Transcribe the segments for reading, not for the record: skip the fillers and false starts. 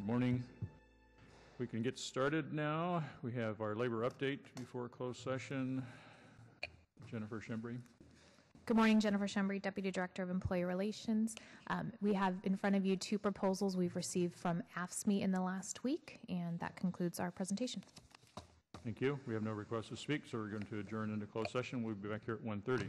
Good morning. We can get started now. We have our labor update before closed session. Jennifer Shembry. Good morning, Jennifer Shembry, Deputy Director of Employee Relations. We have in front of you two proposals we've received from AFSCME in the last week, and that concludes our presentation. Thank you. We have no requests to speak, so we're going to adjourn into closed session. We'll be back here at 1:30.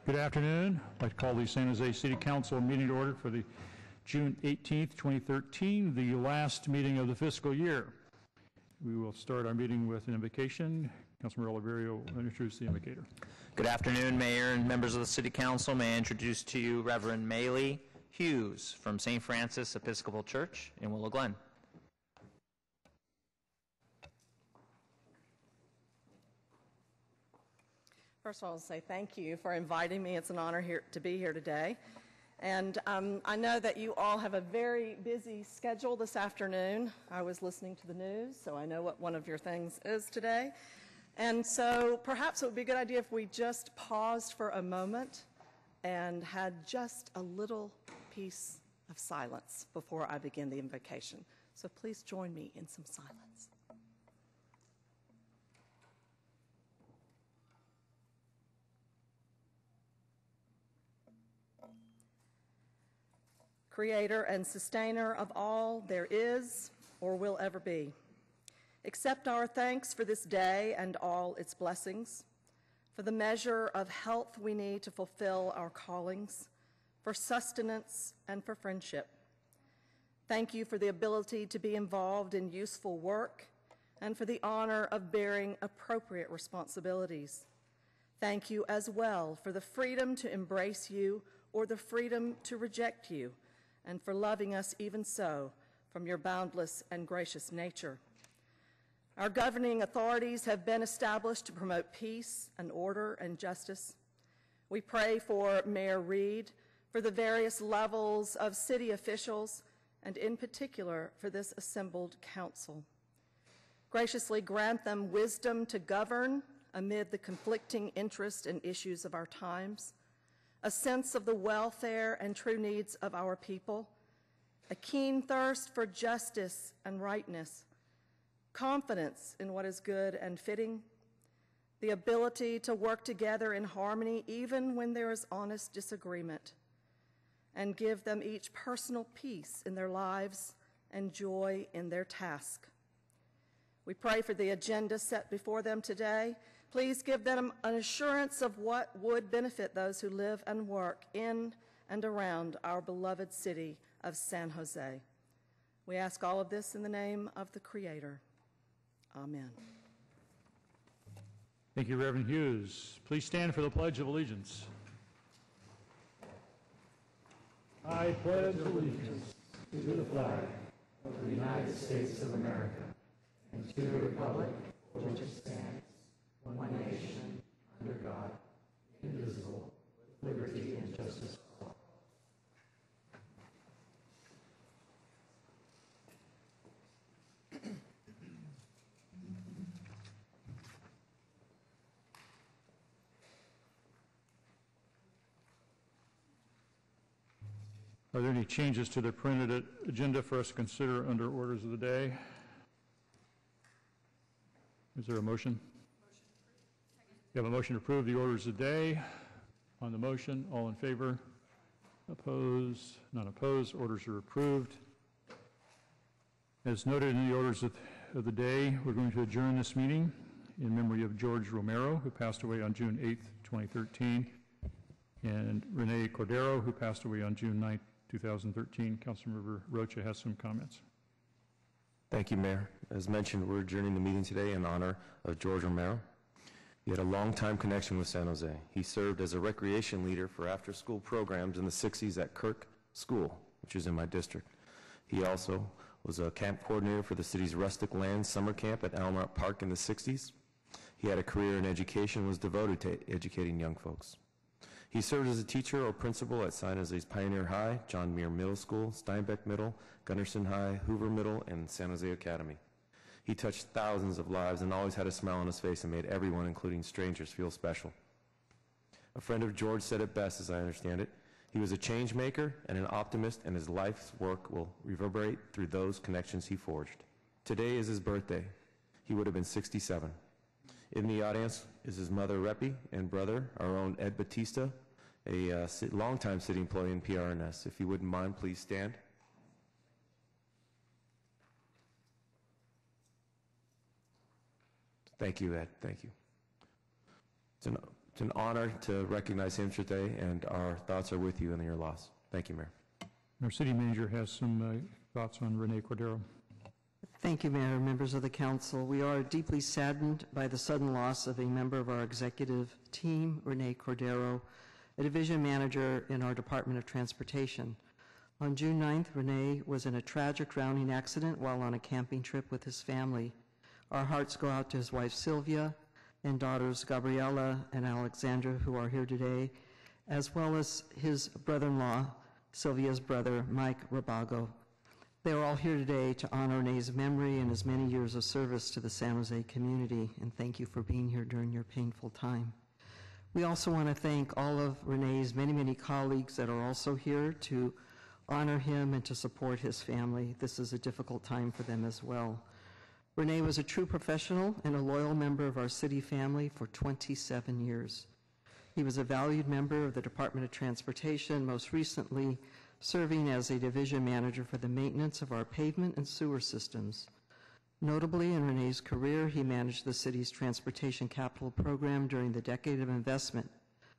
Good afternoon. I'd like to call the San Jose City Council meeting to order for the June 18th, 2013, the last meeting of the fiscal year. We will start our meeting with an invocation. Councilmember Oliverio will introduce the invocator. Good afternoon, Mayor and members of the City Council. May I introduce to you Reverend Maly Hughes from St. Francis Episcopal Church in Willow Glen. First of all, I'll say thank you for inviting me. It's an honor to be here today. And I know that you all have a very busy schedule this afternoon. I was listening to the news, so I know what one of your things is today. And so perhaps it would be a good idea if we just paused for a moment and had just a little piece of silence before I begin the invocation. So please join me in some silence. Creator and sustainer of all there is or will ever be. Accept our thanks for this day and all its blessings, for the measure of health we need to fulfill our callings, for sustenance and for friendship. Thank you for the ability to be involved in useful work and for the honor of bearing appropriate responsibilities. Thank you as well for the freedom to embrace you or the freedom to reject you, and for loving us even so from your boundless and gracious nature. Our governing authorities have been established to promote peace and order and justice. We pray for Mayor Reed, for the various levels of city officials, and in particular for this assembled council. Graciously grant them wisdom to govern amid the conflicting interests and issues of our times, a sense of the welfare and true needs of our people, a keen thirst for justice and rightness, confidence in what is good and fitting, the ability to work together in harmony even when there is honest disagreement, and give them each personal peace in their lives and joy in their task. We pray for the agenda set before them today. Please give them an assurance of what would benefit those who live and work in and around our beloved city of San Jose. We ask all of this in the name of the Creator. Amen. Thank you, Reverend Hughes. Please stand for the Pledge of Allegiance. I pledge allegiance to the flag of the United States of America and to the republic for which it stands, one nation, under God, indivisible, with liberty and justice for all. Are there any changes to the printed agenda for us to consider under orders of the day? Is there a motion? You have a motion to approve the orders of the day. On the motion, all in favor? Opposed? None opposed. Orders are approved. As noted in the orders of the day, we're going to adjourn this meeting in memory of George Romero, who passed away on June 8th, 2013, and Rene Cordero, who passed away on June 9th, 2013. Councilmember Rocha has some comments. Thank you, Mayor. As mentioned, we're adjourning the meeting today in honor of George Romero. He had a long-time connection with San Jose. He served as a recreation leader for after-school programs in the 60s at Kirk School, which is in my district. He also was a camp coordinator for the city's rustic land summer camp at Almont Park in the 60s. He had a career in education and was devoted to educating young folks. He served as a teacher or principal at San Jose's Pioneer High, John Muir Middle School, Steinbeck Middle, Gunnarsson High, Hoover Middle, and San Jose Academy. He touched thousands of lives and always had a smile on his face and made everyone, including strangers, feel special. A friend of George said it best, as I understand it. He was a change maker and an optimist, and his life's work will reverberate through those connections he forged. Today is his birthday. He would have been 67. In the audience is his mother, Reppy, and brother, our own Ed Batista, a longtime city employee in PRNS. If you wouldn't mind, please stand. Thank you, Ed. Thank you. It's an honor to recognize him today, and our thoughts are with you in your loss. Thank you, Mayor. Our city manager has some thoughts on Rene Cordero. Thank you, Mayor, members of the council. We are deeply saddened by the sudden loss of a member of our executive team, Rene Cordero, a division manager in our Department of Transportation. On June 9th, Rene was in a tragic drowning accident while on a camping trip with his family. Our hearts go out to his wife, Sylvia, and daughters, Gabriella and Alexandra, who are here today, as well as his brother-in-law, Sylvia's brother, Mike Rabago. They are all here today to honor Rene's memory and his many years of service to the San Jose community, and thank you for being here during your painful time. We also want to thank all of Rene's many, many colleagues that are also here to honor him and to support his family. This is a difficult time for them as well. Rene was a true professional and a loyal member of our city family for 27 years. He was a valued member of the Department of Transportation, most recently serving as a division manager for the maintenance of our pavement and sewer systems. Notably, in Rene's career, he managed the city's transportation capital program during the decade of investment,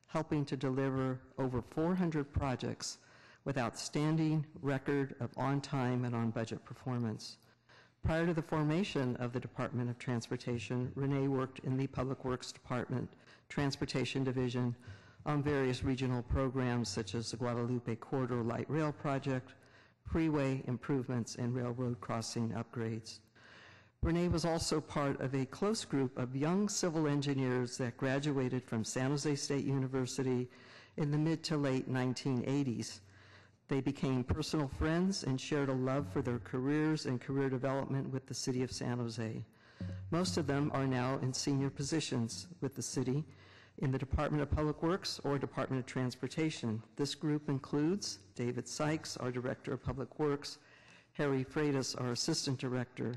helping to deliver over 400 projects with outstanding record of on-time and on-budget performance. Prior to the formation of the Department of Transportation, Rene worked in the Public Works Department Transportation Division on various regional programs such as the Guadalupe Corridor Light Rail Project, freeway improvements, and railroad crossing upgrades. Rene was also part of a close group of young civil engineers that graduated from San Jose State University in the mid to late 1980s. They became personal friends and shared a love for their careers and career development with the city of San Jose. Most of them are now in senior positions with the city in the Department of Public Works or Department of Transportation. This group includes David Sykes, our Director of Public Works, Harry Freitas, our Assistant Director,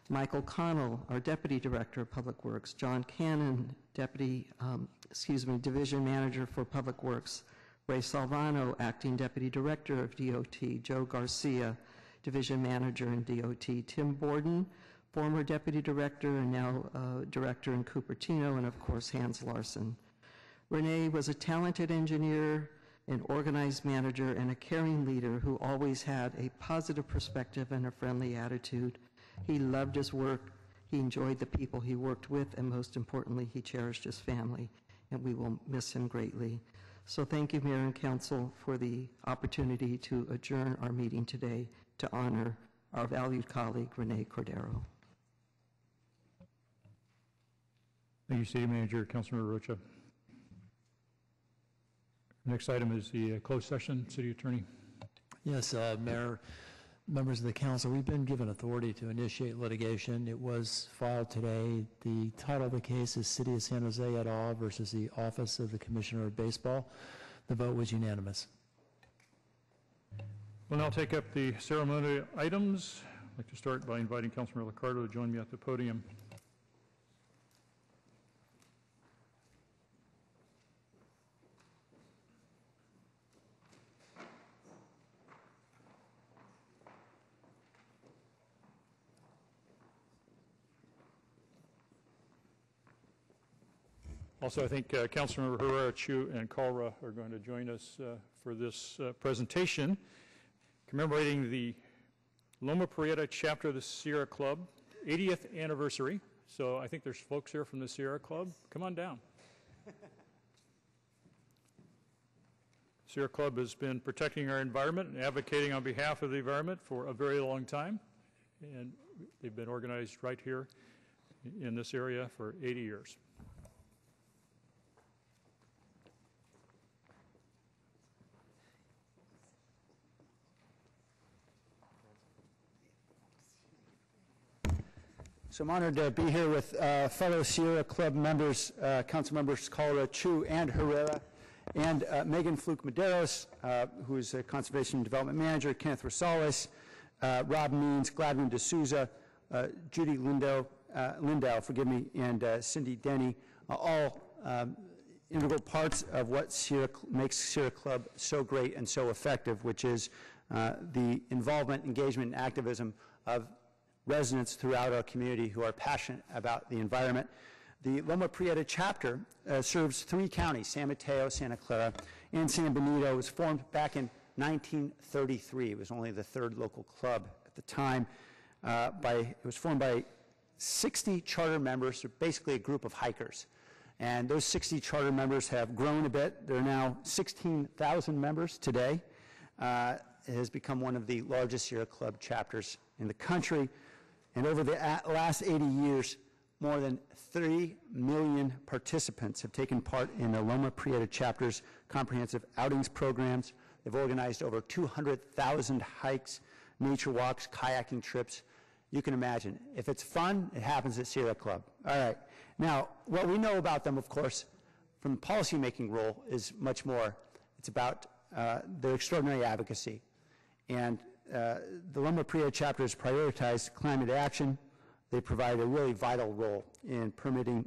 Michael Connell, our Deputy Director of Public Works, John Cannon, Division Manager for Public Works, Ray Salvano, Acting Deputy Director of DOT, Joe Garcia, Division Manager in DOT, Tim Borden, former Deputy Director and now Director in Cupertino, and of course Hans Larson. Rene was a talented engineer, an organized manager, and a caring leader who always had a positive perspective and a friendly attitude. He loved his work, he enjoyed the people he worked with, and most importantly, he cherished his family, and we will miss him greatly. So thank you, Mayor and Council, for the opportunity to adjourn our meeting today to honor our valued colleague, Rene Cordero. Thank you, City Manager. Councilmember Rocha. Next item is the closed session. City Attorney. Yes, Mayor, members of the council, we've been given authority to initiate litigation. It was filed today. The title of the case is City of San Jose et al. Versus the Office of the Commissioner of Baseball. The vote was unanimous. We'll now take up the ceremonial items. I'd like to start by inviting Councilmember LICCARDO to join me at the podium. Also, I think Councilmember Herrera, Chu, and Kalra are going to join us for this presentation, commemorating the Loma Prieta chapter of the Sierra Club 80th anniversary. So I think there's folks here from the Sierra Club. Come on down. Sierra Club has been protecting our environment and advocating on behalf of the environment for a very long time. And they've been organized right here in this area for 80 years. So I'm honored to be here with fellow Sierra Club members, council members Kalra, Chu, and Herrera, and Megan Fluke-Medeiros, who is a Conservation and Development Manager, Kenneth Rosales, Rob Means, Gladwin D'Souza, Judy Lindow, and Cindy Denny, all integral parts of what makes Sierra Club so great and so effective, which is the involvement, engagement, and activism of residents throughout our community who are passionate about the environment. The Loma Prieta chapter serves 3 counties, San Mateo, Santa Clara, and San Benito. It was formed back in 1933. It was only the 3rd local club at the time. It was formed by 60 charter members, so basically a group of hikers. And those 60 charter members have grown a bit. There are now 16,000 members today. It has become one of the largest Sierra Club chapters in the country. And over the last 80 years, more than 3 million participants have taken part in the Loma Prieta chapter's comprehensive outings programs. They've organized over 200,000 hikes, nature walks, kayaking trips. You can imagine. If it's fun, it happens at Sierra Club. All right. Now, what we know about them, of course, from the policymaking role is much more. It's about their extraordinary advocacy. And the Loma Prieta chapter has prioritized climate action. They provide a really vital role in permitting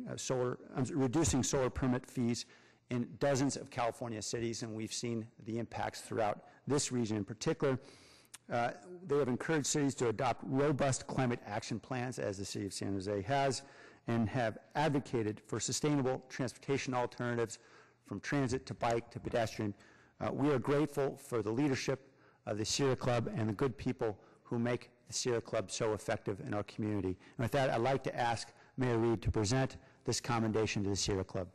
reducing solar permit fees in dozens of California cities, and we've seen the impacts throughout this region in particular. They have encouraged cities to adopt robust climate action plans, as the city of San Jose has, and have advocated for sustainable transportation alternatives from transit to bike to pedestrian. We are grateful for the leadership of the Sierra Club and the good people who make the Sierra Club so effective in our community. And with that, I'd like to ask Mayor Reed to present this commendation to the Sierra Club.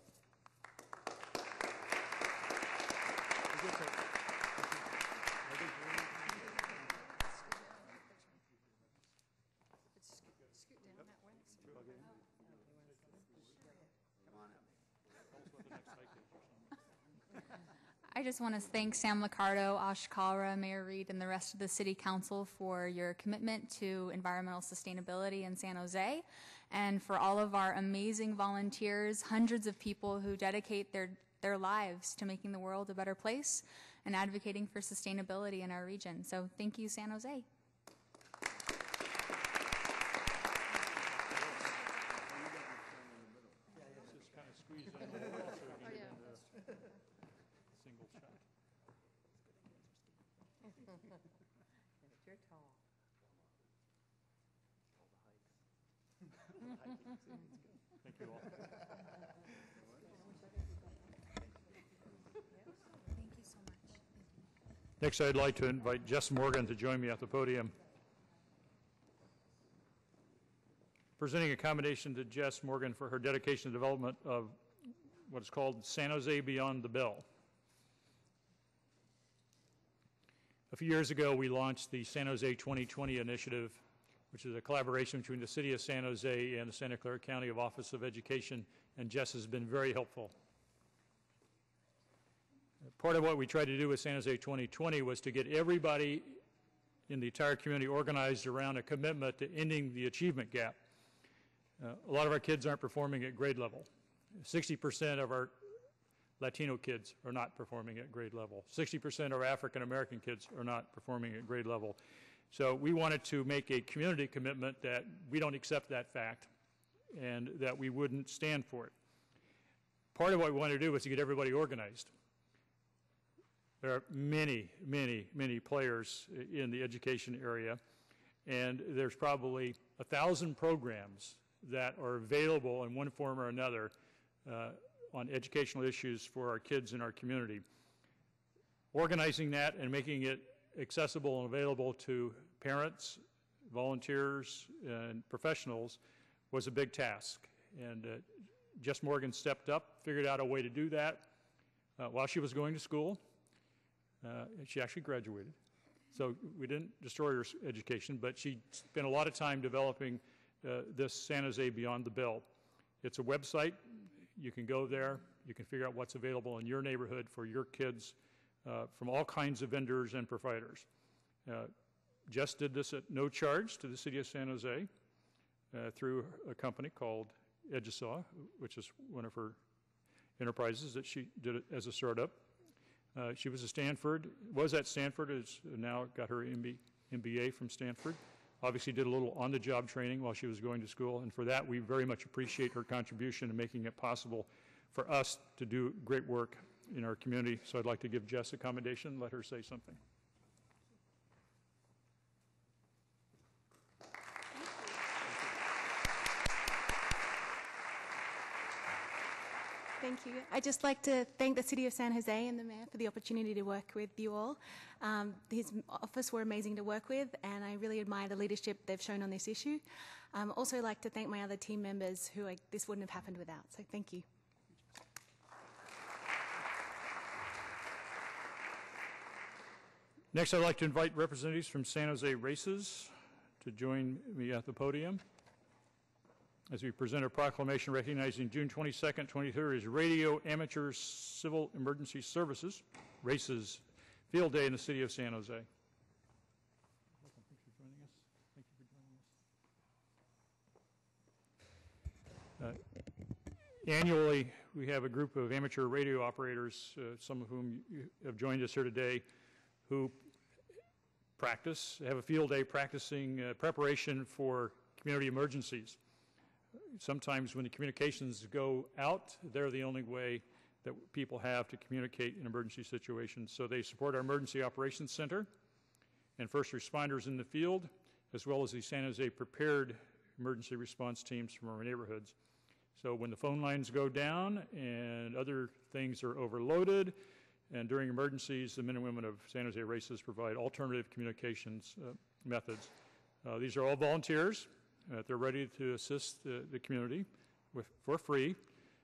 I just want to thank Sam LICCARDO, Kalra, Mayor Reed, and the rest of the City Council for your commitment to environmental sustainability in San Jose, and for all of our amazing volunteers, hundreds of people who dedicate their lives to making the world a better place and advocating for sustainability in our region. So thank you, San Jose. You're tall. Thank you all. Thank you so much. Next, I'd like to invite Jess Morgan to join me at the podium. Presenting a commendation to Jess Morgan for her dedication to development of what is called San Jose Beyond the Bell. A few years ago, we launched the San Jose 2020 initiative, which is a collaboration between the City of San Jose and the Santa Clara County Office of Education, and Jess has been very helpful. Part of what we tried to do with San Jose 2020 was to get everybody in the entire community organized around a commitment to ending the achievement gap. A lot of our kids aren't performing at grade level. 60% of our Latino kids are not performing at grade level. 60% of our African American kids are not performing at grade level. So we wanted to make a community commitment that we don't accept that fact and that we wouldn't stand for it. Part of what we wanted to do was to get everybody organized. There are many, many, many players in the education area, and there's probably 1,000 programs that are available in one form or another on educational issues for our kids in our community. Organizing that and making it accessible and available to parents, volunteers, and professionals was a big task. And Jess Morgan stepped up, figured out a way to do that while she was going to school. And she actually graduated. So we didn't destroy her education, but she spent a lot of time developing this San Jose Beyond the Bell. It's a website. You can go there. You can figure out what's available in your neighborhood for your kids from all kinds of vendors and providers. Jess did this at no charge to the City of San Jose through a company called Edgesaw, which is one of her enterprises that she did as a startup. She was at Stanford, has now got her MBA from Stanford. Obviously did a little on-the-job training while she was going to school, and for that we very much appreciate her contribution in making it possible for us to do great work in our community. So I'd like to give Jess a commendation and let her say something. Thank you. I'd just like to thank the City of San Jose and the Mayor for the opportunity to work with you all. His office were amazing to work with, and I really admire the leadership they've shown on this issue. Also like to thank my other team members who this wouldn't have happened without, so thank you. Next, I'd like to invite representatives from San Jose Races to join me at the podium as we present a proclamation recognizing June 22nd, 23rd as Radio Amateur Civil Emergency Services Races Field Day in the city of San Jose. Annually, we have a group of amateur radio operators, some of whom have joined us here today, who have a field day practicing preparation for community emergencies. Sometimes when the communications go out, they're the only way that people have to communicate in emergency situations. So they support our Emergency Operations Center and first responders in the field, as well as the San Jose prepared emergency response teams from our neighborhoods. So when the phone lines go down and other things are overloaded, and during emergencies, the men and women of San Jose Races provide alternative communications methods. These are all volunteers. They're ready to assist the community for free.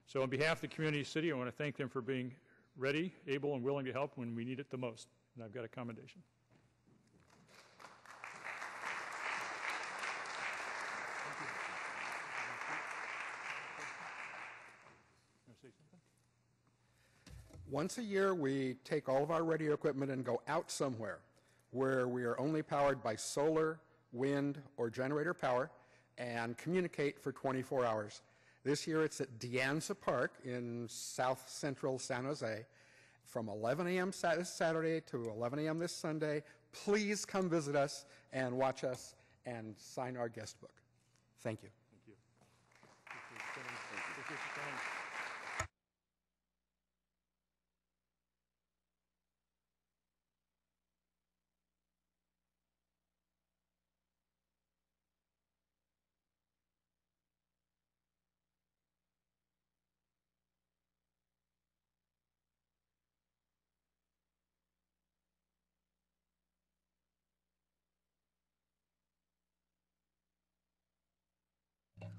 So on behalf of the community city, I want to thank them for being ready, able, and willing to help when we need it the most. And I've got a commendation. Once a year, we take all of our radio equipment and go out somewhere where we are only powered by solar, wind, or generator power and communicate for 24 hours. This year, it's at De Anza Park in south central San Jose from 11 a.m. this Saturday to 11 a.m. this Sunday. Please come visit us and watch us and sign our guest book. Thank you. Thank you.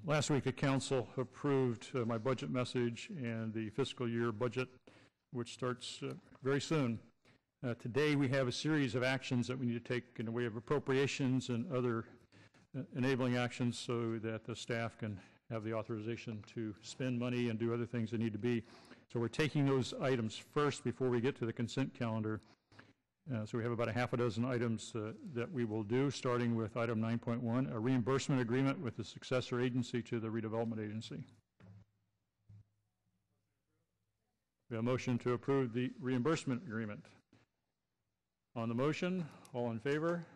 Last week, the council approved my budget message and the fiscal year budget, which starts very soon. Today, we have a series of actions that we need to take in the way of appropriations and other enabling actions so that the staff can have the authorization to spend money and do other things that need to be. So we're taking those items first before we get to the consent calendar. So we have about a half a dozen items that we will do, starting with item 9.1, a reimbursement agreement with the successor agency to the redevelopment agency. We have a motion to approve the reimbursement agreement. On the motion, all in favor?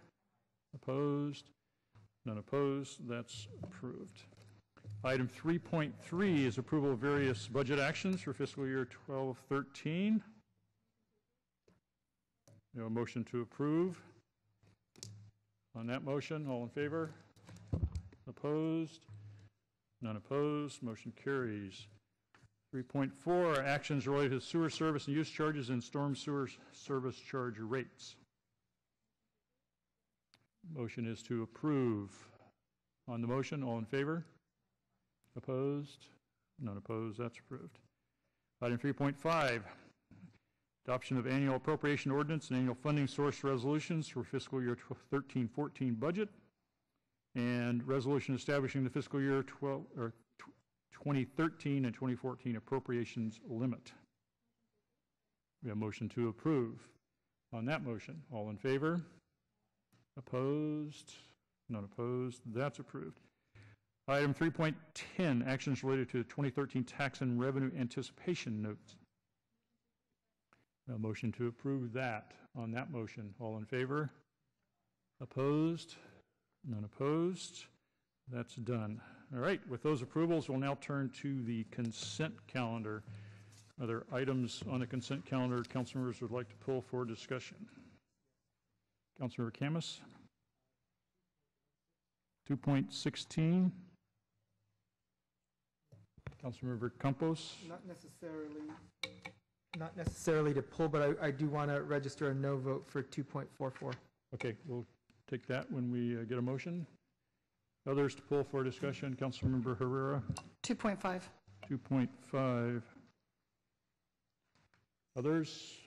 Opposed? None opposed. That's approved. Item 3.3 is approval of various budget actions for fiscal year 12-13. We have a motion to approve. On that motion, all in favor? Opposed? None opposed. Motion carries. 3.4, actions related to sewer service and use charges and storm sewer service charge rates. Motion is to approve. On the motion, all in favor? Opposed? None opposed. That's approved. Item 3.5. Adoption of annual appropriation ordinance and annual funding source resolutions for fiscal year 13-14 budget, and resolution establishing the fiscal year 2013 and 2014 appropriations limit. We have a motion to approve. On that motion, all in favor? Opposed? None opposed. That's approved. Item 3.10, actions related to the 2013 tax and revenue anticipation notes. A motion to approve that. On that motion, all in favor? Opposed? None opposed. That's done. All right, with those approvals, we'll now turn to the consent calendar. Are there items on the consent calendar council members would like to pull for discussion? Councilmember KHAMIS. 2.16. Councilmember Campos? Not necessarily to pull, but I do want to register a no vote for 2.44. Okay, we'll take that when we get a motion. Others to pull for discussion, Councilmember Herrera? 2.5. 2.5. Others?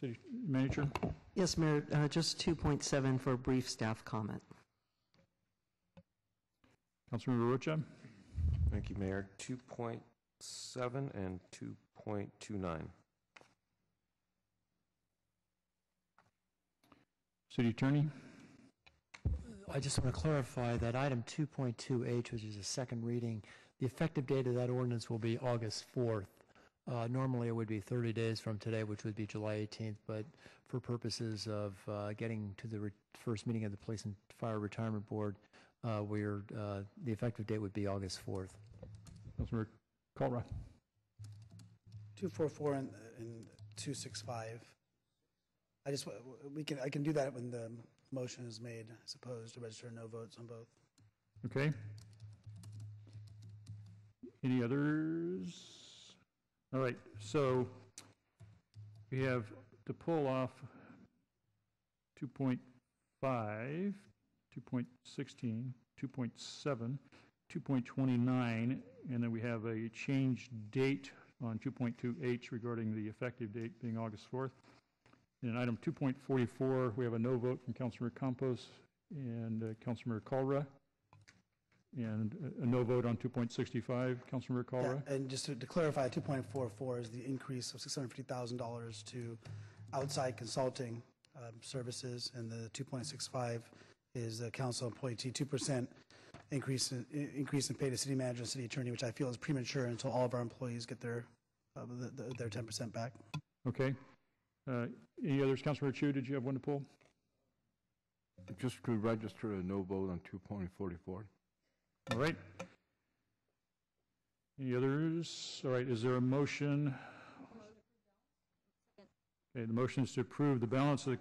City Manager? Yes, Mayor, just 2.7 for a brief staff comment. Councilmember Rocha? Thank you, Mayor. 2.7 and 2.29. City Attorney? I just want to clarify that item 2.2H, which is a second reading, the effective date of that ordinance will be August 4th. Normally, it would be 30 days from today, which would be July 18th, but for purposes of getting to the first meeting of the Police and Fire Retirement Board, the effective date would be August 4th. Councilmember Kalra? 244 and 265. I can do that when the motion is made, I suppose, to register no votes on both. Okay. Any others? All right, so we have to pull off 2.5, 2.16, 2.7, 2.29, and then we have a changed date on 2.2H regarding the effective date being August 4th. In item 2.44, we have a no vote from Councilmember Campos and Councilmember Kalra, and a no vote on 2.65. Councilmember Kalra? Yeah, and just to clarify, 2.44 is the increase of $650,000 to outside consulting services, and the 2.65 is the council employee 2% increase in pay to city manager and city attorney, which I feel is premature until all of our employees get their 10% back. Okay. Any others? Councilmember Chu, did you have one to pull? Just to register a no vote on 2.44. All right. Any others? All right, is there a motion? Okay, the motion is to approve the balance of the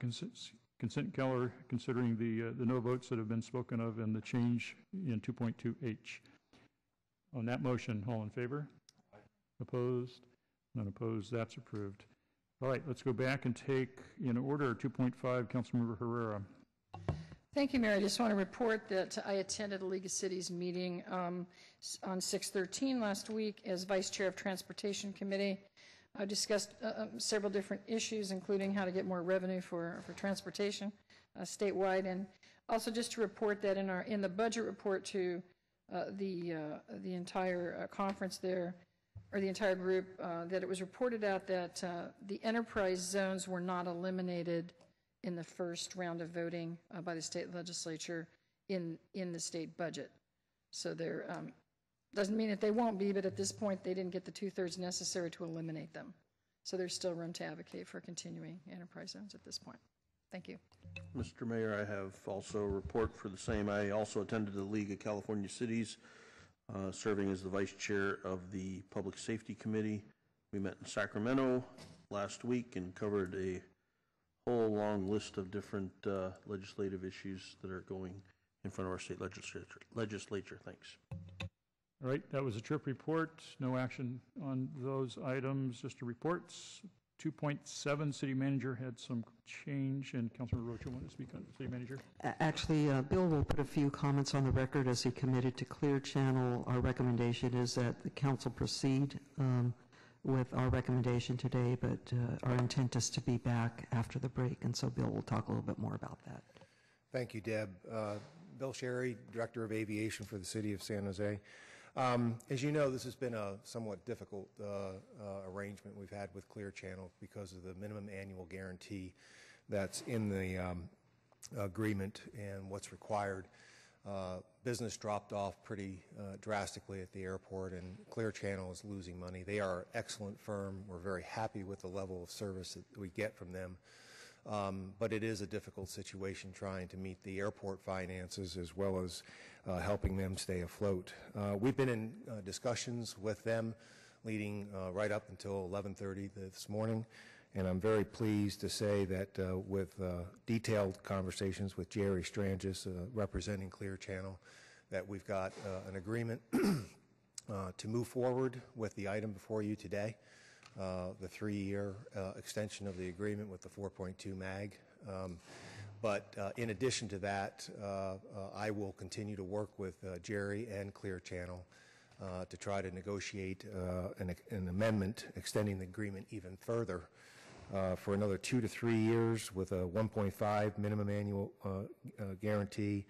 consent calendar, considering the no votes that have been spoken of and the change in 2.2H. On that motion, all in favor? Opposed? None opposed. That's approved. All right, let's go back and take in order 2.5, Councilmember Herrera. Thank you, Mayor. I just want to report that I attended a League of Cities meeting on 6/13 last week as Vice Chair of Transportation Committee. I discussed several different issues, including how to get more revenue for transportation statewide, and also just to report that in the budget report to the entire conference there, or the entire group, that it was reported out that the enterprise zones were not eliminated in the first round of voting by the state legislature in the state budget. So there doesn't mean that they won't be, but at this point they didn't get the 2/3 necessary to eliminate them. So there's still room to advocate for continuing enterprise zones at this point. Thank you. Mr. Mayor, I have also a report for the same. I also attended the League of California Cities, serving as the Vice Chair of the Public Safety Committee. We met in Sacramento last week and covered a whole long list of different legislative issues that are going in front of our state legislature. Thanks. All right, that was a trip report. No action on those items, just a reports. 2.7, City Manager had some change, and Councilmember Rocha wanted to speak on City Manager. Actually, Bill will put a few comments on the record as he committed to Clear Channel. Our recommendation is that the council proceed with our recommendation today, but our intent is to be back after the break, and so Bill will talk a little bit more about that. Thank you, Deb. Bill Sherry, Director of Aviation for the City of San Jose. As you know, this has been a somewhat difficult arrangement we've had with Clear Channel because of the minimum annual guarantee that's in the agreement and what's required. Business dropped off pretty drastically at the airport, and Clear Channel is losing money. They are an excellent firm. We're very happy with the level of service that we get from them. But it is a difficult situation trying to meet the airport finances as well as helping them stay afloat. We've been in discussions with them leading right up until 11:30 this morning, and I'm very pleased to say that with detailed conversations with Jerry Strangis, representing Clear Channel, that we've got an agreement to move forward with the item before you today, the 3-year extension of the agreement with the 4.2 MAG. But in addition to that, I will continue to work with Jerry and Clear Channel to try to negotiate an amendment extending the agreement even further for another 2 to 3 years with a 1.5 minimum annual guarantee,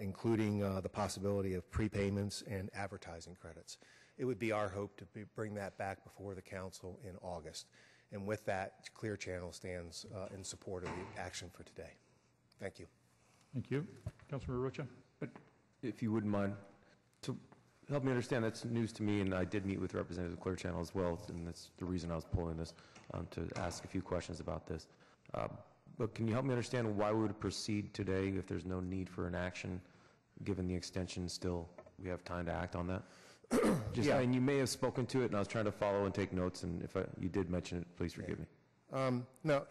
including the possibility of prepayments and advertising credits. It would be our hope to bring that back before the council in August. And with that, Clear Channel stands in support of the action for today. Thank you. Thank you. Councilmember Rocha. If you wouldn't mind, to help me understand, that's news to me, and I did meet with representatives of Clear Channel as well, and that's the reason I was pulling this, to ask a few questions about this. But can you help me understand why we would proceed today if there's no need for an action, given the extension still, we have time to act on that? Yeah. And you may have spoken to it, and I was trying to follow and take notes, and if you did mention it, please forgive me. No,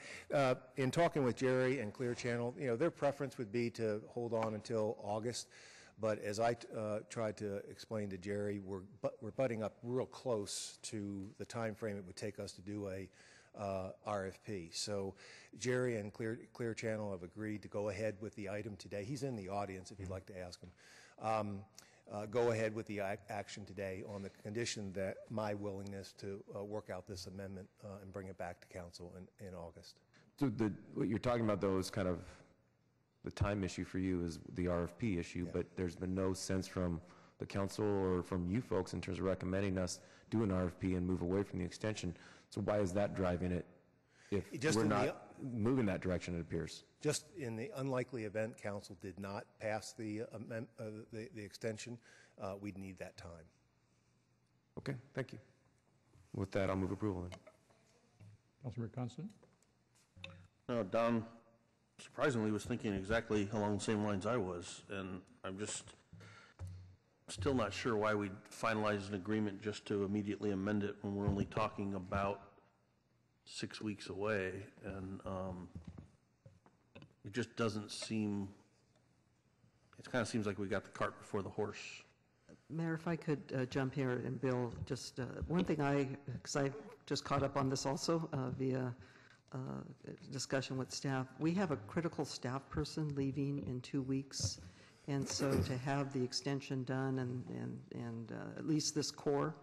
in talking with Jerry and Clear Channel, their preference would be to hold on until August. But as I tried to explain to Jerry, we're butting up real close to the time frame it would take us to do a RFP. So Jerry and Clear Channel have agreed to go ahead with the item today. He's in the audience if you'd like to ask him. Go ahead with the action today on the condition that my willingness to work out this amendment and bring it back to council in August. So what you're talking about, though, is kind of the time issue for you is the RFP issue, but there's been no sense from the council or from you folks in terms of recommending us do an RFP and move away from the extension. So why is that driving it if we're not moving that direction, it appears? Just in the unlikely event council did not pass the extension, we'd need that time. Okay, thank you. With that, I'll move approval then. Councilmember Constant. No, Don surprisingly was thinking exactly along the same lines I was, and I'm just still not sure why we'd finalize an agreement just to immediately amend it when we're only talking about 6 weeks away, and it just doesn't seem, it kind of seems like we got the cart before the horse. Mayor, if I could jump here, and Bill, just one thing because I just caught up on this also via discussion with staff. We have a critical staff person leaving in 2 weeks, and so to have the extension done and at least this core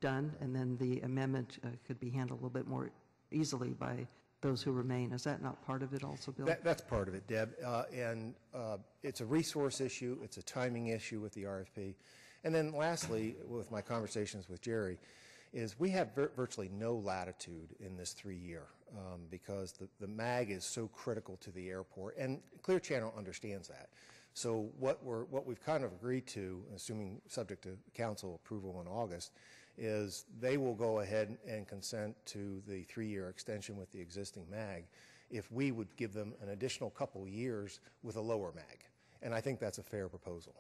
done, and then the amendment could be handled a little bit more easily by those who remain. Is that not part of it also, Bill? That's part of it, Deb. And it's a resource issue. It's a timing issue with the RFP. And then lastly, with my conversations with Jerry, is we have virtually no latitude in this 3-year because the MAG is so critical to the airport, and Clear Channel understands that. So what we've kind of agreed to, assuming subject to council approval in August, is they will go ahead and consent to the 3-year extension with the existing MAG if we would give them an additional couple years with a lower MAG. And I think that's a fair proposal.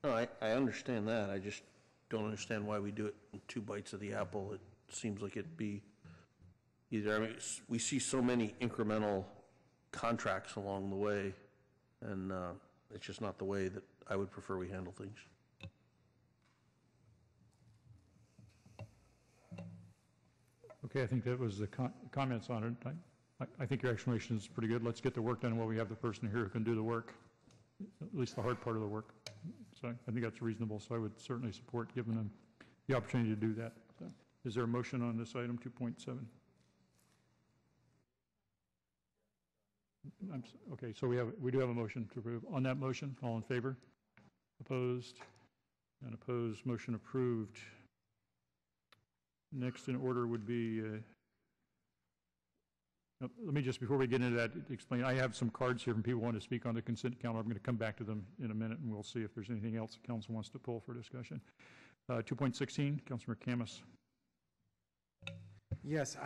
No, I understand that. I just don't understand why we do it in 2 bites of the apple. It seems like it'd be either, I mean, we see so many incremental contracts along the way, and it's just not the way that I would prefer we handle things. Okay, I think that was the comments on it. I think your explanation is pretty good. Let's get the work done while we have the person here who can do the work, at least the hard part of the work. So I think that's reasonable, so I would certainly support giving them the opportunity to do that. So, is there a motion on this item 2.7? Okay, so we do have a motion to approve. On that motion, all in favor? Opposed? And opposed, motion approved. Next in order would be, let me just, before we get into that, explain. I have some cards here from people who want to speak on the consent calendar. I'm going to come back to them in a minute, and we'll see if there's anything else the council wants to pull for discussion. 2.16, Councilmember KAMIS. Yes,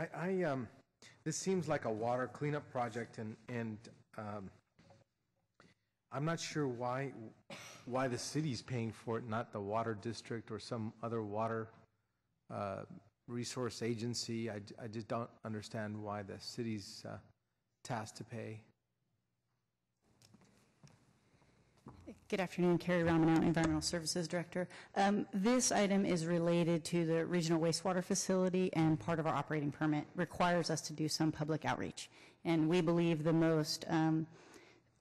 this seems like a water cleanup project, and I'm not sure why the city's paying for it, not the water district or some other water resource agency. I just don't understand why the city's tasked to pay. Good afternoon, Carrie Romano, Environmental Services Director. This item is related to the regional wastewater facility, and part of our operating permit requires us to do some public outreach. And we believe the most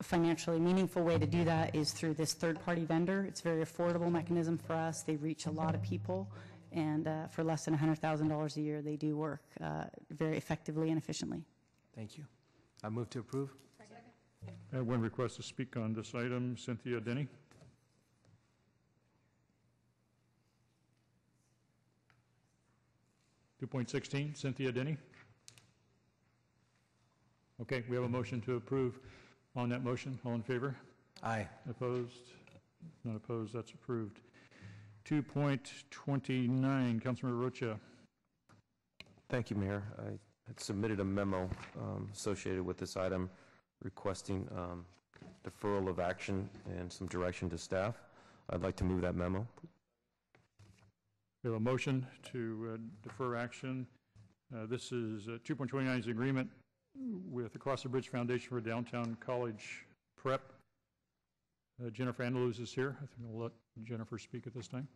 financially meaningful way to do that is through this third-party vendor. It's a very affordable mechanism for us. They reach a lot of people, and for less than $100,000 a year, they do work very effectively and efficiently. Thank you. I move to approve. I have one request to speak on this item. Cynthia Denny. (2.16) Cynthia Denny. Okay, we have a motion to approve. On that motion, all in favor? Aye. Opposed? Not opposed. That's approved. 2.29 Councilmember Rocha. Thank you, Mayor. I had submitted a memo associated with this item requesting deferral of action and some direction to staff. I'd like to move that memo. We have a motion to defer action. This is 2.29 is agreement with Across the Bridge Foundation for Downtown College Prep. Jennifer Andaluz is here. I think I'll let Jennifer speak at this time.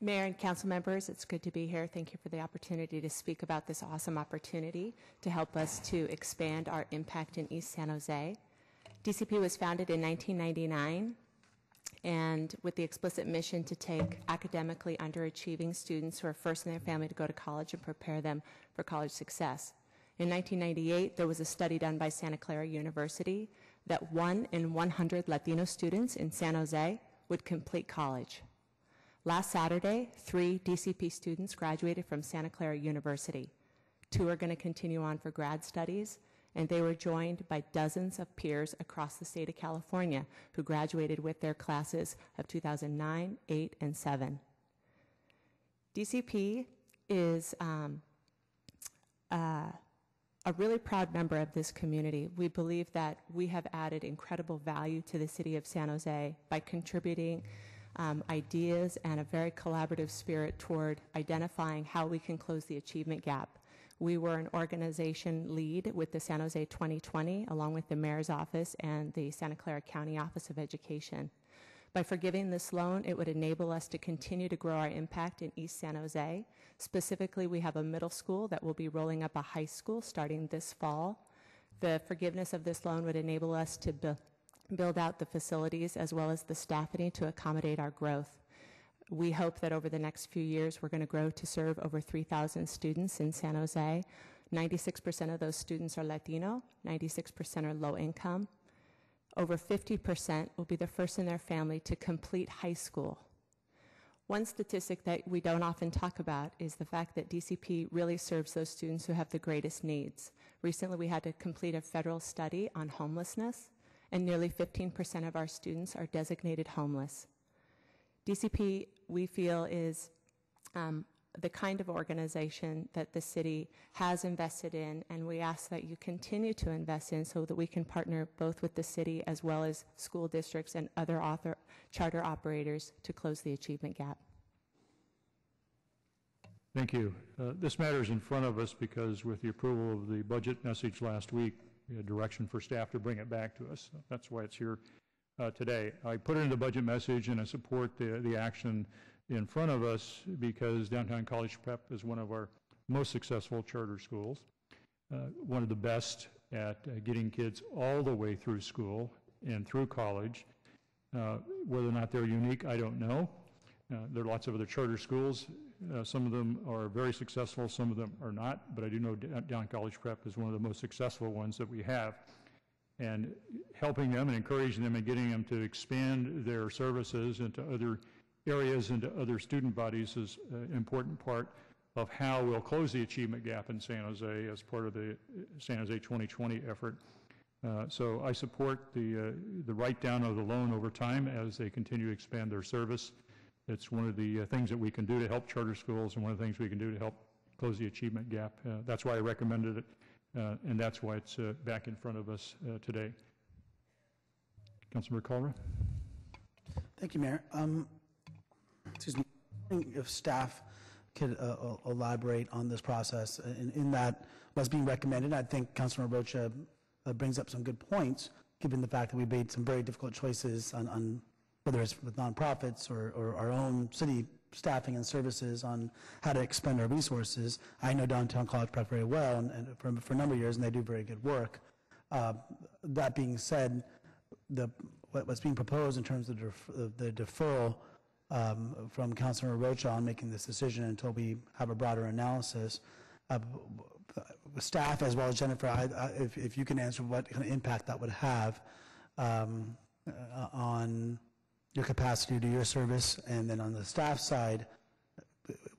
Mayor and council members, it's good to be here. Thank you for the opportunity to speak about this awesome opportunity to help us to expand our impact in East San Jose. DCP was founded in 1999 and with the explicit mission to take academically underachieving students who are first in their family to go to college and prepare them for college success. In 1998, there was a study done by Santa Clara University that 1 in 100 Latino students in San Jose would complete college. Last Saturday, 3 DCP students graduated from Santa Clara University. 2 are going to continue on for grad studies, and they were joined by dozens of peers across the state of California who graduated with their classes of 2009, 8, and 7. DCP is a really proud member of this community. We believe that we have added incredible value to the city of San Jose by contributing ideas and a very collaborative spirit toward identifying how we can close the achievement gap. We were an organization lead with the San Jose 2020, along with the Mayor's Office and the Santa Clara County Office of Education. By forgiving this loan, it would enable us to continue to grow our impact in East San Jose. Specifically, we have a middle school that will be rolling up a high school starting this fall. The forgiveness of this loan would enable us to build out the facilities as well as the staffing to accommodate our growth. We hope that over the next few years we're going to grow to serve over 3,000 students in San Jose. 96% of those students are Latino, 96% are low income. Over 50% will be the first in their family to complete high school. One statistic that we don't often talk about is the fact that DCP really serves those students who have the greatest needs. Recently we had to complete a federal study on homelessness, and nearly 15% of our students are designated homeless. DCP, we feel, is the kind of organization that the city has invested in, and we ask that you continue to invest in so that we can partner both with the city as well as school districts and other charter operators to close the achievement gap. Thank you. This matter is in front of us because with the approval of the budget message last week, we had direction for staff to bring it back to us. That's why it's here today. I put it in the budget message and I support the action in front of us because Downtown College Prep is one of our most successful charter schools, one of the best at getting kids all the way through school and through college. Whether or not they're unique, I don't know. There are lots of other charter schools. Some of them are very successful, some of them are not, but I do know Downtown College Prep is one of the most successful ones that we have. And helping them and encouraging them and getting them to expand their services into other areas, into other student bodies is an important part of how we'll close the achievement gap in San Jose as part of the San Jose 2020 effort. So I support the write-down of the loan over time as they continue to expand their service. It's one of the things that we can do to help charter schools and one of the things we can do to help close the achievement gap. That's why I recommended it, and that's why it's back in front of us today. Councilmember Kalra. Thank you, Mayor. Excuse me. If staff could elaborate on this process, in that what's being recommended, I think Councilmember Rocha brings up some good points, given the fact that we made some very difficult choices on whether it's with nonprofits or our own city staffing and services on how to expend our resources. I know Downtown College Prep very well, and for a number of years, and they do very good work. That being said, what's being proposed in terms of the deferral from Councilmember Rocha on making this decision until we have a broader analysis, staff as well as Jennifer, if you can answer what kind of impact that would have on your capacity to do your service, and then on the staff side,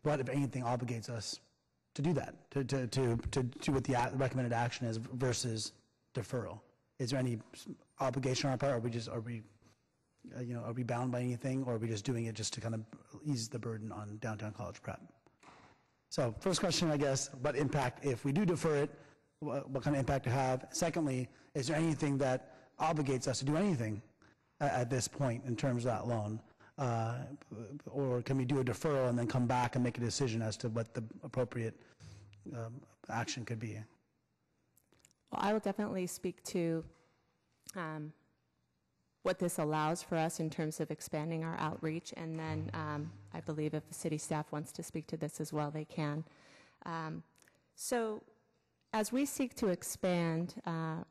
what, if anything, obligates us to do that, to do what the recommended action is versus deferral? Is there any obligation on our part? Are we bound by anything, or are we just doing it just to kind of ease the burden on Downtown College Prep? So first question, I guess, what impact, if we do defer it, what kind of impact to have? Secondly, is there anything that obligates us to do anything at this point in terms of that loan? Or can we do a deferral and then come back and make a decision as to what the appropriate action could be? Well, I will definitely speak to what this allows for us in terms of expanding our outreach, and then I believe if the city staff wants to speak to this as well, they can. So as we seek to expand,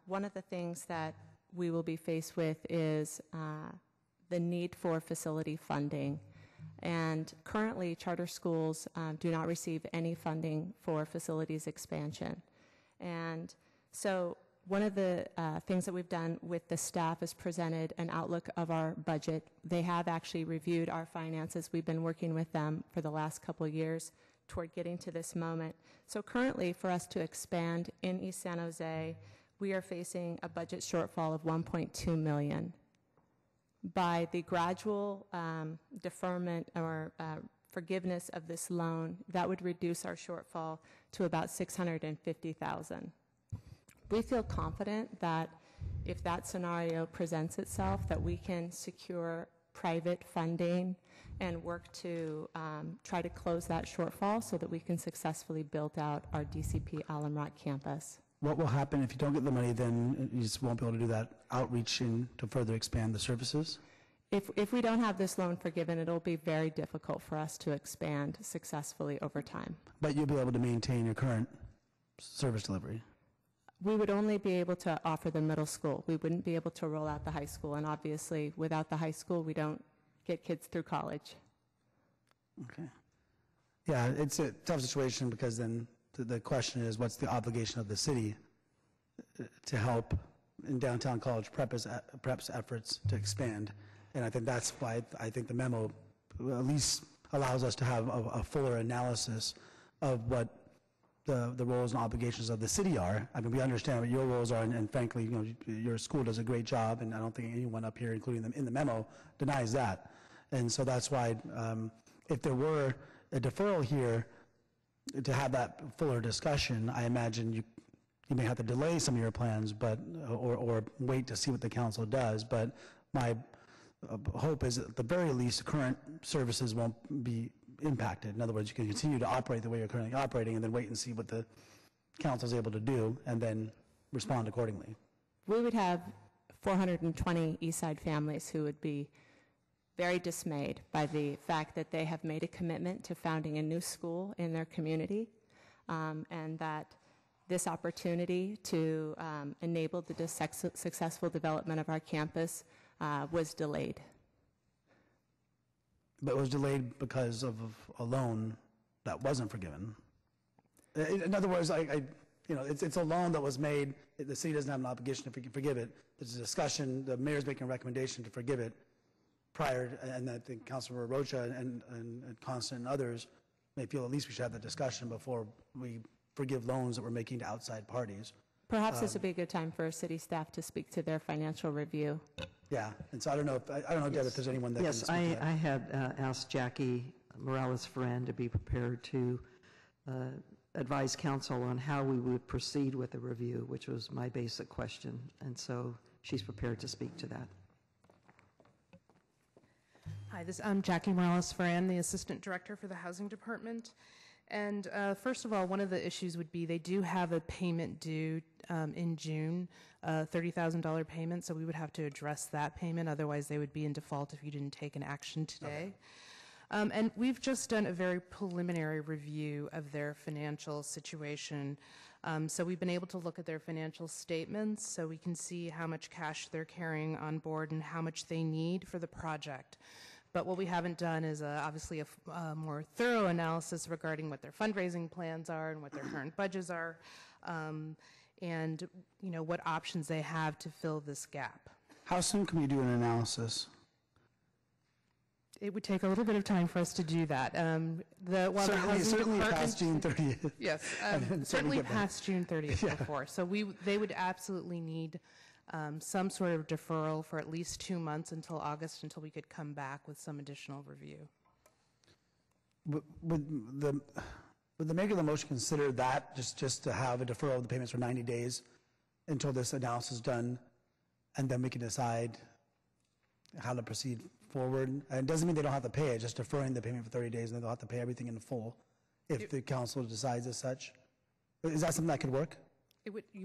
one of the things that we will be faced with is the need for facility funding. And currently, charter schools do not receive any funding for facilities expansion. And so one of the things that we've done with the staff is presented an outlook of our budget. They have actually reviewed our finances. We've been working with them for the last couple of years toward getting to this moment. So currently, for us to expand in East San Jose, we are facing a budget shortfall of $1.2 million. By the gradual deferment or forgiveness of this loan, that would reduce our shortfall to about $650,000. We feel confident that if that scenario presents itself, that we can secure private funding and work to try to close that shortfall so that we can successfully build out our DCP Alum Rock campus. What will happen if you don't get the money? Then you just won't be able to do that outreach to further expand the services? If we don't have this loan forgiven, it'll be very difficult for us to expand successfully over time. But you'll be able to maintain your current service delivery? We would only be able to offer the middle school. We wouldn't be able to roll out the high school, and obviously without the high school, we don't get kids through college. Okay. Yeah, it's a tough situation because then the question is, what's the obligation of the city to help in Downtown College Prep's efforts to expand? And I think that's why I think the memo at least allows us to have a fuller analysis of what the roles and obligations of the city are. I mean, we understand what your roles are, and frankly, you know, your school does a great job, and I don't think anyone up here, including them in the memo, denies that. And so that's why, if there were a deferral here, to have that fuller discussion, I imagine you may have to delay some of your plans, but or wait to see what the council does. But my hope is that at the very least, current services won't be impacted. In other words, you can continue to operate the way you're currently operating, and then wait and see what the council is able to do, and then respond accordingly. We would have 420 Eastside families who would be very dismayed by the fact that they have made a commitment to founding a new school in their community, and that this opportunity to enable the successful development of our campus was delayed. But it was delayed because of a loan that wasn't forgiven. In other words, it's a loan that was made. The city doesn't have an obligation to forgive it. There's a discussion. The mayor's making a recommendation to forgive it prior, and I think Councilmember Rocha and KANSEN and others may feel at least we should have that discussion before we forgive loans that we're making to outside parties. Perhaps this would be a good time for city staff to speak to their financial review. Yeah, and so I don't know, Deb, if there's anyone that can speak to that. Yes, I had asked Jackie Morales-Ferran to be prepared to advise council on how we would proceed with the review, which was my basic question, and so she's prepared to speak to that. Hi, I'm Jackie Morales-Ferran, the Assistant Director for the Housing Department. And first of all, one of the issues would be they do have a payment due in June, $30,000 payment, so we would have to address that payment. Otherwise, they would be in default if you didn't take an action today. Okay. And we've just done a very preliminary review of their financial situation. So we've been able to look at their financial statements so we can see how much cash they're carrying on board and how much they need for the project. But what we haven't done is obviously a more thorough analysis regarding what their fundraising plans are and what their current budgets are, and what options they have to fill this gap. How soon can we do an analysis? It would take a little bit of time for us to do that. Certainly past June 30th. Yes, certainly past June 30th before. So they would absolutely need some sort of deferral for at least 2 months until August, until we could come back with some additional review. Would the maker of the motion consider that just to have a deferral of the payments for 90 days until this analysis is done, and then we can decide how to proceed forward? And it doesn't mean they don't have to pay it, just deferring the payment for 30 days, and then they'll have to pay everything in full if the council decides as such. Is that something that could work?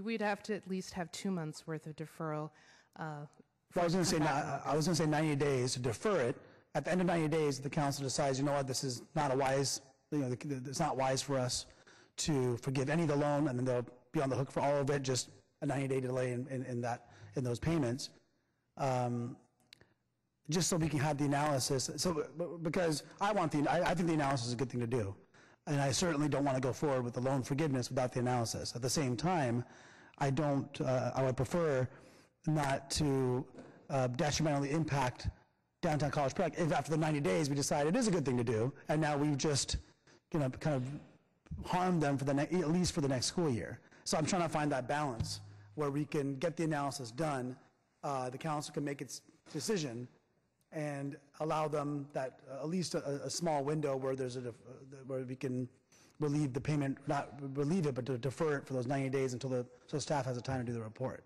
We'd have to at least have 2 months worth of deferral. I was going to say 90 days to defer it. At the end of 90 days, the council decides, you know what, this is not a wise, it's not wise for us to forgive any of the loan, and then they'll be on the hook for all of it, just a 90-day delay in those payments. Just so we can have the analysis. So, because I think the analysis is a good thing to do. And I certainly don't want to go forward with the loan forgiveness without the analysis. At the same time, I would prefer not to detrimentally impact downtown College Park if after the 90 days we decide it is a good thing to do, and now we've just kind of harmed them for at least for the next school year. So I'm trying to find that balance where we can get the analysis done, the council can make its decision, and allow them that at least a small window where where we can relieve the payment, not relieve it, but to defer it for those 90 days so staff has the time to do the report.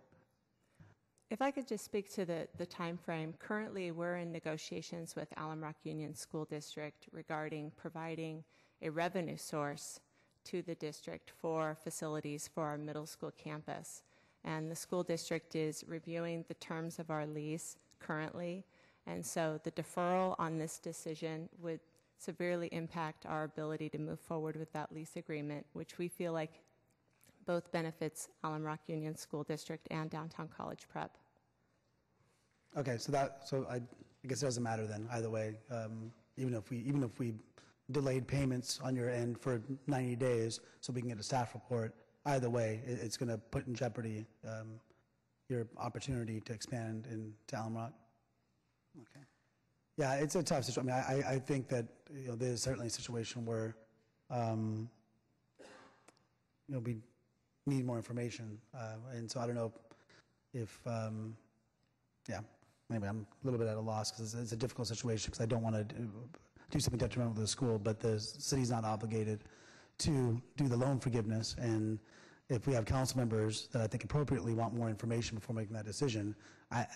If I could just speak to the time frame. Currently, we're in negotiations with Alum Rock Union School District regarding providing a revenue source to the district for facilities for our middle school campus. And the school district is reviewing the terms of our lease currently. And so the deferral on this decision would severely impact our ability to move forward with that lease agreement, which we feel like both benefits Alum Rock Union School District and Downtown College Prep. Okay, so I guess it doesn't matter then either way. Even if we delayed payments on your end for 90 days so we can get a staff report, either way, it's going to put in jeopardy your opportunity to expand into Alum Rock. Okay. Yeah, it's a tough situation. I mean, I think that there's certainly a situation where we need more information, and so I don't know if maybe I'm a little bit at a loss because it's a difficult situation because I don't want to do something detrimental to the school, but the city's not obligated to do the loan forgiveness, and if we have council members that I think appropriately want more information before making that decision, I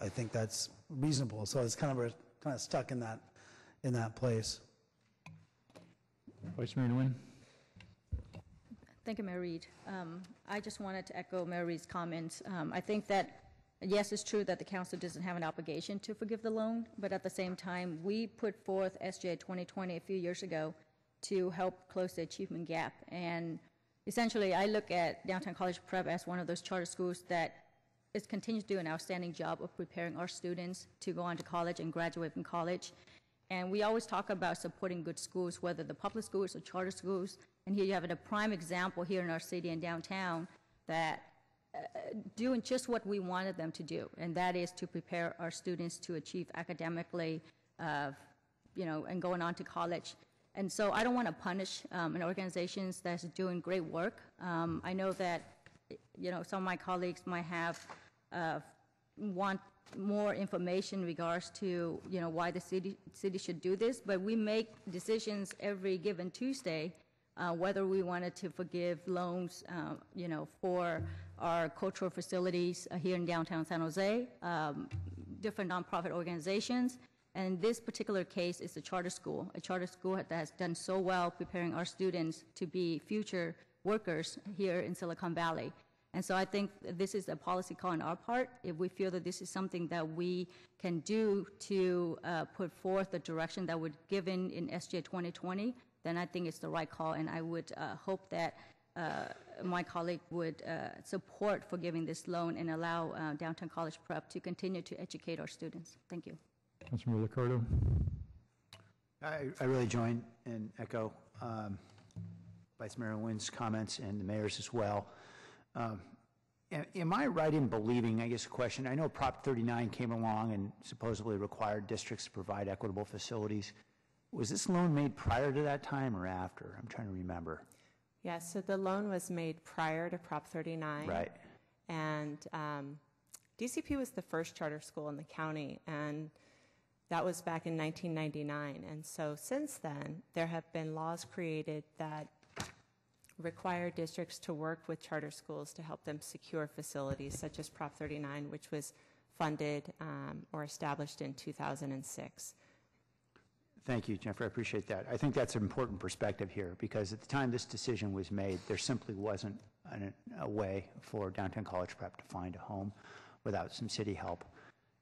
think that's reasonable. So it's kind of stuck in that place. Vice Mayor Nguyen. Thank you, Mayor Reed. I just wanted to echo Mayor Reed's comments. I think that, yes, it's true that the council doesn't have an obligation to forgive the loan, but at the same time, we put forth SJ 2020 a few years ago to help close the achievement gap. And essentially, I look at Downtown College Prep as one of those charter schools that continues to do an outstanding job of preparing our students to go on to college and graduate from college. And we always talk about supporting good schools, whether the public schools or charter schools. And here you have a prime example here in our city and downtown that doing just what we wanted them to do, and that is to prepare our students to achieve academically, and going on to college. And so I don't want to punish an organization that's doing great work. I know that, some of my colleagues might want more information in regards to, why the city should do this, but we make decisions every given Tuesday, whether we wanted to forgive loans, for our cultural facilities here in downtown San Jose, different nonprofit organizations, And in this particular case, it's a charter school that has done so well preparing our students to be future workers here in Silicon Valley. And so I think this is a policy call on our part. If we feel that this is something that we can do to put forth the direction that we're given in SJ 2020, then I think it's the right call, and I would hope that my colleague would support for giving this loan and allow Downtown College Prep to continue to educate our students. Thank you. Councilmember LICCARDO. I really join and echo Vice Mayor Nguyen's comments and the mayor's as well. Am I right in believing, I guess a question, I know Prop 39 came along and supposedly required districts to provide equitable facilities. Was this loan made prior to that time or after? I'm trying to remember. Yes, so the loan was made prior to Prop 39. Right. And DCP was the first charter school in the county, and that was back in 1999. And so since then, there have been laws created that require districts to work with charter schools to help them secure facilities, such as Prop 39, which was funded or established in 2006. Thank you, Jennifer. I appreciate that. I think that's an important perspective here, because at the time this decision was made, there simply wasn't a way for Downtown College Prep to find a home without some city help.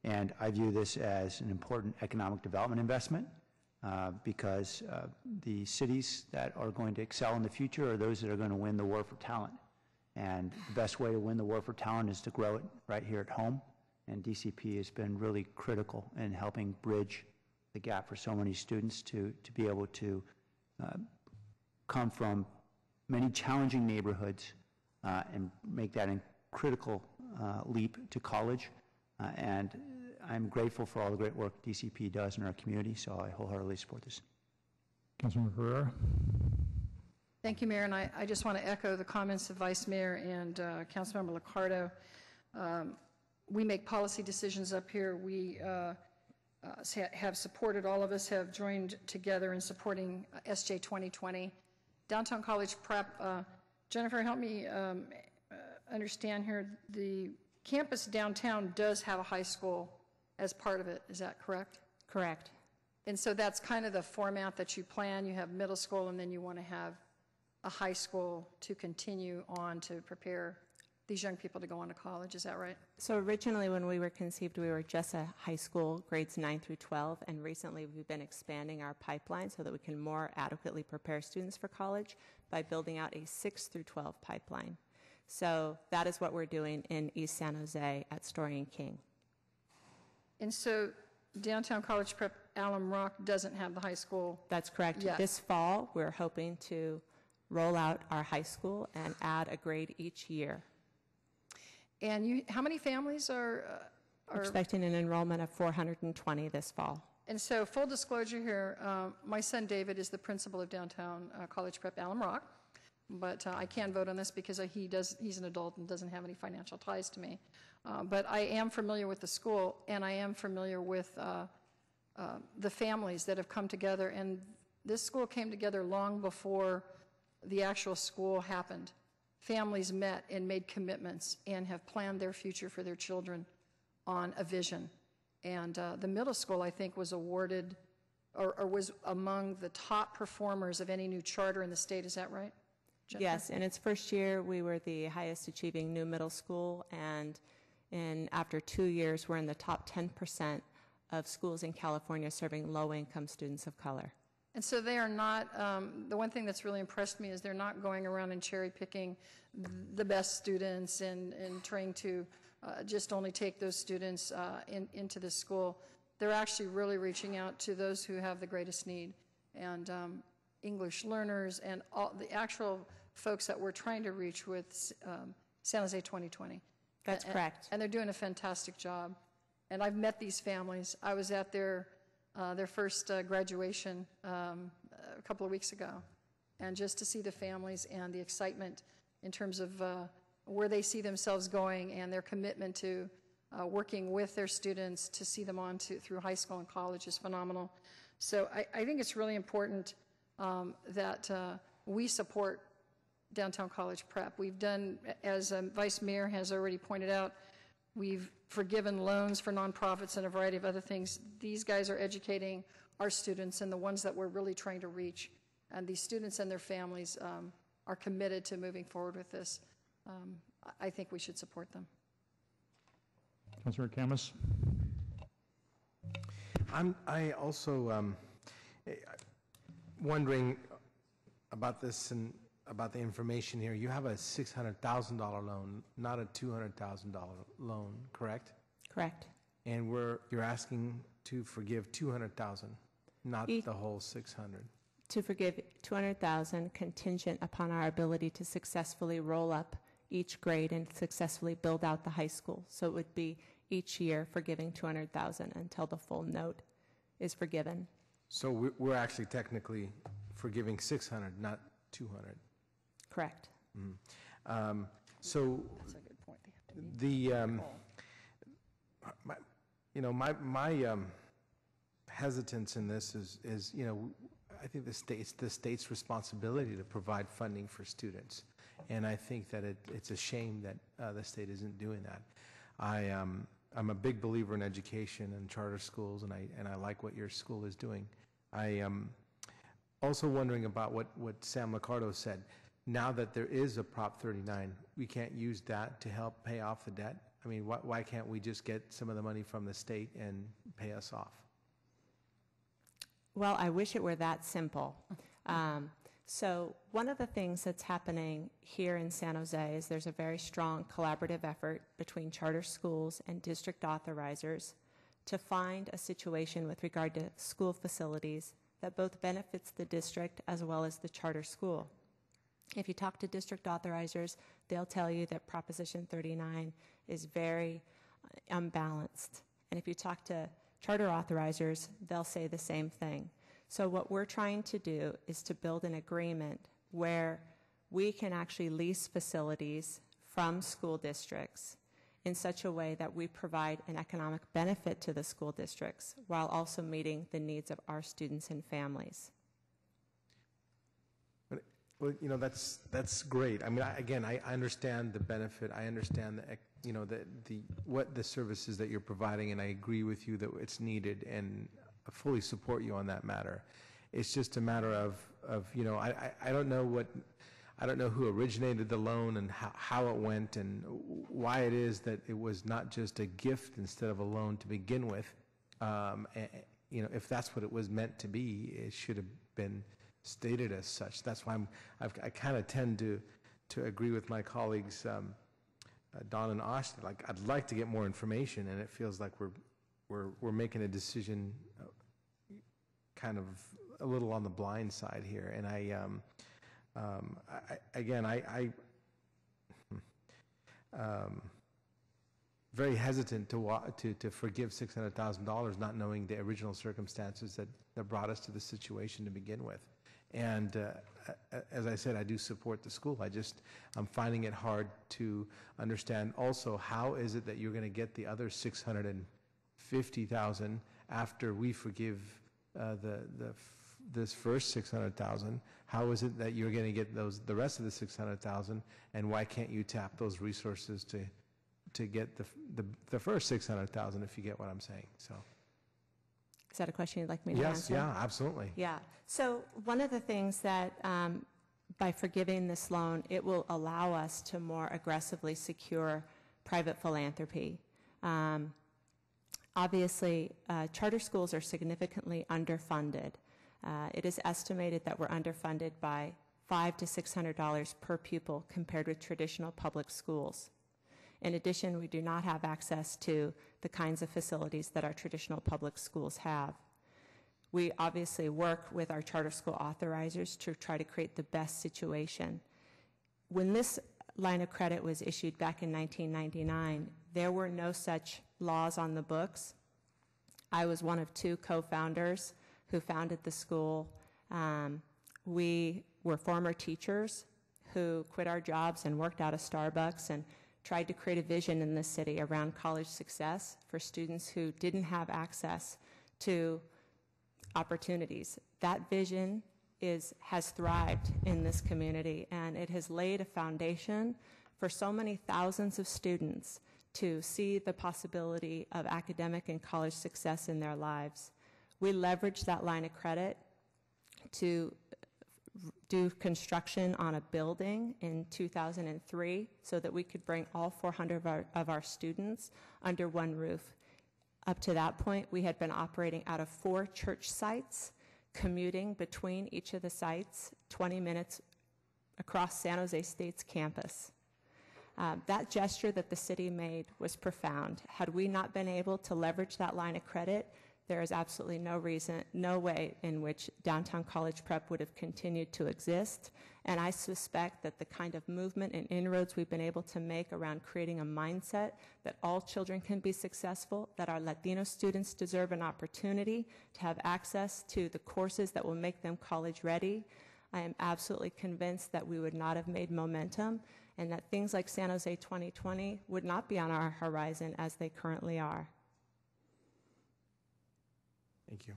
And I view this as an important economic development investment because the cities that are going to excel in the future are those that are going to win the war for talent. And the best way to win the war for talent is to grow it right here at home. And DCP has been really critical in helping bridge the gap for so many students to be able to come from many challenging neighborhoods and make that critical leap to college. And I'm grateful for all the great work DCP does in our community, so I wholeheartedly support this. Councilmember Herrera. Thank you, Mayor, and I just want to echo the comments of Vice Mayor and Councilmember LICCARDO. We make policy decisions up here. We have supported, all of us have joined together in supporting SJ 2020. Downtown College Prep, Jennifer, help me understand here. The campus downtown does have a high school as part of it. Is that correct? Correct. And so that's kind of the format that you plan. You have middle school, and then you want to have a high school to continue on to prepare these young people to go on to college. Is that right? So originally when we were conceived, we were just a high school, grades 9 through 12, and recently we've been expanding our pipeline so that we can more adequately prepare students for college by building out a 6 through 12 pipeline. So that is what we're doing in East San Jose at Story and King. And so Downtown College Prep Alum Rock doesn't have the high school. That's correct. Yet. This fall, we're hoping to roll out our high school and add a grade each year. And how many families are expecting an enrollment of 420 this fall? And so, full disclosure here, my son David is the principal of Downtown College Prep Alum Rock, but I can't vote on this because he's an adult and doesn't have any financial ties to me. But I am familiar with the school, and I am familiar with the families that have come together. And this school came together long before the actual school happened. Families met and made commitments and have planned their future for their children on a vision. And the middle school, I think, was awarded or was among the top performers of any new charter in the state. Is that right, Jennifer? Yes, in its first year, we were the highest achieving new middle school, and after 2 years, we're in the top 10% of schools in California serving low-income students of color. And so they are not, the one thing that's really impressed me is they're not going around and cherry picking the best students and trying to just only take those students into this school. They're actually really reaching out to those who have the greatest need, and English learners and all the actual folks that we're trying to reach with San Jose 2020. That's correct. And they're doing a fantastic job. And I've met these families. I was at their first graduation a couple of weeks ago, and just to see the families and the excitement in terms of where they see themselves going and their commitment to working with their students to see them on through high school and college is phenomenal. So I think it's really important that we support Downtown College Prep. We've done, as Vice Mayor has already pointed out, We've forgiven loans for nonprofits and a variety of other things. These guys are educating our students and the ones that we're really trying to reach. And these students and their families are committed to moving forward with this. I think we should support them. Councilor KHAMIS. I also wondering about this and about the information here. You have a $600,000 loan, not a $200,000 loan, correct? Correct. And you're asking to forgive $200,000, not the whole $600. To forgive $200,000 contingent upon our ability to successfully roll up each grade and successfully build out the high school. So it would be each year forgiving $200,000 until the full note is forgiven. So we're actually technically forgiving $600, not $200. Correct. Mm-hmm. So that's a good point. They have to my hesitance in this is I think it's the state's responsibility to provide funding for students, and I think that it's a shame that the state isn't doing that. I'm a big believer in education and charter schools, and I like what your school is doing. I am also wondering about what Sam LICCARDO said. Now that there is a Prop 39, we can't use that to help pay off the debt. I mean, why can't we just get some of the money from the state and pay us off? Well, I wish it were that simple. So one of the things that's happening here in San Jose is there's a very strong collaborative effort between charter schools and district authorizers to find a situation with regard to school facilities that both benefits the district as well as the charter school. If you talk to district authorizers, they'll tell you that Proposition 39 is very unbalanced. And if you talk to charter authorizers, they'll say the same thing. So what we're trying to do is to build an agreement where we can actually lease facilities from school districts in such a way that we provide an economic benefit to the school districts while also meeting the needs of our students and families. Well, that's great. I mean, I understand the benefit. I understand what the services that you're providing, and I agree with you that it's needed, and I fully support you on that matter. It's just a matter of I don't know who originated the loan and how it went and why it is that it was not just a gift instead of a loan to begin with. If that's what it was meant to be, it should have been stated as such. That's why I kind of tend to agree with my colleagues, Don and Austin. Like, I'd like to get more information, and it feels like we're making a decision kind of a little on the blind side here. And very hesitant to forgive $600,000, not knowing the original circumstances that brought us to the situation to begin with. And as I said, I do support the school. I'm finding it hard to understand also how is it that you're going to get the other $650,000 after we forgive this first $600,000. How is it that you're going to get the rest of the $600,000, and why can't you tap those resources to get the first $600,000, if you get what I'm saying? So. Is that a question you'd like me to answer? Yes, yeah, absolutely. Yeah. So one of the things that by forgiving this loan, it will allow us to more aggressively secure private philanthropy. Obviously, charter schools are significantly underfunded. It is estimated that we're underfunded by $500 to $600 per pupil compared with traditional public schools. In addition, we do not have access to the kinds of facilities that our traditional public schools have. We obviously work with our charter school authorizers to try to create the best situation. When this line of credit was issued back in 1999, there were no such laws on the books. I was one of two co-founders who founded the school. We were former teachers who quit our jobs and worked out of Starbucks and tried to create a vision in this city around college success for students who didn't have access to opportunities. That vision has thrived in this community, and it has laid a foundation for so many thousands of students to see the possibility of academic and college success in their lives. We leveraged that line of credit to do construction on a building in 2003 so that we could bring all 400 of our students under one roof. Up to that point, we had been operating out of 4 church sites, commuting between each of the sites 20 minutes across San Jose State's campus. That gesture that the city made was profound. Had we not been able to leverage that line of credit, there is absolutely no way in which downtown College Prep would have continued to exist. And I suspect that the kind of movement and inroads we've been able to make around creating a mindset that all children can be successful, that our Latino students deserve an opportunity to have access to the courses that will make them college ready, I am absolutely convinced that we would not have made momentum and that things like San Jose 2020 would not be on our horizon as they currently are. Thank you.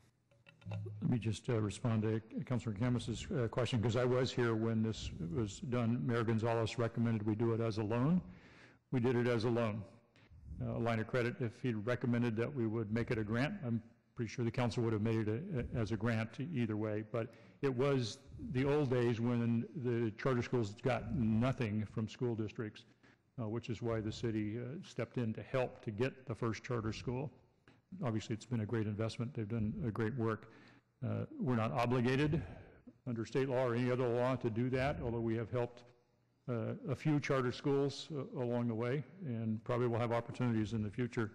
Let me just respond to Councilor KHAMIS's question, because I was here when this was done. Mayor Gonzalez recommended we do it as a loan. We did it as a loan, a line of credit. If he'd recommended that we would make it a grant, I'm pretty sure the council would have made it as a grant either way. But it was the old days when the charter schools got nothing from school districts, which is why the city stepped in to help to get the first charter school. Obviously, it's been a great investment. They've done a great work. We're not obligated under state law or any other law to do that, although we have helped a few charter schools along the way, and probably will have opportunities in the future.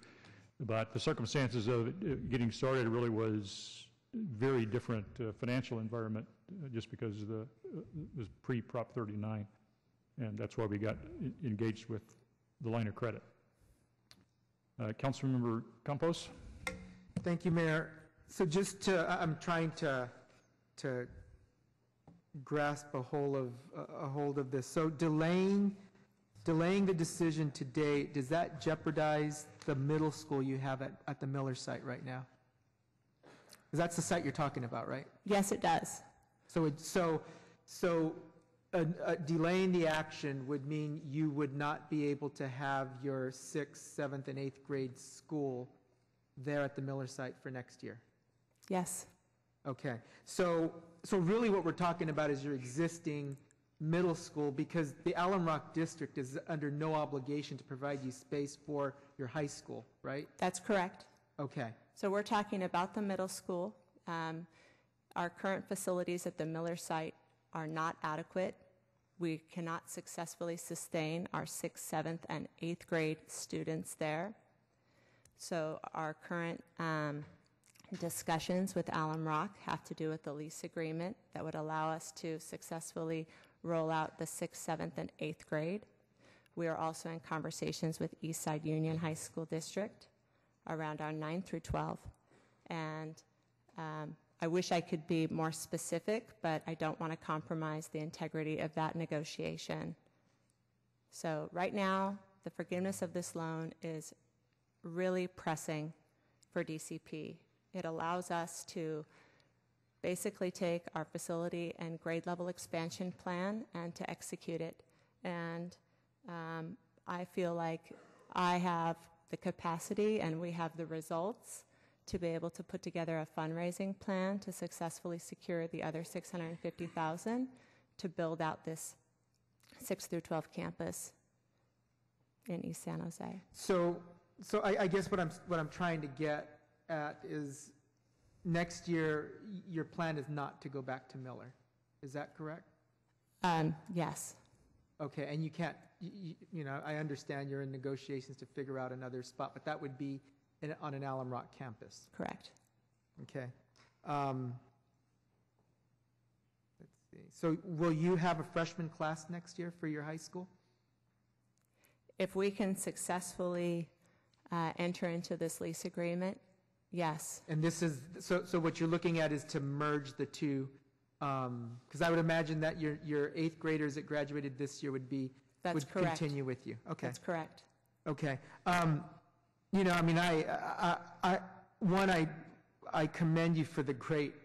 But the circumstances of it getting started really was very different financial environment, just because it was pre-Prop 39, and that's why we got engaged with the line of credit. Councilmember Campos. Thank you, Mayor. So just to, I'm trying to grasp a hold of this. So delaying the decision today, does that jeopardize the middle school you have at the Miller site right now? Because that's the site you're talking about, right? Yes, it does. So delaying the action would mean you would not be able to have your 6th, 7th, and 8th grade school there at the Miller site for next year? Yes. Okay. So really what we're talking about is your existing middle school, because the Alum Rock District is under no obligation to provide you space for your high school, right? That's correct. Okay. So we're talking about the middle school. Our current facilities at the Miller site are not adequate. We cannot successfully sustain our 6th, 7th, and 8th grade students there. So our current discussions with Alum Rock have to do with the lease agreement that would allow us to successfully roll out the 6th, 7th, and 8th grade. We are also in conversations with Eastside Union High School District around our 9 through 12. And I wish I could be more specific, but I don't want to compromise the integrity of that negotiation. So right now, the forgiveness of this loan is really pressing for DCP. It allows us to basically take our facility and grade level expansion plan and to execute it. And I feel like I have the capacity and we have the results to be able to put together a fundraising plan to successfully secure the other $650,000 to build out this 6 through 12 campus in East San Jose. So I guess what I'm trying to get at is next year your plan is not to go back to Miller. Is that correct? Yes. Okay, and you can't, you know, I understand you're in negotiations to figure out another spot, but that would be on an Alum Rock campus. Correct. Okay. Let's see. So will you have a freshman class next year for your high school? If we can successfully enter into this lease agreement, yes. And this is, so what you're looking at is to merge the two, because I would imagine that your 8th graders that graduated this year would correct. Continue with you. Okay. That's correct. Okay. You know, I mean, I commend you for the great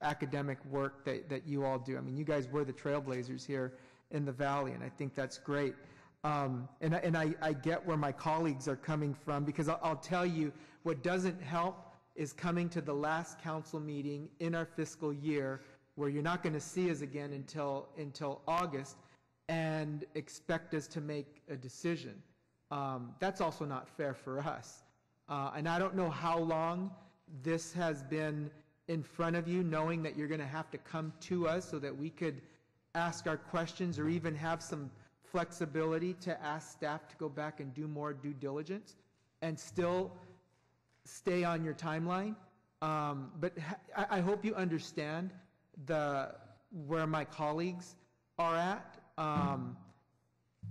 academic work that you all do. I mean, you guys were the trailblazers here in the Valley, and I think that's great. And I get where my colleagues are coming from, because I'll tell you, what doesn't help is coming to the last council meeting in our fiscal year, where you're not going to see us again until August, and expect us to make a decision. That's also not fair for us. And I don't know how long this has been in front of you, knowing that you're going to have to come to us so that we could ask our questions, or even have some flexibility to ask staff to go back and do more due diligence and still stay on your timeline. But I hope you understand where my colleagues are at.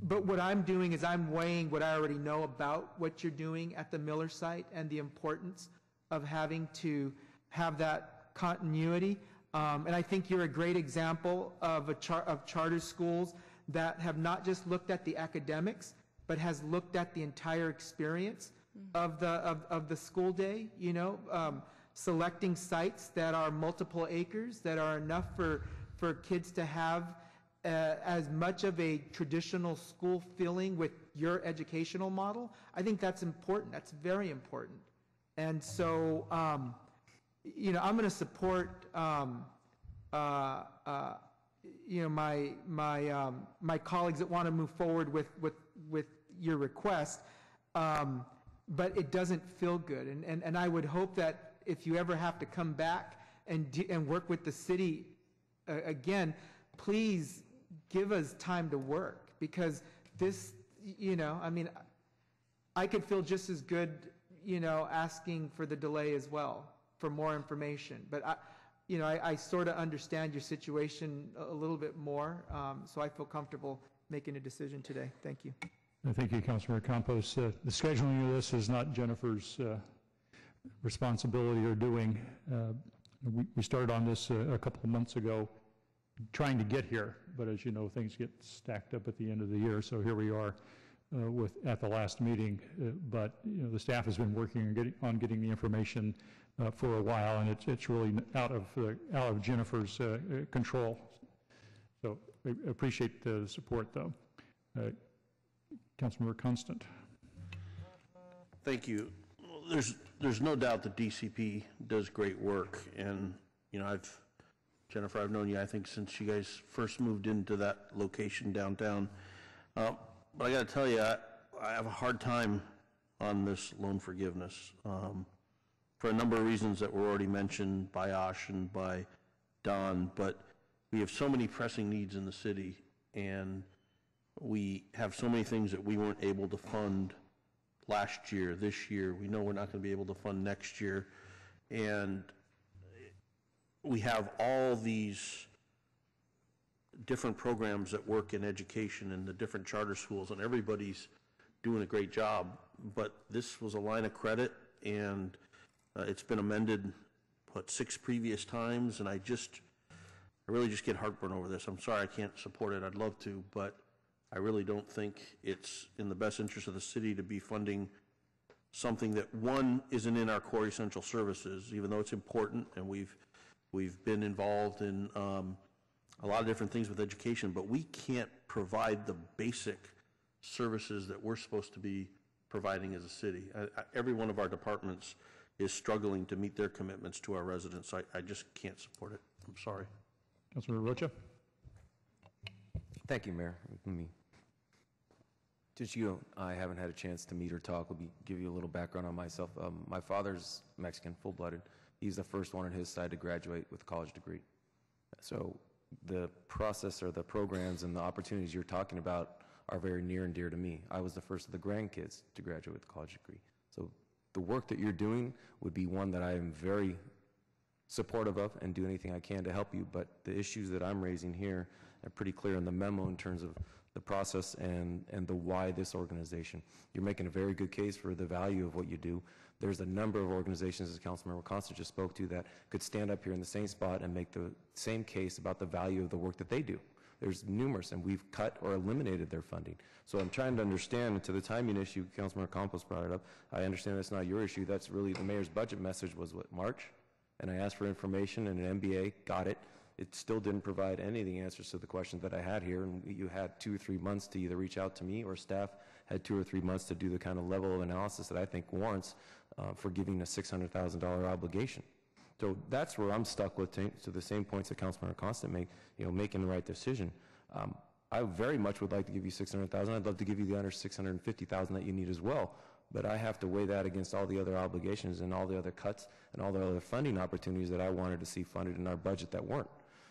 But what I'm doing is I'm weighing what I already know about what you're doing at the Miller site and the importance of having to have that continuity. And I think you're a great example of charter schools that have not just looked at the academics, but has looked at the entire experience of the school day. You know, selecting sites that are multiple acres, that are enough for kids to have as much of a traditional school feeling with your educational model. I think that's important. That's very important. And so, you know, I'm going to support, you know, my colleagues that want to move forward with your request, but it doesn't feel good. And I would hope that if you ever have to come back and work with the city again, please give us time to work, because this, you know, I mean, I could feel just as good, you know, asking for the delay as well, for more information. But you know, I sort of understand your situation a little bit more, so I feel comfortable making a decision today. Thank you. Thank you, Councilmember Campos. The scheduling of this is not Jennifer's responsibility or doing. We started on this a couple of months ago, trying to get here, but as you know, things get stacked up at the end of the year, so here we are at the last meeting. But you know, the staff has been working on getting the information for a while, and it's really out of Jennifer's control. So I appreciate the support, though. Councilmember Constant. Thank you. There's no doubt that DCP does great work, and you know, Jennifer, I've known you, I think, since you guys first moved into that location downtown. But I got to tell you, I have a hard time on this loan forgiveness for a number of reasons that were already mentioned by Ash and by Don. But we have so many pressing needs in the city, and we have so many things that we weren't able to fund last year, this year. We know we're not going to be able to fund next year. And we have all these different programs that work in education and the different charter schools, and everybody's doing a great job. But this was a line of credit, and it's been amended, 6 previous times, and I really just get heartburn over this. I'm sorry I can't support it. I'd love to, but I really don't think it's in the best interest of the city to be funding something that, one, isn't in our core essential services, even though it's important, and we've been involved in a lot of different things with education, but we can't provide the basic services that we're supposed to be providing as a city. Every one of our departments is struggling to meet their commitments to our residents. I just can't support it. I'm sorry. Councilmember Rocha. Thank you, Mayor. Since I haven't had a chance to meet or talk, let me give you a little background on myself. My father's Mexican, full-blooded. He's the first one on his side to graduate with a college degree. So the process or the programs and the opportunities you're talking about are very near and dear to me. I was the first of the grandkids to graduate with a college degree. So the work that you're doing would be one that I am very supportive of and do anything I can to help you, but the issues that I'm raising here are pretty clear in the memo in terms of the process and the why this organization. You're making a very good case for the value of what you do. There's a number of organizations, as Councilmember Constant just spoke to, that could stand up here in the same spot and make the same case about the value of the work that they do. There's numerous, and we've cut or eliminated their funding. So I'm trying to understand, to the timing issue, Councilmember Campos brought it up, I understand that's not your issue. That's really the mayor's budget message was, what, March? And I asked for information and an MBA, got it. it still didn't provide any of the answers to the questions that I had here, and you had 2 or 3 months to either reach out to me, or staff had 2 or 3 months to do the kind of level of analysis that I think warrants for giving a $600,000 obligation. So that's where I'm stuck with, to the same points that Councilmember Constant made, making the right decision. I very much would like to give you $600,000. I'd love to give you the other $650,000 that you need as well. But I have to weigh that against all the other obligations and all the other cuts and all the other funding opportunities that I wanted to see funded in our budget that weren't.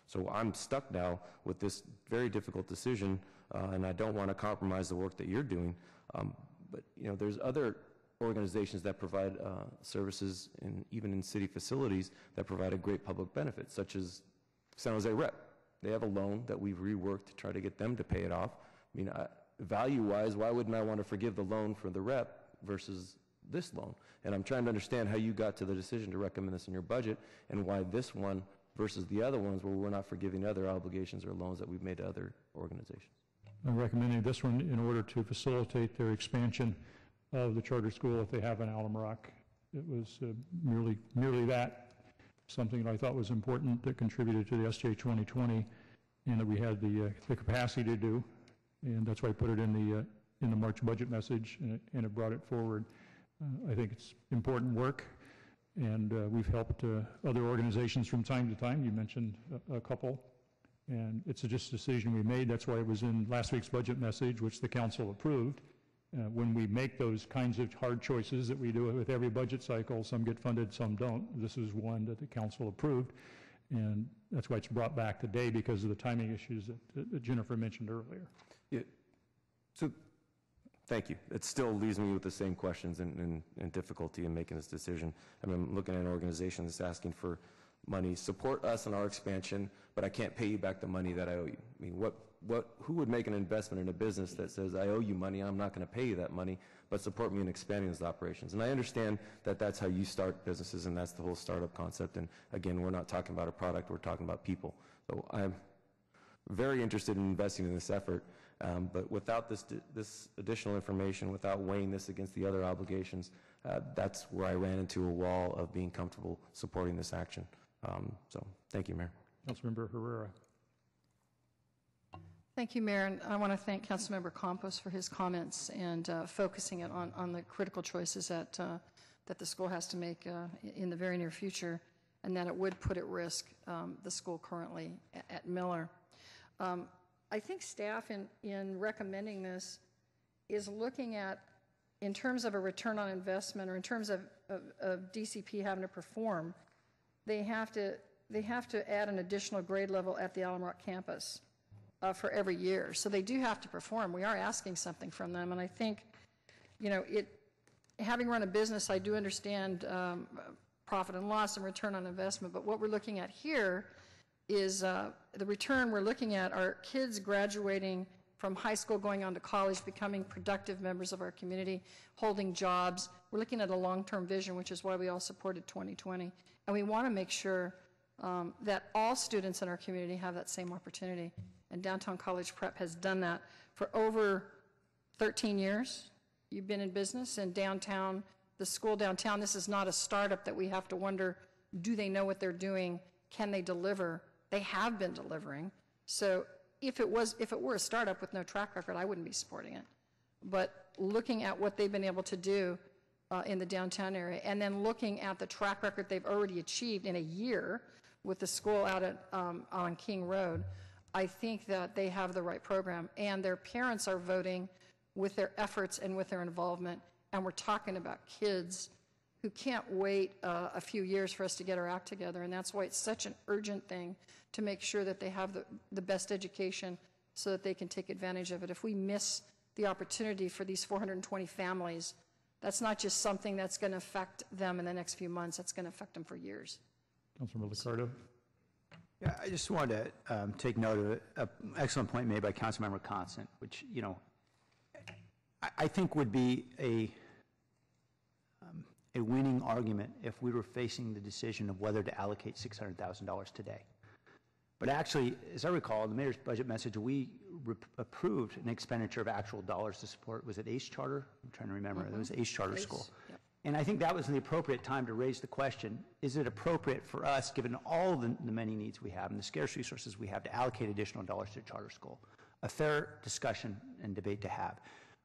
So I'm stuck now with this very difficult decision, and I don't want to compromise the work that you're doing. But there's other organizations that provide services, even in city facilities, that provide a great public benefit, such as San Jose Rep. They have a loan that we've reworked to try to get them to pay it off. I mean, value-wise, why wouldn't I want to forgive the loan for the rep versus this loan? And I'm trying to understand how you got to the decision to recommend this in your budget, and why this one versus the other ones where we're not forgiving other obligations or loans that we've made to other organizations. I'm recommending this one in order to facilitate their expansion of the charter school if they have an Alum Rock. It was merely that, something that I thought was important that contributed to the SJ 2020 and that we had the capacity to do, and that's why I put it in the March budget message, and it brought it forward. I think it's important work, and we've helped other organizations from time to time. You mentioned a couple, and it's just a decision we made. That's why it was in last week's budget message, which the council approved. When we make those kinds of hard choices that we do with every budget cycle, some get funded, some don't. This is one that the council approved, and that's why it's brought back today, because of the timing issues that Jennifer mentioned earlier. Yeah. So, thank you. It still leaves me with the same questions and difficulty in making this decision. I mean, I'm looking at an organization that's asking for money, support us in our expansion, but I can't pay you back the money that I owe you. I mean, who would make an investment in a business that says, I owe you money, I'm not going to pay you that money, but support me in expanding those operations? And I understand that that's how you start businesses, and that's the whole startup concept. And again, we're not talking about a product, we're talking about people. So I'm very interested in investing in this effort, but without this additional information, without weighing this against the other obligations, that's where I ran into a wall of being comfortable supporting this action. So thank you, Mayor. Councilmember Herrera. Thank you, Mayor, and I want to thank Councilmember Campos for his comments and focusing it on the critical choices that the school has to make in the very near future, and that it would put at risk the school currently at Miller. I think staff in recommending this is looking at, in terms of a return on investment, or in terms of DCP having to perform, they have to add an additional grade level at the Alum Rock campus for every year. So they do have to perform. We are asking something from them, and I think, having run a business, I do understand profit and loss and return on investment, but what we're looking at here is the return we're looking at are kids graduating from high school, going on to college, becoming productive members of our community, holding jobs. We're looking at a long-term vision, which is why we all supported 2020. And we want to make sure that all students in our community have that same opportunity. And Downtown College Prep has done that for over 13 years. You've been in business, and downtown, the school downtown, this is not a startup that we have to wonder, do they know what they're doing? Can they deliver? They have been delivering. So if it were a startup with no track record, I wouldn't be supporting it. But looking at what they've been able to do in the downtown area, and then looking at the track record they've already achieved in a year with the school out at, on King Road, I think that they have the right program, and their parents are voting with their efforts and with their involvement, and we're talking about kids who can't wait a few years for us to get our act together, and that's why it's such an urgent thing to make sure that they have the best education so that they can take advantage of it. If we miss the opportunity for these 420 families, that's not just something that's going to affect them in the next few months, that's going to affect them for years. Councilmember LICCARDO. Yeah, I just wanted to take note of an excellent point made by Councilmember Constant, which, I think would be a winning argument if we were facing the decision of whether to allocate $600,000 today. But actually, as I recall, in the mayor's budget message, we approved an expenditure of actual dollars to support, was it ACE Charter? I'm trying to remember. It was ACE Charter School. Yep. And I think that was the appropriate time to raise the question, is it appropriate for us, given all the many needs we have and the scarce resources we have, to allocate additional dollars to charter school? A fair discussion and debate to have.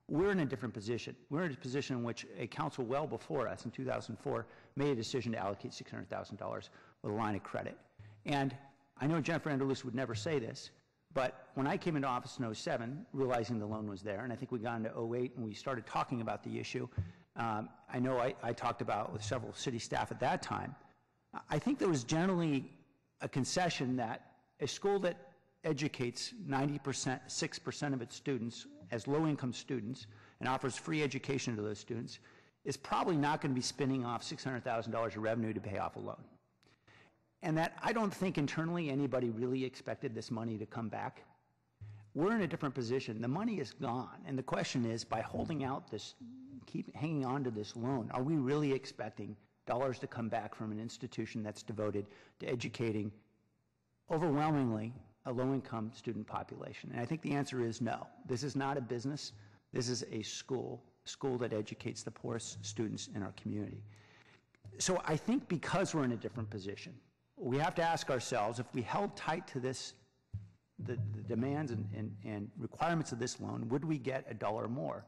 We're in a different position. We're in a position in which a council well before us in 2004 made a decision to allocate $600,000 with a line of credit. And I know Jennifer Anderluce would never say this, but when I came into office in 07, realizing the loan was there, and I think we got into 08 and we started talking about the issue, I know I talked about with several city staff at that time, I think there was generally a concession that a school that educates 6% of its students as low-income students and offers free education to those students is probably not going to be spinning off $600,000 of revenue to pay off a loan. And that I don't think internally anybody really expected this money to come back. We're in a different position. The money is gone. And the question is, by holding out this, keep hanging on to this loan, are we really expecting dollars to come back from an institution that's devoted to educating overwhelmingly a low-income student population? And I think the answer is no. This is not a business. This is a school that educates the poorest students in our community. So I think because we're in a different position, we have to ask ourselves, if we held tight to this, the demands and requirements of this loan, would we get a dollar more?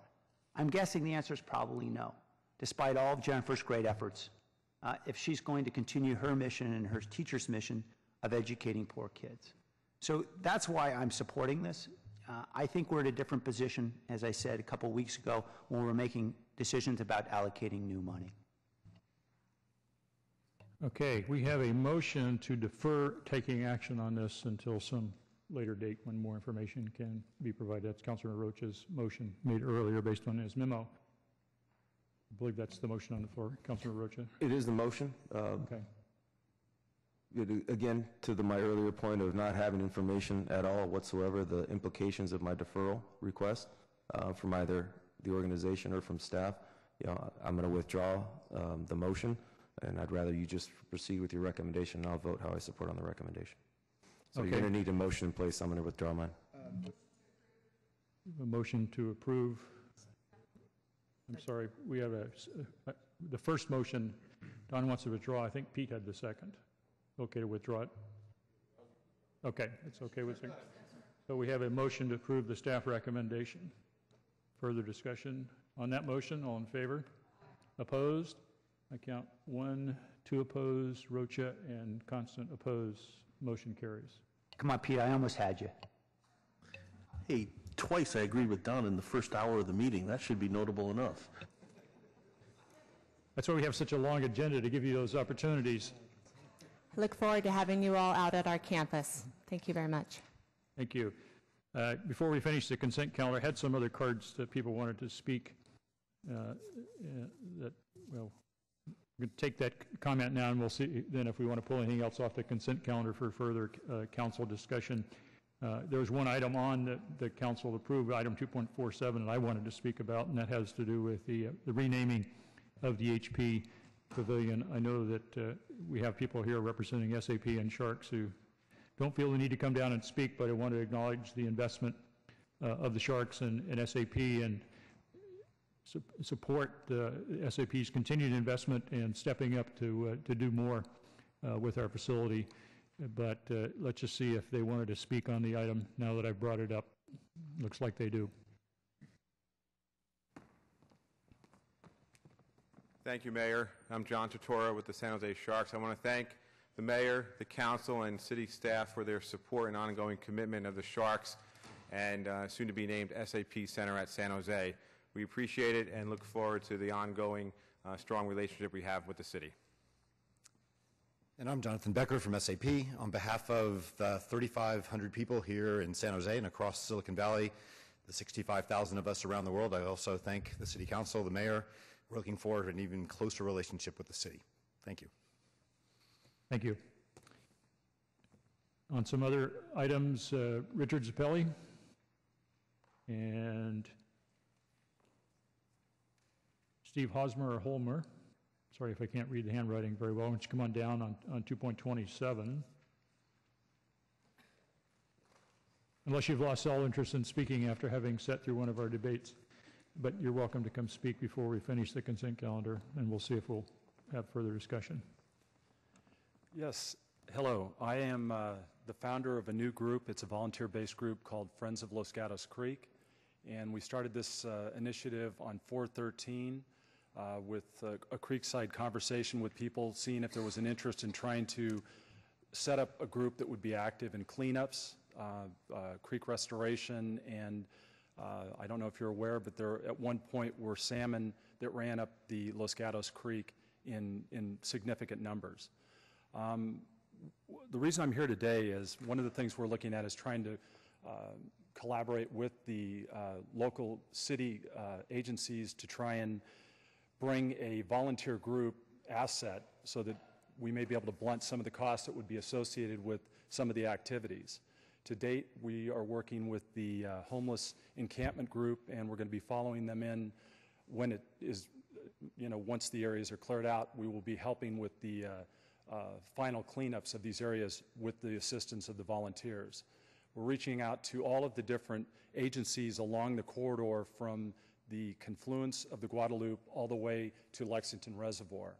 I'm guessing the answer is probably no, despite all of Jennifer's great efforts, if she's going to continue her mission and her teacher's mission of educating poor kids. So that's why I'm supporting this. I think we're at a different position, as I said a couple weeks ago, when we're making decisions about allocating new money. Okay, we have a motion to defer taking action on this until some later date when more information can be provided. That's Councilor Rocha's motion made earlier based on his memo. I believe that's the motion on the floor. Councilor Rocha? It is the motion. Okay. Again, to my earlier point of not having information at all whatsoever, the implications of my deferral request from either the organization or from staff, I'm going to withdraw the motion, and I'd rather you just proceed with your recommendation, and I'll vote how I support on the recommendation. So Okay. You're going to need a motion in place. I'm going to withdraw mine. A motion to approve. I'm sorry, we have the first motion, Don wants to withdraw. I think Pete had the second. Okay to withdraw it? Okay, it's okay with it. So we have a motion to approve the staff recommendation. Further discussion on that motion? All in favor? Opposed? I count 1, 2 opposed, Rocha and Constant opposed. Motion carries. Come on, Pete, I almost had you. Hey, twice I agreed with Don in the first hour of the meeting. That should be notable enough. That's why we have such a long agenda, to give you those opportunities. Look forward to having you all out at our campus. Thank you very much. Thank you. Before we finish the consent calendar, I had some other cards that people wanted to speak. We'll take that comment now, and we'll see then if we want to pull anything else off the consent calendar for further council discussion. There was one item on that the council approved, item 2.47, that I wanted to speak about, and that has to do with the renaming of the HP Pavilion. I know that we have people here representing SAP and Sharks who don't feel the need to come down and speak, but I want to acknowledge the investment of the Sharks and SAP, and support SAP's continued investment and stepping up to do more with our facility. But let's just see if they wanted to speak on the item now that I've brought it up. Looks like they do. Thank you, Mayor. I'm John Tortora with the San Jose Sharks. I want to thank the Mayor, the Council, and City staff for their support and ongoing commitment of the Sharks and soon-to-be named SAP Center at San Jose. We appreciate it and look forward to the ongoing strong relationship we have with the city. And I'm Jonathan Becker from SAP. On behalf of the 3,500 people here in San Jose and across Silicon Valley, the 65,000 of us around the world, I also thank the City Council, the Mayor. We're looking forward to an even closer relationship with the city. Thank you. Thank you. On some other items, Richard Zappelli and Steve Hosmer or Holmer. Sorry if I can't read the handwriting very well. Why don't you come on down on 2.27. Unless you've lost all interest in speaking after having sat through one of our debates. but you're welcome to come speak before we finish the consent calendar, and we'll see if we'll have further discussion. Yes, hello. I am the founder of a new group. It's a volunteer-based group called Friends of Los Gatos Creek, and we started this initiative on 4/13 with a creekside conversation with people, seeing if there was an interest in trying to set up a group that would be active in cleanups, creek restoration, and I don't know if you're aware, but there at one point were salmon that ran up the Los Gatos Creek in significant numbers. The reason I'm here today is one of the things we're looking at is trying to collaborate with the local city agencies to try and bring a volunteer group asset so that we may be able to blunt some of the costs that would be associated with some of the activities. To date, we are working with the homeless encampment group, and we're going to be following them in when it is, once the areas are cleared out. We will be helping with the final cleanups of these areas with the assistance of the volunteers. We're reaching out to all of the different agencies along the corridor from the confluence of the Guadalupe all the way to Lexington Reservoir.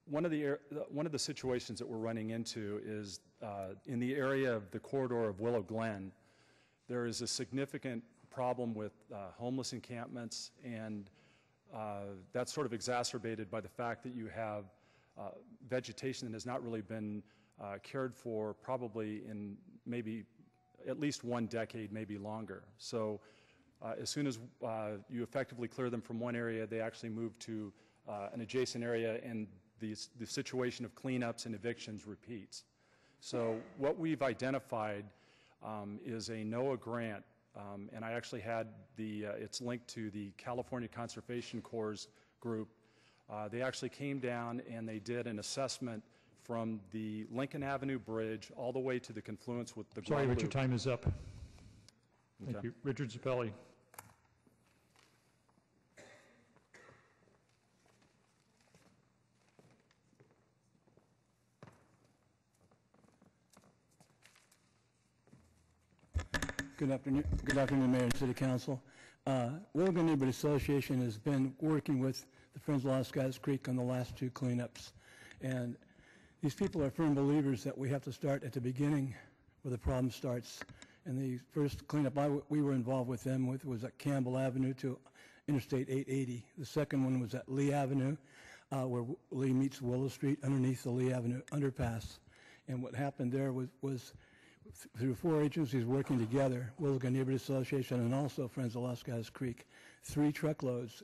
One of the situations that we're running into is in the area of the corridor of Willow Glen, there is a significant problem with homeless encampments, and that's sort of exacerbated by the fact that you have vegetation that has not really been cared for probably in maybe at least 1 decade, maybe longer. So as soon as you effectively clear them from one area, they actually move to an adjacent area, and the situation of cleanups and evictions repeats. So what we've identified is a NOAA grant, and I actually had it's linked to the California Conservation Corps group. They actually came down and they did an assessment from the Lincoln Avenue Bridge all the way to the confluence with the Sorry, Guadalupe. Richard, time is up. Thank Okay. you. Richard Zappelli. Good afternoon, Mayor and City Council. Willigan Neighborhood Association has been working with the Friends of Los Gatos Creek on the last 2 cleanups. And these people are firm believers that we have to start at the beginning where the problem starts. And the first cleanup we were involved with them with was at Campbell Avenue to Interstate 880. The second one was at Lee Avenue, where Lee meets Willow Street underneath the Lee Avenue underpass. And what happened there was through 4 agencies working together, Willigan Neighborhood Association and also Friends of Los Gatos Creek, 3 truckloads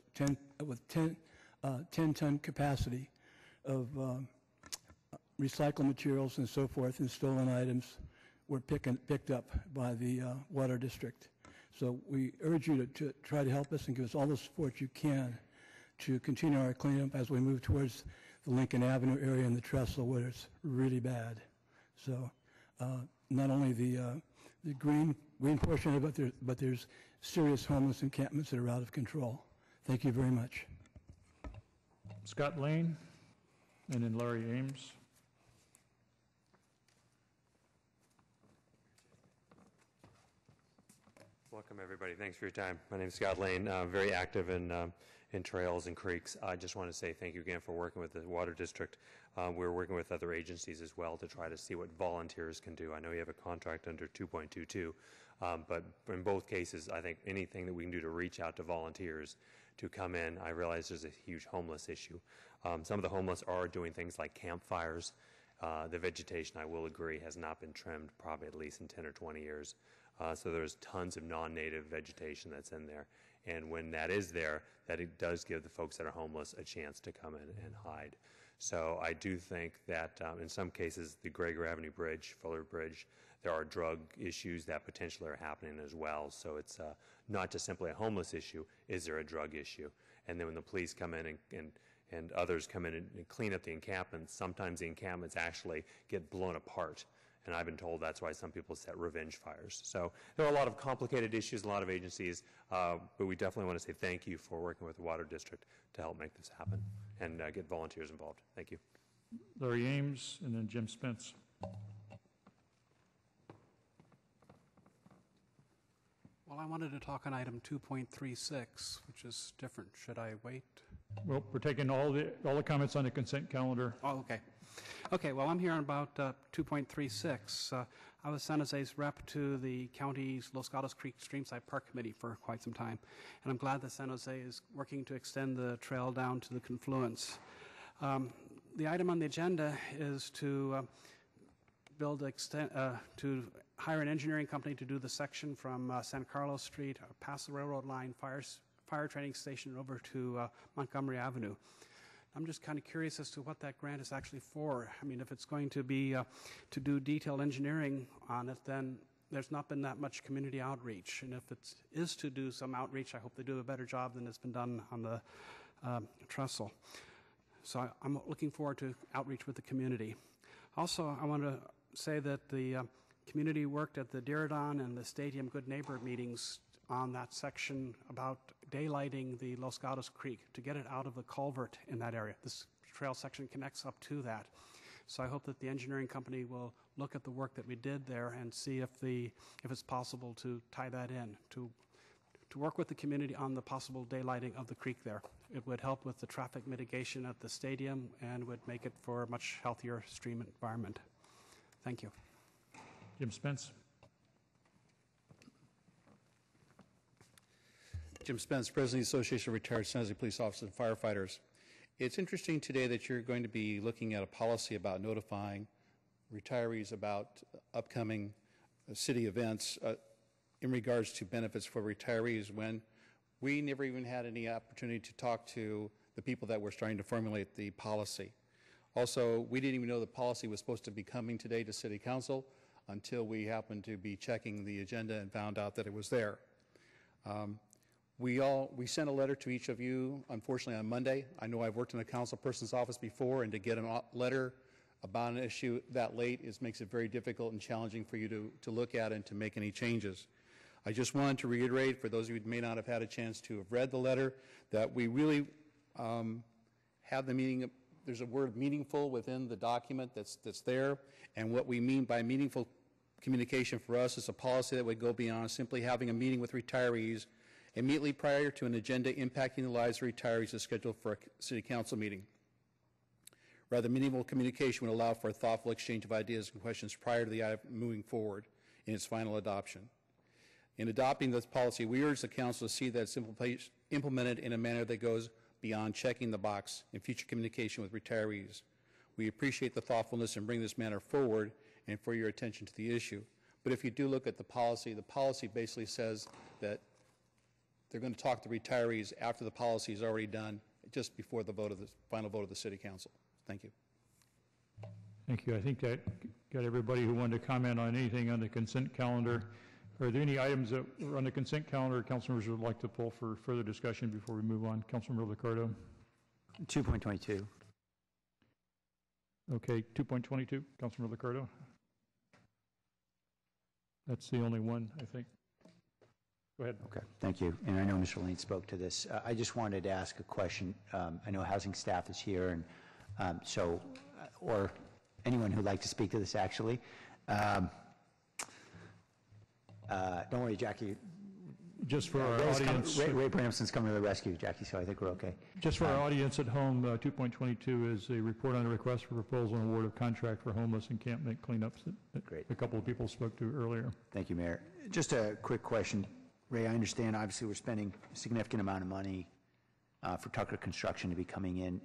with 10-ton capacity of recycled materials and so forth and stolen items were picked up by the Water District. So we urge you to try to help us and give us all the support you can to continue our cleanup as we move towards the Lincoln Avenue area and the trestle where it's really bad. So not only the green portion of it, but there's serious homeless encampments that are out of control. Thank you very much. Scott Lane, and then Larry Ames. Welcome, everybody. Thanks for your time. My name is Scott Lane. Very active in trails and creeks. I just want to say thank you again for working with the Water District. We're working with other agencies as well to try to see what volunteers can do. I know you have a contract under 2.22, but in both cases, I think anything that we can do to reach out to volunteers to come in. I realize there's a huge homeless issue. Some of the homeless are doing things like campfires. The vegetation, I will agree, has not been trimmed probably at least in 10 or 20 years. So there's tons of non-native vegetation that's in there. And when that is there, that it does give the folks that are homeless a chance to come in and hide. So I do think that in some cases, the Gregory Avenue Bridge, Fuller Bridge, there are drug issues that potentially are happening as well. So it's not just simply a homeless issue, is there a drug issue? And then when the police come in and others come in and clean up the encampments, sometimes the encampments actually get blown apart. And I've been told that's why some people set revenge fires. So there are a lot of complicated issues, a lot of agencies, but we definitely want to say thank you for working with the Water District to help make this happen and get volunteers involved. Thank you. Larry Ames, and then Jim Spence. Well, I wanted to talk on item 2.36, which is different. Should I wait? Well, we're taking all the comments on the consent calendar. Oh, okay. Okay, well, I'm here on about 2.36. I was San Jose's rep to the county's Los Gatos Creek Streamside Park Committee for quite some time, and I'm glad that San Jose is working to extend the trail down to the confluence. The item on the agenda is to to hire an engineering company to do the section from San Carlos Street past the railroad line, fire training station over to Montgomery Avenue. I'm just kind of curious as to what that grant is actually for. I mean, if it's going to be to do detailed engineering on it, then there's not been that much community outreach. And if it is to do some outreach, I hope they do a better job than has been done on the trestle. So I'm looking forward to outreach with the community. Also, I want to say that the community worked at the Diridon and the Stadium Good Neighbor meetings on that section about daylighting the Los Gatos Creek to get it out of the culvert in that area. This trail section connects up to that. So I hope that the engineering company will look at the work that we did there and see if it's possible to tie that in, to work with the community on the possible daylighting of the creek there. It would help with the traffic mitigation at the stadium and would make it for a much healthier stream environment. Thank you. Jim Spence. Jim Spence, President of the Association of Retired San Jose Police Officers and Firefighters. It's interesting today that you're going to be looking at a policy about notifying retirees about upcoming city events in regards to benefits for retirees when we never even had any opportunity to talk to the people that were starting to formulate the policy. Also, we didn't even know the policy was supposed to be coming today to City Council until we happened to be checking the agenda and found out that it was there. We sent a letter to each of you, unfortunately, on Monday. I know I've worked in a council person's office before, and to get a letter about an issue that late makes it very difficult and challenging for you to look at and to make any changes. I just wanted to reiterate, for those of you who may not have had a chance to have read the letter, that we really have the meaning. There's a word meaningful within the document that's there, and what we mean by meaningful communication for us is a policy that would go beyond simply having a meeting with retirees immediately prior to an agenda impacting the lives of retirees is scheduled for a city council meeting. Rather, meaningful communication would allow for a thoughtful exchange of ideas and questions prior to the item moving forward in its final adoption. In adopting this policy, we urge the council to see that it's implemented in a manner that goes beyond checking the box in future communication with retirees. We appreciate the thoughtfulness in bringing this matter forward and for your attention to the issue. But if you do look at the policy basically says that they're going to talk to retirees after the policy is already done, just before the final vote of the City Council. Thank you. Thank you. I think that got everybody who wanted to comment on anything on the consent calendar. Are there any items that are on the consent calendar council members would like to pull for further discussion before we move on? Councilmember LICCARDO. 2.22. Okay, 2.22, Councilmember LICCARDO. That's the only one, I think. Go ahead. Okay, thank you. And I know Mr. Lane spoke to this. I just wanted to ask a question. I know housing staff is here, and or anyone who'd like to speak to this, actually. Don't worry, Jackie. Just for our audience. Ray Bramson's coming to the rescue, Jackie, so I think we're okay. Just for our audience at home, 2.22 is a report on a request for proposal and award of contract for homeless encampment cleanups that Great. A couple of people spoke to earlier. Thank you, Mayor. Just a quick question. Ray, I understand obviously we're spending a significant amount of money for Tucker Construction to be coming in.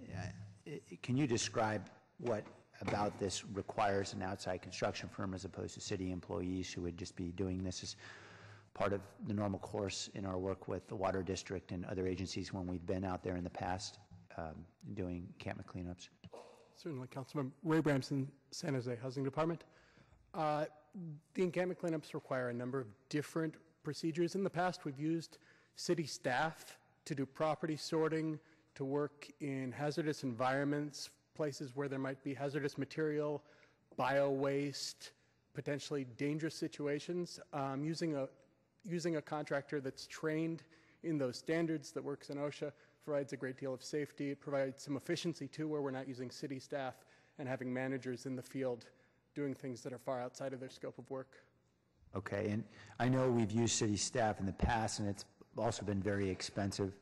Can you describe what about this requires an outside construction firm as opposed to city employees who would just be doing this as part of the normal course in our work with the Water District and other agencies when we've been out there in the past doing encampment cleanups? Certainly, Councilmember Ray Bramson, San Jose Housing Department. The encampment cleanups require a number of different procedures. In the past, we've used city staff to do property sorting, to work in hazardous environments, places where there might be hazardous material, bio-waste, potentially dangerous situations, using a contractor that's trained in those standards, that works in OSHA, provides a great deal of safety. It provides some efficiency, too, where we're not using city staff and having managers in the field doing things that are far outside of their scope of work. Okay, and I know we've used city staff in the past, and it's also been very expensive.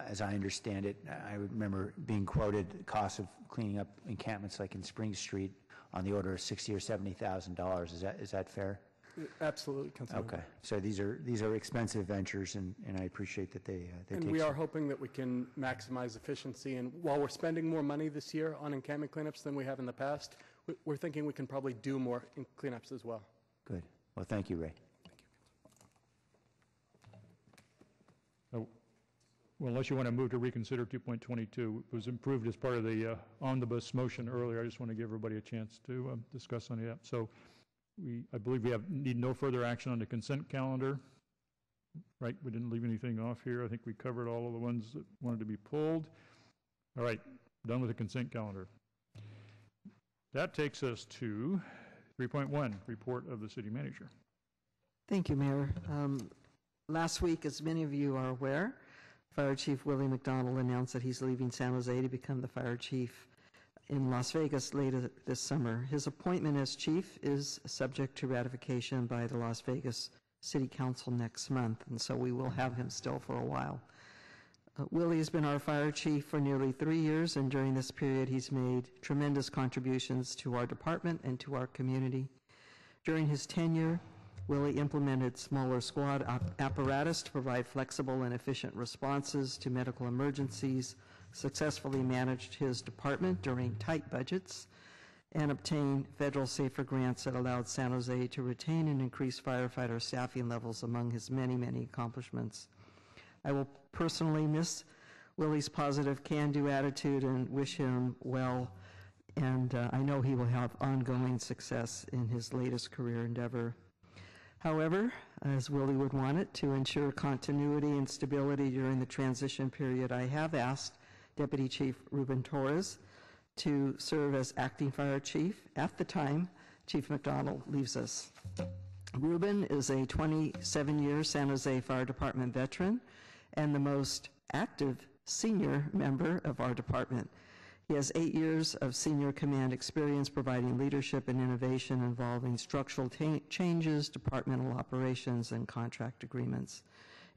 As I understand it, I remember being quoted the cost of cleaning up encampments like in Spring Street on the order of $60,000 or $70,000. Is that fair? Absolutely, Councilmember. Okay, so these are expensive ventures, and I appreciate that they and we are hoping that we can maximize efficiency. And while we're spending more money this year on encampment cleanups than we have in the past, we're thinking we can probably do more in cleanups as well. Good. Well, thank you, Ray. Well, unless you want to move to reconsider 2.22, it was improved as part of the omnibus motion earlier. I just want to give everybody a chance to discuss on that. So I believe we need no further action on the consent calendar. Right, we didn't leave anything off here. I think we covered all of the ones that wanted to be pulled. All right, done with the consent calendar. That takes us to 3.1, report of the city manager. Thank you, Mayor. Last week, as many of you are aware, Fire Chief Willie McDonald announced that he's leaving San Jose to become the fire chief in Las Vegas later this summer. His appointment as chief is subject to ratification by the Las Vegas City Council next month, and so we will have him still for a while. Willie has been our fire chief for nearly 3 years, and during this period he's made tremendous contributions to our department and to our community. During his tenure, Willie implemented smaller squad apparatus to provide flexible and efficient responses to medical emergencies, successfully managed his department during tight budgets, and obtained federal SAFER grants that allowed San Jose to retain and increase firefighter staffing levels among his many, many accomplishments. I will personally miss Willie's positive can-do attitude and wish him well, and I know he will have ongoing success in his latest career endeavor. However, as Willie would want it, to ensure continuity and stability during the transition period, I have asked Deputy Chief Ruben Torres to serve as acting fire chief at the time Chief McDonald leaves us. Ruben is a 27-year San Jose Fire Department veteran and the most active senior member of our department. He has 8 years of senior command experience providing leadership and innovation involving structural changes, departmental operations, and contract agreements.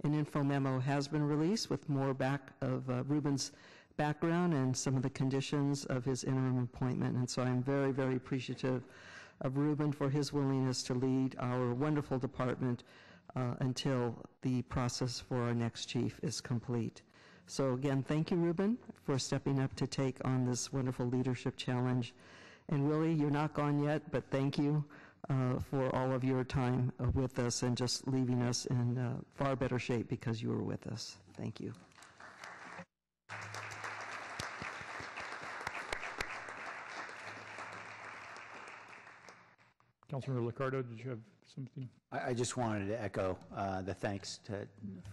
An info memo has been released with more of Ruben's background and some of the conditions of his interim appointment, and so I'm very, very appreciative of Ruben for his willingness to lead our wonderful department until the process for our next chief is complete. So again, thank you, Ruben, for stepping up to take on this wonderful leadership challenge. And Willie, you're not gone yet, but thank you for all of your time with us and just leaving us in far better shape because you were with us. Thank you. Councilmember LICCARDO, did you have something? I just wanted to echo the thanks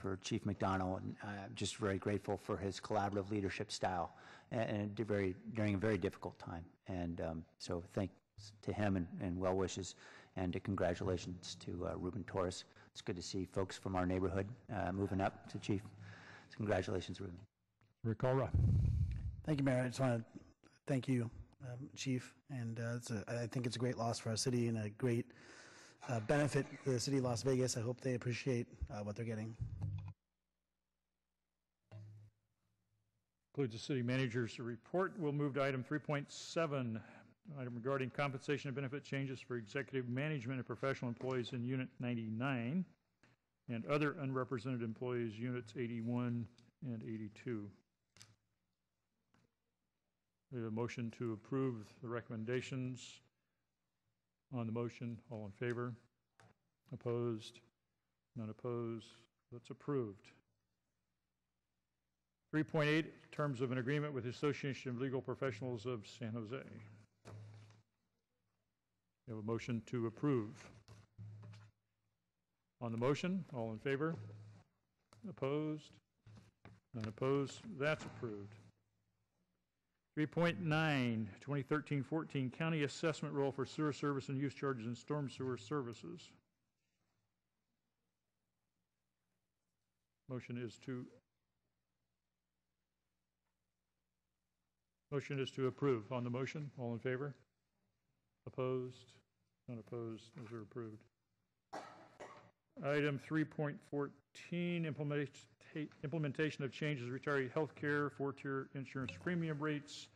for Chief McDonald, and I'm just very grateful for his collaborative leadership style and during a very difficult time. And so thanks to him and well wishes, and congratulations to Ruben Torres. It's good to see folks from our neighborhood moving up to Chief. So congratulations, Ruben. Kalra. Thank you, Mayor. I just want to thank you, Chief, and I think it's a great loss for our city and a great benefit to the city of Las Vegas. I hope they appreciate what they're getting. Concludes the city manager's report. We'll move to item 3.7, item regarding compensation and benefit changes for executive management and professional employees in Unit 99 and other unrepresented employees, Units 81 and 82. We have a motion to approve the recommendations. On the motion, all in favor? Opposed? None opposed? That's approved. 3.8, terms of an agreement with the Association of Legal Professionals of San Jose. We have a motion to approve. On the motion, all in favor? Opposed? None opposed? That's approved. 3.9, 2013-14 County Assessment Roll for Sewer Service and Use Charges and Storm Sewer Services. Motion is to approve. On the motion, all in favor? Opposed? None opposed. Those are approved. Item 3.14, implementation of changes retiree health care, four-tier insurance premium rates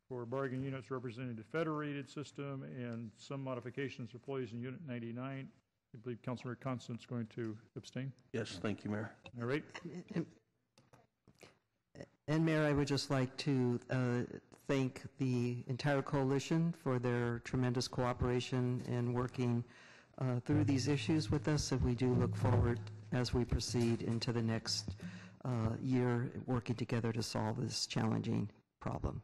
for bargaining units representing the federated system, and some modifications for employees in Unit 99. I believe Councilmember Constant's going to abstain. Yes, thank you, Mayor. All right. And Mayor, I would just like to thank the entire coalition for their tremendous cooperation in working through these issues with us, and we do look forward as we proceed into the next year working together to solve this challenging problem.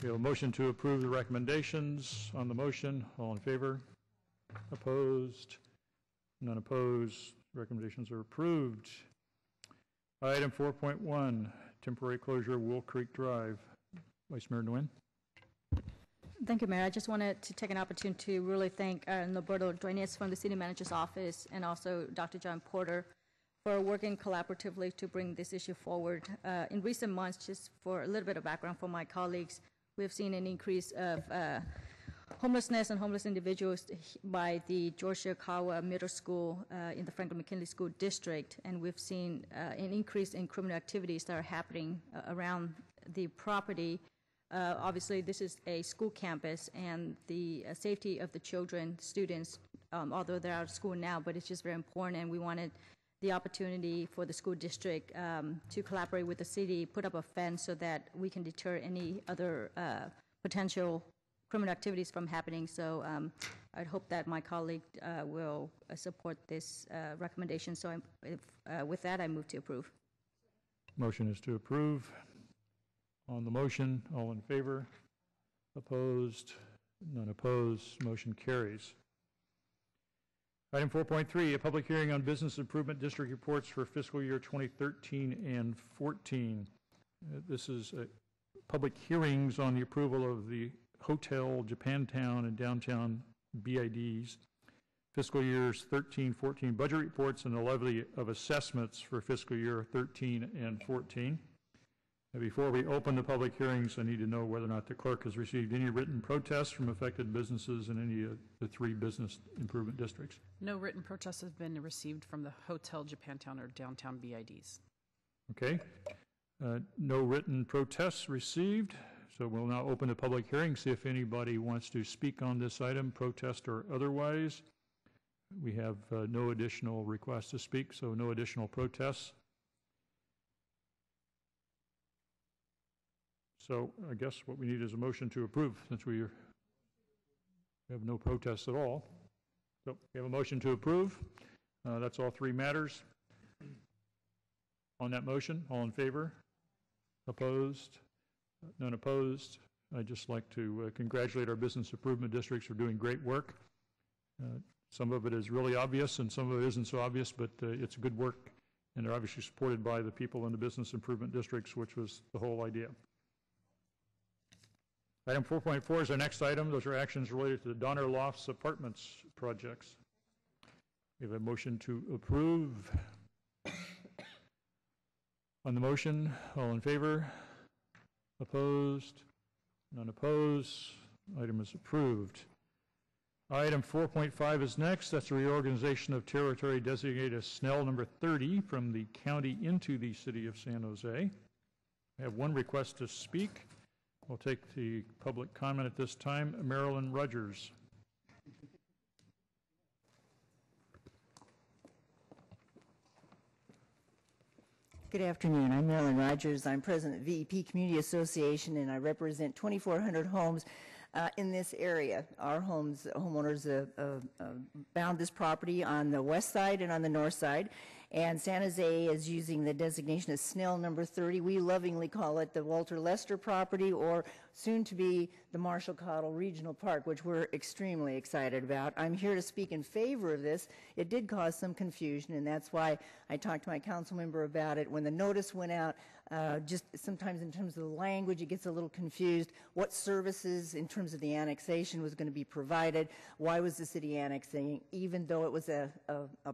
We have a motion to approve the recommendations on the motion. All in favor? Opposed? None opposed. Recommendations are approved. Item 4.1, temporary closure of Wool Creek Drive. Vice Mayor Nguyen. Thank you, Mayor. I just wanted to take an opportunity to really thank Roberto Duenas from the City Manager's Office and also Dr. John Porter for working collaboratively to bring this issue forward. In recent months, just for a little bit of background for my colleagues, we have seen an increase of homelessness and homeless individuals by the Georgia Kawa Middle School in the Franklin McKinley School District, and we've seen an increase in criminal activities that are happening around the property. Obviously, this is a school campus, and the safety of the children, students, although they're out of school now, but it's just very important, and we wanted the opportunity for the school district to collaborate with the city, put up a fence so that we can deter any other potential criminal activities from happening. So I'd hope that my colleague will support this recommendation. So with that, I move to approve. Motion is to approve. On the motion, all in favor? Opposed? None opposed. Motion carries. Item 4.3, a public hearing on business improvement district reports for fiscal year 2013 and 14. This is public hearings on the approval of the Hotel Japantown and Downtown BIDs, fiscal years 13-14 budget reports, and a levy of assessments for fiscal year 13 and 14. Before we open the public hearings, I need to know whether or not the clerk has received any written protests from affected businesses in any of the 3 business improvement districts. No written protests have been received from the Hotel Japantown or Downtown BIDs. Okay. No written protests received, so we'll now open the public hearing, see if anybody wants to speak on this item, protest or otherwise. We have no additional requests to speak, so no additional protests. So I guess what we need is a motion to approve, since we have no protests at all. So we have a motion to approve. That's all 3 matters. On that motion, all in favor? Opposed? None opposed. I'd just like to congratulate our business improvement districts for doing great work. Some of it is really obvious and some of it isn't so obvious, but it's good work, and they're obviously supported by the people in the business improvement districts, which was the whole idea. Item 4.4 is our next item. Those are actions related to the Donner Lofts Apartments projects. We have a motion to approve. On the motion, all in favor? Opposed? None opposed. Item is approved. Item 4.5 is next. That's a reorganization of territory designated as Snell number 30 from the county into the city of San Jose. I have one request to speak. We'll take the public comment at this time. Marilyn Rogers. Good afternoon. I'm Marilyn Rogers. I'm president of VEP Community Association, and I represent 2,400 homes in this area. Our homeowners bound this property on the west side and on the north side. And San Jose is using the designation of Snell number 30. We lovingly call it the Walter Lester property, or soon to be the Marshall Cottle Regional Park, which we're extremely excited about. I'm here to speak in favor of this. It did cause some confusion, and that's why I talked to my council member about it. When the notice went out, just sometimes in terms of the language, it gets a little confused. What services in terms of the annexation was going to be provided? Why was the city annexing, even though it was a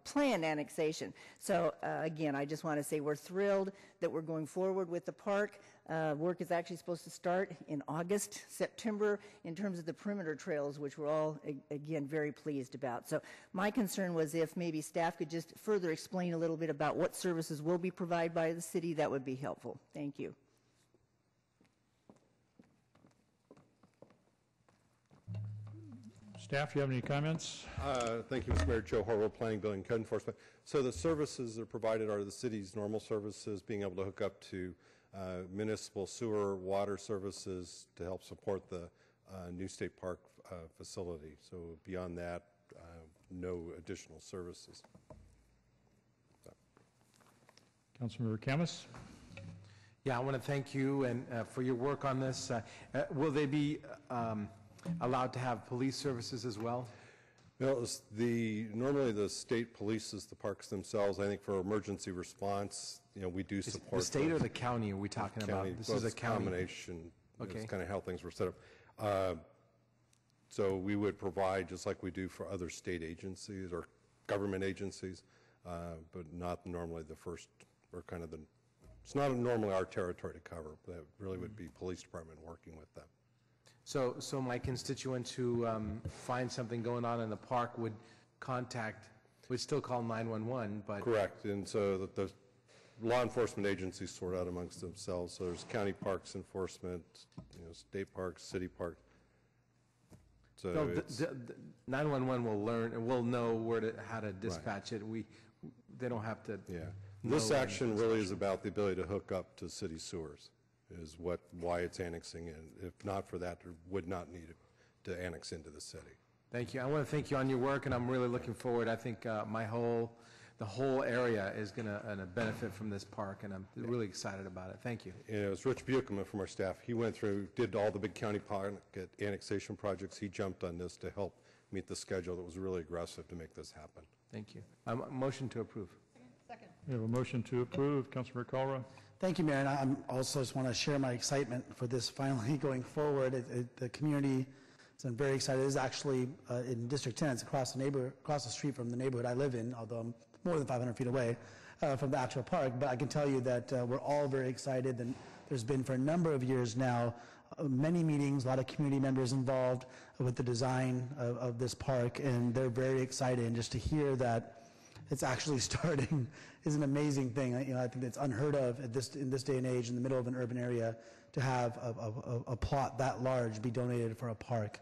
planned annexation? So again, I just want to say we're thrilled that we're going forward with the park. Work is actually supposed to start in August, September, in terms of the perimeter trails, which we're all, again, very pleased about. So my concern was if maybe staff could just further explain a little bit about what services will be provided by the city, that would be helpful. Thank you. Staff, you have any comments? Thank you, Mr. Mayor. Joe Horwell, Planning, Building, Code Enforcement. So the services that are provided are the city's normal services, being able to hook up to municipal sewer, water services to help support the new state park facility. So beyond that, no additional services. Councilmember KHAMIS. Yeah, I want to thank you and for your work on this. Will they be allowed to have police services as well? No, normally the state polices the parks themselves. I think for emergency response, we do support the state those. Or the county are we talking County, about? This is a county combination. Okay. It's kind of how things were set up. So we would provide, just like we do for other state agencies or government agencies, but not normally the first, or kind of it's not normally our territory to cover. That really would be police department working with them. So my constituents who find something going on in the park would still call 911, but... Correct, and so the law enforcement agencies sort out amongst themselves. So there's county parks enforcement, state parks, city parks. So no, 911 will learn and will know how to dispatch it. They don't have to... Yeah. This action really is about the ability to hook up to city sewers. Is why it's annexing in. If not for that, it would not need to annex into the city. Thank you. I want to thank you on your work, and I'm really looking forward. I think the whole area is going to benefit from this park, and I'm really excited about it. Thank you. And it was Rich Buchman from our staff. He went through, did all the big county park annexation projects. He jumped on this to help meet the schedule that was really aggressive to make this happen. Thank you. Motion to approve. Second. We have a motion to approve. Councilmember Kalra. Thank you, Mayor. And I also just want to share my excitement for this finally going forward. The community has been very excited. It is actually in District 10. It's across the street from the neighborhood I live in, although I'm more than 500 feet away from the actual park. But I can tell you that we're all very excited. And there's been for a number of years now many meetings, a lot of community members involved with the design of this park, and they're very excited. And just to hear that it's actually starting is an amazing thing. I think it's unheard of in this day and age in the middle of an urban area to have a plot that large be donated for a park.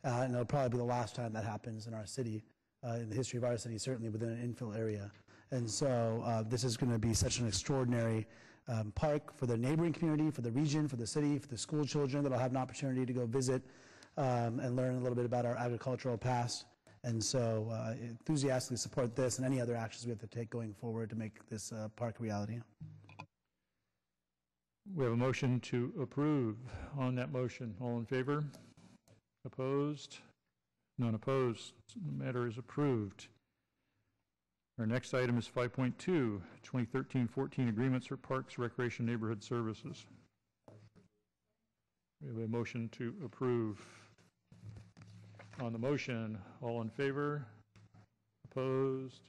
And it'll probably be the last time that happens in our city, in the history of our city, certainly within an infill area. And so this is going to be such an extraordinary park for the neighboring community, for the region, for the city, for the school children that will have an opportunity to go visit and learn a little bit about our agricultural past. And so enthusiastically support this and any other actions we have to take going forward to make this park a reality. We have a motion to approve. On that motion, all in favor? Opposed? None opposed. The matter is approved. Our next item is 5.2, 2013-14 Agreements for Parks, Recreation, Neighborhood Services. We have a motion to approve. On the motion, all in favor? Opposed?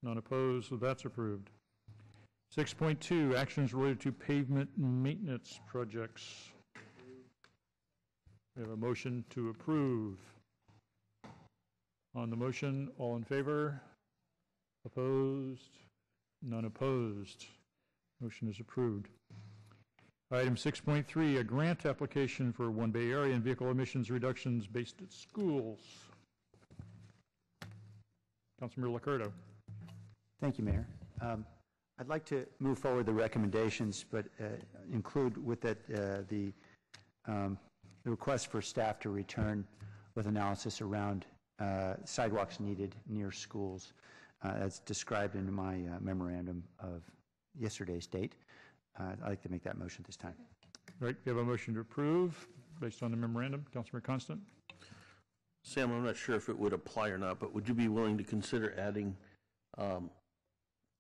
None opposed, so that's approved. 6.2, actions related to pavement maintenance projects. We have a motion to approve. On the motion, all in favor? Opposed? None opposed. Motion is approved. Item 6.3, a grant application for One Bay Area and vehicle emissions reductions based at schools. Councilmember LICCARDO. Thank you, Mayor. I'd like to move forward the recommendations, but include with that the request for staff to return with analysis around sidewalks needed near schools, as described in my memorandum of yesterday's date. I'd like to make that motion at this time. All right, we have a motion to approve based on the memorandum. Councilmember Constant. Sam, I'm not sure if it would apply or not, but would you be willing to consider adding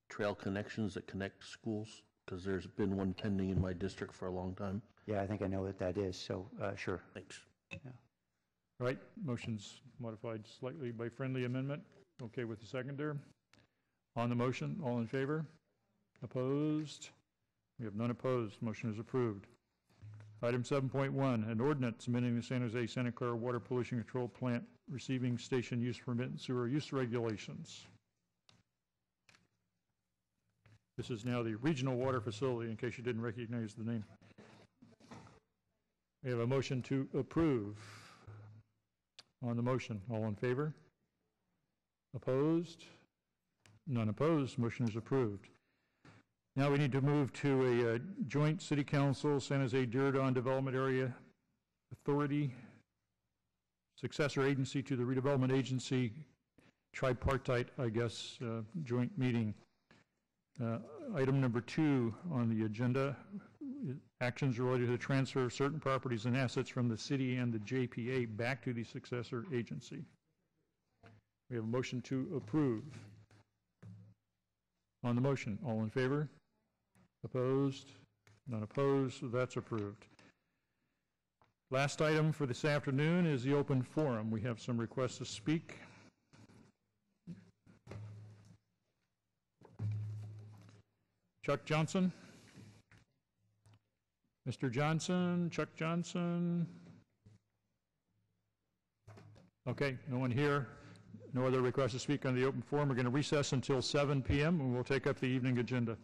trail connections that connect schools? Because there's been one pending in my district for a long time. Yeah, I think I know what that is, so sure. Thanks. Yeah. All right, motion's modified slightly by friendly amendment. Okay with the seconder. On the motion, all in favor? Opposed? We have none opposed. Motion is approved. Item 7.1, an ordinance amending the San Jose Santa Clara Water Pollution Control Plant Receiving Station Use Permit and Sewer Use Regulations. This is now the Regional Water Facility, in case you didn't recognize the name. We have a motion to approve. On the motion, all in favor? Opposed? None opposed. Motion is approved. Now we need to move to a joint City Council, San Jose Diridon Development Area Authority, successor agency to the Redevelopment Agency, tripartite, I guess, joint meeting. Item number 2 on the agenda, actions related to the transfer of certain properties and assets from the city and the JPA back to the successor agency. We have a motion to approve. On the motion, all in favor? Opposed? None opposed, so that's approved. Last item for this afternoon is the open forum. We have some requests to speak. Chuck Johnson? Mr. Johnson, Chuck Johnson? Okay, no one here. No other requests to speak on the open forum. We're going to recess until 7 p.m. and we'll take up the evening agenda.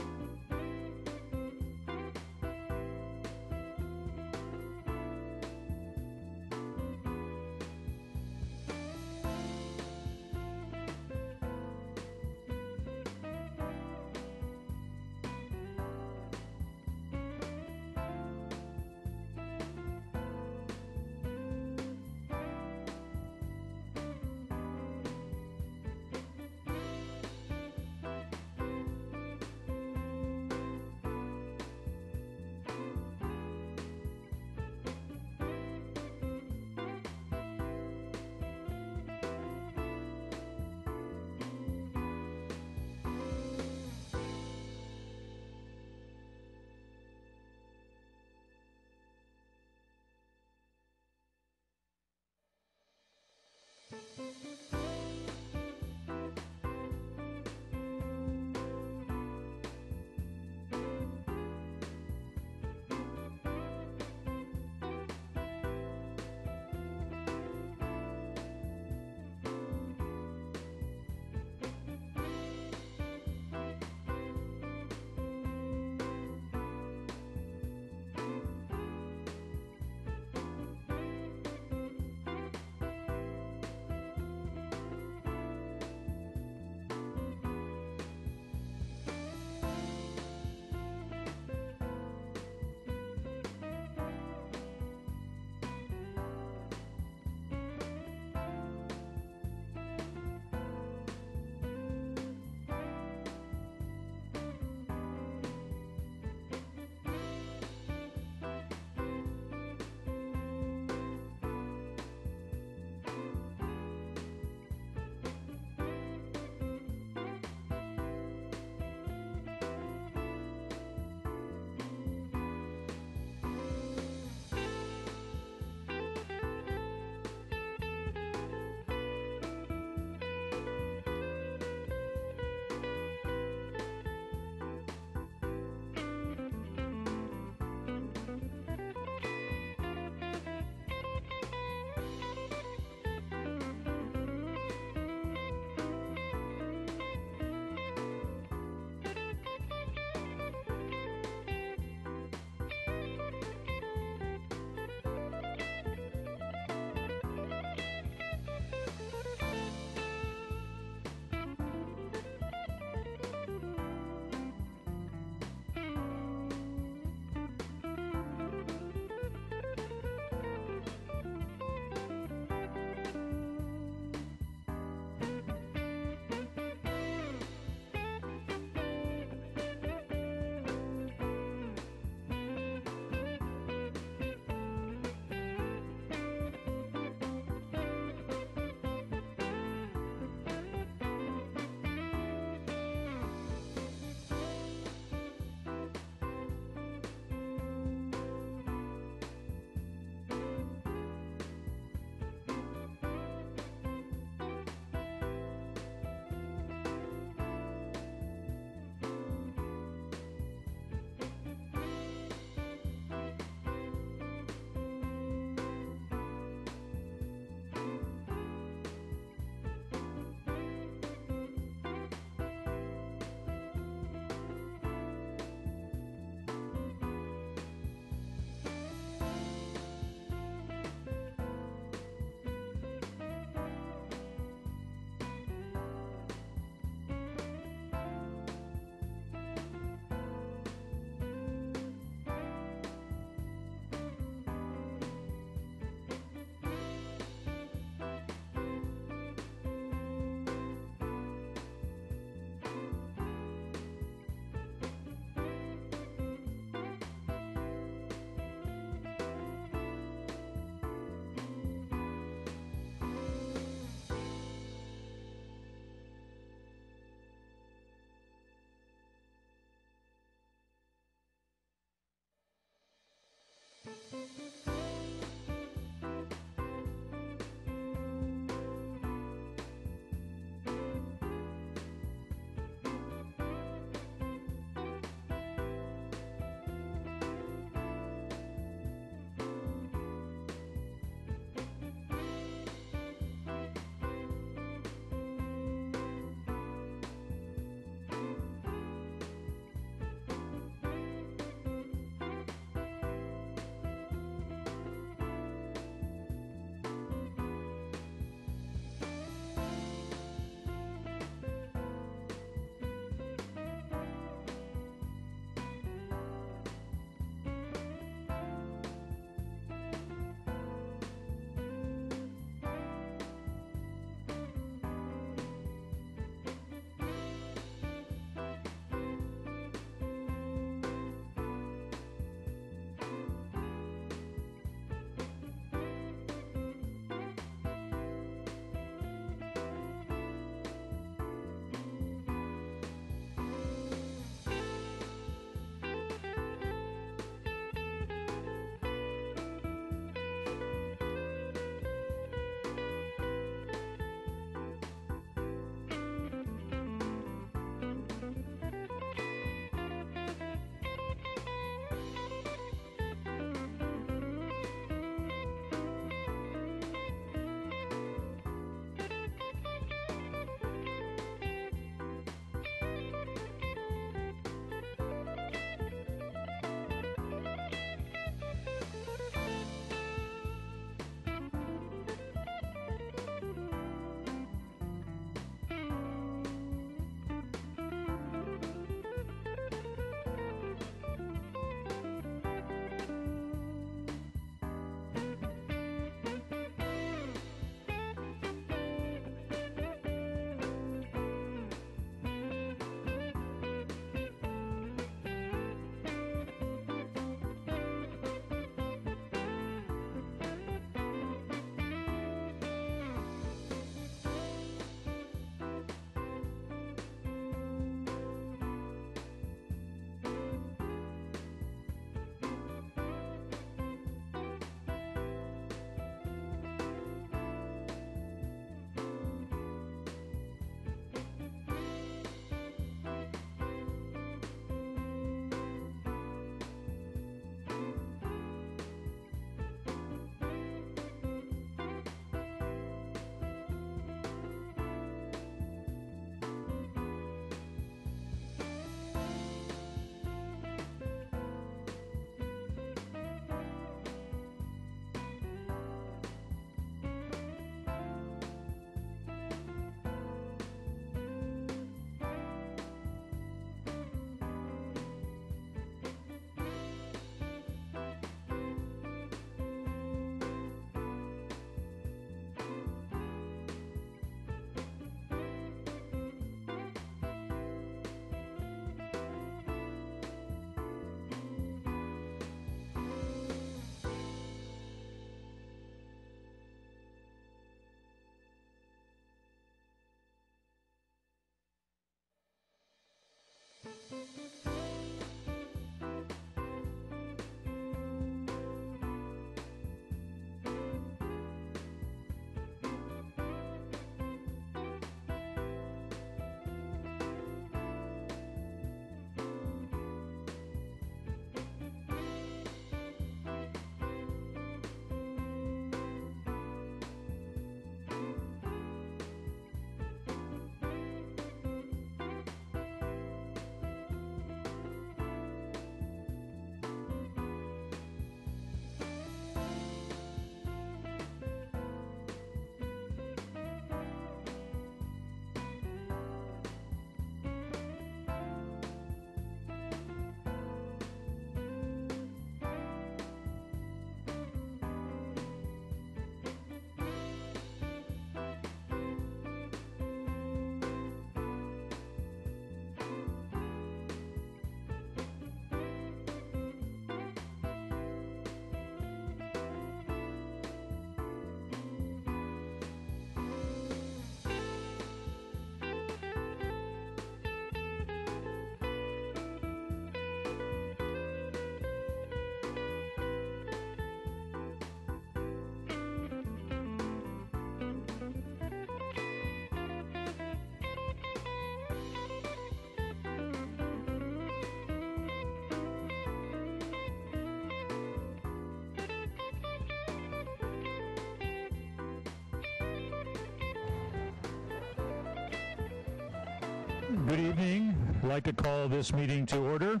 Good evening. I'd like to call this meeting to order.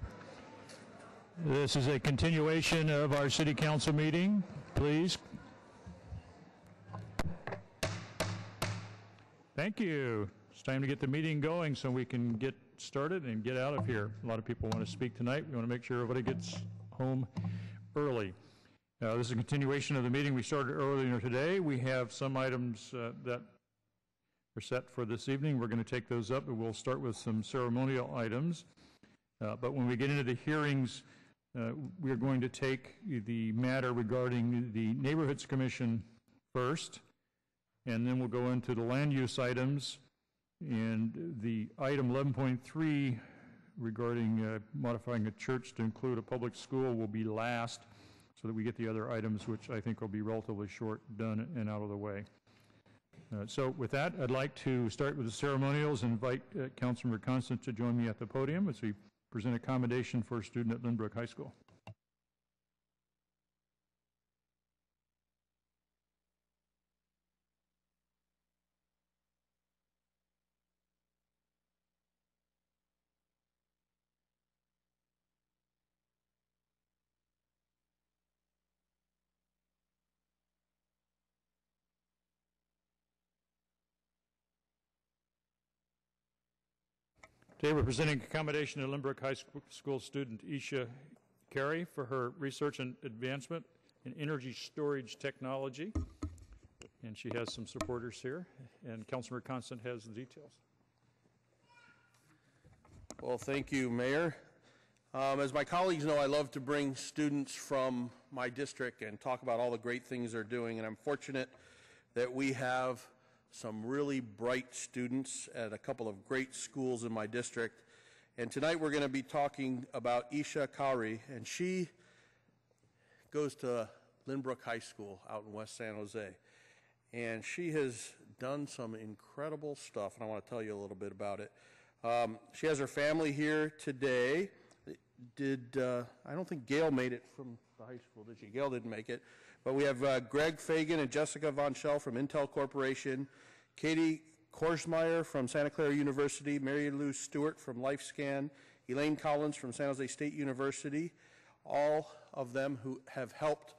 This is a continuation of our city council meeting. Please. Thank you. It's time to get the meeting going so we can get started and get out of here. A lot of people want to speak tonight. We want to make sure everybody gets home early. This is a continuation of the meeting we started earlier today. We have some items that are set for this evening. We're going to take those up, and we'll start with some ceremonial items. But when we get into the hearings, we are going to take the matter regarding the Neighborhoods Commission first, and then we'll go into the land use items, and the item 11.3 regarding modifying a church to include a public school will be last, so that we get the other items, which I think will be relatively short, done and out of the way. So with that, I'd like to start with the ceremonials and invite Councilmember Constant to join me at the podium as we present a commendation for a student at Lynbrook High School. Today we're presenting accommodation to Lynbrook High School student Isha Carey for her research and advancement in energy storage technology. And she has some supporters here, and Councilmember Constant has the details. Well, thank you, Mayor. As my colleagues know, I love to bring students from my district and talk about all the great things they're doing, and I'm fortunate that we have some really bright students at a couple of great schools in my district. And tonight we're going to be talking about Isha Carey, and she goes to Lynbrook High School out in West San Jose. And she has done some incredible stuff, and I want to tell you a little bit about it. She has her family here today. I don't think Gail made it from the high school, did she? Gail didn't make it. But we have Greg Fagan and Jessica Von Schell from Intel Corporation, Katie Korsmeyer from Santa Clara University, Mary Lou Stewart from LifeScan, Elaine Collins from San Jose State University, all of them who have helped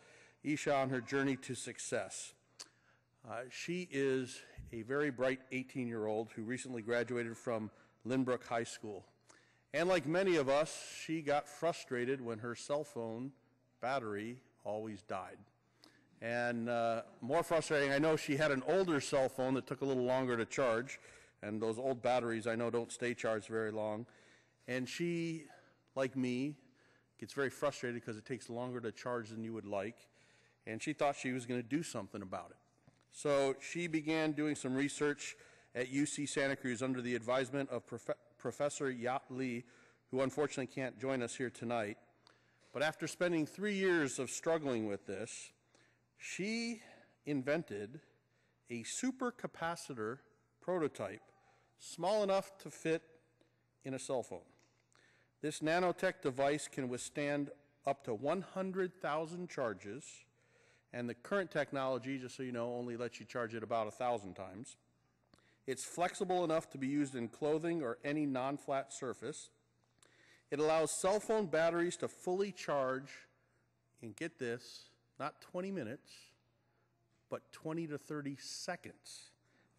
Isha on her journey to success. She is a very bright 18-year-old who recently graduated from Lynbrook High School. And like many of us, she got frustrated when her cell phone battery always died. And more frustrating, I know she had an older cell phone that took a little longer to charge, and those old batteries I know don't stay charged very long. And she, like me, gets very frustrated because it takes longer to charge than you would like, and she thought she was going to do something about it. So she began doing some research at UC Santa Cruz under the advisement of Professor Yat Lee, who unfortunately can't join us here tonight. But after spending 3 years of struggling with this, she invented a supercapacitor prototype small enough to fit in a cell phone. This nanotech device can withstand up to 100,000 charges, and the current technology, just so you know, only lets you charge it about 1,000 times. It's flexible enough to be used in clothing or any non-flat surface. It allows cell phone batteries to fully charge in, get this, not 20 minutes, but 20 to 30 seconds.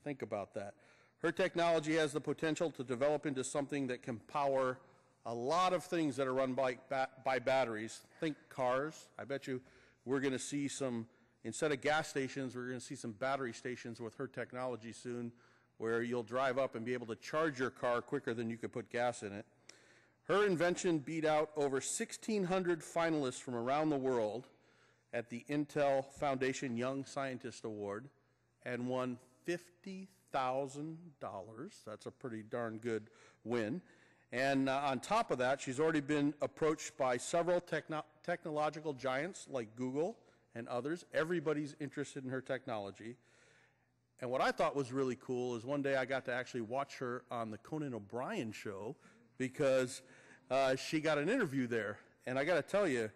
Think about that. Her technology has the potential to develop into something that can power a lot of things that are run by batteries. Think cars. I bet you we're going to see some, instead of gas stations, we're going to see some battery stations with her technology soon, where you'll drive up and be able to charge your car quicker than you could put gas in it. Her invention beat out over 1,600 finalists from around the world at the Intel Foundation Young Scientist Award and won $50,000. That's a pretty darn good win. And on top of that, she's already been approached by several technological giants like Google and others. Everybody's interested in her technology. And what I thought was really cool is one day I got to actually watch her on the Conan O'Brien show because she got an interview there. And I got to tell you,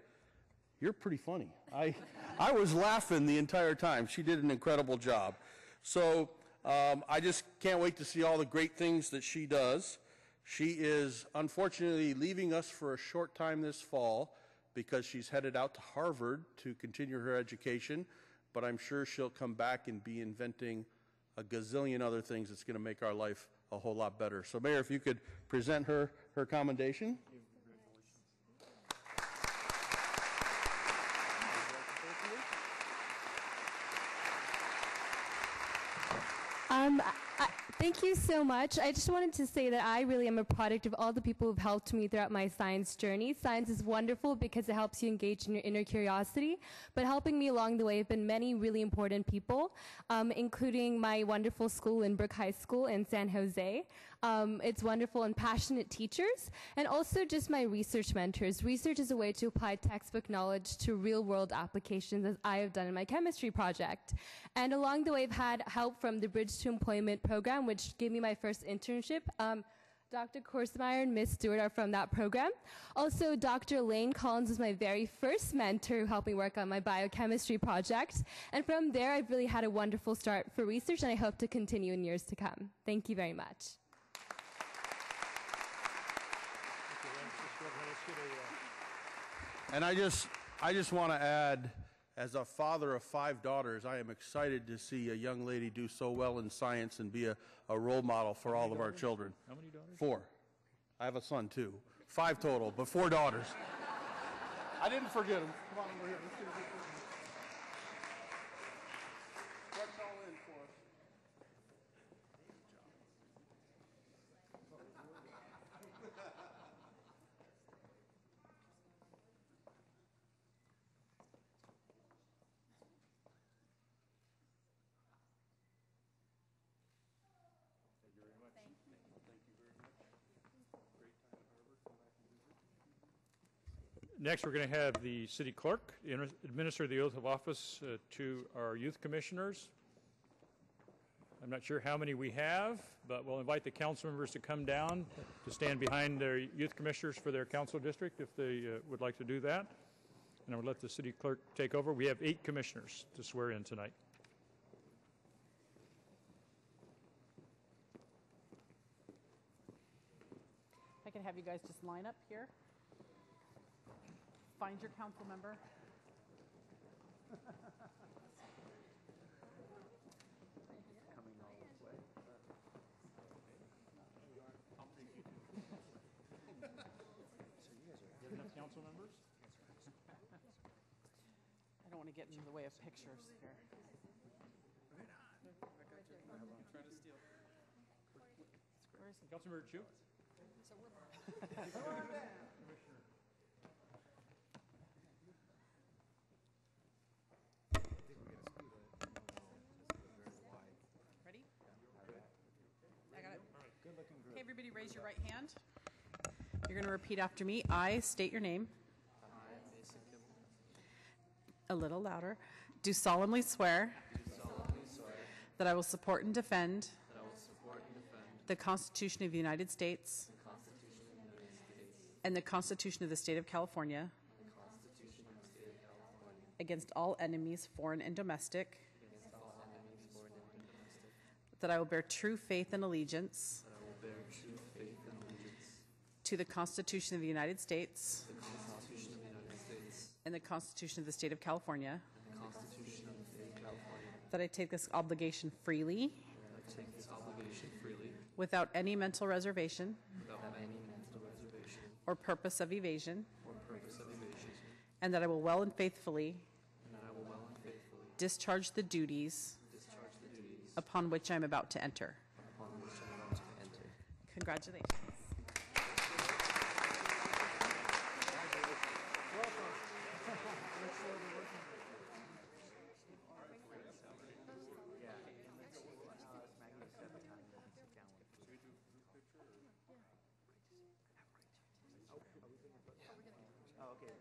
you're pretty funny. I was laughing the entire time. She did an incredible job. So I just can't wait to see all the great things that she does. She is unfortunately leaving us for a short time this fall because she's headed out to Harvard to continue her education, but I'm sure she'll come back and be inventing a gazillion other things that's going to make our life a whole lot better. So, Mayor, if you could present her commendation. Thank you so much. I just wanted to say that I really am a product of all the people who've helped me throughout my science journey. Science is wonderful because it helps you engage in your inner curiosity, but helping me along the way have been many really important people, including my wonderful school, Lynbrook High School in San Jose. It's wonderful and passionate teachers, and also just my research mentors. Research is a way to apply textbook knowledge to real-world applications, as I have done in my chemistry project. And along the way, I've had help from the Bridge to Employment program, which gave me my first internship. Dr. Korsmeyer and Ms. Stewart are from that program. Also, Dr. Lane Collins was my very first mentor who helped me work on my biochemistry project. And from there, I've really had a wonderful start for research, and I hope to continue in years to come. Thank you very much. And I just want to add, as a father of 5 daughters, I am excited to see a young lady do so well in science and be a role model for all of our children. How many daughters? 4. I have a son, too. 5 total, but 4 daughters. I didn't forget them. Come on over here. Let's get a picture. What's all in for us? Next, we're going to have the city clerk administer the oath of office to our youth commissioners. I'm not sure how many we have, but we'll invite the council members to come down to stand behind their youth commissioners for their council district if they would like to do that. And I would let the city clerk take over. We have 8 commissioners to swear in tonight. I can have you guys just line up here. Find your council member. Coming all this way. So you guys are enough council members? I don't want to get in the way of pictures here. Where is he? Councilmember Chu? Ready? I got it. Okay, everybody raise your right hand. You're going to repeat after me. I state your name. A little louder. Do solemnly swear that I will support and defend the Constitution of the United States and the Constitution of the State of California against all enemies, foreign and domestic, that I will bear true faith and allegiance to the Constitution of the United States and the Constitution of the State of California, that I take this obligation freely without any mental reservation or purpose of evasion, and that I will well and faithfully discharge the duties upon which I am about to enter. Congratulations.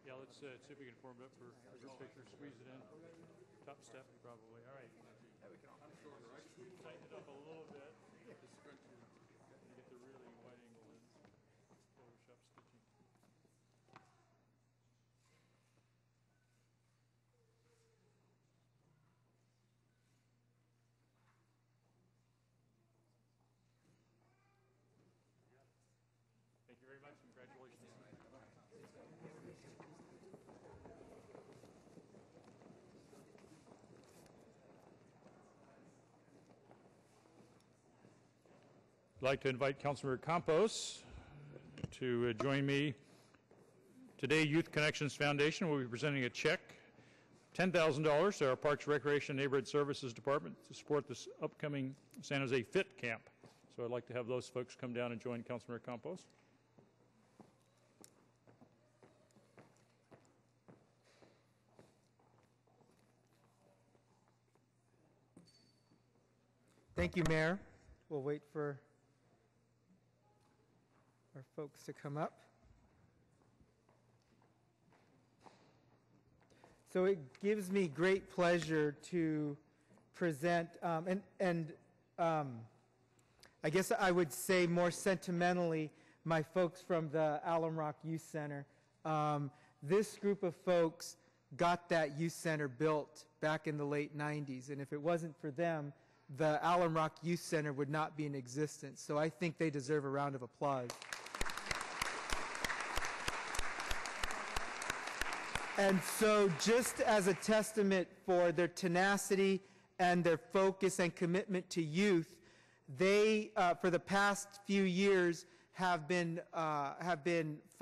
Yeah, let's see if we can form it up for your picture. Squeeze it in. Top step, probably. All right. Tighten it up a little bit. And get the really wide angle in. Photoshop stitching. I'd like to invite Councilmember Campos to join me. Today, Youth Connections Foundation will be presenting a check, $10,000 to our Parks, Recreation, and Neighborhood Services Department to support this upcoming San Jose Fit Camp. So I'd like to have those folks come down and join Councilmember Campos. Thank you, Mayor. We'll wait for our folks to come up. So it gives me great pleasure to present, I guess I would say more sentimentally, my folks from the Alum Rock Youth Center. This group of folks got that youth center built back in the late 90s, and if it wasn't for them, the Alum Rock Youth Center would not be in existence. So I think they deserve a round of applause. And so just as a testament for their tenacity and their focus and commitment to youth, they, for the past few years, have been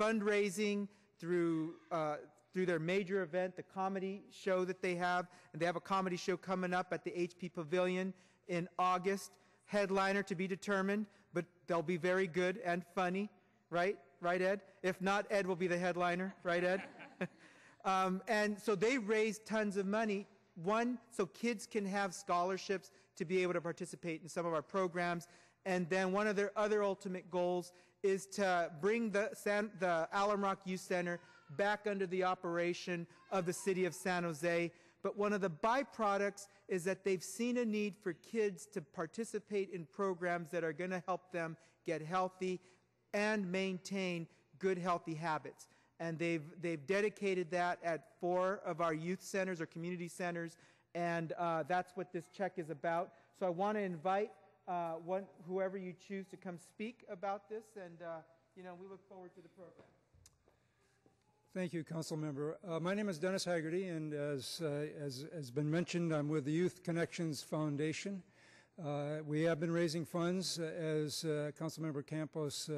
fundraising through their major event, the comedy show that they have. And they have a comedy show coming up at the HP Pavilion in August. Headliner to be determined, but they'll be very good and funny, right? Right, Ed? If not, Ed will be the headliner, right, Ed? And so they raised tons of money. One, so kids can have scholarships to be able to participate in some of our programs. And then one of their other ultimate goals is to bring the Alum Rock Youth Center back under the operation of the city of San Jose. But one of the byproducts is that they've seen a need for kids to participate in programs that are going to help them get healthy and maintain good, healthy habits. And they've dedicated that at 4 of our youth centers or community centers, and that's what this check is about. So I want to invite whoever you choose to come speak about this, and we look forward to the program. Thank you, Councilmember. My name is Dennis Haggerty, and as has been mentioned, I'm with the Youth Connections Foundation. We have been raising funds, as Councilmember Campos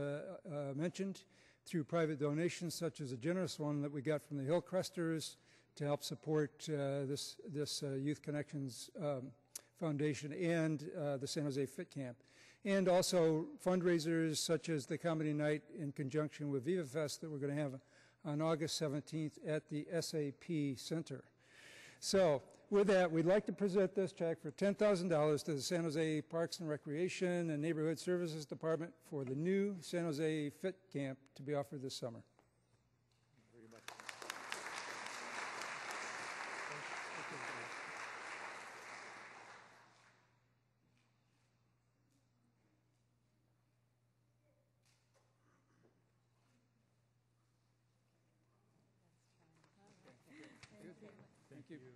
mentioned, through private donations, such as a generous one that we got from the Hillcresters to help support this Youth Connections Foundation and the San Jose Fit Camp. And also fundraisers such as the Comedy Night in conjunction with Viva Fest that we're going to have on August 17th at the SAP Center. So with that, we'd like to present this check for $10,000 to the San Jose Parks and Recreation and Neighborhood Services Department for the new San Jose Fit Camp to be offered this summer. Thank you.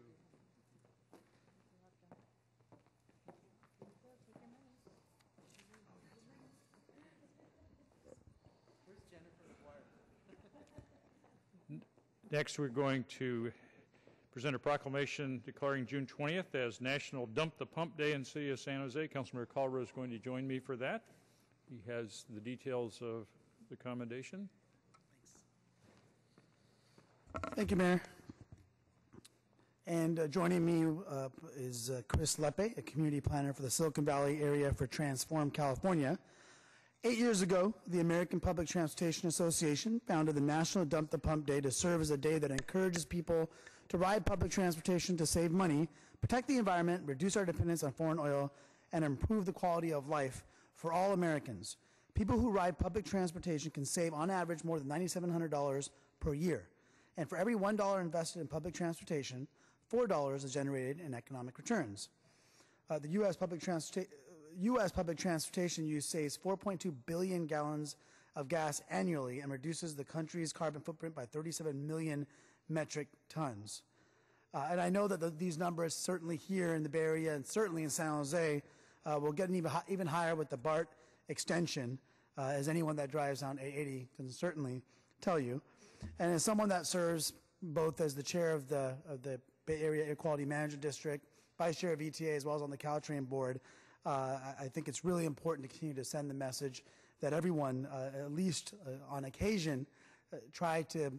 Next, we're going to present a proclamation declaring June 20th as National Dump the Pump Day in the City of San Jose. Councilmember Kalra is going to join me for that. He has the details of the commendation. Thank you, Mayor. And joining me is Chris Lepe, a community planner for the Silicon Valley area for Transform California. 8 years ago, the American Public Transportation Association founded the National Dump the Pump Day to serve as a day that encourages people to ride public transportation to save money, protect the environment, reduce our dependence on foreign oil, and improve the quality of life for all Americans. People who ride public transportation can save, on average, more than $9,700 per year. And for every $1 invested in public transportation, $4 is generated in economic returns. The U.S. public transportation use saves 4.2 billion gallons of gas annually and reduces the country's carbon footprint by 37 million metric tons. And I know that these numbers, certainly here in the Bay Area and certainly in San Jose, will get even higher with the BART extension, as anyone that drives down A80 can certainly tell you. And as someone that serves both as the chair of the Bay Area Air Quality Management District, vice chair of ETA, as well as on the Caltrain board, I think it's really important to continue to send the message that everyone, at least on occasion, try to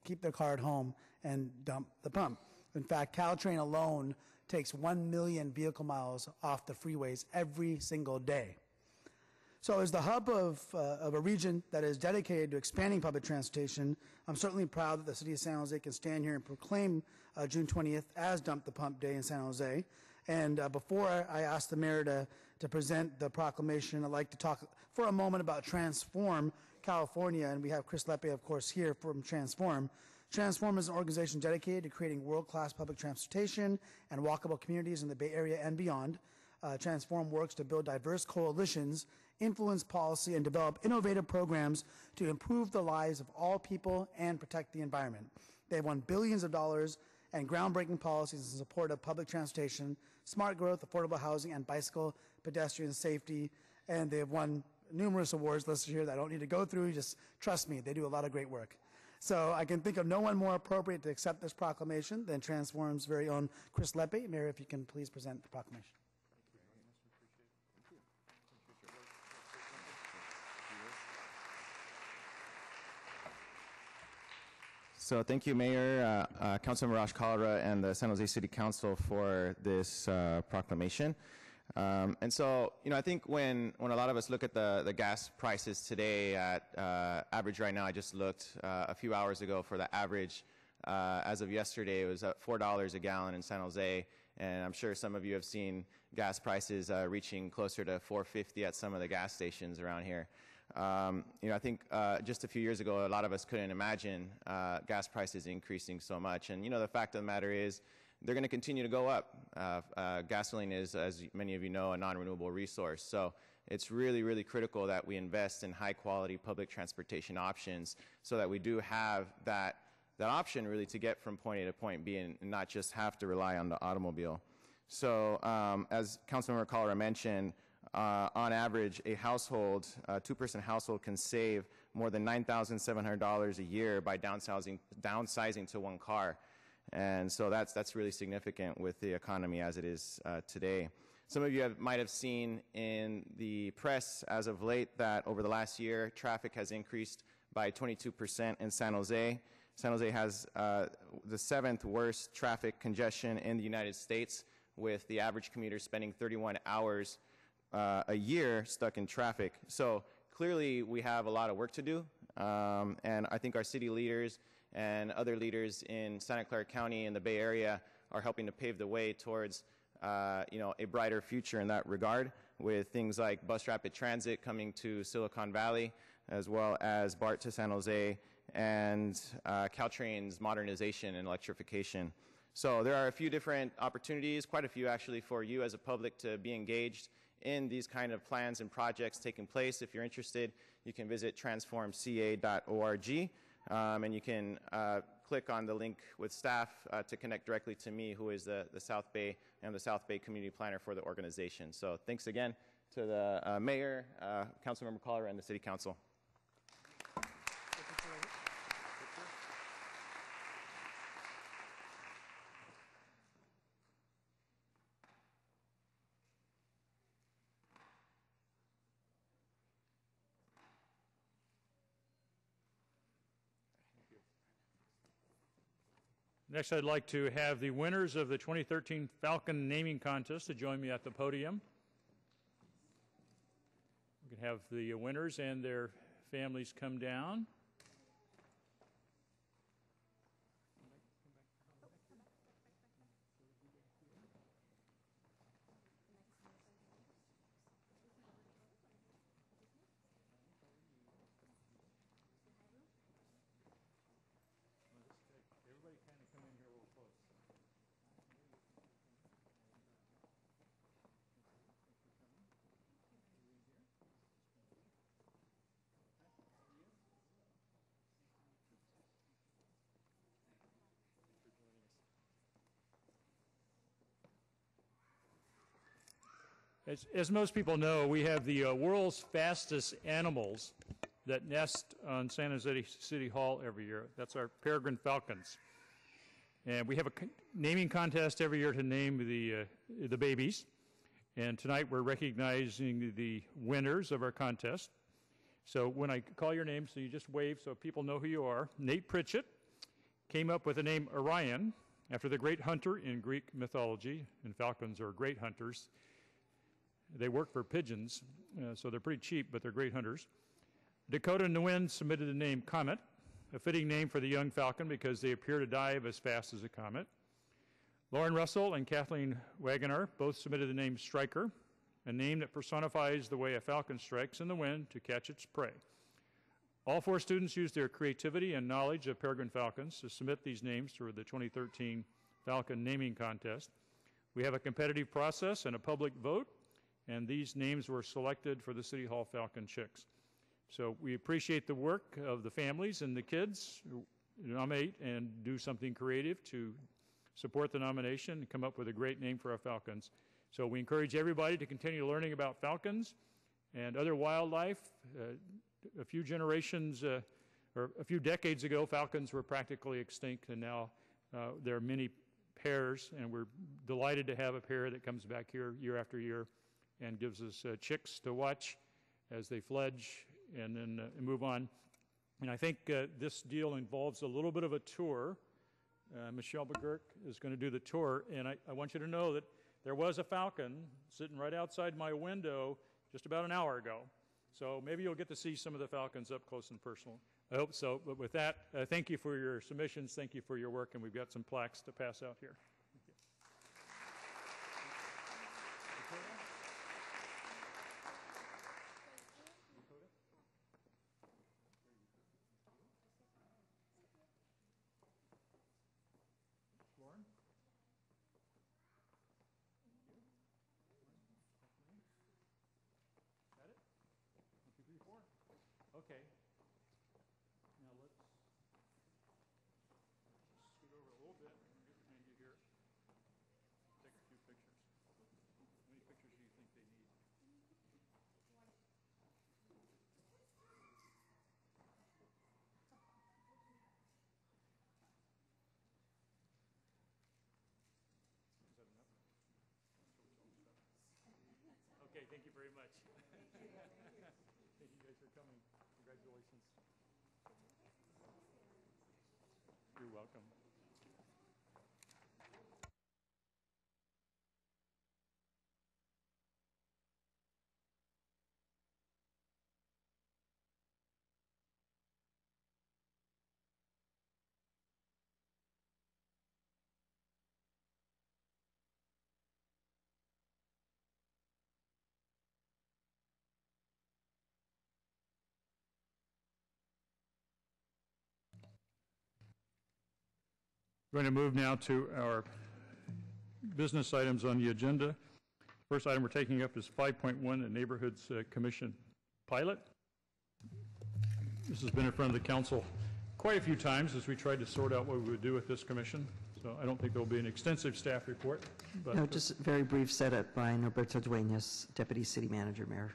keep their car at home and dump the pump. In fact, Caltrain alone takes 1 million vehicle miles off the freeways every single day. So as the hub of a region that is dedicated to expanding public transportation, I'm certainly proud that the City of San Jose can stand here and proclaim June 20th as Dump the Pump Day in San Jose. And before I ask the mayor to present the proclamation, I'd like to talk for a moment about Transform California. And we have Chris Lepe, of course, here from Transform. Transform is an organization dedicated to creating world-class public transportation and walkable communities in the Bay Area and beyond. Transform works to build diverse coalitions, influence policy, and develop innovative programs to improve the lives of all people and protect the environment. They've won billions of dollars and groundbreaking policies in support of public transportation, smart growth, affordable housing, and bicycle pedestrian safety. And they have won numerous awards listed here that I don't need to go through. Just trust me, they do a lot of great work. So I can think of no one more appropriate to accept this proclamation than Transform's very own Chris Lepe. Mayor, if you can please present the proclamation. So thank you, Mayor, Councilmember Rocha Kalra, and the San Jose City Council for this proclamation. And so, you know, I think when a lot of us look at the gas prices today at average right now, I just looked a few hours ago for the average. As of yesterday, it was at $4 a gallon in San Jose, and I'm sure some of you have seen gas prices reaching closer to $4.50 at some of the gas stations around here. You know, I think just a few years ago, a lot of us couldn't imagine gas prices increasing so much. And, you know, the fact of the matter is they're going to continue to go up. Gasoline is, as many of you know, a non-renewable resource. So it's really, really critical that we invest in high-quality public transportation options so that we do have that option really to get from point A to point B and not just have to rely on the automobile. So as Councilmember Kalra mentioned, on average, a household, a two-person household can save more than $9,700 a year by downsizing to one car. And so that's really significant with the economy as it is today. Some of you might have seen in the press as of late that over the last year, traffic has increased by 22% in San Jose. San Jose has the 7th worst traffic congestion in the United States, with the average commuter spending 31 hours a year stuck in traffic. So clearly we have a lot of work to do, and I think our city leaders and other leaders in Santa Clara County and the Bay Area are helping to pave the way towards you know, a brighter future in that regard, with things like bus rapid transit coming to Silicon Valley, as well as BART to San Jose, and Caltrain's modernization and electrification. So there are a few different opportunities, quite a few actually, for you as a public to be engaged in these kind of plans and projects taking place. If you're interested, you can visit transformca.org, and you can click on the link with staff to connect directly to me, who is the South Bay and the South Bay Community Planner for the organization. So thanks again to the Mayor, Councilmember Kalra, and the City Council. Next, I'd like to have the winners of the 2013 Falcon Naming Contest to join me at the podium. We can have the winners and their families come down. As most people know, we have the world's fastest animals that nest on San Jose City Hall every year. That's our peregrine falcons. And we have a naming contest every year to name the babies. And tonight we're recognizing the winners of our contest. So when I call your name, so you just wave so people know who you are. Nate Pritchett came up with the name Orion after the great hunter in Greek mythology, and falcons are great hunters. They work for pigeons, so they're pretty cheap, but they're great hunters. Dakota Nguyen submitted the name Comet, a fitting name for the young falcon because they appear to dive as fast as a comet. Lauren Russell and Kathleen Wagoner both submitted the name Striker, a name that personifies the way a falcon strikes in the wind to catch its prey. All 4 students used their creativity and knowledge of peregrine falcons to submit these names for the 2013 Falcon Naming Contest. We have a competitive process and a public vote, and these names were selected for the City Hall Falcon Chicks. So we appreciate the work of the families and the kids who nominate and do something creative to support the nomination and come up with a great name for our falcons. So we encourage everybody to continue learning about falcons and other wildlife. A few generations or a few decades ago, falcons were practically extinct, and now there are many pairs, and we're delighted to have a pair that comes back here year after year and gives us chicks to watch as they fledge and then move on. And I think this deal involves a little bit of a tour. Michelle McGurk is going to do the tour, and I want you to know that there was a falcon sitting right outside my window just about an hour ago. So maybe you'll get to see some of the falcons up close and personal. I hope so. But with that, thank you for your submissions. Thank you for your work, and we've got some plaques to pass out here. Okay. Now let's scoot over a little bit and get behind you here. Take a few pictures. How many pictures do you think they need? Is that enough? Okay, thank you very much. Thank you guys for coming. Congratulations. You're welcome. We're going to move now to our business items on the agenda. First item we're taking up is 5.1, the Neighborhoods Commission pilot. This has been in front of the council quite a few times as we tried to sort out what we would do with this commission. So I don't think there'll be an extensive staff report. But no, just a very brief setup by Norberto Duenas, Deputy City Manager, Mayor.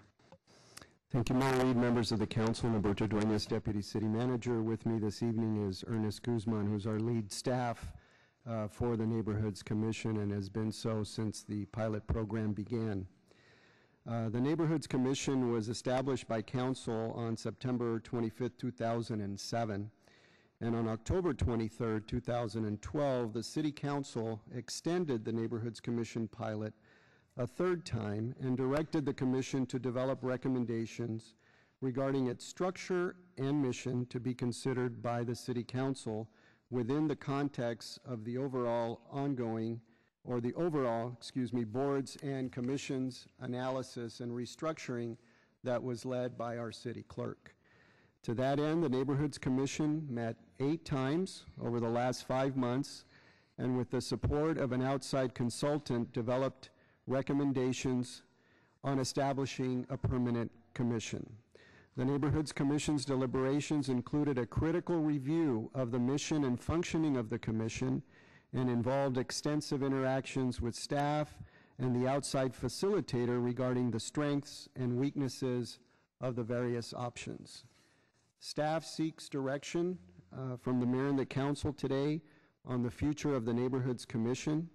Thank you, Maly, members of the council. Norberto Duenas, Deputy City Manager. With me this evening is Ernest Guzman, who's our lead staff for the Neighborhoods Commission and has been so since the pilot program began. The Neighborhoods Commission was established by council on September 25th, 2007. And on October 23rd, 2012, the City Council extended the Neighborhoods Commission pilot a third time and directed the Commission to develop recommendations regarding its structure and mission to be considered by the City Council within the context of the overall boards and commissions analysis and restructuring that was led by our city clerk. To that end, the Neighborhoods Commission met 8 times over the last 5 months, and with the support of an outside consultant, developed recommendations on establishing a permanent commission. The Neighborhoods Commission's deliberations included a critical review of the mission and functioning of the commission and involved extensive interactions with staff and the outside facilitator regarding the strengths and weaknesses of the various options. Staff seeks direction from the mayor and the council today on the future of the Neighborhoods Commission.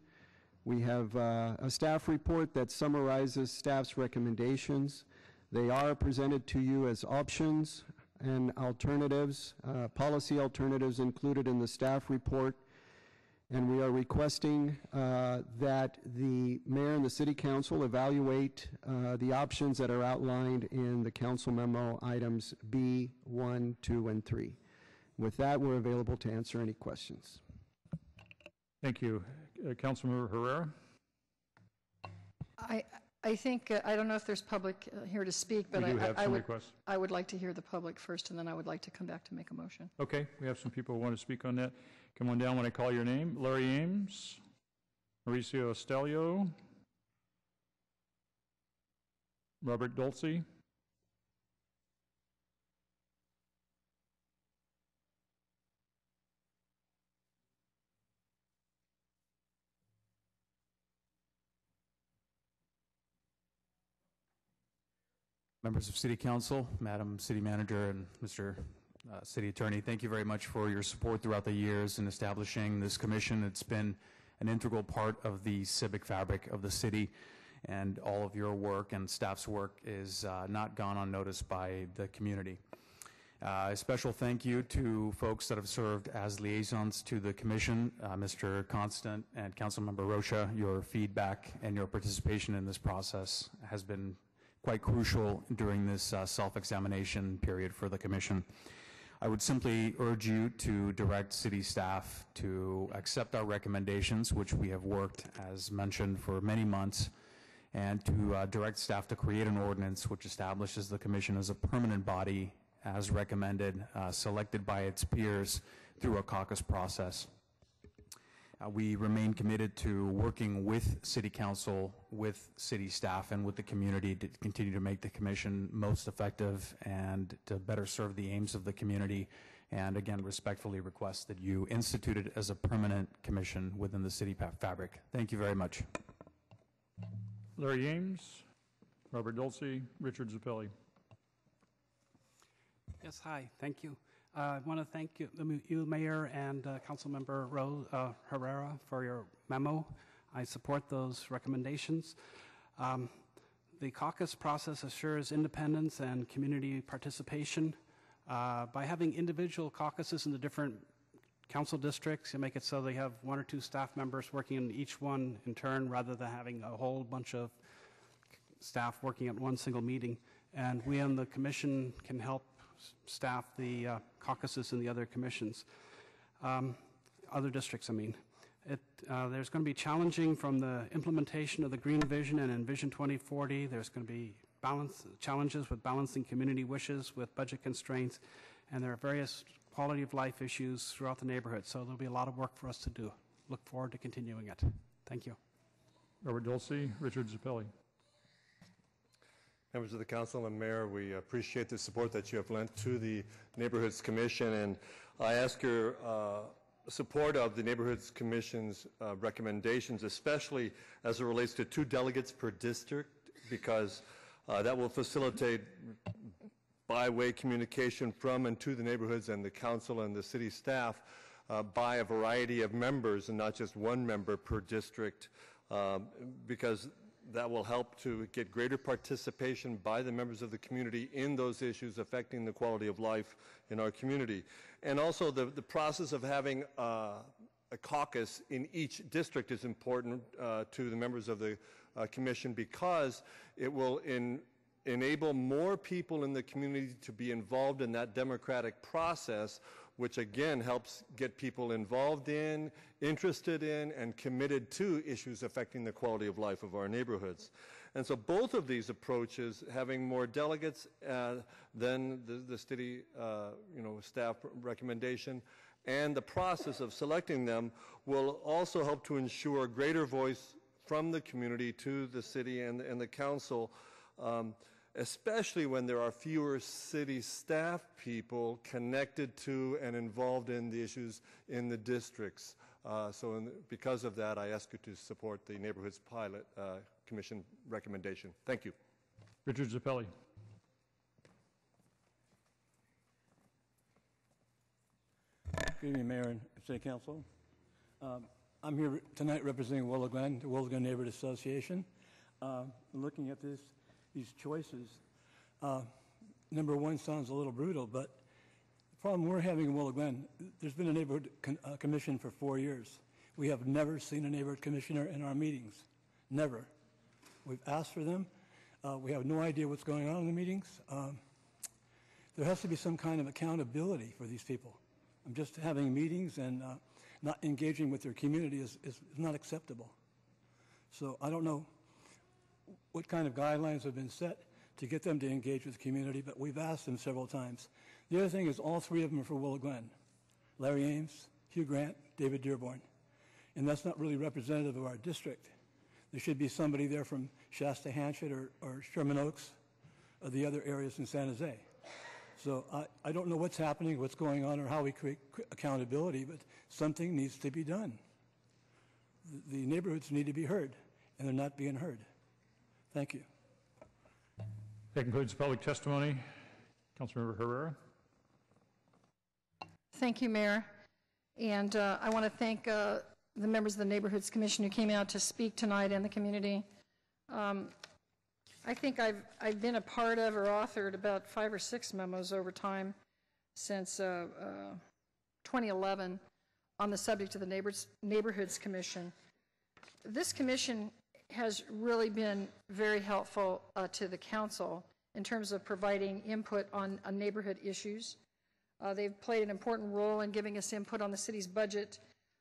We have a staff report that summarizes staff's recommendations. They are presented to you as options and alternatives, policy alternatives included in the staff report. And we are requesting that the mayor and the city council evaluate the options that are outlined in the council memo items B, 1, 2, and 3. With that, we're available to answer any questions. Thank you. Councilmember Herrera? I think, I don't know if there's public here to speak, but We do have some requests. I would like to hear the public first, and then I would like to come back to make a motion. Okay, we have some people who want to speak on that. Come on down when I call your name. Larry Ames, Mauricio Estelio, Robert Dulce, Members of City Council, Madam City Manager, and Mr. City Attorney, thank you very much for your support throughout the years in establishing this commission. It's been an integral part of the civic fabric of the city, and all of your work and staff's work is not gone unnoticed by the community. A special thank you to folks that have served as liaisons to the commission, Mr. Constant and Councilmember Rocha. Your feedback and your participation in this process has been quite crucial during this self-examination period for the commission. I would simply urge you to direct city staff to accept our recommendations, which we have worked, as mentioned, for many months, and to direct staff to create an ordinance which establishes the commission as a permanent body, as recommended, selected by its peers through a caucus process. We remain committed to working with City Council, with city staff, and with the community to continue to make the commission most effective and to better serve the aims of the community. And again, respectfully request that you institute it as a permanent commission within the city fabric. Thank you very much. Larry Ames, Robert Dulce, Richard Zappelli. Yes, hi, thank you. I want to thank you, Mayor and Councilmember Herrera, for your memo. I support those recommendations. The caucus process assures independence and community participation. By having individual caucuses in the different council districts, you make it so they have 1 or 2 staff members working in each one in turn, rather than having a whole bunch of staff working at one single meeting. And we on the commission can help staff the caucuses in the other commissions, other districts, I mean. There's going to be challenging from the implementation of the Green Vision and Envision 2040. There's going to be challenges with balancing community wishes with budget constraints, and there are various quality of life issues throughout the neighborhood. So there'll be a lot of work for us to do. Look forward to continuing it. Thank you. Robert Dulce, Richard Zappelli. Members of the council and mayor, we appreciate the support that you have lent to the Neighborhoods Commission, and I ask your support of the Neighborhoods Commission's recommendations, especially as it relates to 2 delegates per district, because that will facilitate by-way communication from and to the neighborhoods and the council and the city staff by a variety of members and not just one member per district, because that will help to get greater participation by the members of the community in those issues affecting the quality of life in our community. And also the process of having a caucus in each district is important to the members of the commission, because it will enable more people in the community to be involved in that democratic process, which again helps get people involved in, interested in, and committed to issues affecting the quality of life of our neighborhoods. And so both of these approaches, having more delegates than the city staff recommendation, and the process of selecting them, will also help to ensure greater voice from the community to the city and the council, especially when there are fewer city staff people connected to and involved in the issues in the districts. Because of that, I ask you to support the Neighborhoods Pilot Commission recommendation. Thank you. Richard Zappelli. Good evening, Mayor and City Council. I'm here tonight representing Willow Glen, the Willow Glen Neighborhood Association. Looking at these choices, number one sounds a little brutal, but the problem we're having in Willow Glen, there's been a neighborhood commission for 4 years. We have never seen a neighborhood commissioner in our meetings, never. We've asked for them. We have no idea what's going on in the meetings. There has to be some kind of accountability for these people. Just having meetings and not engaging with their community is not acceptable. So I don't know what kind of guidelines have been set to get them to engage with the community, but we've asked them several times. The other thing is all three of them are for Willow Glen: Larry Ames, Hugh Grant, David Dearborn. And that's not really representative of our district. There should be somebody there from Shasta Hanchett or Sherman Oaks or the other areas in San Jose. So I don't know what's happening, what's going on, or how we create accountability, but something needs to be done. The neighborhoods need to be heard, and they're not being heard. Thank you. That concludes public testimony. Councilmember Herrera. Thank you, Mayor. And I want to thank the members of the Neighborhoods Commission who came out to speak tonight and the community. I think I've been a part of or authored about 5 or 6 memos over time since 2011 on the subject of the Neighborhoods Commission. This commission has really been very helpful to the council in terms of providing input on neighborhood issues. They've played an important role in giving us input on the city's budget,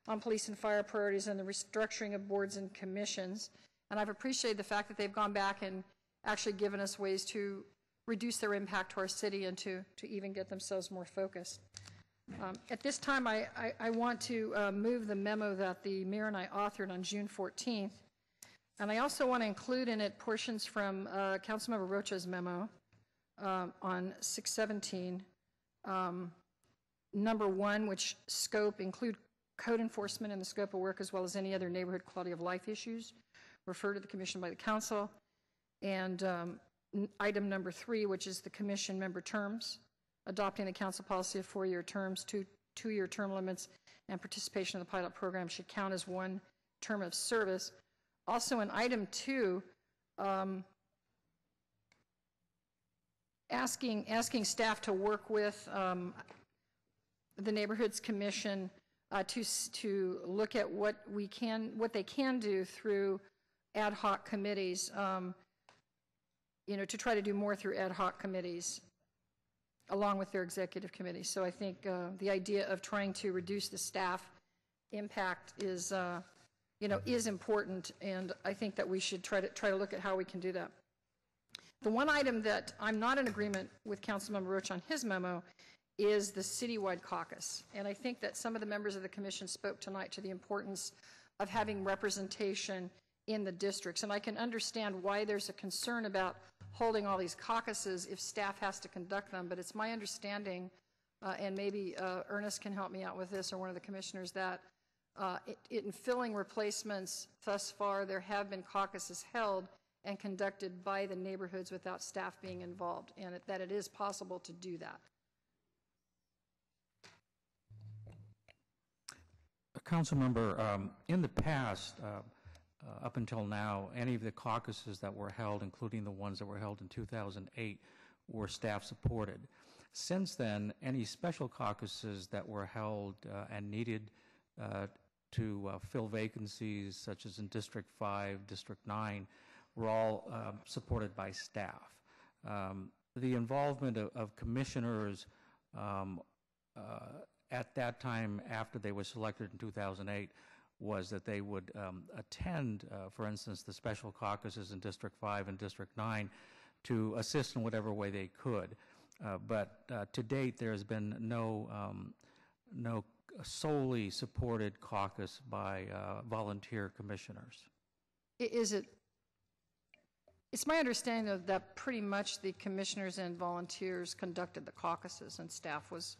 on police and fire priorities, and the restructuring of boards and commissions. And I've appreciated the fact that they've gone back and actually given us ways to reduce their impact to our city and to even get themselves more focused. At this time, I want to move the memo that the mayor and I authored on June 14th. And I also want to include in it portions from Councilmember Rocha's memo on 6/17. Number 1, which scope include code enforcement in the scope of work as well as any other neighborhood quality of life issues referred to the commission by the council. And item number 3, which is the commission member terms, adopting the council policy of 4-year terms, 2-year term limits, and participation in the pilot program should count as 1 term of service. Also in item 2, asking staff to work with the Neighborhoods Commission to look at what they can do through ad hoc committees, to try to do more through ad hoc committees along with their executive committee. So I think the idea of trying to reduce the staff impact is important, and I think that we should try to look at how we can do that. The one item that I'm not in agreement with Councilmember Rocha on his memo is the citywide caucus. And I think that some of the members of the commission spoke tonight to the importance of having representation in the districts. And I can understand why there's a concern about holding all these caucuses if staff has to conduct them. But it's my understanding, and maybe Ernest can help me out with this, or one of the commissioners, that in filling replacements thus far, there have been caucuses held and conducted by the neighborhoods without staff being involved, and that it is possible to do that. Councilmember, in the past, up until now, any of the caucuses that were held, including the ones that were held in 2008, were staff supported. Since then, any special caucuses that were held and needed to fill vacancies, such as in District 5, District 9, were all supported by staff. The involvement of commissioners at that time, after they were selected in 2008, was that they would attend, for instance, the special caucuses in District 5 and District 9 to assist in whatever way they could. But to date, there has been no solely supported caucus by volunteer commissioners. It's my understanding that pretty much the commissioners and volunteers conducted the caucuses and staff was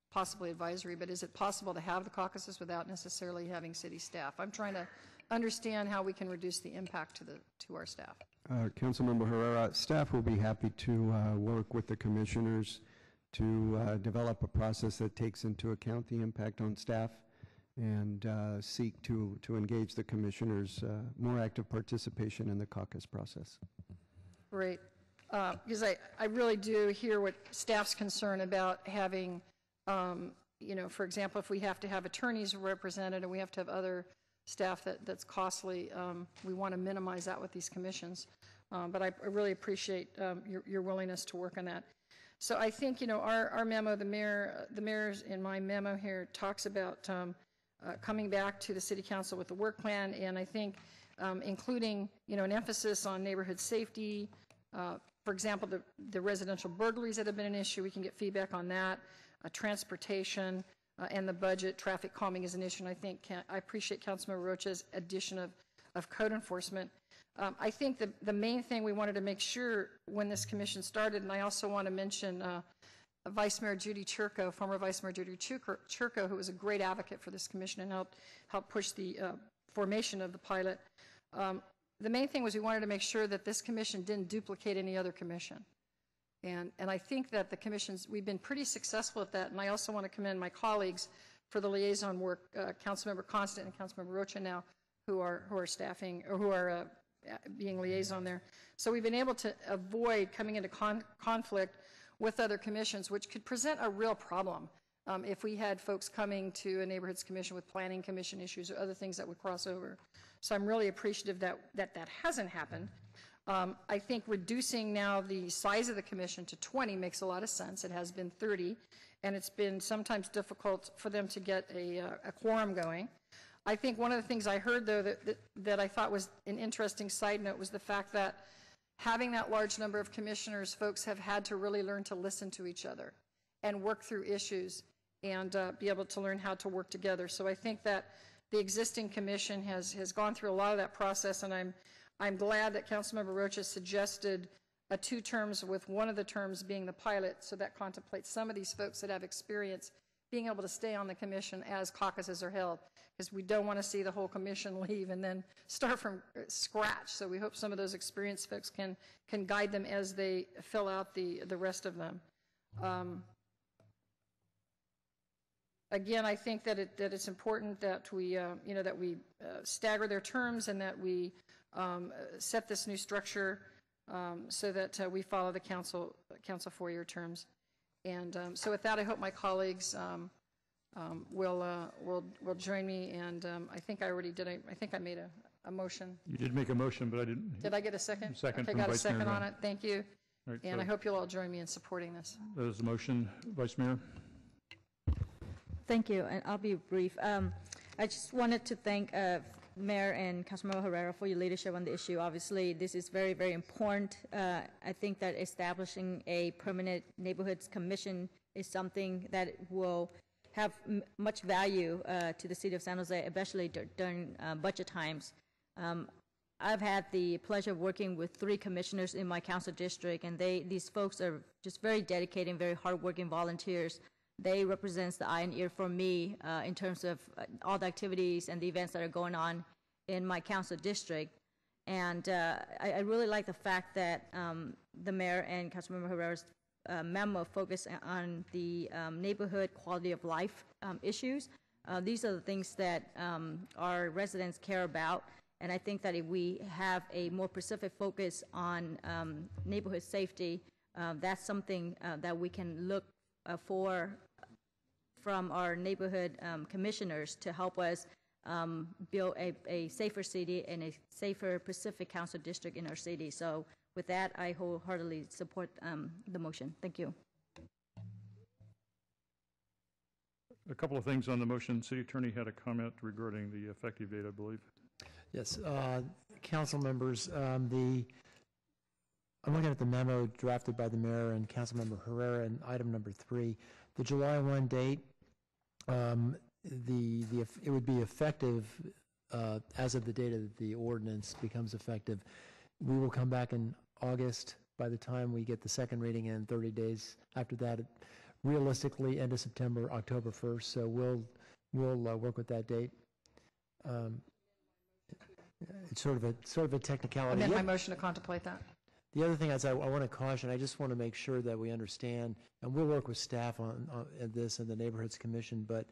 possibly advisory, but is it possible to have the caucuses without necessarily having city staff? I'm trying to understand how we can reduce the impact to our staff. Councilmember Herrera, staff will be happy to work with the commissioners to develop a process that takes into account the impact on staff. and seek to engage the commissioners' more active participation in the caucus process. Great. Because I really do hear what staff's concern about having, you know, for example, if we have to have attorneys represented and we have to have other staff that's costly, we want to minimize that with these commissions. But I really appreciate your willingness to work on that. So I think, you know, our memo, the mayor's in my memo here talks about coming back to the city council with a work plan, and I think including, you know, an emphasis on neighborhood safety. For example, the residential burglaries that have been an issue, we can get feedback on that. Transportation and the budget, traffic calming is an issue, and I think I appreciate Councilmember Rocha's addition of code enforcement. I think the main thing we wanted to make sure when this commission started, and I also want to mention Vice Mayor Judy Churko, former Vice Mayor Judy Churko, who was a great advocate for this commission and helped push the formation of the pilot. The main thing was we wanted to make sure that this commission didn't duplicate any other commission. And I think that the commissions, we've been pretty successful at that, and I also want to commend my colleagues for the liaison work, Councilmember Constant and Councilmember Rocha now, who are staffing, or who are being liaison there. So we've been able to avoid coming into conflict with other commissions, which could present a real problem if we had folks coming to a neighborhoods commission with planning commission issues or other things that would cross over. So I'm really appreciative that hasn't happened. I think reducing now the size of the commission to 20 makes a lot of sense. It has been 30, and it's been sometimes difficult for them to get a quorum going. I think one of the things I heard, though, that I thought was an interesting side note was the fact that having that large number of commissioners, folks have had to really learn to listen to each other and work through issues and be able to learn how to work together. So I think that the existing commission has gone through a lot of that process, and I'm glad that Councilmember Rocha suggested 2 terms, with one of the terms being the pilot, so that contemplates some of these folks that have experience being able to stay on the commission as caucuses are held, because we don't want to see the whole commission leave and then start from scratch. So we hope some of those experienced folks can guide them as they fill out the rest of them. Again, I think that it's important that we you know, that we stagger their terms and that we set this new structure so that we follow the council 4-year terms. And so with that, I hope my colleagues will join me. And I think I already did. I think I made a motion. You did make a motion, but I didn't. Did I get a second? Second. Okay, got a second on it. Thank you. Right, and so I hope you'll all join me in supporting this. That is the motion, Vice Mayor. Thank you, and I'll be brief. I just wanted to thank Mayor and Councilmember Herrera for your leadership on the issue. Obviously, this is very, very important. I think that establishing a permanent neighborhoods commission is something that will have much value to the city of San Jose, especially during budget times. I've had the pleasure of working with 3 commissioners in my council district, and these folks are just very dedicated and very hardworking volunteers. They represent the eye and ear for me in terms of all the activities and the events that are going on in my council district. And I really like the fact that the mayor and Councilmember Herrera's memo focus on the neighborhood quality of life issues. These are the things that our residents care about. And I think that if we have a more specific focus on neighborhood safety, that's something that we can look for from our neighborhood commissioners to help us build a safer city and a safer Pacific Council district in our city. So with that, I wholeheartedly support the motion. Thank you. A couple of things on the motion. City Attorney had a comment regarding the effective date, I believe. Yes, council members, I'm looking at the memo drafted by the mayor and Councilmember Herrera and item number 3. The July 1 date, it would be effective as of the date of the ordinance becomes effective. We will come back in August by the time we get the second reading in 30 days. After that, realistically, end of September, October 1st. So we'll work with that date. It's sort of a technicality. Amend my motion to contemplate that. The other thing is I want to caution, I just want to make sure that we understand, and we'll work with staff on this and the Neighborhoods Commission, but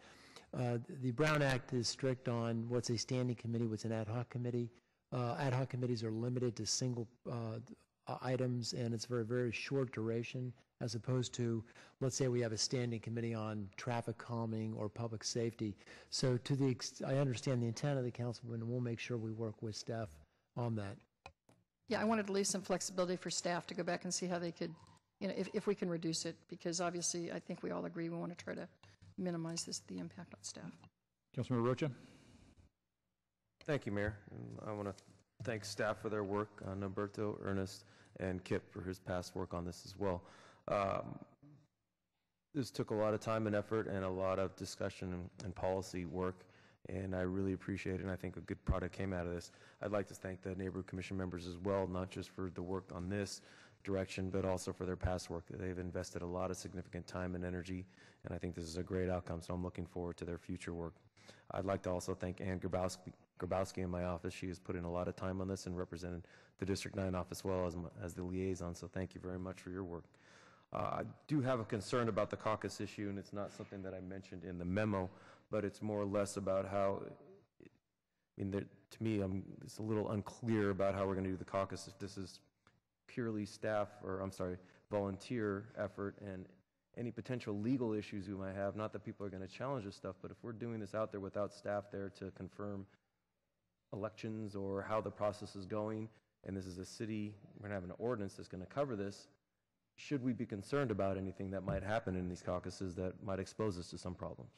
the Brown Act is strict on what's a standing committee, what's an ad hoc committee. Ad hoc committees are limited to single items, and it's very, very short duration, as opposed to, let's say we have a standing committee on traffic calming or public safety. So I understand the intent of the councilman, and we'll make sure we work with staff on that. Yeah, I wanted to leave some flexibility for staff to go back and see how they could, if we can reduce it, because obviously I think we all agree we want to try to minimize the impact on staff. Councilmember Rocha. Thank you, Mayor. And I want to thank staff for their work, Norberto, Ernest, and Kip for his past work on this as well. This took a lot of time and effort and a lot of discussion and policy work, and I really appreciate it, and I think a good product came out of this. I'd like to thank the Neighborhood Commission members as well, not just for the work on this direction, but also for their past work. They've invested a lot of significant time and energy, and I think this is a great outcome, so I'm looking forward to their future work. I'd like to also thank Ann Grabowski in my office. She has put in a lot of time on this and represented the District 9 office well as the liaison, so thank you very much for your work. I do have a concern about the caucus issue, and it's not something that I mentioned in the memo, but it's more or less about how, to me, it's a little unclear about how we're going to do the caucus, if this is purely staff, or volunteer effort, and any potential legal issues we might have. Not that people are going to challenge this stuff, but if we're doing this out there without staff there to confirm elections or how the process is going, and this is a city, we're going to have an ordinance that's going to cover this, should we be concerned about anything that might happen in these caucuses that might expose us to some problems?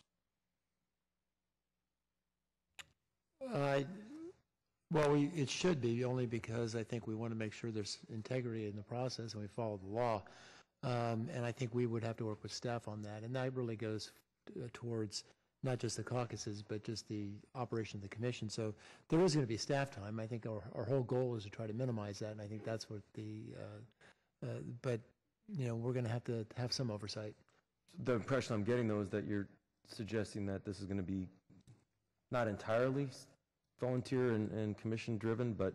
Well, it should be, only because I think we want to make sure there's integrity in the process and we follow the law. And I think we would have to work with staff on that. And that really goes towards not just the caucuses, but just the operation of the commission. So there is going to be staff time. I think our whole goal is to try to minimize that, and I think that's what but we're going to have some oversight. The impression I'm getting, though, is that you're suggesting that this is going to be not entirely volunteer and commission driven, but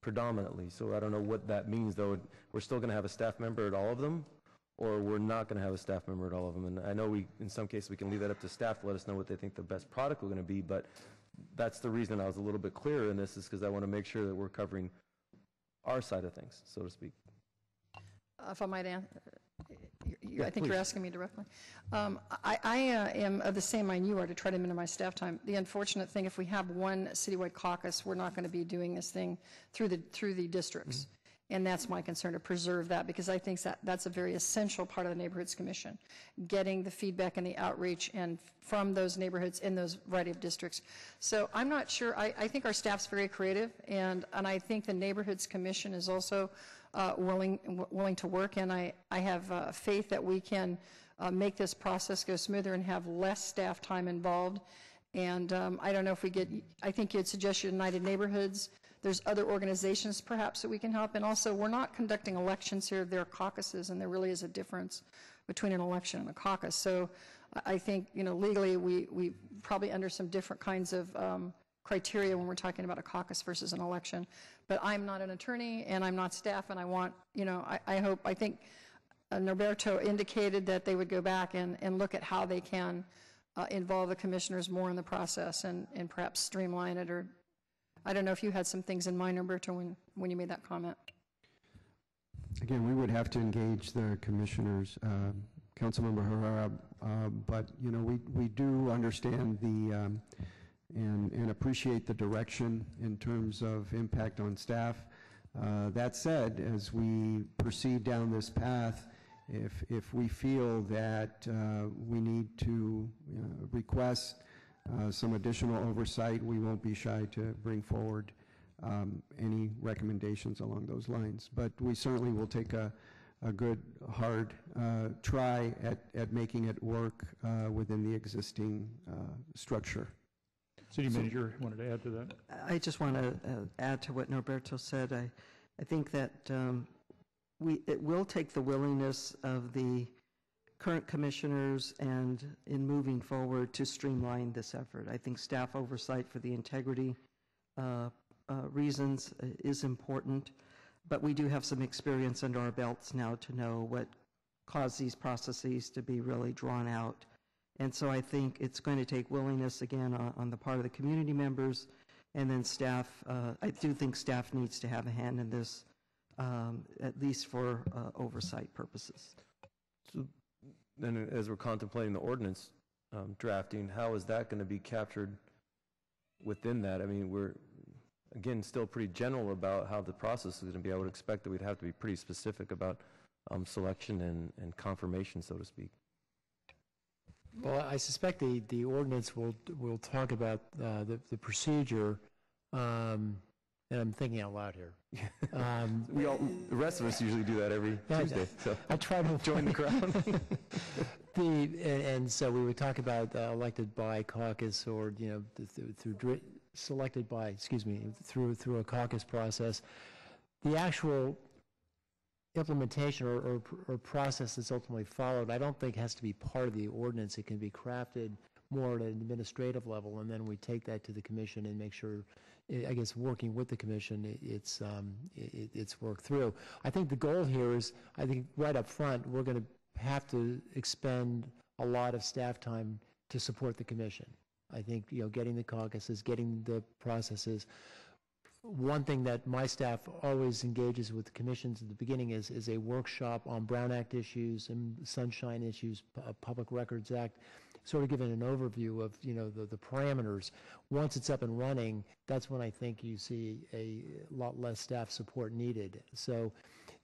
predominantly. So I don't know what that means, though. We're still going to have a staff member at all of them, or we're not going to have a staff member at all of them. And I know in some cases we can leave that up to staff to let us know what they think the best product we're going to be, but that's the reason I was a little bit clearer in this, is because I want to make sure that we're covering our side of things, so to speak. If I might answer, I think you're asking me directly. I am of the same mind you are, to try to minimize staff time. The unfortunate thing, if we have one citywide caucus, we're not going to be doing this thing through the districts. Mm-hmm. And that's my concern, to preserve that, because I think that's a very essential part of the Neighborhoods Commission, getting the feedback and the outreach and from those neighborhoods in those variety of districts. So I'm not sure. I think our staff's very creative, and I think the Neighborhoods Commission is also willing to work, and I have faith that we can make this process go smoother and have less staff time involved. And I don't know if we get, I think you had suggested United Neighborhoods. There's other organizations perhaps that we can help. And also, we're not conducting elections here. There are caucuses, and there really is a difference between an election and a caucus. So I think, legally we probably under some different kinds of criteria when we're talking about a caucus versus an election. But I'm not an attorney, and I'm not staff, and I want, I think Norberto indicated that they would go back and look at how they can involve the commissioners more in the process and perhaps streamline it. Or I don't know if you had some things in mind, Norberto, when you made that comment. Again, we would have to engage the commissioners, Councilmember Herrera, but we do understand the and appreciate the direction in terms of impact on staff. That said, as we proceed down this path, if we feel that we need to request some additional oversight, we won't be shy to bring forward any recommendations along those lines. But we certainly will take a good, hard try at making it work within the existing structure. City Manager wanted to add to that. I just want to add to what Norberto said. I think that it will take the willingness of the current commissioners and in moving forward to streamline this effort. I think staff oversight for the integrity reasons is important. but we do have some experience under our belts now to know what caused these processes to be really drawn out. And so I think it's going to take willingness again on the part of the community members, and then staff. I do think staff needs to have a hand in this, at least for oversight purposes. So then as we're contemplating the ordinance drafting, how is that going to be captured within that? I mean, we're, again, still pretty general about how the process is going to be. I would expect that we'd have to be pretty specific about selection and confirmation, so to speak. Well, I suspect the ordinance will talk about the procedure, and I'm thinking out loud here. The rest of us usually do that every Tuesday. So I try to join the crowd. And so we would talk about elected by caucus, or selected by, through a caucus process. The actual implementation or process that's ultimately followed, I don't think has to be part of the ordinance. It can be crafted more at an administrative level, and then we take that to the commission and make sure, I guess, working with the commission, it's worked through. I think the goal here is, I think right up front, we're going to have to expend a lot of staff time to support the commission. I think, getting the caucuses, getting the processes. One thing that my staff always engages with the commissions at the beginning is a workshop on Brown Act issues and sunshine issues, Public Records Act, sort of giving an overview of, the parameters. Once it's up and running, that's when I think you see a lot less staff support needed. So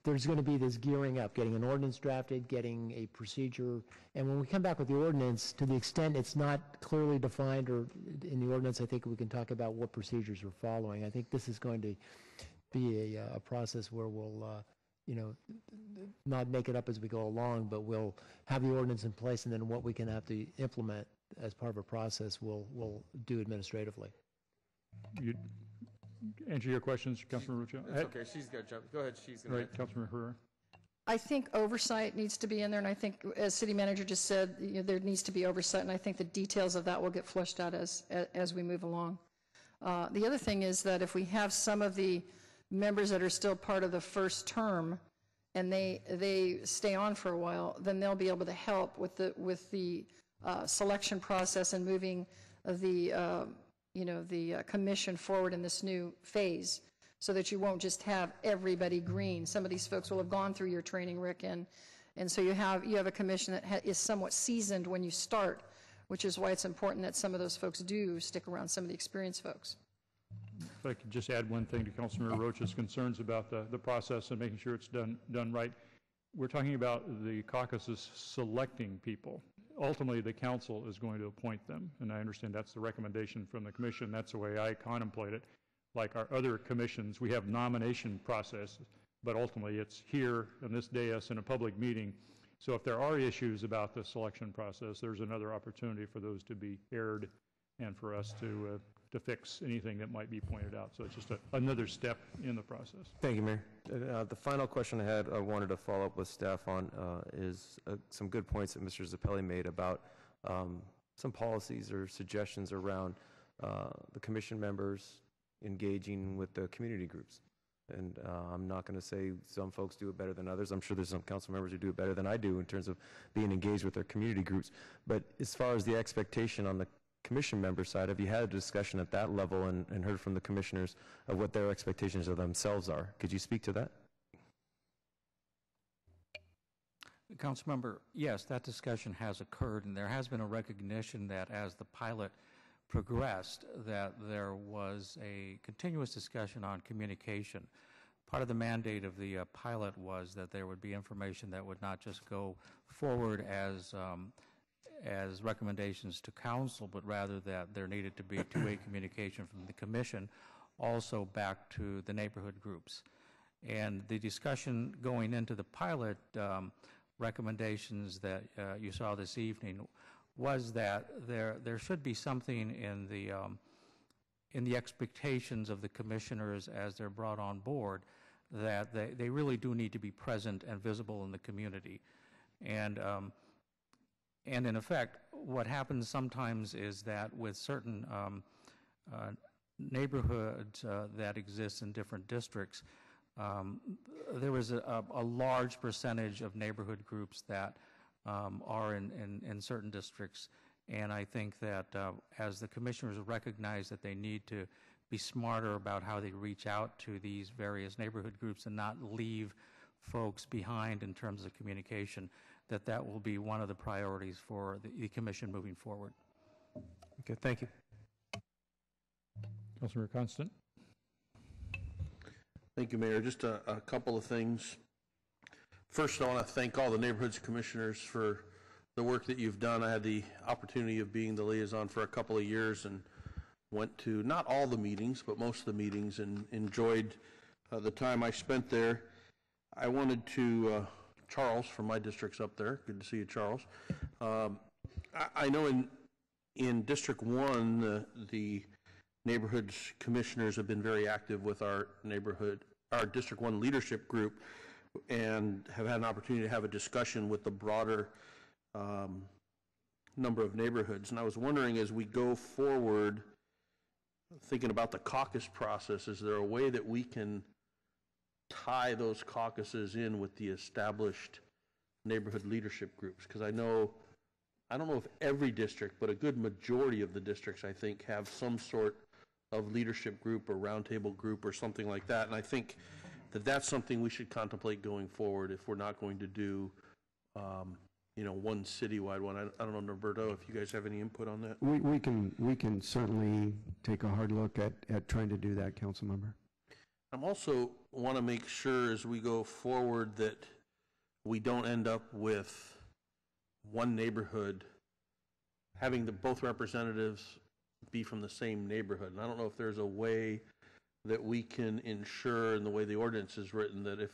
there's going to be this gearing up, getting an ordinance drafted, getting a procedure, and when we come back with the ordinance, to the extent it's not clearly defined or in the ordinance, I think we can talk about what procedures we're following. I think this is going to be a process where we'll, not make it up as we go along, but we'll have the ordinance in place, and then what we can have to implement as part of a process, we'll do administratively. You answer your questions, Councilmember Rocha? It's okay, she's got to jump. Go ahead, she's going to. Right, Councilmember Herrera. I think oversight needs to be in there, and I think, as City Manager just said, there needs to be oversight, and I think the details of that will get flushed out as we move along. The other thing is that if we have some of the members that are still part of the first term, and they stay on for a while, then they'll be able to help with the selection process and moving the commission forward in this new phase, so that you won't just have everybody green. Some of these folks will have gone through your training, Rick, and so you have a commission that is somewhat seasoned when you start, which is why it's important that some of those folks do stick around, some of the experienced folks. If I could just add one thing to Councilmember Rocha's concerns about the process and making sure it's done right. We're talking about the caucuses selecting people. Ultimately, the council is going to appoint them, and I understand that's the recommendation from the commission. That's the way I contemplate it. Like our other commissions, we have nomination process, but ultimately it's here on this dais in a public meeting. So if there are issues about the selection process, there's another opportunity for those to be aired and for us to fix anything that might be pointed out. So it's just another step in the process. Thank you, Mayor. The final question I wanted to follow up with staff on is some good points that Mr. Zappelli made about some policies or suggestions around the commission members engaging with the community groups. And I'm not going to say some folks do it better than others. I'm sure there's some council members who do it better than I do in terms of being engaged with their community groups. But as far as the expectation on the commission member side, have you had a discussion at that level and heard from the commissioners of what their expectations of themselves are? Could you speak to that? Councilmember, yes, that discussion has occurred, and there has been a recognition that as the pilot progressed, that there was a continuous discussion on communication. Part of the mandate of the pilot was that there would be information that would not just go forward as recommendations to council, but rather that there needed to be two-way communication from the commission also back to the neighborhood groups. And the discussion going into the pilot recommendations that you saw this evening was that there should be something in the expectations of the commissioners as they're brought on board, that they really do need to be present and visible in the community. And in effect, what happens sometimes is that with certain neighborhoods that exist in different districts, there was a large percentage of neighborhood groups that are in certain districts, and I think that as the commissioners recognize that they need to be smarter about how they reach out to these various neighborhood groups and not leave folks behind in terms of communication, that will be one of the priorities for the commission moving forward. Okay, thank you. Councilmember Constant. Thank you, Mayor. Just a couple of things. First, I want to thank all the neighborhoods commissioners for the work that you've done. I had the opportunity of being the liaison for a couple of years and went to not all the meetings, but most of the meetings, and enjoyed the time I spent there. I wanted to, Charles from my district's up there. Good to see you, Charles. I know in District 1, the neighborhoods commissioners have been very active with our District 1 leadership group, and have had an opportunity to have a discussion with the broader number of neighborhoods. And I was wondering, as we go forward, thinking about the caucus process, is there a way that we can tie those caucuses in with the established neighborhood leadership groups? Because I don't know if every district, but a good majority of the districts, I think, have some sort of leadership group or roundtable group or something like that. And I think that that's something we should contemplate going forward if we're not going to do one citywide one. I don't know, Norberto, if you guys have any input on that. We can certainly take a hard look at trying to do that, Councilmember. I'm also want to make sure as we go forward that we don't end up with one neighborhood having both representatives be from the same neighborhood. And I don't know if there's a way that we can ensure, in the way the ordinance is written, that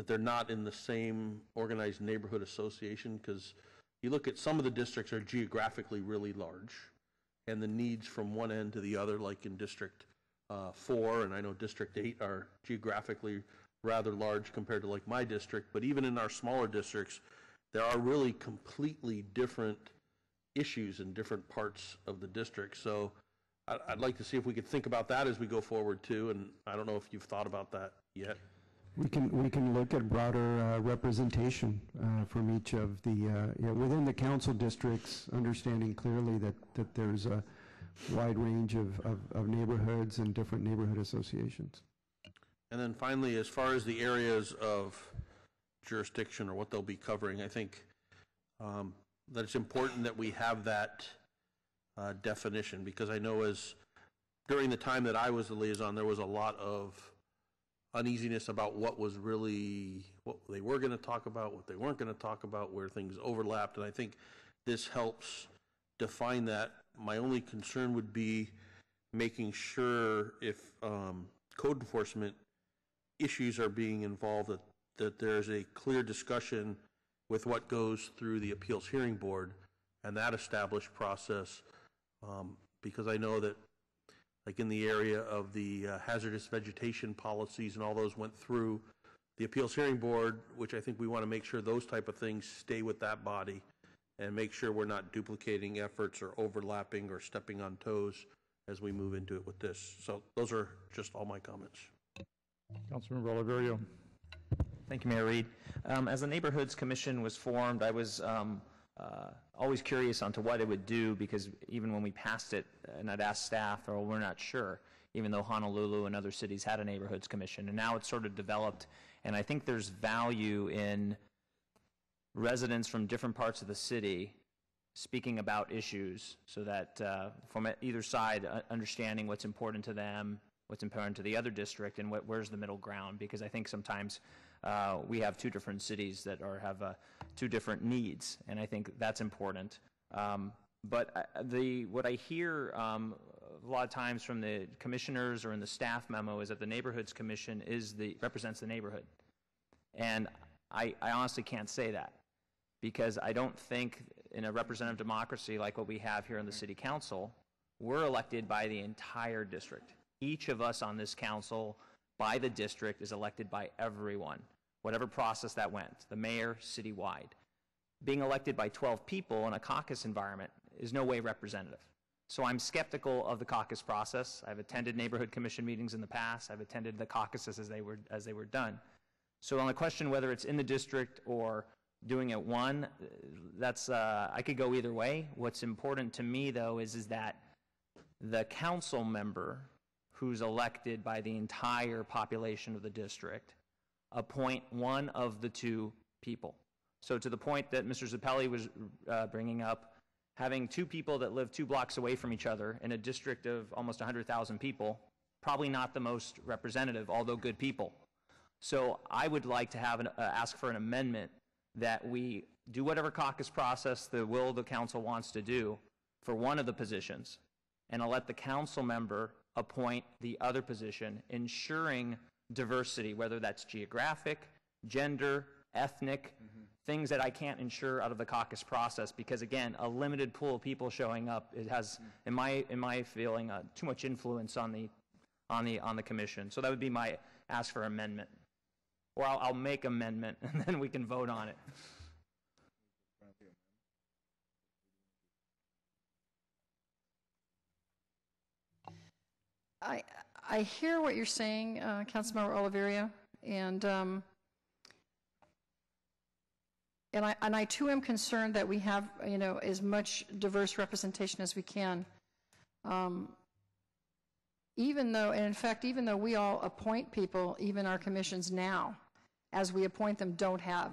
they're not in the same organized neighborhood association, because you look at some of the districts are geographically really large, and the needs from one end to the other, like in District 4, and I know District 8 are geographically rather large compared to like my district, but even in our smaller districts, there are really completely different issues in different parts of the district. So I'd like to see if we could think about that as we go forward too, and I don't know if you've thought about that yet. We can look at broader representation from each of the within the council districts, understanding clearly that there's a wide range of neighborhoods and different neighborhood associations. And then finally, as far as the areas of jurisdiction or what they'll be covering, I think that it's important that we have that definition, because I know during the time that I was the liaison, there was a lot of uneasiness about what they were going to talk about, what they weren't going to talk about, where things overlapped, and I think this helps define that. My only concern would be making sure if code enforcement issues are being involved, that there's a clear discussion with what goes through the appeals hearing board and that established process, because I know that like in the area of the hazardous vegetation policies and all those went through the appeals hearing board, which I think we want to make sure those type of things stay with that body and make sure we're not duplicating efforts or overlapping or stepping on toes as we move into it with this. So those are just all my comments. Councilmember Oliverio. Thank you, Mayor Reed. As the Neighborhoods Commission was formed, I was always curious onto what it would do, because even when we passed it, and I'd asked staff, well, we're not sure, even though Honolulu and other cities had a Neighborhoods Commission. And now it's sort of developed, and I think there's value in residents from different parts of the city speaking about issues, so that from either side, understanding what's important to them, what's important to the other district, and where's the middle ground, because I think sometimes we have two different cities that have two different needs, and I think that's important. But what I hear a lot of times from the commissioners or in the staff memo is that the Neighborhoods Commission represents the neighborhood. And I honestly can't say that, because I don't think in a representative democracy like what we have here in the City Council, we're elected by the entire district. Each of us on this council by the district is elected by everyone, whatever process that went, the mayor, citywide. Being elected by 12 people in a caucus environment is no way representative. So I'm skeptical of the caucus process. I've attended neighborhood commission meetings in the past. I've attended the caucuses as they were done. So on the question whether it's in the district or doing it one, that's I could go either way. What's important to me though is that the council member who's elected by the entire population of the district appoint one of the two people. So to the point that Mr. Zappelli was bringing up, having two people that live 2 blocks away from each other in a district of almost 100,000 people, probably not the most representative, although good people. So I would like to have ask for an amendment that we do whatever caucus process the will of the council wants to do for one of the positions, and I'll let the council member appoint the other position, ensuring diversity, whether that's geographic, gender, ethnic, things that I can't ensure out of the caucus process, because again, a limited pool of people showing up, it has, in my feeling, too much influence on the commission. So that would be my ask for amendment, or I'll make amendment and then we can vote on it. I hear what you're saying, Councilmember Oliverio, and I too am concerned that we have, as much diverse representation as we can. Even though we all appoint people, even our commissions now, as we appoint them, don't have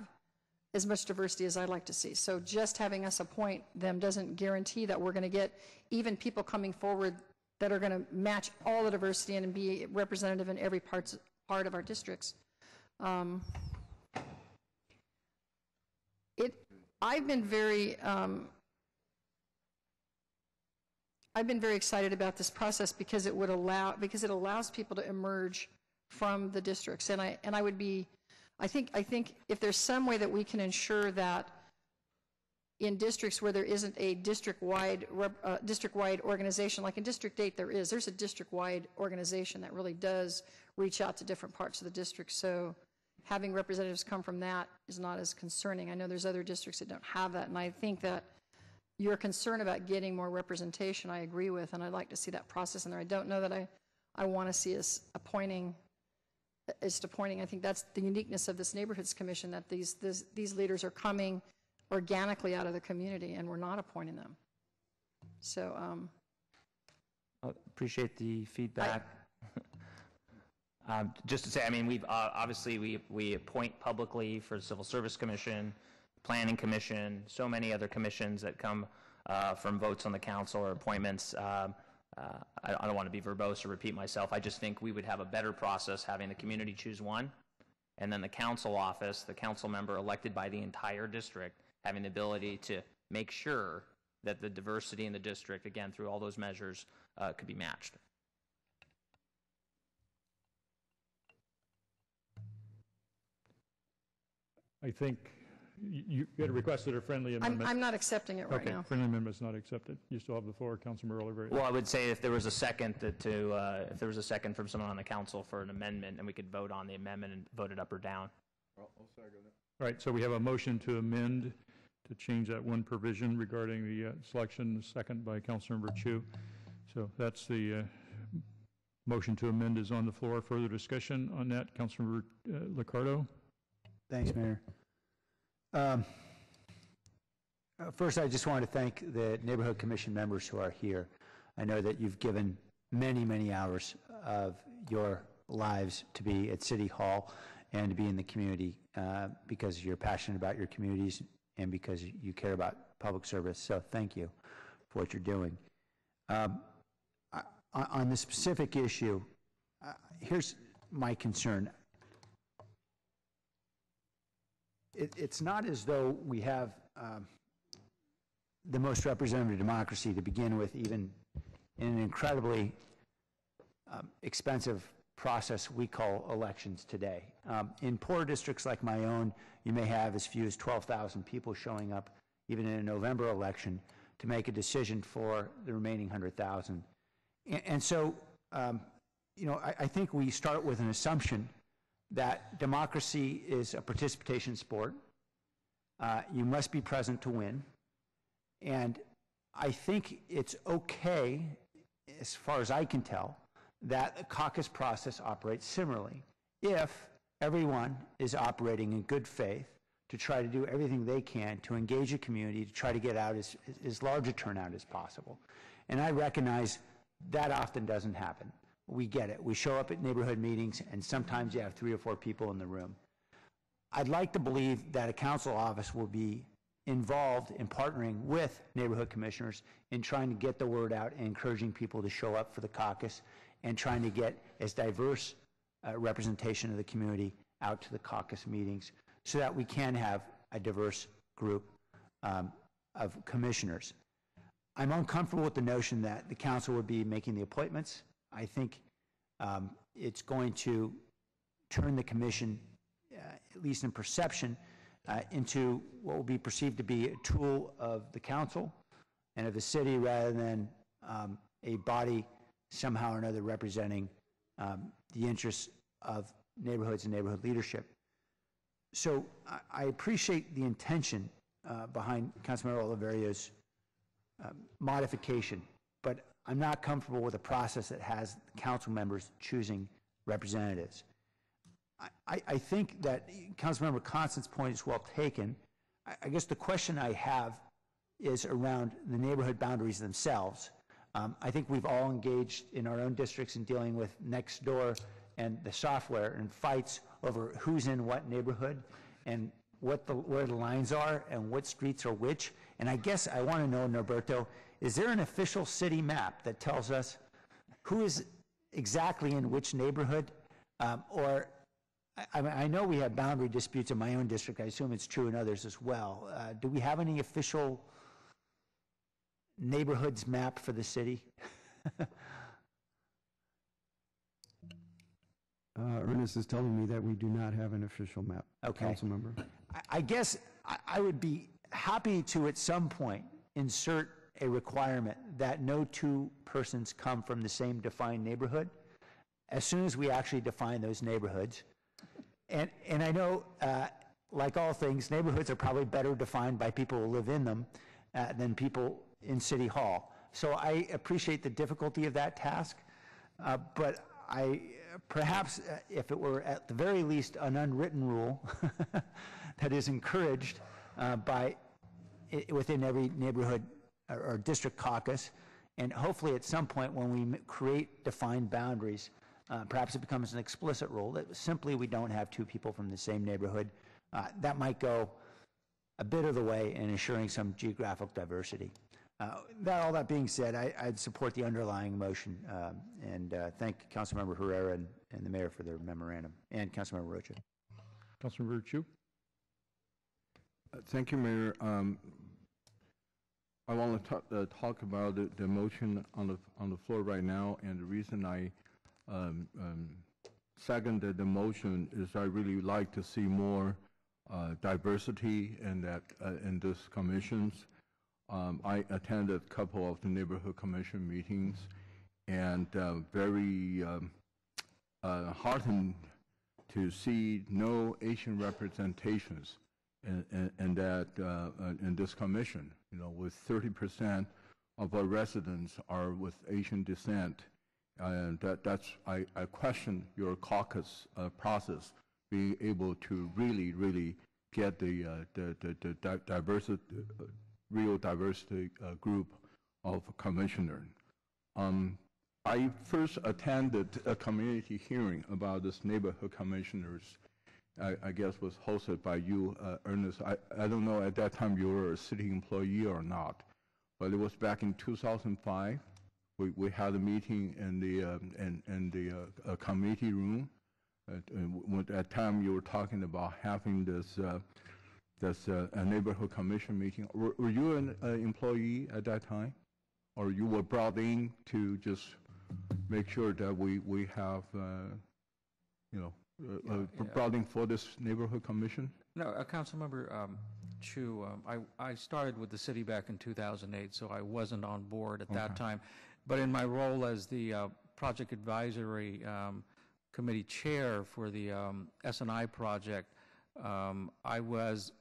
as much diversity as I'd like to see. So just having us appoint them doesn't guarantee that we're going to get even people coming forward that are going to match all the diversity and be representative in every part of our districts. I've been very excited about this process because it allows people to emerge from the districts, and I think if there's some way that we can ensure that in districts where there isn't a district-wide organization, like in District 8 there's a district-wide organization that really does reach out to different parts of the district. So having representatives come from that is not as concerning. I know there's other districts that don't have that, and I think that your concern about getting more representation I agree with, and I'd like to see that process in there. I don't know that I want to see us appointing. I think that's the uniqueness of this Neighborhoods Commission, that these leaders are coming organically out of the community, and we're not appointing them. So I appreciate the feedback. Just to say, I mean, we've obviously we appoint publicly for the Civil Service Commission, Planning Commission, so many other commissions that come from votes on the council or appointments. I don't want to be verbose or repeat myself. I just think we would have a better process having the community choose one, and then the council office, the council member elected by the entire district, having the ability to make sure that the diversity in the district, again, through all those measures, could be matched. I think you had requested a friendly amendment. I'm not accepting it right now. Okay, friendly amendment is not accepted. You still have the floor, Councilmember Oliverio. Well, I would say if there was a second if there was a second from someone on the council for an amendment, and we could vote on the amendment and vote it up or down. All right, so we have a motion to amend to change that one provision regarding the selection, second by Councilmember Chu. So that's the motion to amend is on the floor. Further discussion on that, Councilmember LICCARDO. Thanks, Mayor. First, I just want to thank the Neighborhood Commission members who are here. I know that you've given many, many hours of your lives to be at City Hall and to be in the community because you're passionate about your communities and because you care about public service. So thank you for what you're doing. On the specific issue, here's my concern. It's not as though we have the most representative democracy to begin with, even in an incredibly expensive process we call elections today. In poor districts like my own, you may have as few as 12,000 people showing up, even in a November election, to make a decision for the remaining 100,000. And so, I think we start with an assumption that democracy is a participation sport. You must be present to win. And I think it's okay, as far as I can tell, that the caucus process operates similarly if everyone is operating in good faith to try to do everything they can to engage the community, to try to get out as large a turnout as possible. And I recognize that often doesn't happen. We get it. We show up at neighborhood meetings, and sometimes you have 3 or 4 people in the room. I'd like to believe that a council office will be involved in partnering with neighborhood commissioners in trying to get the word out and encouraging people to show up for the caucus and trying to get as diverse representation of the community out to the caucus meetings so that we can have a diverse group of commissioners. I'm uncomfortable with the notion that the council would be making the appointments. I think it's going to turn the commission, at least in perception, into what will be perceived to be a tool of the council and of the city rather than a body somehow or another representing the interests of neighborhoods and neighborhood leadership. So I appreciate the intention behind Councilmember Oliverio's modification, but I'm not comfortable with a process that has council members choosing representatives. I think that Councilmember Constance's point is well taken. I guess the question I have is around the neighborhood boundaries themselves. I think we've all engaged in our own districts in dealing with next door and the software and fights over who's in what neighborhood and where the lines are and what streets are which. And I guess I want to know, Norberto, is there an official city map that tells us who is exactly in which neighborhood? Or I know we have boundary disputes in my own district. I assume it's true in others as well. Do we have any official neighborhoods map for the city? Ernest is telling me that we do not have an official map. Okay. Council member. I guess I would be happy to at some point insert a requirement that no 2 persons come from the same defined neighborhood as soon as we actually define those neighborhoods. And I know, like all things, neighborhoods are probably better defined by people who live in them than people in City Hall. So I appreciate the difficulty of that task, but perhaps if it were at the very least an unwritten rule that is encouraged within every neighborhood or district caucus, and hopefully at some point when we create defined boundaries, perhaps it becomes an explicit rule that simply we don't have 2 people from the same neighborhood. That might go a bit of the way in ensuring some geographic diversity. All that being said, I'd support the underlying motion and thank Councilmember Herrera and the mayor for their memorandum, and Councilmember Rocha. Councilmember Chu. Thank you, Mayor. I want to talk about the motion on the floor right now, and the reason I seconded the motion is I really like to see more diversity in this commissions. I attended a couple of the neighborhood commission meetings and very heartened to see no Asian representations in this commission. You know, with 30% of our residents are with Asian descent, and I question your caucus process being able to really get the diversity. Real diversity group of commissioners. I first attended a community hearing about this neighborhood commissioners. I guess was hosted by you, Ernest. I don't know at that time you were a city employee or not, but it was back in 2005. We had a meeting in the committee room. At that time you were talking about having this. That's a neighborhood commission meeting. Were you an employee at that time? Or you were brought in to just make sure that we have, brought in for this neighborhood commission? No, Councilmember Chu, I started with the city back in 2008, so I wasn't on board at that time. But in my role as the project advisory committee chair for the S&I project, I was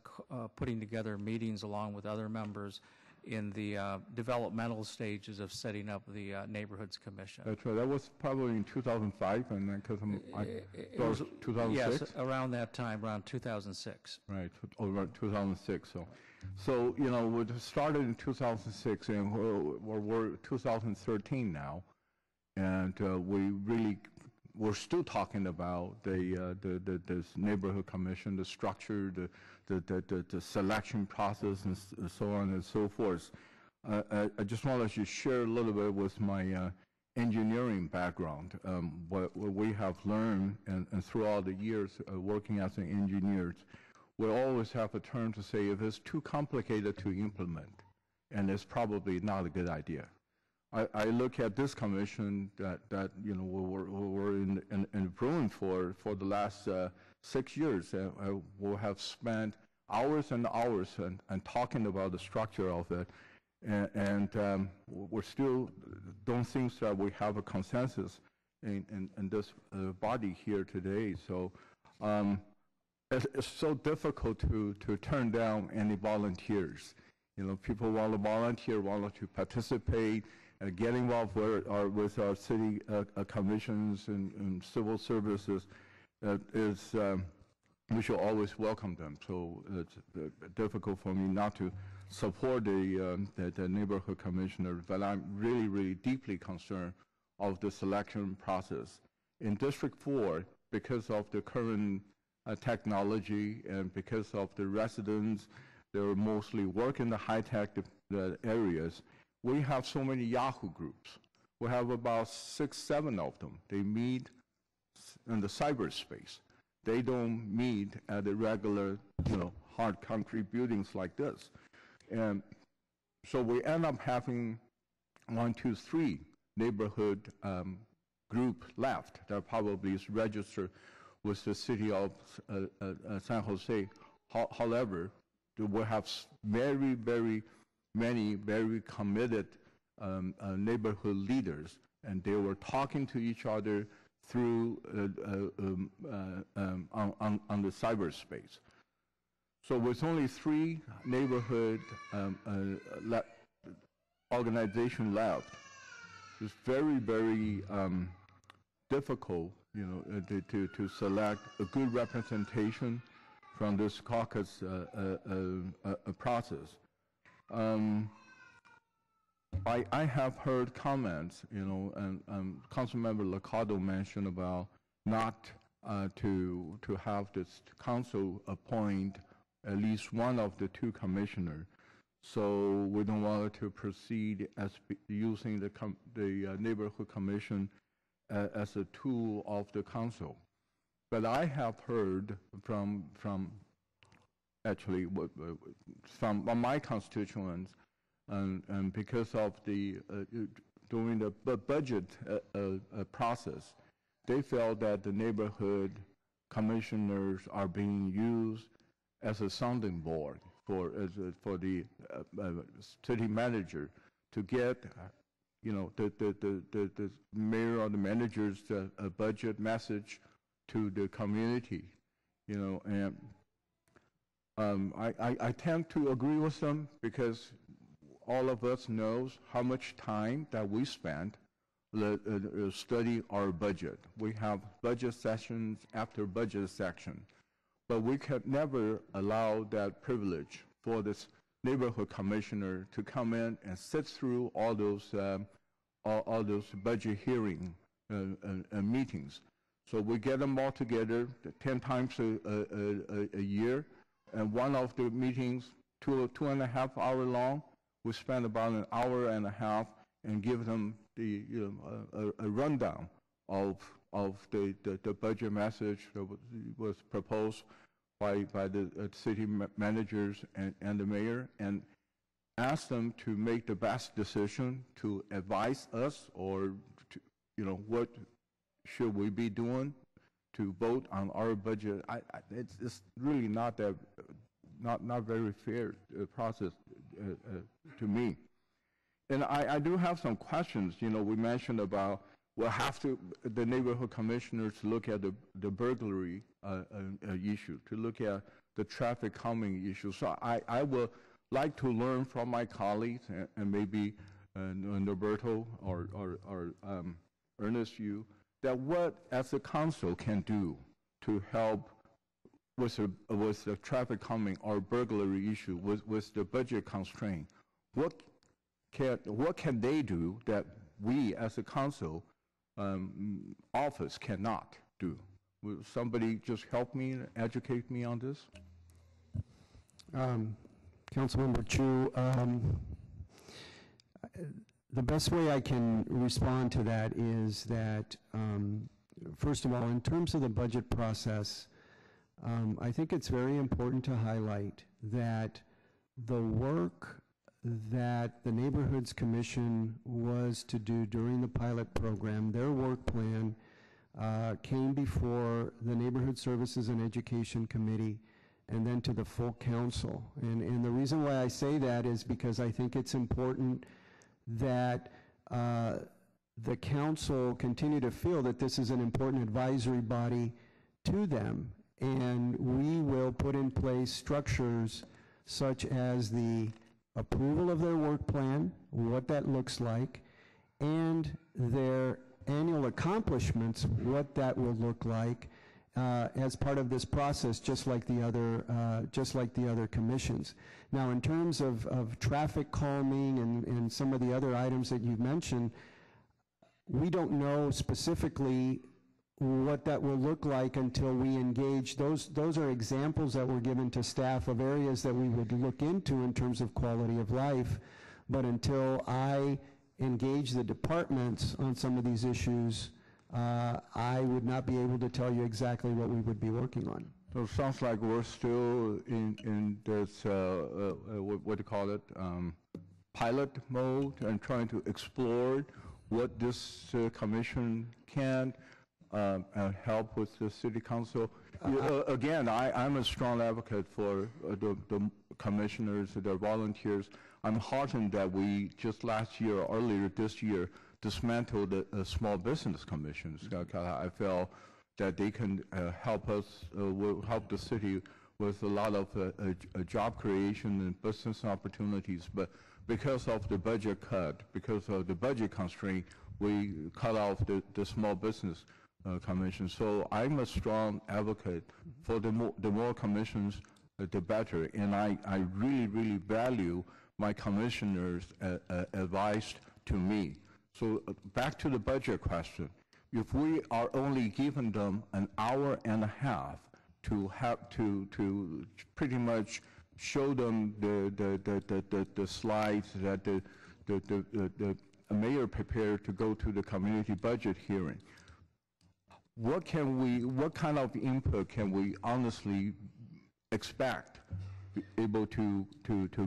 putting together meetings along with other members in the developmental stages of setting up the Neighborhoods Commission. That's right. That was probably in 2005, and then because It was 2006. Yes, around that time, around 2006. Right, over 2006. So you know, we started in 2006, and we're 2013 now, and we're still talking about this neighborhood commission, the structure, the selection process, and so on and so forth. I just wanted to share a little bit with my engineering background, what we have learned, and throughout the years working as an engineer, we always have a term to say if it's too complicated to implement, and it's probably not a good idea. I look at this commission that you know we're in brewing for the last 6 years, and we'll have spent hours and hours and talking about the structure of it, and we still don't think that we have a consensus in this body here today. So it's so difficult to turn down any volunteers. You know, people want to volunteer, want to participate, get involved with our city commissions and civil services. We should always welcome them. So it's difficult for me not to support the neighborhood commissioner, but I'm really, really deeply concerned of the selection process. In District 4, because of the current technology and because of the residents, they mostly work in the high-tech areas, we have so many Yahoo groups. We have about 6, 7 of them. They meet in the cyberspace. They don't meet at the regular, you know, hard concrete buildings like this. And so we end up having 1, 2, 3 neighborhood group left that probably is registered with the city of San Jose. However, we have very, very many very committed neighborhood leaders, and they were talking to each other through on the cyberspace. So with only 3 neighborhood organizations left, it's very, very difficult, you know, to select a good representation from this caucus process. I have heard comments, you know, and Councilmember LICCARDO mentioned about not to have this council appoint at least one of the 2 commissioners. So we don't want to proceed as using the neighborhood commission as a tool of the council. But I have heard from actually from my constituents, and because of the during the budget process, they felt that the neighborhood commissioners are being used as a sounding board for the city manager to get, you know, the mayor or the manager's budget message to the community, you know, and I tend to agree with them because all of us knows how much time that we spend study our budget. We have budget sessions after budget section, but we can never allow that privilege for this neighborhood commissioner to come in and sit through all those budget hearing meetings. So we get them all together 10 times a year, and one of the meetings, 2.5 hours long, we spend about 1.5 hours and give them the a rundown of the budget message that was proposed by the city managers and the mayor, and ask them to make the best decision to advise us, or to, you know, what should we be doing to vote on our budget. It's really not that not very fair process to me. And I do have some questions. You know, we mentioned about we'll have to, the neighborhood commissioners, look at the burglary issue, to look at the traffic calming issue. So I will like to learn from my colleagues and maybe Norberto or Ernest, you, that what as a council can do to help with the traffic calming or burglary issue with the budget constraint. What can they do that we as a council office cannot do? Will somebody just help me, educate me on this? Councilmember Chu, the best way I can respond to that is that, first of all, in terms of the budget process, I think it's very important to highlight that the work that the Neighborhoods Commission was to do during the pilot program, their work plan came before the Neighborhood Services and Education Committee and then to the full council. And the reason why I say that is because I think it's important that the council continue to feel that this is an important advisory body to them. And we will put in place structures such as the approval of their work plan, what that looks like, and their annual accomplishments, what that will look like as part of this process, just like the other commissions. Now, in terms of traffic calming and some of the other items that you've mentioned, we don't know specifically what that will look like until we engage. Those are examples that were given to staff of areas that we would look into in terms of quality of life. But until I engage the departments on some of these issues, I would not be able to tell you exactly what we would be working on. So it sounds like we're still in this, what do you call it, pilot mode and trying to explore what this commission can help with the city council. Again, I'm a strong advocate for the commissioners, the volunteers. I'm heartened that we just last year, earlier this year, dismantled the small business commissions. I felt that they can help us, help the city with a lot of job creation and business opportunities. But because of the budget cut, because of the budget constraint, we cut off the small business commission. So I'm a strong advocate for the more commissions, the better. And I really, really value my commissioners' advice to me. So back to the budget question. If we are only giving them an hour and a half to have to pretty much show them the slides that the mayor prepared to go to the community budget hearing, what kind of input can we honestly expect able to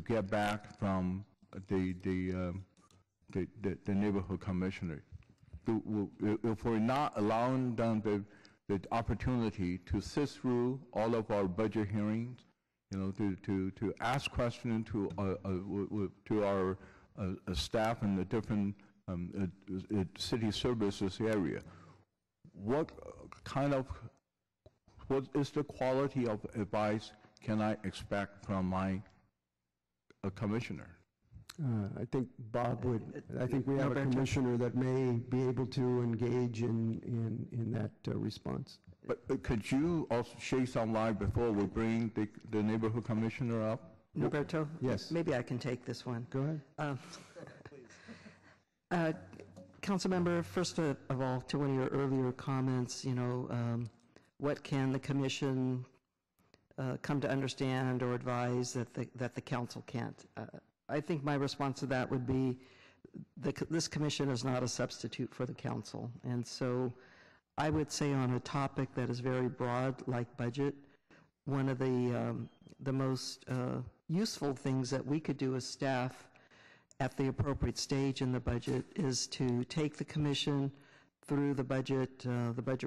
get back from the neighborhood commissioner? If we're not allowing them the opportunity to sit through all of our budget hearings, to ask questions to our staff in the different city services area, what is the quality of advice can I expect from my commissioner? I think Bob would. I think we have a commissioner that may be able to engage in that response. But could you also shed some light before we bring the neighborhood commissioner up? Roberto? Yes. Maybe I can take this one. Go ahead. Councilmember, first of all, to one of your earlier comments, what can the commission come to understand or advise that the council can't? I think my response to that would be this commission is not a substitute for the council. And so I would say on a topic that is very broad, like budget, one of the most useful things that we could do as staff at the appropriate stage in the budget is to take the commission through the budget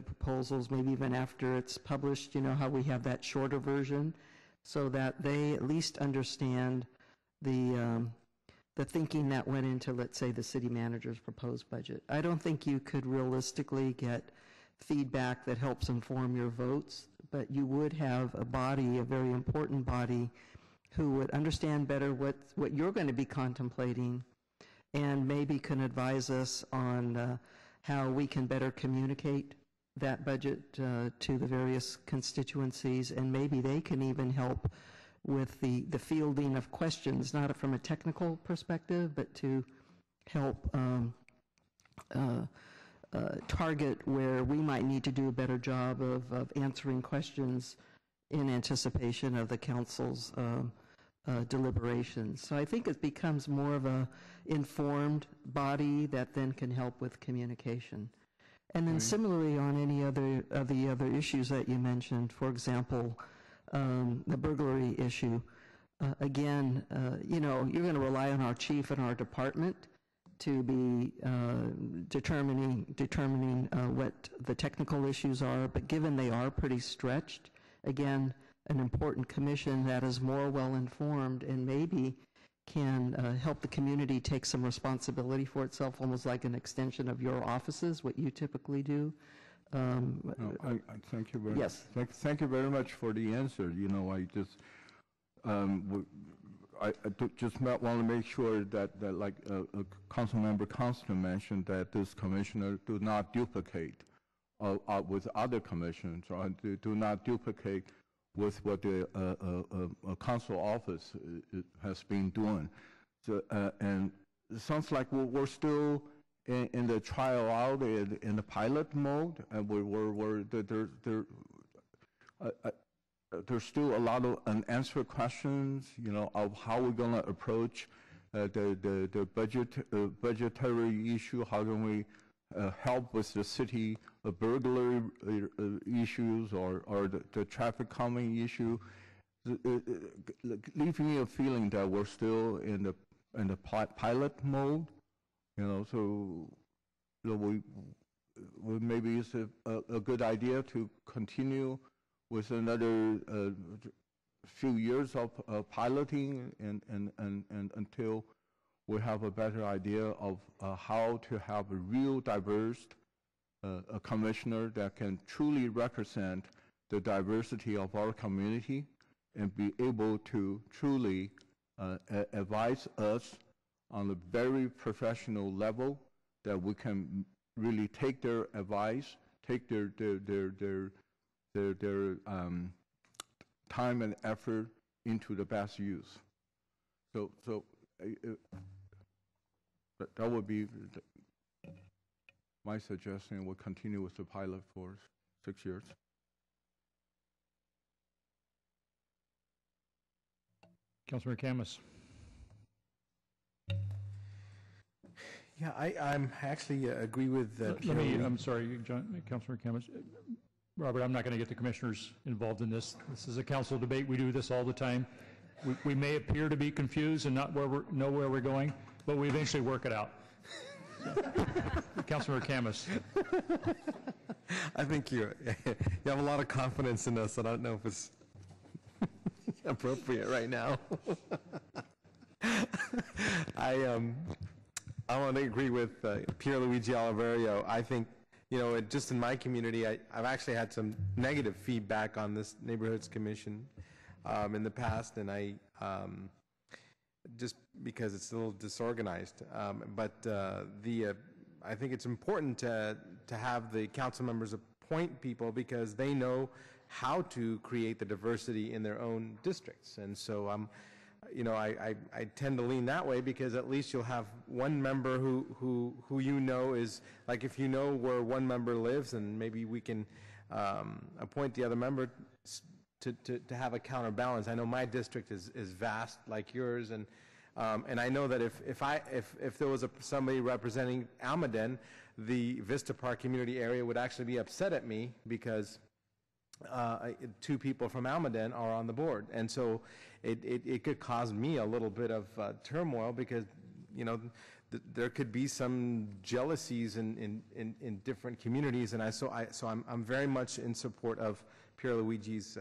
proposals, maybe even after it's published, how we have that shorter version, so that they at least understand the thinking that went into, let's say, the city manager's proposed budget. I don't think you could realistically get feedback that helps inform your votes, but you would have a body, a very important body, who would understand better what you're going to be contemplating and maybe can advise us on how we can better communicate that budget to the various constituencies, and maybe they can even help with the fielding of questions, not from a technical perspective, but to help target where we might need to do a better job of answering questions in anticipation of the council's deliberations. So I think it becomes more of a informed body that then can help with communication. And then similarly on any other of the other issues that you mentioned, for example, the burglary issue, again, you know, you're going to rely on our chief and our department to be determining what the technical issues are, but given they are pretty stretched, again, an important commission that is more well-informed and maybe can help the community take some responsibility for itself, almost like an extension of your offices, what you typically do. I thank you very yes. Thank you very much for the answer. You know, I just just want to make sure that like Councilmember Constant mentioned, that this commissioner do not duplicate with other commissions, or do not duplicate with what the council office has been doing. So, and it sounds like we're still in the trial out, in the pilot mode, and there's still a lot of unanswered questions, you know, of how we're going to approach the budgetary issue. How can we help with the city burglary issues, or the traffic calming issue, leaving me a feeling that we're still in the pilot mode, you know. So you know, we maybe it's a good idea to continue with another few years of piloting, and until we have a better idea of how to have a real diverse a commissioner that can truly represent the diversity of our community and be able to truly advise us on a very professional level, that we can really take their advice, take their time and effort into the best use. So that would be my suggestion. We'll continue with the pilot for 6 years. Councilmember KHAMIS. Yeah, I'm actually agree with I'm sorry, Councilmember KHAMIS. Robert, I'm not going to get the commissioners involved in this. This is a council debate. We do this all the time. We may appear to be confused and not know where we're going, but we eventually work it out. Councilmember KHAMIS. I think you have a lot of confidence in us. I don't know if it's appropriate right now. I want to agree with Pierluigi Oliverio. I think, you know, just in my community, I've actually had some negative feedback on this Neighborhoods Commission in the past, and just because it's a little disorganized. But I think it's important to have the council members appoint people, because they know how to create the diversity in their own districts. And so you know, I tend to lean that way, because at least you'll have one member who you know is, like, if you know where one member lives, and maybe we can appoint the other member to have a counterbalance. I know my district is vast like yours, and I know that if there was somebody representing Almaden, the Vista Park community area would actually be upset at me, because 2 people from Almaden are on the board, and so it could cause me a little bit of turmoil, because, you know, there could be some jealousies in different communities, and so I'm very much in support of Pierluigi's.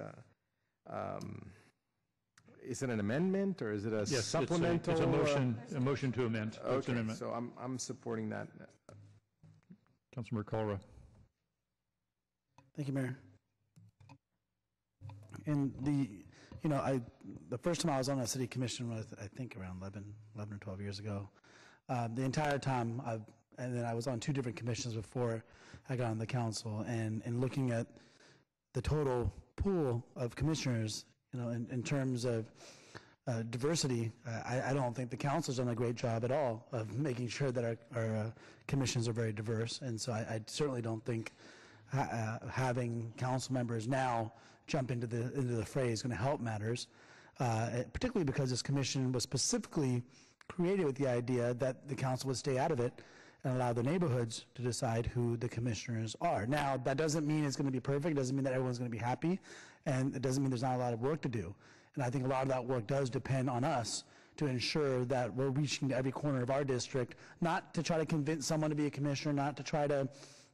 Is it an amendment, or is it a supplemental? It's a motion to amend. Okay, so I'm supporting that. Councilmember Kalra. Thank you, Mayor. In the you know, the first time I was on a city commission was, I think, around 11 or 12 years ago. The entire time, and then I was on 2 different commissions before I got on the council, and looking at the total pool of commissioners, you know, in terms of diversity, I don't think the council's done a great job at all of making sure that our commissions are very diverse, and so I certainly don't think having council members now jump into the fray is going to help matters, particularly because this commission was specifically created with the idea that the council would stay out of it and allow the neighborhoods to decide who the commissioners are. Now, that doesn't mean it's going to be perfect. It doesn't mean that everyone's going to be happy, and it doesn't mean there's not a lot of work to do. And I think a lot of that work does depend on us to ensure that we're reaching to every corner of our district, not to try to convince someone to be a commissioner, not to try to,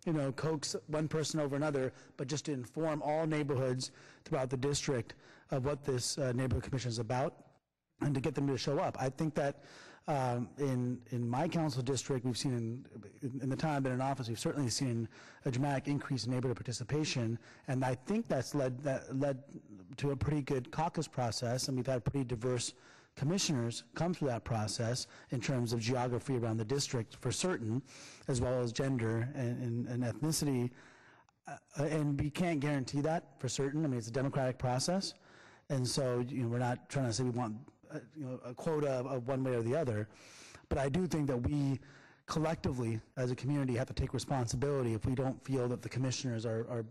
you know, coax one person over another, but just to inform all neighborhoods throughout the district of what this neighborhood commission is about and to get them to show up. I think that in my council district, we've seen in the time I've been in office, we've certainly seen a dramatic increase in neighborhood participation, and I think that's led to a pretty good caucus process, and we've had pretty diverse commissioners come through that process in terms of geography around the district for certain, as well as gender and ethnicity, and we can't guarantee that for certain. I mean, it's a democratic process, and so, you know, we're not trying to say we want you know, a quota of one way or the other, but I do think that we collectively as a community have to take responsibility if we don't feel that the commissioners are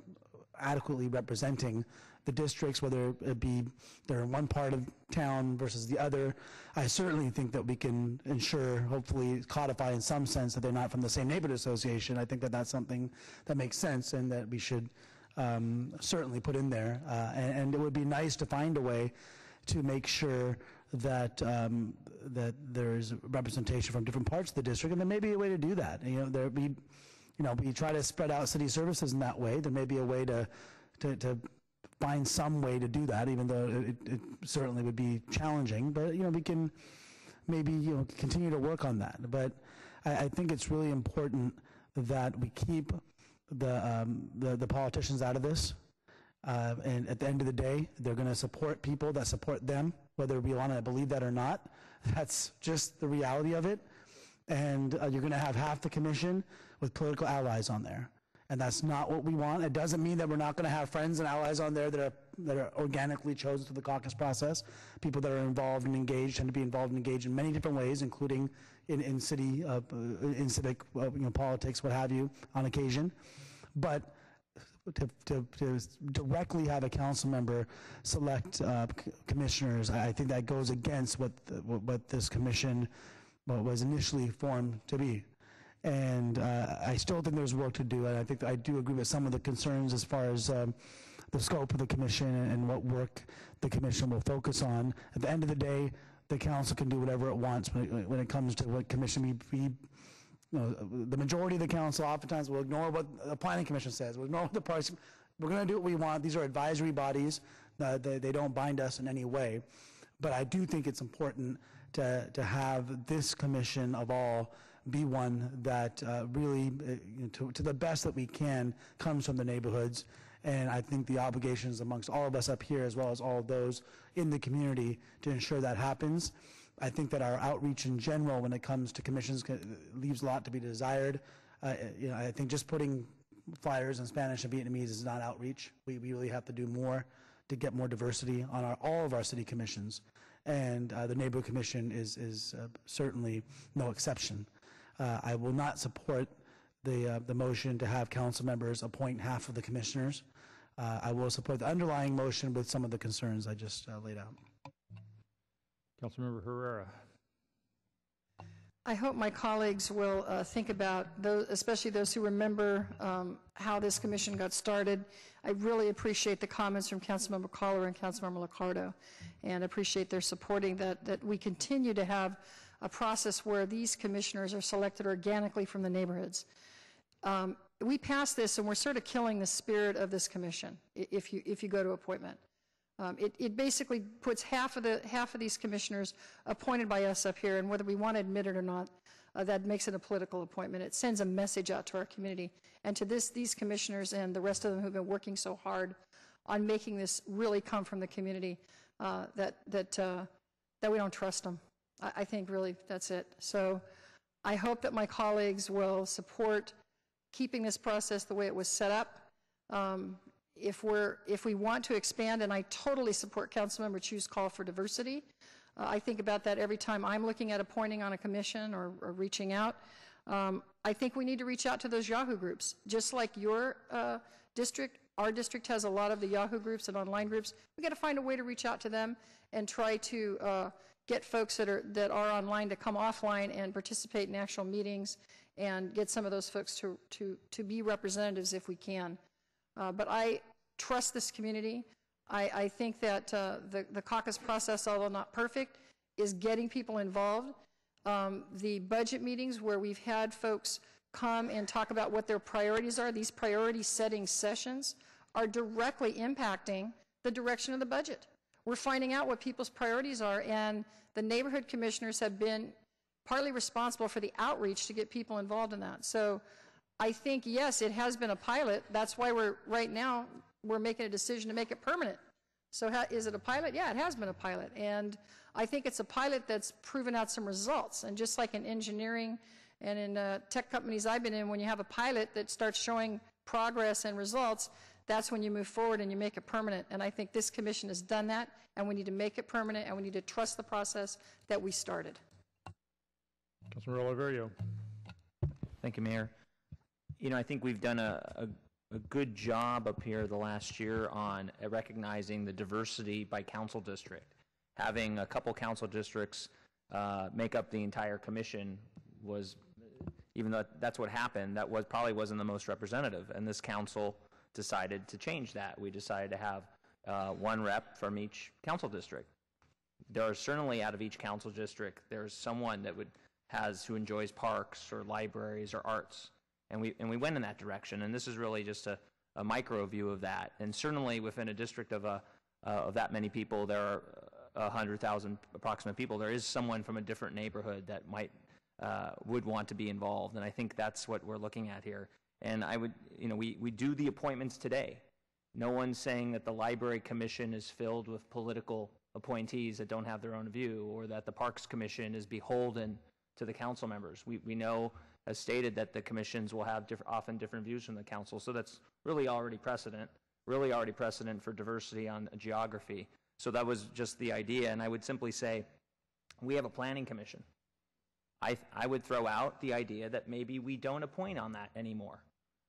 adequately representing the districts, whether it be they're in one part of town versus the other. I certainly think that we can ensure, hopefully codify in some sense, that they're not from the same neighborhood association. I think that that's something that makes sense and that we should certainly put in there. And it would be nice to find a way to make sure that that there's representation from different parts of the district, and there may be a way to do that. You know, we try to spread out city services in that way. There may be a way to find some way to do that, even though it certainly would be challenging. But, you know, we can maybe, you know, continue to work on that. But I think it's really important that we keep the politicians out of this. And at the end of the day, they're going to support people that support them, whether we want to believe that or not. That's just the reality of it. And you're going to have half the commission with political allies on there. And that's not what we want. It doesn't mean that we're not going to have friends and allies on there that are organically chosen through the caucus process. People that are involved and engaged tend to be involved and engaged in many different ways, including in city, in civic, you know, politics, what have you, on occasion. But to directly have a council member select commissioners, I think that goes against what this commission was initially formed to be. And I still think there's work to do, and I think I do agree with some of the concerns as far as the scope of the commission and what work the commission will focus on. At the end of the day, the council can do whatever it wants when it comes to what commission you know, the majority of the council oftentimes will ignore what the planning commission says. We'll ignore what the parties. We're going to do what we want. These are advisory bodies. They don't bind us in any way. But I do think it's important to have this commission of all be one that really, to the best that we can, comes from the neighborhoods. And I think the obligations amongst all of us up here, as well as all of those in the community, to ensure that happens. I think that our outreach in general when it comes to commissions leaves a lot to be desired. You know, I think just putting flyers in Spanish and Vietnamese is not outreach. We really have to do more to get more diversity on all of our city commissions. And the neighborhood commission is certainly no exception. I will not support the motion to have council members appoint half of the commissioners. I will support the underlying motion with some of the concerns I just laid out. Councilmember Herrera. I hope my colleagues will think about those, especially those who remember how this commission got started. I really appreciate the comments from Councilmember Kalra and Councilmember LICCARDO, and appreciate their supporting that we continue to have a process where these commissioners are selected organically from the neighborhoods. We passed this, and we're sort of killing the spirit of this commission if you go to appointment. It basically puts half of these commissioners appointed by us up here, and whether we want to admit it or not, that makes it a political appointment. It sends a message out to our community and to these commissioners and the rest of them who've been working so hard on making this really come from the community. that we don't trust them. I think really that's it. So I hope that my colleagues will support keeping this process the way it was set up. If we want to expand, and I totally support Councilmember Chu's call for diversity. I think about that every time I'm looking at appointing on a commission or reaching out. I think we need to reach out to those Yahoo groups. Just like your district, our district has a lot of the Yahoo groups and online groups. We've got to find a way to reach out to them and try to get folks that are online to come offline and participate in actual meetings and get some of those folks to be representatives if we can. But I trust this community. I think that the caucus process, although not perfect, is getting people involved. The budget meetings where we've had folks come and talk about what their priorities are, these priority setting sessions are directly impacting the direction of the budget. We're finding out what people's priorities are, and the neighborhood commissioners have been partly responsible for the outreach to get people involved in that. So I think, yes, it has been a pilot. That's why right now we're making a decision to make it permanent. So is it a pilot? Yeah, it has been a pilot. And I think it's a pilot that's proven out some results. And just like in engineering and in tech companies I've been in, when you have a pilot that starts showing progress and results, that's when you move forward and you make it permanent. And I think this commission has done that, and we need to make it permanent, and we need to trust the process that we started. Councilmember Oliverio. Thank you, Mayor. You know, I think we've done a good job up here the last year on recognizing the diversity by council district. Having a couple council districts make up the entire commission was, even though that's what happened, that probably wasn't the most representative. And this council decided to change that. We decided to have one rep from each council district. There are certainly, out of each council district, there's someone that who enjoys parks or libraries or arts. And we went in that direction, and this is really just a micro view of that. And certainly within a district of that many people, there are 100,000 approximate people. There is someone from a different neighborhood that would want to be involved, and I think that's what we're looking at here. And we do the appointments today. No one's saying that the Library Commission is filled with political appointees that don't have their own view, or that the Parks Commission is beholden to the council members. We know, as stated, that the commissions will have often different views from the council, so that's really already precedent for diversity on geography. So that was just the idea, and I would simply say we have a planning commission. I would throw out the idea that maybe we don't appoint on that anymore.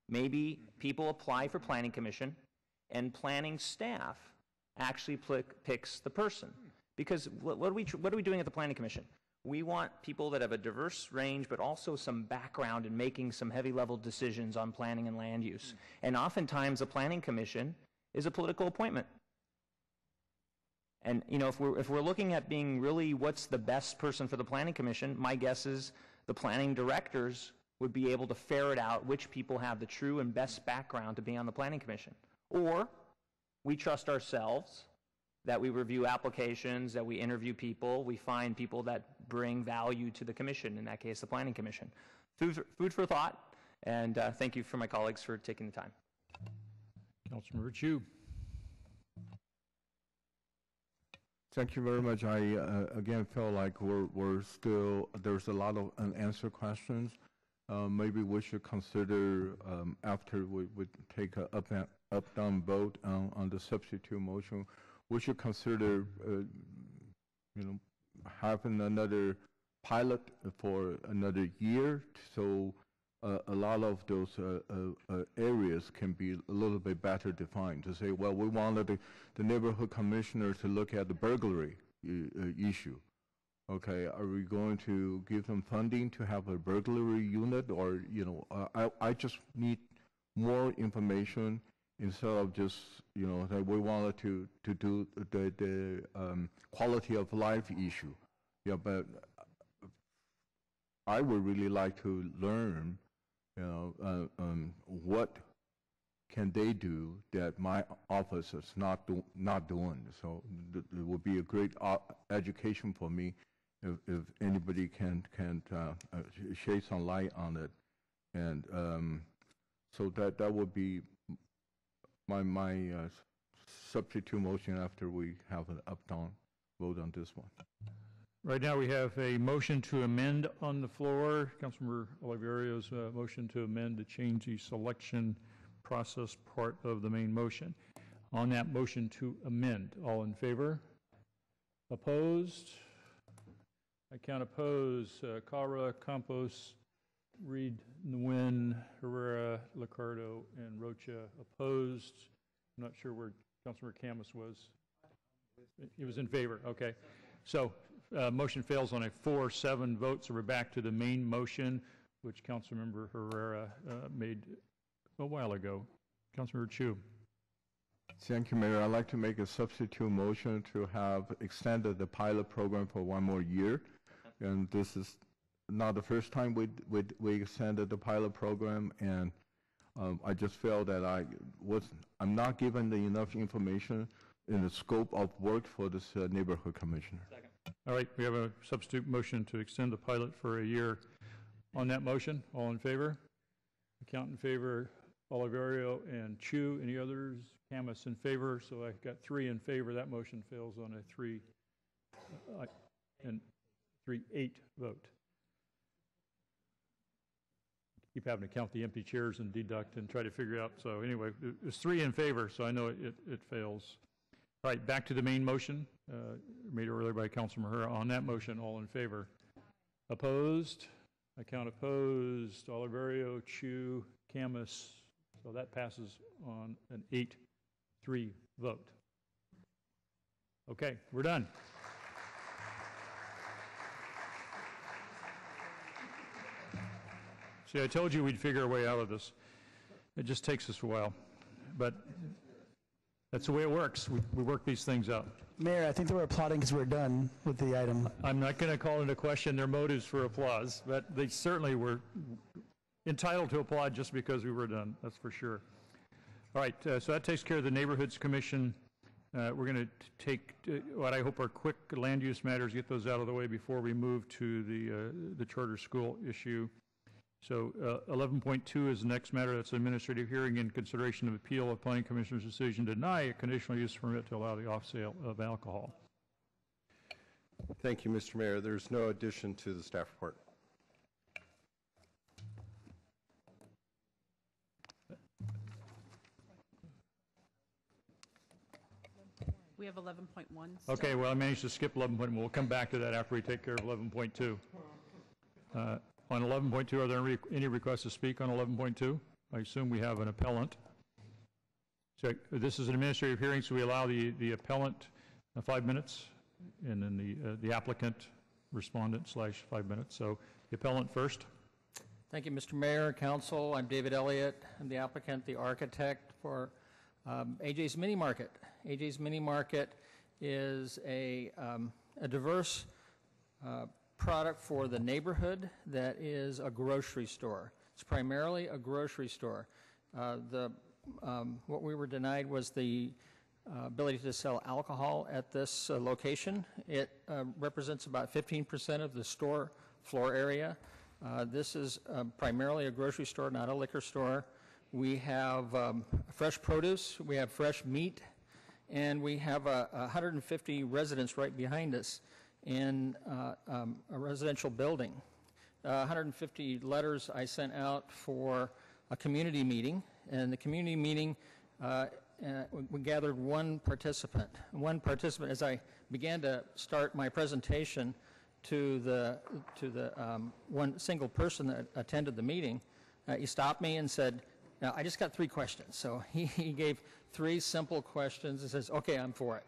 Maybe people apply for planning commission and planning staff actually picks the person. Because what are we doing at the planning commission? We want people that have a diverse range, but also some background in making some heavy-level decisions on planning and land use. And oftentimes, a planning commission is a political appointment. And if we're looking at being really what's the best person for the planning commission, my guess is the planning directors would be able to ferret out which people have the true and best background to be on the planning commission. Or we trust ourselves, that we review applications, that we interview people, we find people that bring value to the commission, in that case the planning commission. Food for thought, and thank you for my colleagues for taking the time. Councilmember Chu. Thank you very much. I again feel like we're still, there's a lot of unanswered questions. Maybe we should consider after we take a up-down vote on the substitute motion, we should consider having another pilot for another year, so a lot of those areas can be a little bit better defined. To say, well, we wanted the neighborhood commissioner to look at the burglary issue. Okay, are we going to give them funding to have a burglary unit, or I just need more information instead of just that we wanted to do the quality of life issue. Yeah, but I would really like to learn, what can they do that my office is not doing. So it would be a great education for me if anybody can shed some light on it, and so that would be my substitute motion after we have an up-down vote on this one. Right now, we have a motion to amend on the floor. Councilmember Oliverio's motion to amend to change the selection process part of the main motion. On that motion to amend, all in favor? Opposed? I count opposed. Kalra, Campos, Reed, Nguyen, Herrera, LICCARDO, and Rocha opposed. I'm not sure where Councilmember KHAMIS was. He was in favor. Okay. So motion fails on a 4-7 vote, so we're back to the main motion, which Councilmember Herrera made a while ago. Councilmember Chu. Thank you, Mayor. I'd like to make a substitute motion to have extended the pilot program for 1 more year. And this is not the first time we extended the pilot program, and I just felt that I'm not given enough information in the scope of work for this neighborhood commissioner. Second. All right, we have a substitute motion to extend the pilot for a year. On that motion, all in favor? I count in favor, Oliverio and Chu. Any others? KHAMIS in favor, so I've got 3 in favor. That motion fails on a 3-8 vote. Keep having to count the empty chairs and deduct and try to figure out. So anyway, it's 3 in favor, so I know it fails. All right, back to the main motion, made earlier by Councilmember Herrera. On that motion, all in favor? Opposed? I count opposed. Oliverio, Chu, KHAMIS. So that passes on an 8-3 vote. Okay, we're done. See, I told you we'd figure a way out of this. It just takes us a while, but that's the way it works. We work these things out. Mayor, I think they were applauding because we're done with the item. I'm not going to call into question their motives for applause, but they certainly were entitled to applaud just because we were done, that's for sure. All right, so that takes care of the Neighborhoods Commission. We're going to take what I hope are quick land use matters, get those out of the way before we move to the charter school issue. So 11.2 is the next matter. That's an administrative hearing in consideration of appeal of planning commissioner's decision to deny a conditional use permit to allow the off sale of alcohol. Thank you, Mr. Mayor. There's no addition to the staff report. We have 11.1. Okay, well, I managed to skip 11.1. We'll come back to that after we take care of 11.2. On 11.2, are there any requests to speak on 11.2? I assume we have an appellant. So this is an administrative hearing, so we allow the appellant 5 minutes, and then the applicant, respondent / 5 minutes. So the appellant first. Thank you, Mr. Mayor, Council. I'm David Elliott. I'm the applicant, the architect for AJ's Mini Market. AJ's Mini Market is a diverse product for the neighborhood that is a grocery store. It's primarily a grocery store. What we were denied was the ability to sell alcohol at this location. It represents about 15% of the store floor area. This is primarily a grocery store, not a liquor store. We have fresh produce, we have fresh meat, and we have 150 residents right behind us in a residential building. 150 letters I sent out for a community meeting, and the community meeting we gathered one participant. One participant, as I began to start my presentation to the one single person that attended the meeting, he stopped me and said, "Now I just got 3 questions." So he gave 3 simple questions and says, "Okay, I'm for it."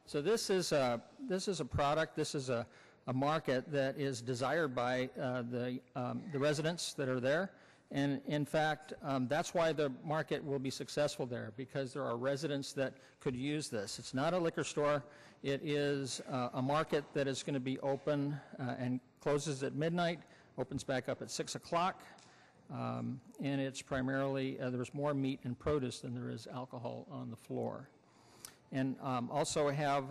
So this is a product, this is a market that is desired by the residents that are there. And in fact, that's why the market will be successful there, because there are residents that could use this. It's not a liquor store. It is a market that is going to be open and closes at midnight, opens back up at 6 o'clock. And it's primarily, there's more meat and produce than there is alcohol on the floor. And also have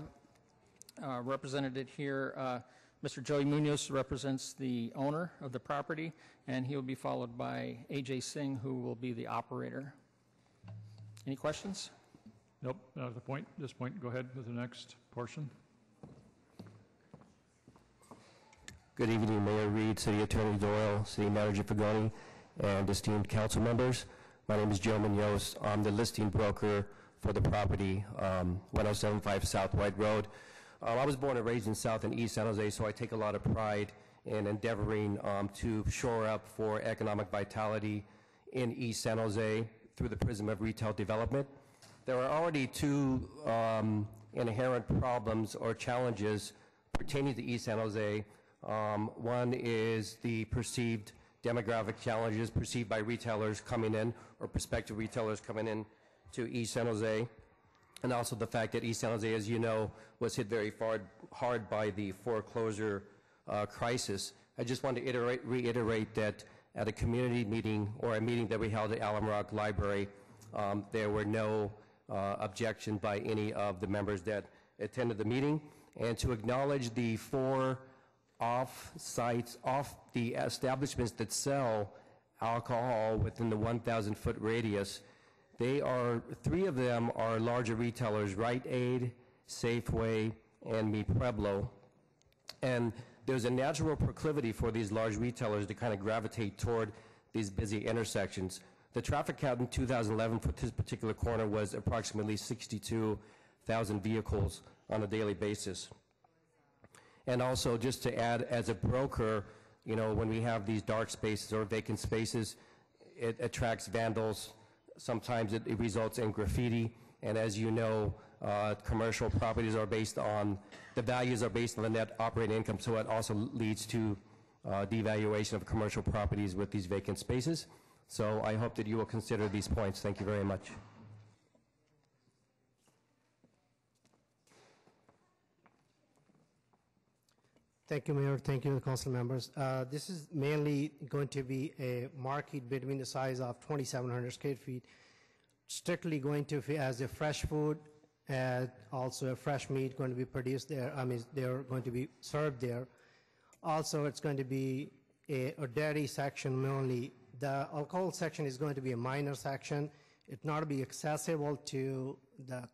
represented here, Mr. Joey Munoz represents the owner of the property, and he will be followed by AJ Singh, who will be the operator. Any questions? Nope, not at this point. Go ahead with the next portion. Good evening, Mayor Reed, City Attorney Doyle, City Manager Figone, and esteemed council members. My name is Joe Munoz. I'm the listing broker for the property, 1075 South White Road. I was born and raised in South and East San Jose, so I take a lot of pride in endeavoring to shore up for economic vitality in East San Jose through the prism of retail development. There are already two inherent problems or challenges pertaining to East San Jose. One is the perceived demographic challenges perceived by retailers coming in or prospective retailers coming in to East San Jose, and also the fact that East San Jose, as you know, was hit very hard by the foreclosure crisis. I just want to reiterate that at a community meeting or a meeting that we held at Alum Rock Library, there were no objection by any of the members that attended the meeting, and to acknowledge the four off the establishments that sell alcohol within the 1,000-foot radius. Three of them are larger retailers, Rite Aid, Safeway, and Mi Pueblo. And there's a natural proclivity for these large retailers to kind of gravitate toward these busy intersections. The traffic count in 2011 for this particular corner was approximately 62,000 vehicles on a daily basis. And also, just to add, as a broker, you know, when we have these dark spaces or vacant spaces, it attracts vandals. Sometimes it results in graffiti. And as you know, commercial properties are based on, the values are based on the net operating income, so it also leads to devaluation of commercial properties with these vacant spaces. So I hope that you will consider these points. Thank you very much. Thank you, Mayor. Thank you, council members. This is mainly going to be a market between the size of 2,700 square feet, strictly going to be as a fresh food, also a fresh meat going to be produced there. I mean, they're going to be served there. Also, it's going to be a dairy section mainly. The alcohol section is going to be a minor section. It's not to be accessible to the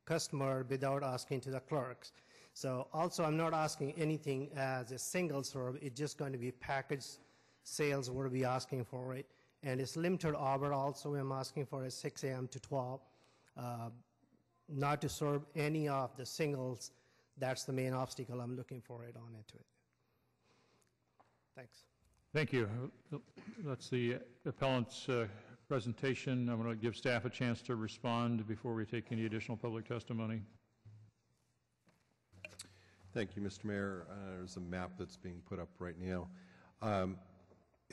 customer without asking to the clerks. So also, I'm not asking anything as a single serve. It's just going to be packaged sales we'll be asking for it. And it's limited hour also. I'm asking for a 6 a.m. to 12, not to serve any of the singles. That's the main obstacle I'm looking for it on into it. Thanks. Thank you. That's the appellant's presentation. I'm going to give staff a chance to respond before we take any additional public testimony. Thank you, Mr. Mayor. There's a map that's being put up right now.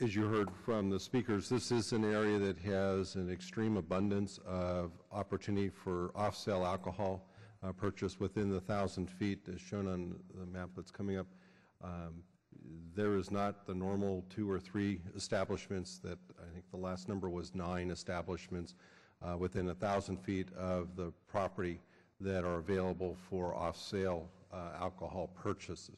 As you heard from the speakers, this is an area that has an extreme abundance of opportunity for off-sale alcohol purchased within the 1,000 feet, as shown on the map that's coming up. There is not the normal 2 or 3 establishments that I think the last number was 9 establishments within 1,000 feet of the property that are available for off-sale alcohol purchases.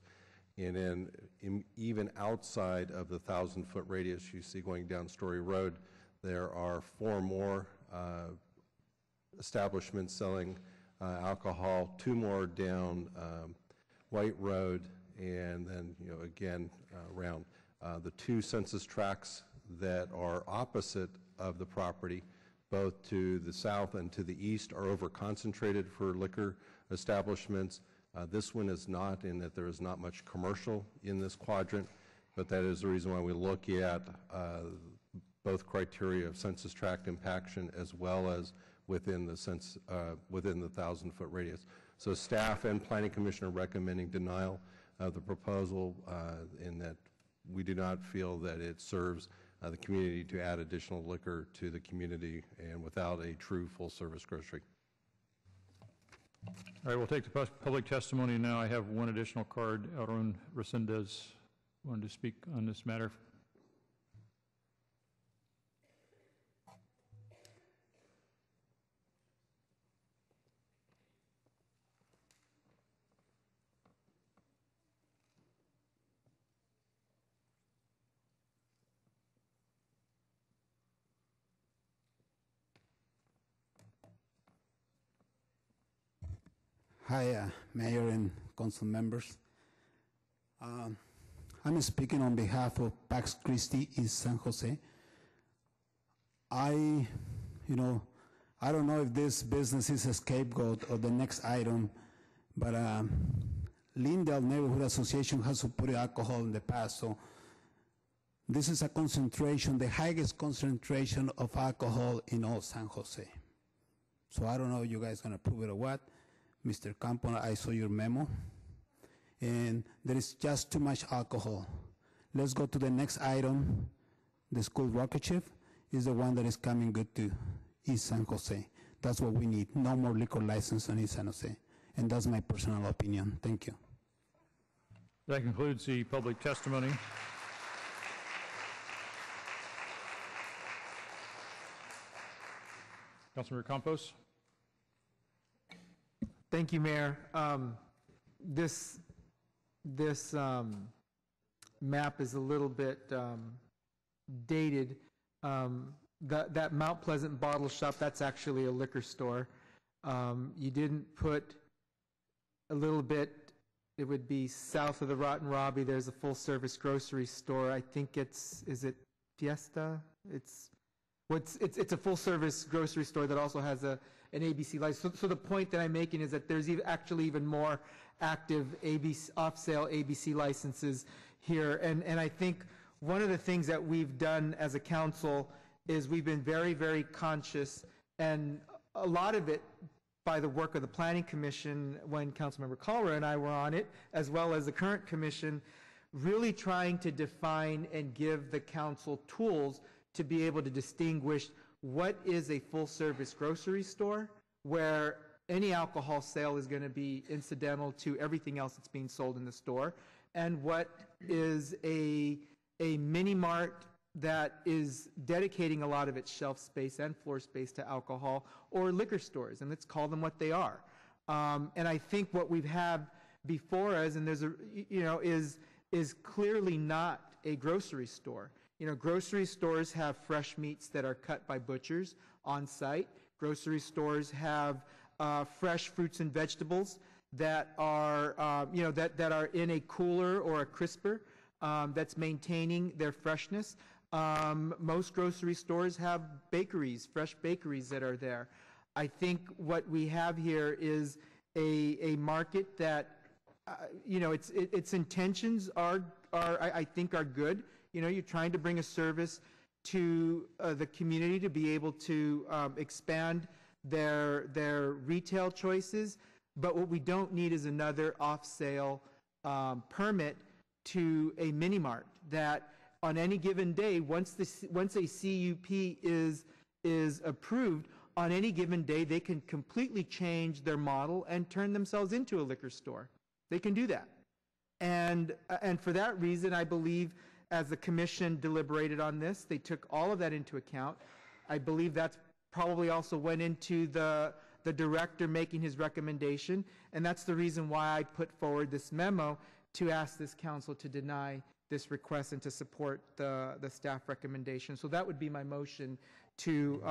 And then even outside of the 1,000-foot radius you see going down Story Road, there are 4 more establishments selling alcohol, 2 more down White Road, and then, you know, again, around the 2 census tracts that are opposite of the property, both to the south and to the east, are over-concentrated for liquor establishments. This one is not, in that there is not much commercial in this quadrant, but that is the reason why we look at both criteria of census tract impaction as well as within the 1,000-foot radius. So staff and Planning Commission are recommending denial of the proposal in that we do not feel that it serves the community to add additional liquor to the community and without a true full-service grocery. All right, we'll take the public testimony now. I have one additional card. Aaron Resendez wanted to speak on this matter. Hi, Mayor and council members. I'm speaking on behalf of Pax Christi East San Jose. I don't know if this business is a scapegoat or the next item, but Lindale Neighborhood Association has supported alcohol in the past, so this is a concentration, the highest concentration of alcohol in all San Jose. So I don't know if you guys gonna prove it or what. Mr. Campo, I saw your memo, and there is just too much alcohol. Let's go to the next item. The school rocket ship is the one that is coming good to East San Jose. That's what we need. No more liquor license in East San Jose. And that's my personal opinion. Thank you. That concludes the public testimony. Councilmember Campos. Thank you, Mayor. This map is a little bit dated. That Mount Pleasant bottle shop, that's actually a liquor store. You didn't put a little bit, it would be south of the Rotten Robbie, there's a full-service grocery store. I think is it Fiesta? It's a full-service grocery store that also has an ABC license. So the point that I'm making is that there's actually even more active off-sale ABC licenses here. And I think one of the things that we've done as a council is we've been very, very conscious, and a lot of it by the work of the Planning Commission when Councilmember Kalra and I were on it, as well as the current commission, really trying to define and give the council tools to be able to distinguish what is a full-service grocery store, where any alcohol sale is going to be incidental to everything else that's being sold in the store, and what is a mini-mart that is dedicating a lot of its shelf space and floor space to alcohol, or liquor stores, and let's call them what they are. And I think what we've had before us, and there's is clearly not a grocery store. Grocery stores have fresh meats that are cut by butchers on site. Grocery stores have fresh fruits and vegetables that are, that are in a cooler or a crisper that's maintaining their freshness. Most grocery stores have bakeries, fresh bakeries that are there. I think what we have here is a market that, its intentions are I think are good. You're trying to bring a service to the community to be able to expand their retail choices, but what we don't need is another off-sale permit to a mini-mart that on any given day, once a CUP is approved, on any given day they can completely change their model and turn themselves into a liquor store. They can do that. And for that reason, I believe, as the commission deliberated on this, they took all of that into account. I believe that's probably also went into the director making his recommendation, and that's the reason why I put forward this memo to ask this council to deny this request and to support the staff recommendation. So that would be my motion to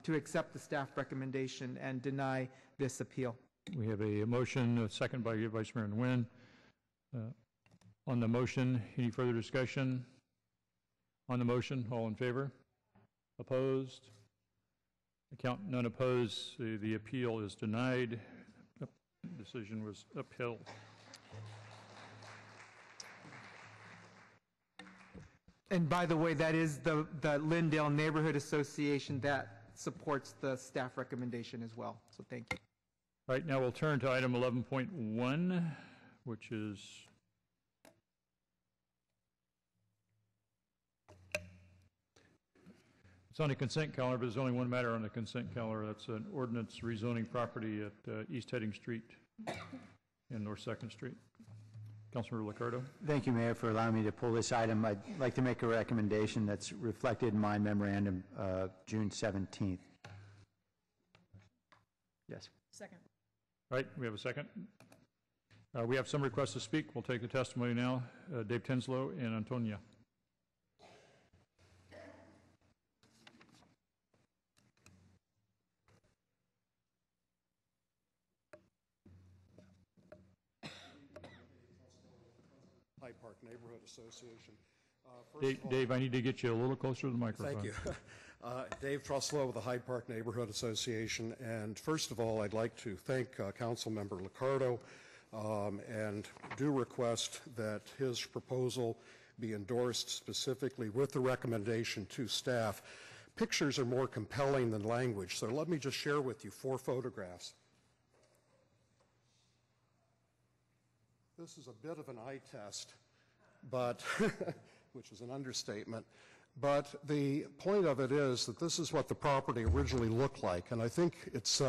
accept the staff recommendation and deny this appeal. We have a motion, a second by Vice Mayor Nguyen. On the motion, any further discussion? On the motion, all in favor? Opposed? None opposed. The appeal is denied. Decision was upheld. And by the way, that is the Lindale Neighborhood Association that supports the staff recommendation as well. So thank you. All right, now we'll turn to item 11.1, which is it's on the consent calendar, but there's only one matter on the consent calendar. That's an ordinance rezoning property at East Heading Street and North 2nd Street. Councilmember LICCARDO. Thank you, Mayor, for allowing me to pull this item. I'd like to make a recommendation that's reflected in my memorandum June 17th. Yes. Second. All right, we have a second. We have some requests to speak. We'll take the testimony now. Dave Tenslow and Antonia. Hyde Park Neighborhood Association. First of all, Dave, I need to get you a little closer to the microphone. Thank you. Dave Truslow with the Hyde Park Neighborhood Association. And first of all, I'd like to thank Councilmember LICCARDO and do request that his proposal be endorsed specifically with the recommendation to staff. Pictures are more compelling than language, so let me just share with you 4 photographs. This is a bit of an eye test, but which is an understatement. But the point of it is that this is what the property originally looked like, and I think it's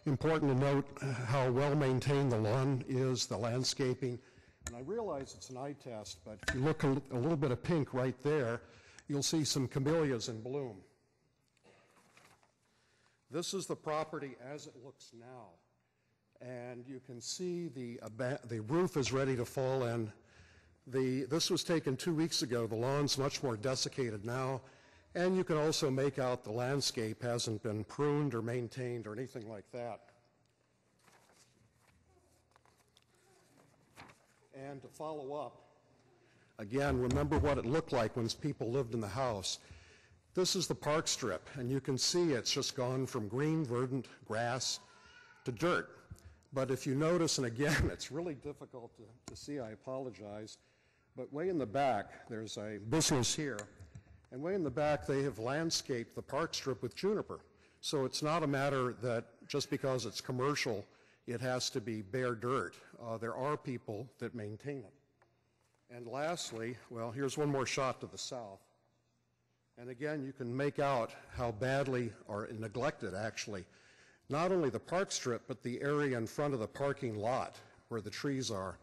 important to note how well maintained the lawn is, the landscaping. And I realize it's an eye test, but if you look a little bit of pink right there, you'll see some camellias in bloom. This is the property as it looks now. And you can see the roof is ready to fall in. This was taken 2 weeks ago. The lawn's much more desiccated now. And you can also make out the landscape hasn't been pruned or maintained or anything like that. And to follow up, again, remember what it looked like when people lived in the house. This is the park strip, and you can see it's just gone from green, verdant grass to dirt. But if you notice, and again, it's really difficult to see, I apologize, but way in the back, there's a business here, and way in the back, they have landscaped the park strip with juniper. So it's not a matter that just because it's commercial, it has to be bare dirt. There are people that maintain it. And lastly, well, here's one more shot to the south. And again, you can make out how badly or neglected, actually, not only the park strip, but the area in front of the parking lot where the trees are.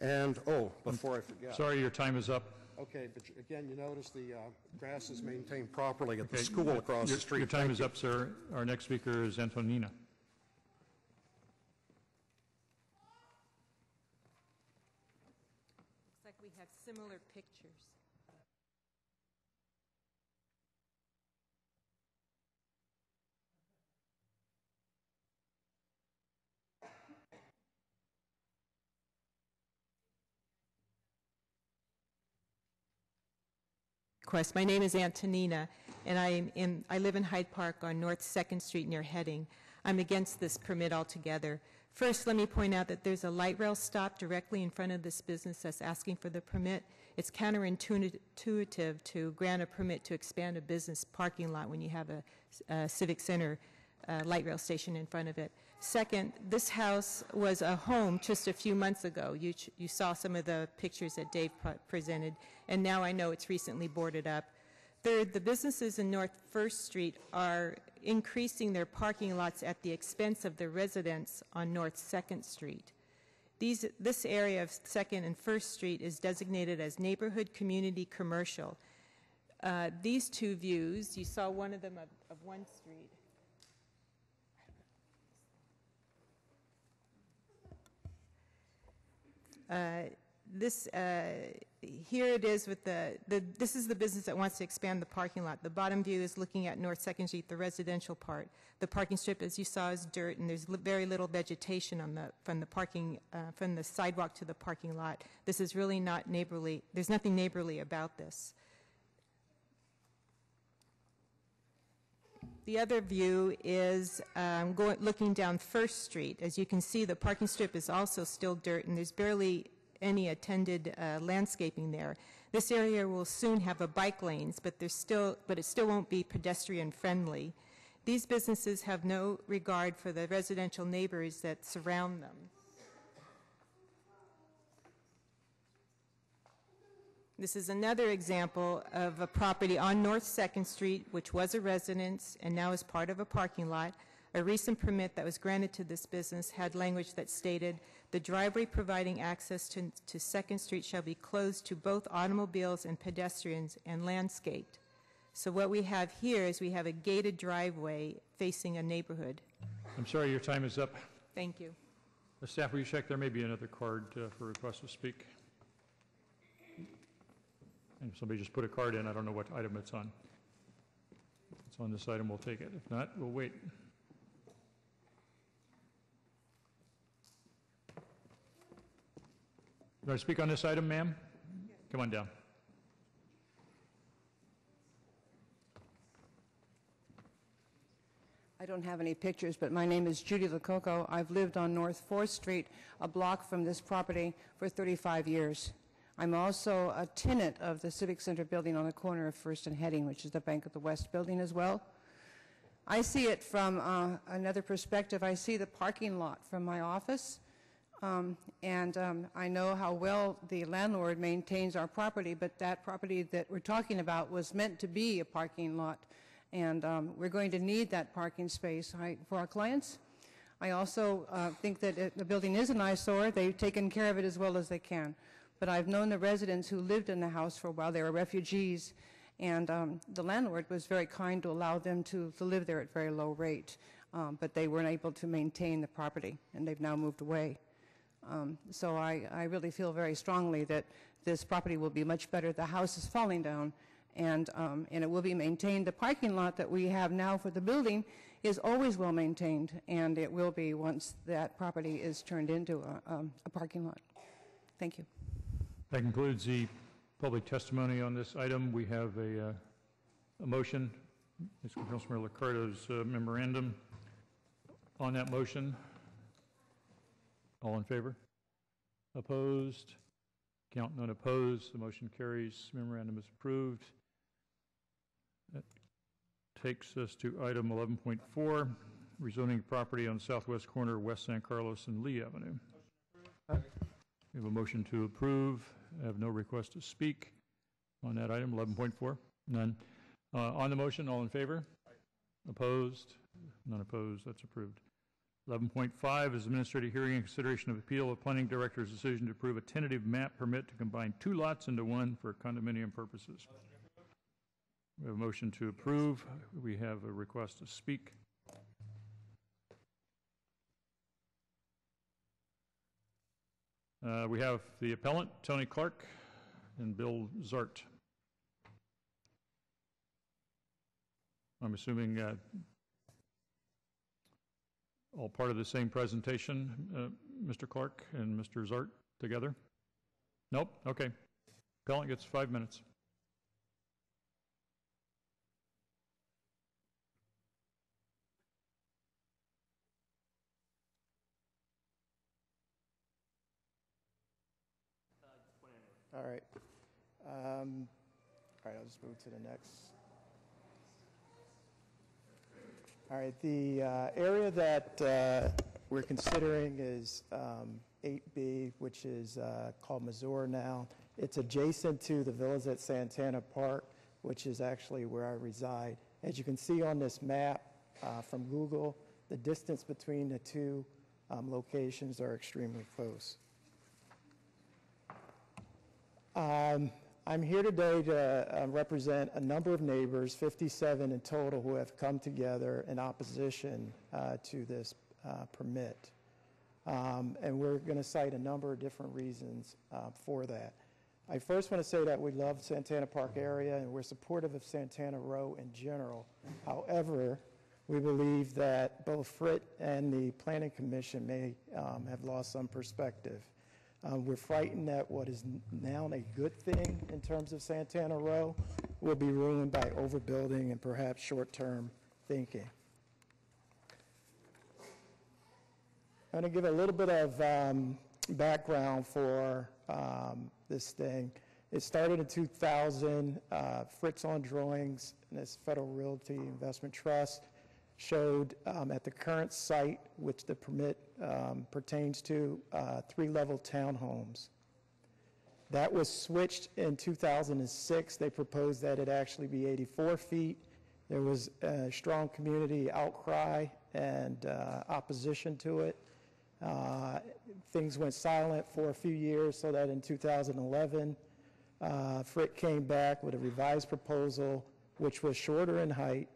And, oh, before I forget. Sorry, your time is up. Okay, but again, you notice the grass is maintained properly at the school across the street. Your time is up, sir. Our next speaker is Antonina. Looks like we have similar pictures. My name is Antonina, and I live in Hyde Park on North 2nd Street near Heading. I'm against this permit altogether. First, let me point out that there's a light rail stop directly in front of this business that's asking for the permit. It's counterintuitive to grant a permit to expand a business parking lot when you have a civic center light rail station in front of it. Second, this house was a home just a few months ago. You saw some of the pictures that Dave presented, and now I know it's recently boarded up. Third, the businesses in North 1st Street are increasing their parking lots at the expense of the residents on North 2nd Street. This area of 2nd and 1st Street is designated as neighborhood community commercial. These two views, you saw one of them of one street. Here it is with this is the business that wants to expand the parking lot. The bottom view is looking at North 2nd Street, the residential part. The parking strip, as you saw, is dirt, and there's very little vegetation from the sidewalk to the parking lot. This is really not neighborly. There's nothing neighborly about this. The other view is looking down 1st Street. As you can see, the parking strip is also still dirt, and there's barely any attended landscaping there. This area will soon have a bike lanes, but it still won't be pedestrian friendly. These businesses have no regard for the residential neighbors that surround them. This is another example of a property on North 2nd Street, which was a residence and now is part of a parking lot. A recent permit that was granted to this business had language that stated, the driveway providing access to 2nd Street shall be closed to both automobiles and pedestrians and landscaped. So what we have here is we have a gated driveway facing a neighborhood. I'm sorry, your time is up. Thank you. Staff, will you check? There may be another card for request to speak. And if somebody just put a card in, I don't know what item it's on. If it's on this item, we'll take it. If not, we'll wait. You want to speak on this item, ma'am? Come on down. I don't have any pictures, but my name is Judy Lococo. I've lived on North 4th Street, a block from this property, for 35 years. I'm also a tenant of the Civic Center building on the corner of First and Heading, which is the Bank of the West building as well. I see it from another perspective. I see the parking lot from my office, and I know how well the landlord maintains our property, but that property that we're talking about was meant to be a parking lot, and we're going to need that parking space for our clients. I also think that the building is an eyesore. They've taken care of it as well as they can. But I've known the residents who lived in the house for a while. They were refugees, and the landlord was very kind to allow them to live there at very low rate, but they weren't able to maintain the property, and they've now moved away. So I really feel very strongly that this property will be much better. The house is falling down, and it will be maintained. The parking lot that we have now for the building is always well maintained, and it will be once that property is turned into a parking lot. Thank you. That concludes the public testimony on this item. We have a motion. It's Councilmember LICCARDO's memorandum. On that motion, all in favor? Opposed? Count none opposed. The motion carries. Memorandum is approved. That takes us to item 11.4, rezoning property on the southwest corner of West San Carlos and Lee Avenue. We have a motion to approve. I have no request to speak on that item. 11.4, none. On the motion, all in favor? Opposed? None opposed. That's approved. 11.5 is administrative hearing and consideration of appeal of planning director's decision to approve a tentative map permit to combine 2 lots into 1 for condominium purposes. We have a motion to approve. We have a request to speak. We have the appellant, Tony Clark, and Bill Zart. I'm assuming all part of the same presentation, Mr. Clark and Mr. Zart together? Nope? Okay. Appellant gets 5 minutes. All right. All right, I'll just move to the next. All right, the area that we're considering is 8B, which is called Missouri now. It's adjacent to the villas at Santana Park, which is actually where I reside. As you can see on this map from Google, the distance between the two locations are extremely close. I'm here today to represent a number of neighbors, 57 in total, who have come together in opposition to this permit. And we're going to cite a number of different reasons for that. I first want to say that we love Santana Park area and we're supportive of Santana Row in general. However, we believe that both Frit and the Planning Commission may have lost some perspective. We're frightened that what is now a good thing in terms of Santana Row will be ruined by overbuilding and perhaps short-term thinking. I'm going to give a little bit of background for this thing. It started in 2000. Fritz on Drawings, and this Federal Realty Investment Trust, showed at the current site, which the permit pertains to, 3-level townhomes. That was switched in 2006. They proposed that it actually be 84 feet. There was a strong community outcry and opposition to it. Things went silent for a few years, so that in 2011, Frit came back with a revised proposal, which was shorter in height.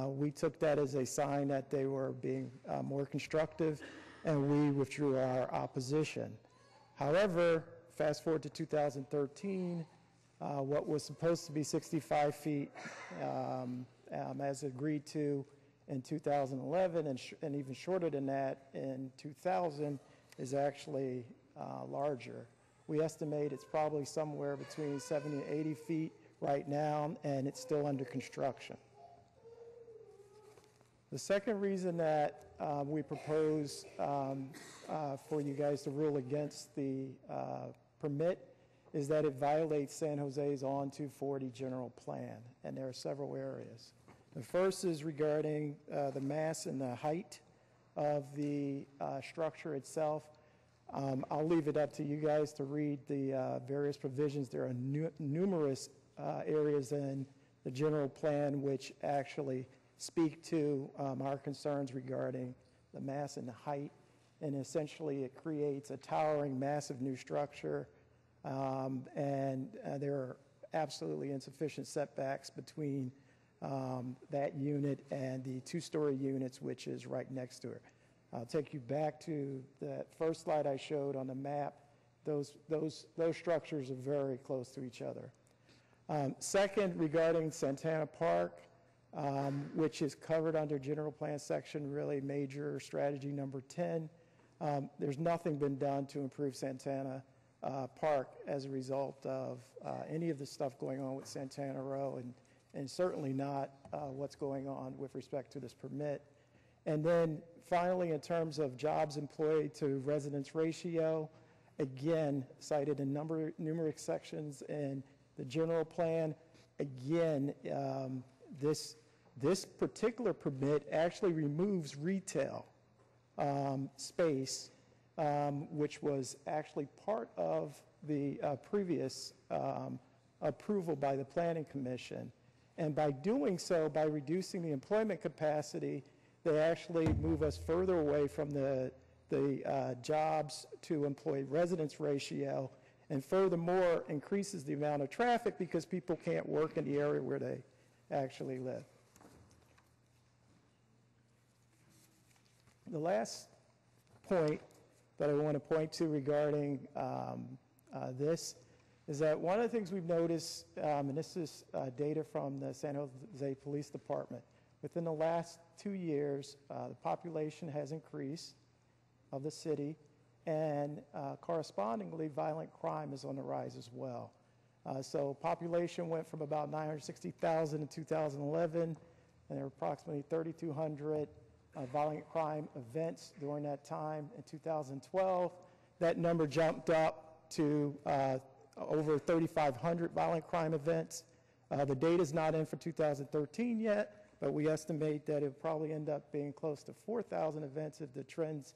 We took that as a sign that they were being more constructive, and we withdrew our opposition. However, fast forward to 2013, what was supposed to be 65 feet, as agreed to in 2011, and even shorter than that in 2000, is actually larger. We estimate it's probably somewhere between 70 and 80 feet right now, and it's still under construction. The second reason that we propose for you guys to rule against the permit is that it violates San Jose's On 240 general plan, and there are several areas. The first is regarding the mass and the height of the structure itself. I'll leave it up to you guys to read the various provisions. There are numerous areas in the general plan which actually speak to our concerns regarding the mass and the height, and essentially it creates a towering, massive new structure, and there are absolutely insufficient setbacks between that unit and the two-story units, which is right next to it. I'll take you back to that first slide I showed on the map. Those structures are very close to each other. Second, regarding Santana Park, which is covered under general plan section, really major strategy number 10. There's nothing been done to improve Santana Park as a result of any of the stuff going on with Santana Row, and certainly not what's going on with respect to this permit. And then finally, in terms of jobs employed to residents ratio, again, cited in numerous sections in the general plan. Again, this particular permit actually removes retail space, which was actually part of the previous approval by the Planning Commission. And by doing so, by reducing the employment capacity, they actually move us further away from the jobs to employee residence ratio, and furthermore increases the amount of traffic because people can't work in the area where they actually live. The last point that I want to point to regarding this is that one of the things we've noticed, and this is data from the San Jose Police Department, within the last 2 years, the population has increased of the city, and correspondingly, violent crime is on the rise as well. So population went from about 960,000 in 2011, and there were approximately 3,200 violent crime events during that time. In 2012, that number jumped up to over 3,500 violent crime events. The data's not in for 2013 yet, but we estimate that it will probably end up being close to 4,000 events if the trends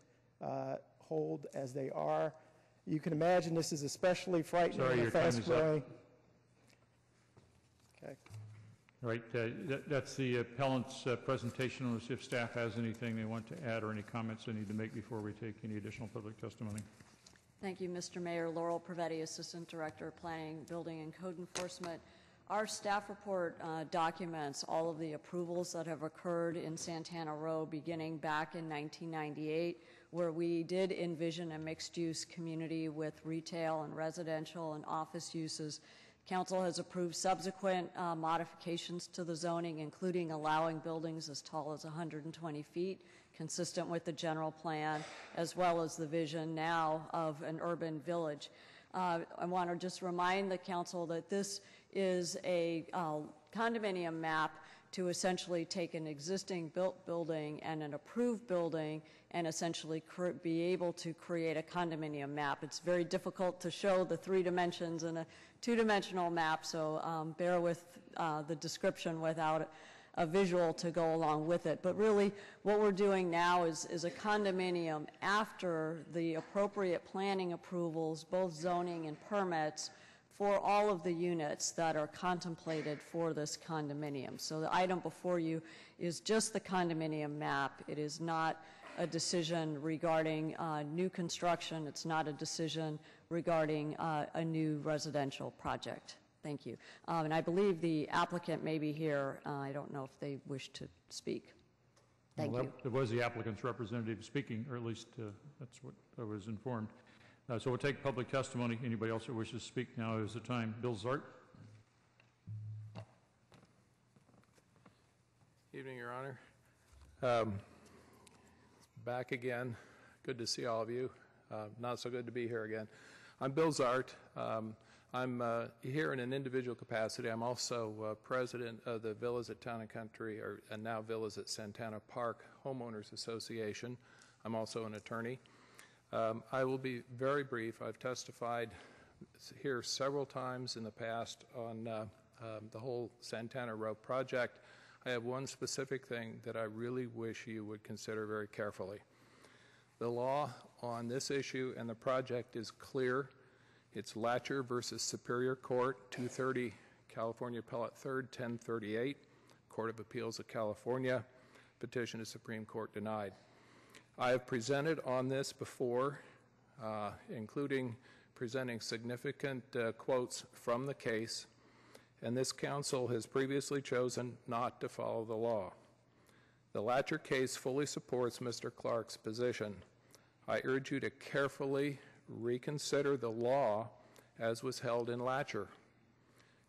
hold as they are. You can imagine this is especially frightening in a fast-growing. Okay. All right, that's the appellant's presentation. Let's see if staff has anything they want to add or any comments they need to make before we take any additional public testimony. Thank you, Mr. Mayor. Laurel Prevetti, Assistant Director of Planning, Building, and Code Enforcement. Our staff report documents all of the approvals that have occurred in Santana Row beginning back in 1998, where we did envision a mixed-use community with retail and residential and office uses. Council has approved subsequent modifications to the zoning, including allowing buildings as tall as 120 feet, consistent with the general plan, as well as the vision now of an urban village. I want to just remind the council that this is a condominium map to essentially take an existing built building and an approved building and essentially be able to create a condominium map. It's very difficult to show the 3 dimensions in a 2-dimensional map, so bear with the description without a visual to go along with it. But really, what we're doing now is a condominium after the appropriate planning approvals, both zoning and permits, for all of the units that are contemplated for this condominium. So the item before you is just the condominium map. It is not a decision regarding new construction. It's not a decision regarding a new residential project. Thank you. And I believe the applicant may be here. I don't know if they wish to speak. Thank you. It was the applicant's representative speaking, or at least that's what I was informed. So we'll take public testimony. Anybody else who wishes to speak, now is the time. Bill Zart. Evening, Your Honor. Back again. Good to see all of you. Not so good to be here again. I'm Bill Zart. I'm here in an individual capacity. I'm also president of the Villas at Town and Country, and now Villas at Santana Park Homeowners Association. I'm also an attorney. I will be very brief. I've testified here several times in the past on the whole Santana Row project. I have one specific thing that I really wish you would consider very carefully. The law on this issue and the project is clear. It's Latcher versus Superior Court, 230 California Appellate 3rd, 1038, Court of Appeals of California. Petition to Supreme Court denied. I have presented on this before, including presenting significant quotes from the case, and this council has previously chosen not to follow the law. The Latcher case fully supports Mr. Clark's position. I urge you to carefully reconsider the law as was held in Latcher.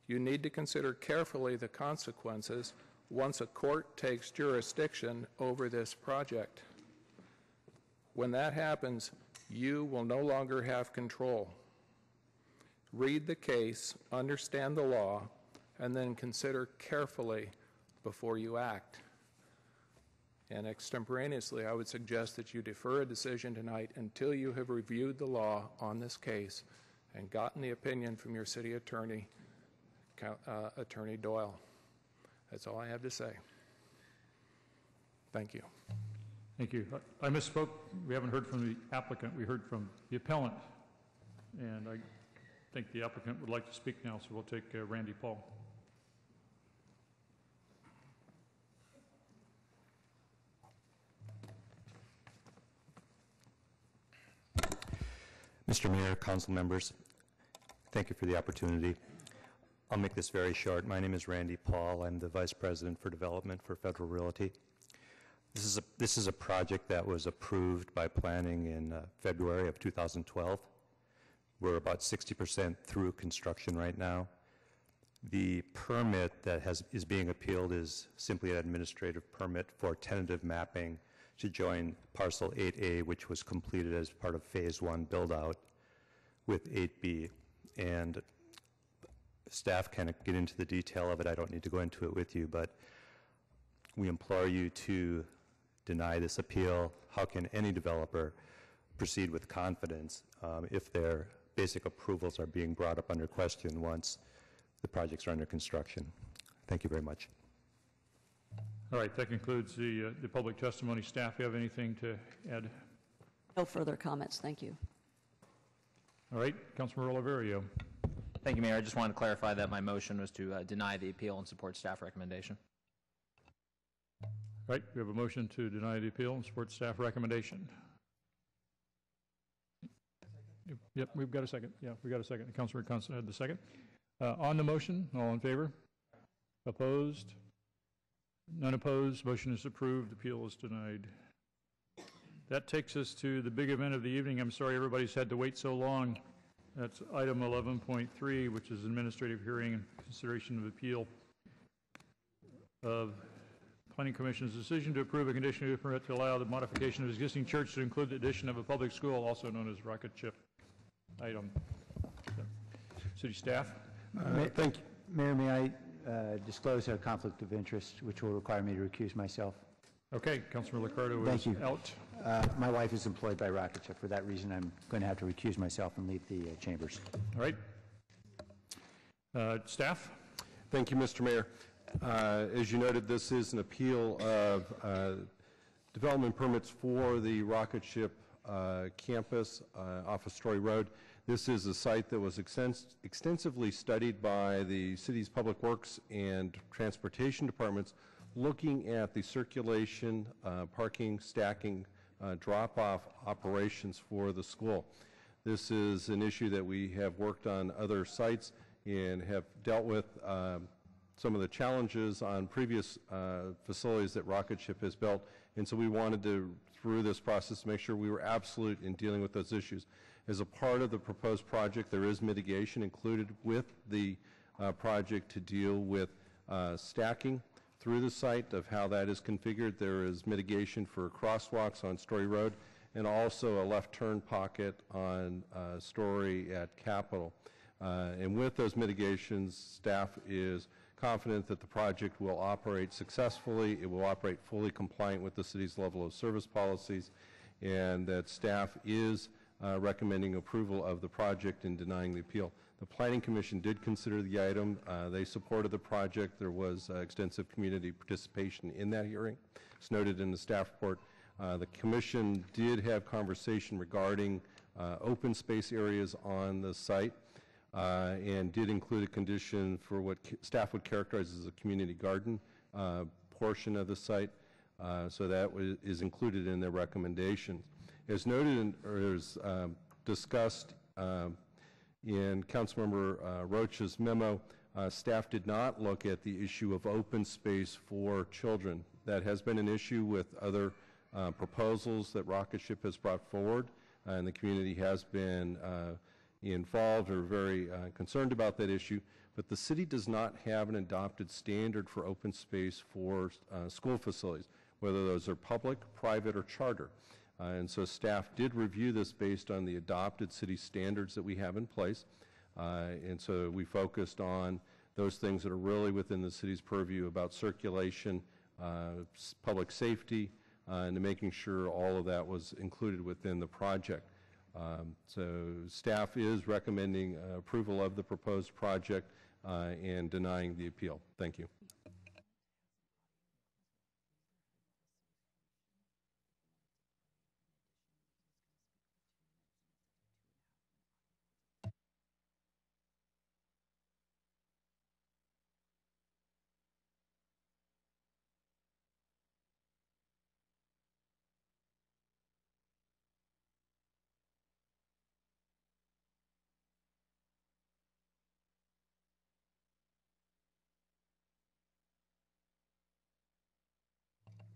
You need to consider carefully the consequences once a court takes jurisdiction over this project. When that happens, you will no longer have control. Read the case, understand the law, and then consider carefully before you act. And extemporaneously, I would suggest that you defer a decision tonight until you have reviewed the law on this case and gotten the opinion from your city attorney, Attorney Doyle. That's all I have to say. Thank you. Thank you. I misspoke. We haven't heard from the applicant. We heard from the appellant. And I think the applicant would like to speak now, so we'll take Randy Paul. Mr. Mayor, council members, thank you for the opportunity. I'll make this very short. My name is Randy Paul. I'm the Vice President for Development for Federal Realty. This is a project that was approved by planning in February of 2012. We're about 60% through construction right now. The permit that is being appealed is simply an administrative permit for tentative mapping to join parcel 8A, which was completed as part of phase 1 build-out with 8B. And staff can get into the detail of it. I don't need to go into it with you, but we implore you to deny this appeal. How can any developer proceed with confidence if their basic approvals are being brought up under question once the projects are under construction? Thank you very much. All right, that concludes the public testimony. Staff, you have anything to add? No further comments. Thank you. All right, Councilmember Oliverio. Thank you, Mayor. I just wanted to clarify that my motion was to deny the appeal and support staff recommendation. All right, we have a motion to deny the appeal and support staff recommendation. Yep, we've got a second. Yeah, we got a second. Councilor Constant had the second. On the motion, all in favor? Opposed? None opposed. Motion is approved. Appeal is denied. That takes us to the big event of the evening. I'm sorry everybody's had to wait so long. That's item 11.3, which is administrative hearing and consideration of appeal of Planning Commission's decision to approve a conditional use permit to allow the modification of existing church to include the addition of a public school, also known as rocket ship item. City staff. Thank you. Mayor, may I disclose a conflict of interest, which will require me to recuse myself? Okay, Councilor LICCARDO Thank is you. out. My wife is employed by Rocket Ship. For that reason, I'm going to have to recuse myself and leave the chambers. All right. Staff? Thank you, Mr. Mayor. As you noted, this is an appeal of development permits for the rocket ship campus off of Story Road. This is a site that was extensively studied by the city's public works and transportation departments, looking at the circulation, parking, stacking, drop-off operations for the school. This is an issue that we have worked on other sites and have dealt with some of the challenges on previous facilities that Rocket Ship has built, and so we wanted to, through this process, make sure we were absolute in dealing with those issues. As a part of the proposed project, there is mitigation included with the project to deal with stacking through the site of how that is configured. There is mitigation for crosswalks on Story Road, and also a left turn pocket on Story at Capitol. And with those mitigations, staff is confident that the project will operate successfully, it will operate fully compliant with the city's level of service policies, and that staff is recommending approval of the project and denying the appeal. The Planning Commission did consider the item. They supported the project. There was extensive community participation in that hearing. It's noted in the staff report. The Commission did have conversation regarding open space areas on the site and did include a condition for what staff would characterize as a community garden portion of the site. So that is included in their recommendations. As noted or as discussed in Councilmember Rocha's memo, staff did not look at the issue of open space for children. That has been an issue with other proposals that Rocket Ship has brought forward, and the community has been involved or very concerned about that issue. But the city does not have an adopted standard for open space for school facilities, whether those are public, private, or charter. And so staff did review this based on the adopted city standards that we have in place. And so we focused on those things that are really within the city's purview about circulation, public safety, and making sure all of that was included within the project. So staff is recommending approval of the proposed project and denying the appeal. Thank you.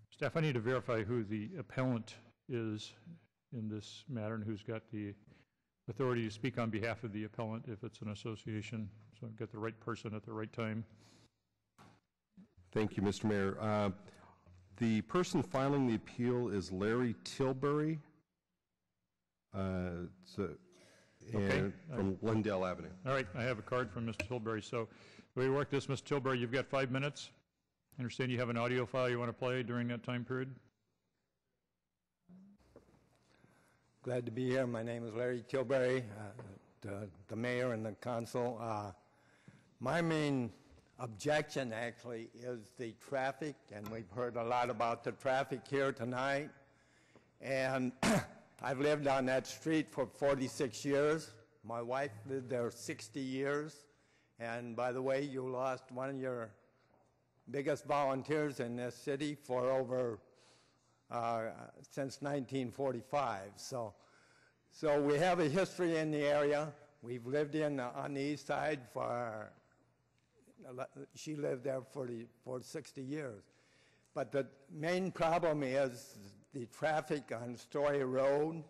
Staff, I need to verify who the appellant is in this matter and who's got the authority to speak on behalf of the appellant if it's an association. So I've got the right person at the right time. Thank you, Mr. Mayor. The person filing the appeal is Larry Tilbury from Lindell Avenue. All right, I have a card from Mr. Tilbury. So the way we work this, Mr. Tilbury, you've got 5 minutes. I understand you have an audio file you want to play during that time period. Glad to be here. My name is Larry Tilbury, the mayor and the council. My main objection actually is the traffic, and we've heard a lot about the traffic here tonight. And I've lived on that street for 46 years. My wife lived there 60 years. And by the way, you lost one of your biggest volunteers in this city for over since 1945. So we have a history in the area. We've lived on the east side she lived there for 60 years. But the main problem is the traffic on Story Road,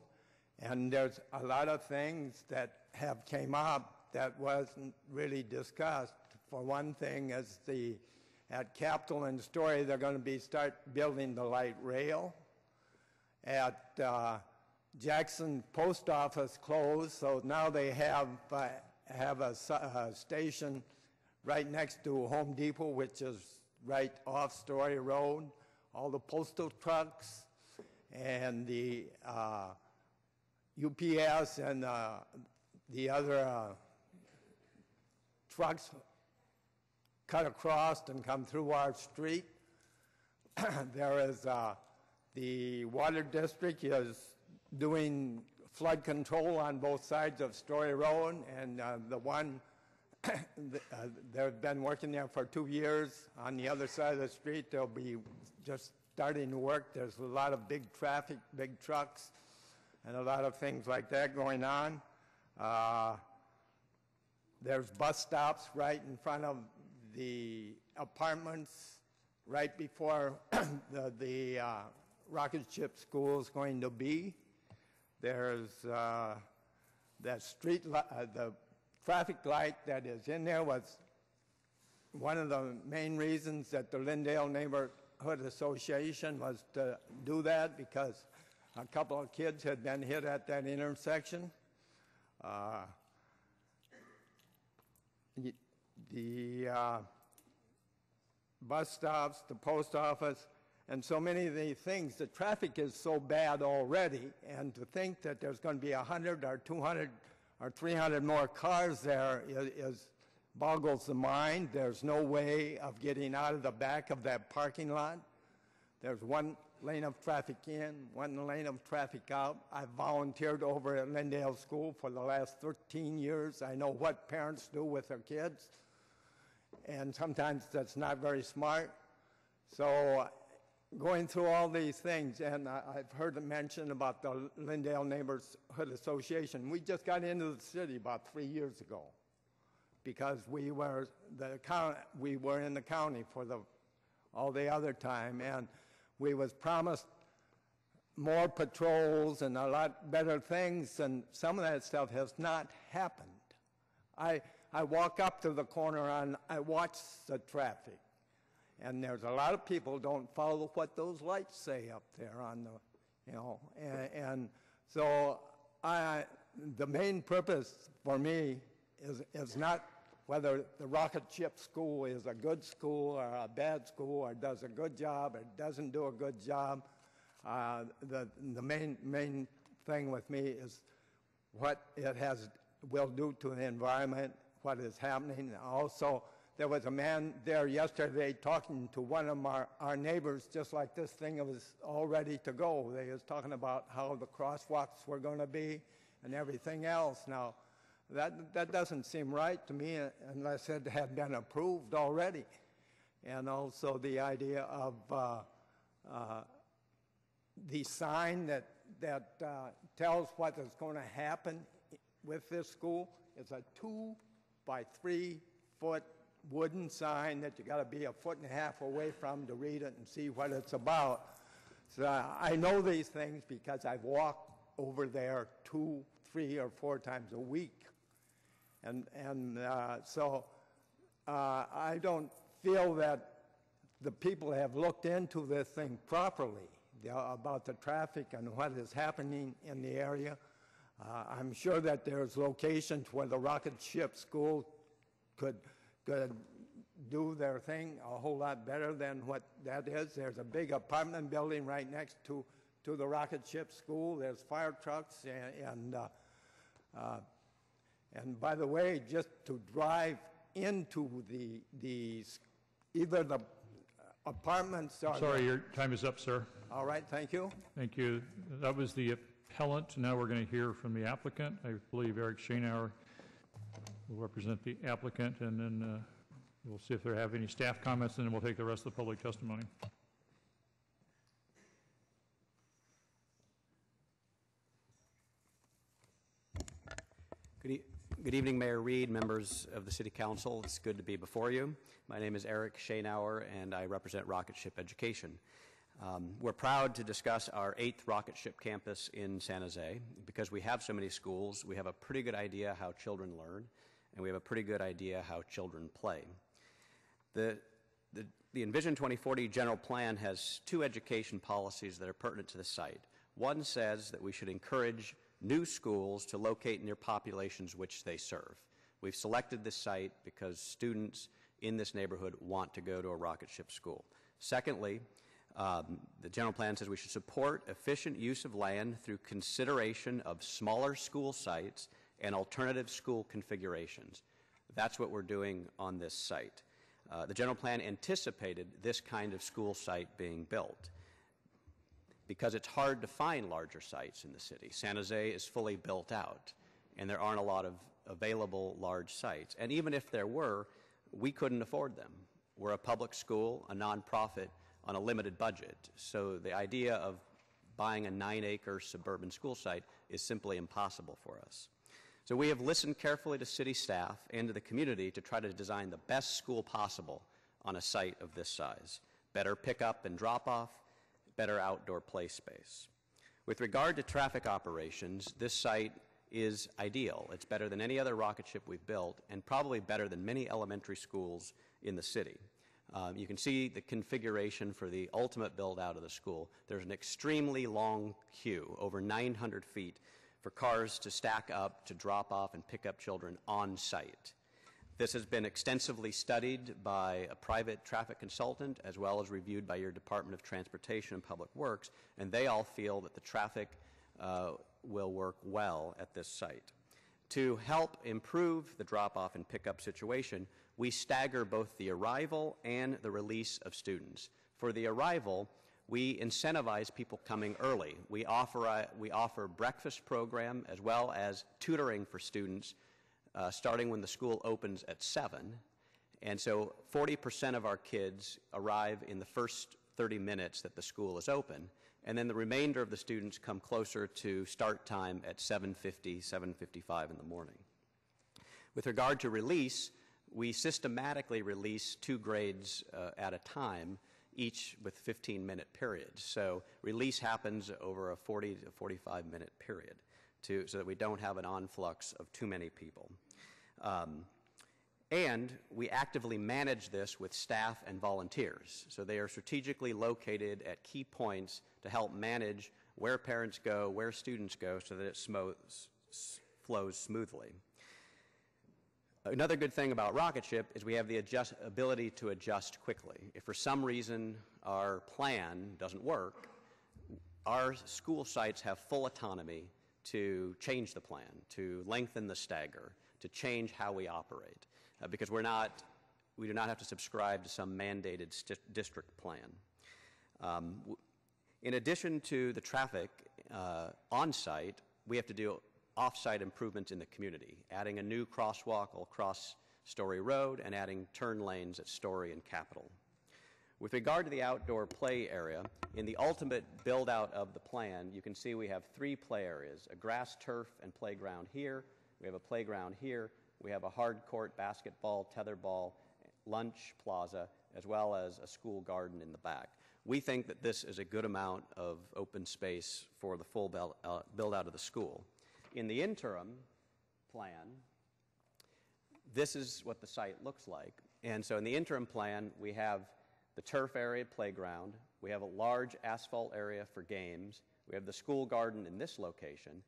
and there's a lot of things that have came up that wasn't really discussed. For one thing is at Capitol and Story, they're going to start building the light rail. At Jackson Post Office closed, so now they have a station right next to Home Depot, which is right off Story Road. All the postal trucks and the UPS and the other trucks cut across and come through our street. There is the water district is doing flood control on both sides of Story Road, and the one they've been working there for 2 years. On the other side of the street, they'll be just starting to work. There's a lot of big traffic, big trucks, and a lot of things like that going on. There's bus stops right in front of the apartments right before the rocket ship school is going to be. There's that street, the traffic light that is in there was one of the main reasons that the Lindale Neighborhood Association was to do that, because A couple of kids had been hit at that intersection. The bus stops, the post office, and so many of these things. The traffic is so bad already, and to think that there's going to be 100 or 200 or 300 more cars there boggles the mind. There's no way of getting out of the back of that parking lot. There's one lane of traffic in, one lane of traffic out. I've volunteered over at Lindale School for the last 13 years. I know what parents do with their kids, and sometimes that's not very smart. So going through all these things, and I've heard it mentioned about the Lindale Neighborhood Association. We just got into the city about 3 years ago because we were in the county for all the other time, and we was promised more patrols and a lot better things, and some of that stuff has not happened. I walk up to the corner and I watch the traffic, and there's a lot of people don't follow what those lights say up there on the, and so the main purpose for me is not whether the rocket ship school is a good school or a bad school or does a good job or doesn't do a good job. The main thing with me is what it will do to the environment, what is happening. Also, there was a man there yesterday talking to one of our neighbors, just like this thing was all ready to go. They was talking about how the crosswalks were going to be and everything else. Now, that doesn't seem right to me unless it had been approved already. And also the idea of the sign that tells what is going to happen with this school. It's a 2 by 3 foot wooden sign that you got to be 1.5 feet away from to read it and see what it's about. So I know these things because I've walked over there 2, 3, or 4 times a week. So I don't feel that the people have looked into this thing properly about the traffic and what is happening in the area. I'm sure that there's locations where the rocket ship school could do their thing a whole lot better than what that is. There's a big apartment building right next to the rocket ship school. There's fire trucks and by the way, just to drive into either the apartments or... Sorry, your time is up, sir. All right, thank you. Thank you. That was the appellant. Now we're going to hear from the applicant. I believe Eric Schoenauer will represent the applicant, and then we'll see if they have any staff comments, and then we'll take the rest of the public testimony. Good evening, Mayor Reed, members of the City Council. It's good to be before you. My name is Eric Schoenauer, and I represent Rocket Ship Education. We're proud to discuss our 8th rocket ship campus in San Jose. Because we have so many schools, we have a pretty good idea how children learn, and we have a pretty good idea how children play. The Envision 2040 general plan has 2 education policies that are pertinent to the site. One says that we should encourage new schools to locate near populations which they serve. We've selected this site because students in this neighborhood want to go to a rocket ship school. Secondly, the general plan says we should support efficient use of land through consideration of smaller school sites and alternative school configurations. That's what we're doing on this site. The general plan anticipated this kind of school site being built because it's hard to find larger sites in the city. San Jose is fully built out, and there aren't a lot of available large sites. And even if there were, we couldn't afford them. We're a public school, a nonprofit, on a limited budget. So the idea of buying a 9-acre suburban school site is simply impossible for us. So we have listened carefully to city staff and to the community to try to design the best school possible on a site of this size. Better pickup and drop-off, better outdoor play space. With regard to traffic operations, this site is ideal. It's better than any other rocket ship we've built and probably better than many elementary schools in the city. You can see the configuration for the ultimate build-out of the school. There's an extremely long queue, over 900 feet, for cars to stack up, to drop off and pick up children on site. This has been extensively studied by a private traffic consultant as well as reviewed by your Department of Transportation and Public Works, and they all feel that the traffic will work well at this site. To help improve the drop-off and pickup situation, we stagger both the arrival and the release of students. For the arrival, we incentivize people coming early. We offer breakfast program as well as tutoring for students starting when the school opens at 7. And so 40% of our kids arrive in the first 30 minutes that the school is open, and then the remainder of the students come closer to start time at 7:50, 7:55 in the morning. With regard to release, we systematically release 2 grades at a time, each with 15-minute periods. So release happens over a 40 to 45-minute period so that we don't have an influx of too many people. And we actively manage this with staff and volunteers. So they are strategically located at key points to help manage where parents go, where students go, so that it flows smoothly. Another good thing about Rocket Ship is we have the ability to adjust quickly. If for some reason our plan doesn't work, our school sites have full autonomy to change the plan, to lengthen the stagger, to change how we operate, because we do not have to subscribe to some mandated district plan. In addition to the traffic on-site, we have to do off-site improvements in the community, adding a new crosswalk across Story Road and adding turn lanes at Story and Capitol. With regard to the outdoor play area, in the ultimate build-out of the plan, you can see we have 3 play areas, a grass, turf, and playground here. We have a playground here. We have a hard court, basketball, tetherball, lunch plaza, as well as a school garden in the back. We think that this is a good amount of open space for the full build-out of the school. In the interim plan, this is what the site looks like. And so in the interim plan, we have the turf area playground. We have a large asphalt area for games. We have the school garden in this location.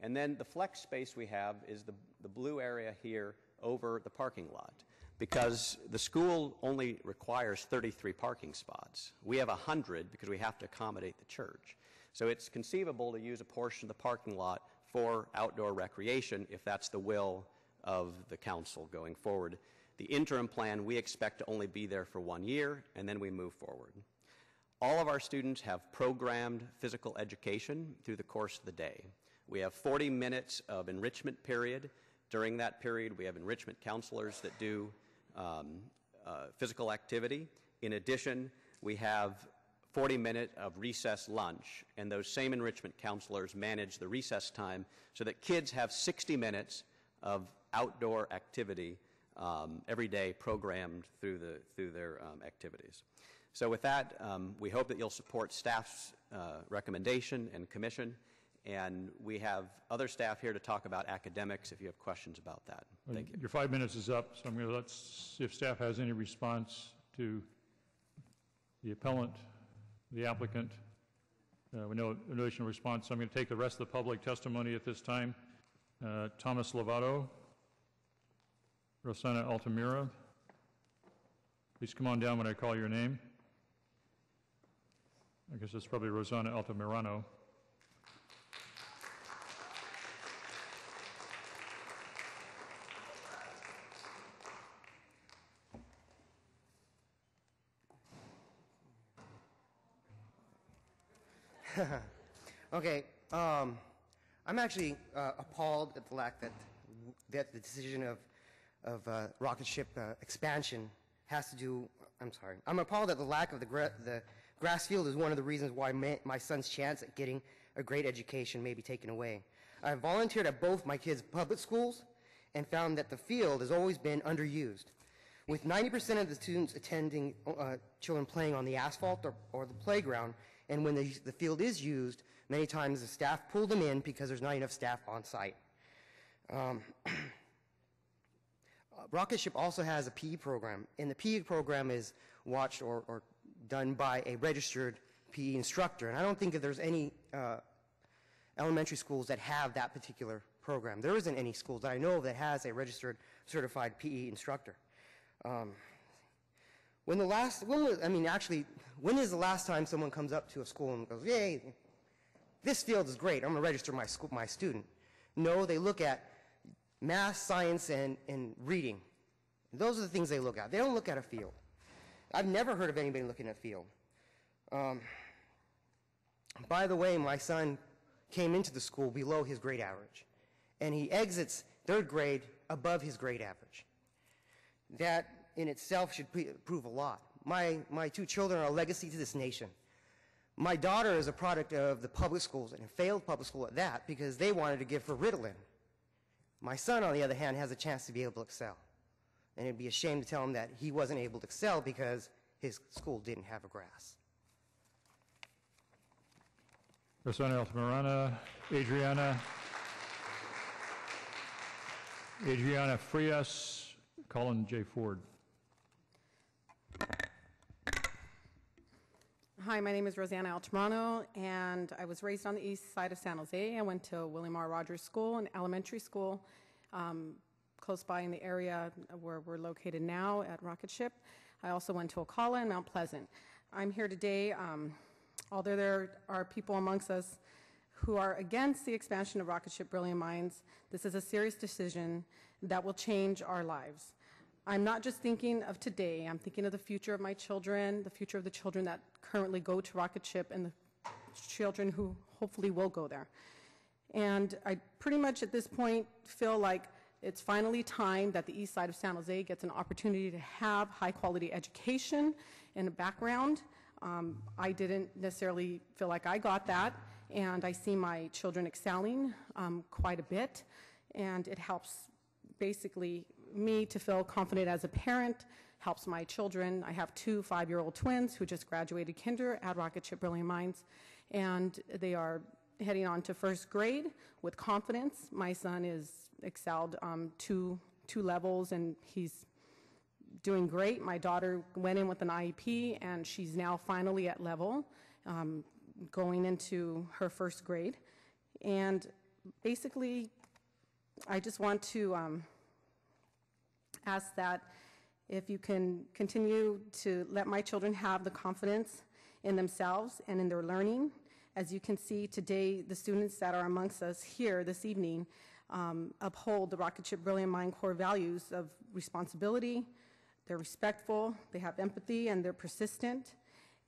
And then the flex space we have is the blue area here over the parking lot, because the school only requires 33 parking spots. We have 100 because we have to accommodate the church. So it's conceivable to use a portion of the parking lot for outdoor recreation if that's the will of the council going forward. The interim plan, we expect to only be there for 1 year, and then we move forward. All of our students have programmed physical education through the course of the day. We have 40 minutes of enrichment period. During that period, we have enrichment counselors that do physical activity. In addition, we have 40-minute of recess lunch, and those same enrichment counselors manage the recess time so that kids have 60 minutes of outdoor activity every day programmed through their activities. So with that, we hope that you'll support staff's recommendation and commission, and we have other staff here to talk about academics if you have questions about that. Thank you. Your 5 minutes is up, so I'm going to see if staff has any response to the appellant, the applicant. We know no additional response, so I'm going to take the rest of the public testimony at this time. Thomas Lovato, Rosanna Altamira. Please come on down when I call your name. I guess it's probably Rosanna Altamirano. Okay, I'm actually appalled at the lack that the decision of rocket ship expansion has to do. I'm sorry. I'm appalled at the lack of the grass field is one of the reasons why my son's chance at getting a great education may be taken away. I volunteered at both my kids' public schools and found that the field has always been underused. With 90% of the students attending, children playing on the asphalt or the playground, and when the field is used, many times the staff pull them in because there's not enough staff on site. Rocket Ship also has a PE program, and the PE program is watched or done by a registered PE instructor. And I don't think that there's any elementary schools that have that particular program. There isn't any schools that I know of that has a registered certified PE instructor. When is the last time someone comes up to a school and goes, "Yay, this field is great, I'm going to register my student"? No, they look at math, science, and reading. Those are the things they look at. They don't look at a field. I've never heard of anybody looking at a field. By the way, my son came into the school below his grade average, and he exits third grade above his grade average. That in itself should prove a lot. My two children are a legacy to this nation. My daughter is a product of the public schools, and a failed public school at that, because they wanted to give her Ritalin. My son, on the other hand, has a chance to be able to excel. And it'd be a shame to tell him that he wasn't able to excel because his school didn't have a grass. Persona Altamirano, Adriana Frias, Colin J. Ford. Hi, my name is Rosanna Altamirano, and I was raised on the east side of San Jose. I went to William R. Rogers School, an elementary school close by in the area where we're located now at Rocket Ship. I also went to Ocala and Mount Pleasant. I'm here today, although there are people amongst us who are against the expansion of Rocket Ship Brilliant Minds. This is a serious decision that will change our lives. I'm not just thinking of today, I'm thinking of the future of my children, the future of the children that currently go to Rocket Ship, and the children who hopefully will go there. And I pretty much at this point feel like it's finally time that the east side of San Jose gets an opportunity to have high quality education and a background. I didn't necessarily feel like I got that, and I see my children excelling quite a bit, and it helps basically me to feel confident as a parent, helps my children. I have two 5-year-old twins who just graduated kinder at Rocket Ship Brilliant Minds, and they are heading on to first grade with confidence. My son is excelled two levels, and he's doing great. My daughter went in with an IEP, and she's now finally at level, going into her first grade. And basically, I just want to ask that if you can continue to let my children have the confidence in themselves and in their learning. As you can see today, the students that are amongst us here this evening uphold the Rocket Ship Brilliant Mind core values of responsibility. They're respectful, they have empathy, and they're persistent.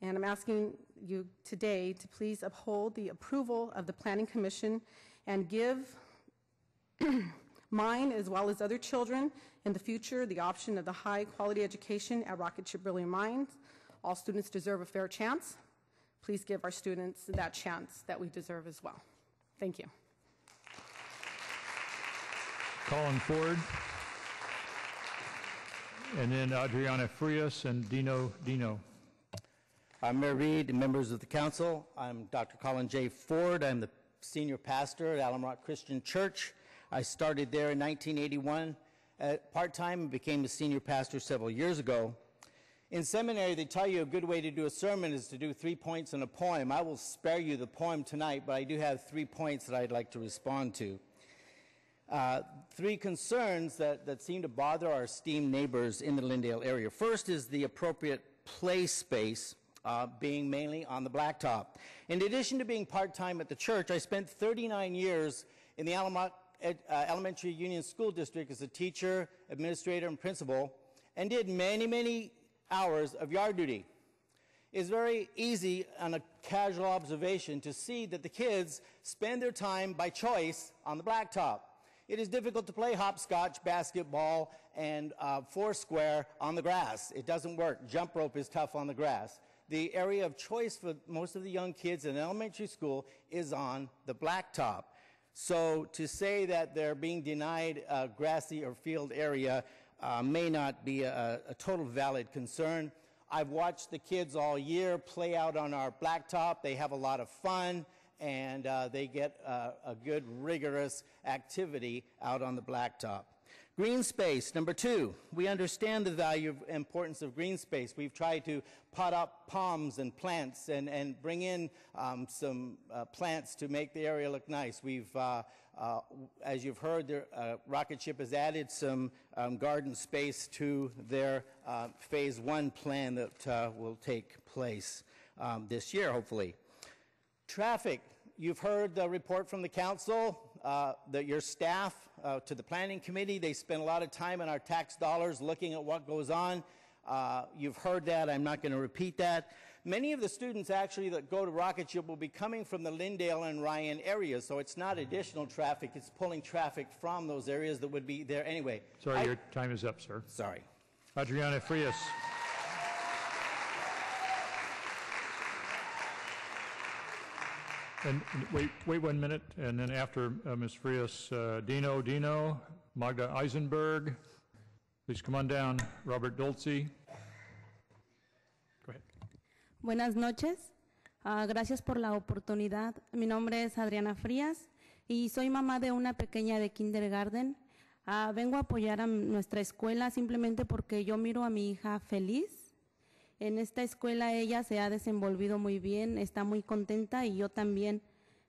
And I'm asking you today to please uphold the approval of the Planning Commission and give mine, as well as other children in the future, the option of the high quality education at Rocket Ship Brilliant Minds. All students deserve a fair chance. Please give our students that chance that we deserve as well. Thank you. Colin Ford. And then Adriana Frias and Dino. I'm Mayor Reed and members of the council. I'm Dr. Colin J. Ford. I'm the senior pastor at Alum Rock Christian Church. I started there in 1981 part-time and became a senior pastor several years ago. In seminary, they tell you a good way to do a sermon is to do 3 points in a poem. I will spare you the poem tonight, but I do have 3 points that I'd like to respond to. 3 concerns that seem to bother our esteemed neighbors in the Lindale area. First is the appropriate play space being mainly on the blacktop. In addition to being part-time at the church, I spent 39 years in the Alum Rock Elementary Union School District as a teacher, administrator, and principal, and did many hours of yard duty. It's very easy on a casual observation to see that the kids spend their time by choice on the blacktop. It is difficult to play hopscotch, basketball, and foursquare on the grass. It doesn't work. Jump rope is tough on the grass. The area of choice for most of the young kids in elementary school is on the blacktop. So to say that they're being denied a grassy or field area may not be a total valid concern. I've watched the kids all year play out on our blacktop. They have a lot of fun, and they get a good, rigorous activity out on the blacktop. Green space, number 2. We understand the value of importance of green space. We've tried to pot up palms and plants and bring in some plants to make the area look nice. We've, as you've heard, Rocket Ship has added some garden space to their Phase 1 plan that will take place this year, hopefully. Traffic. You've heard the report from the council, that your staff, to the planning committee, they spend a lot of time on our tax dollars looking at what goes on. You've heard that. I'm not going to repeat that. Many of the students actually that go to Rocket Ship will be coming from the Lindale and Ryan areas, so it's not additional traffic. It's pulling traffic from those areas that would be there anyway. Sorry, your time is up, sir. Sorry. Adriana Frias. And wait 1 minute, and then after Ms. Frias, Dino, Magda Eisenberg. Please come on down. Robert Dulce. Go ahead. Buenas noches. Gracias por la oportunidad. Mi nombre es Adriana Frías y soy mamá de una pequeña de kindergarten. Vengo a apoyar a nuestra escuela simplemente porque yo miro a mi hija feliz. En esta escuela ella se ha desenvolvido muy bien, está muy contenta y yo también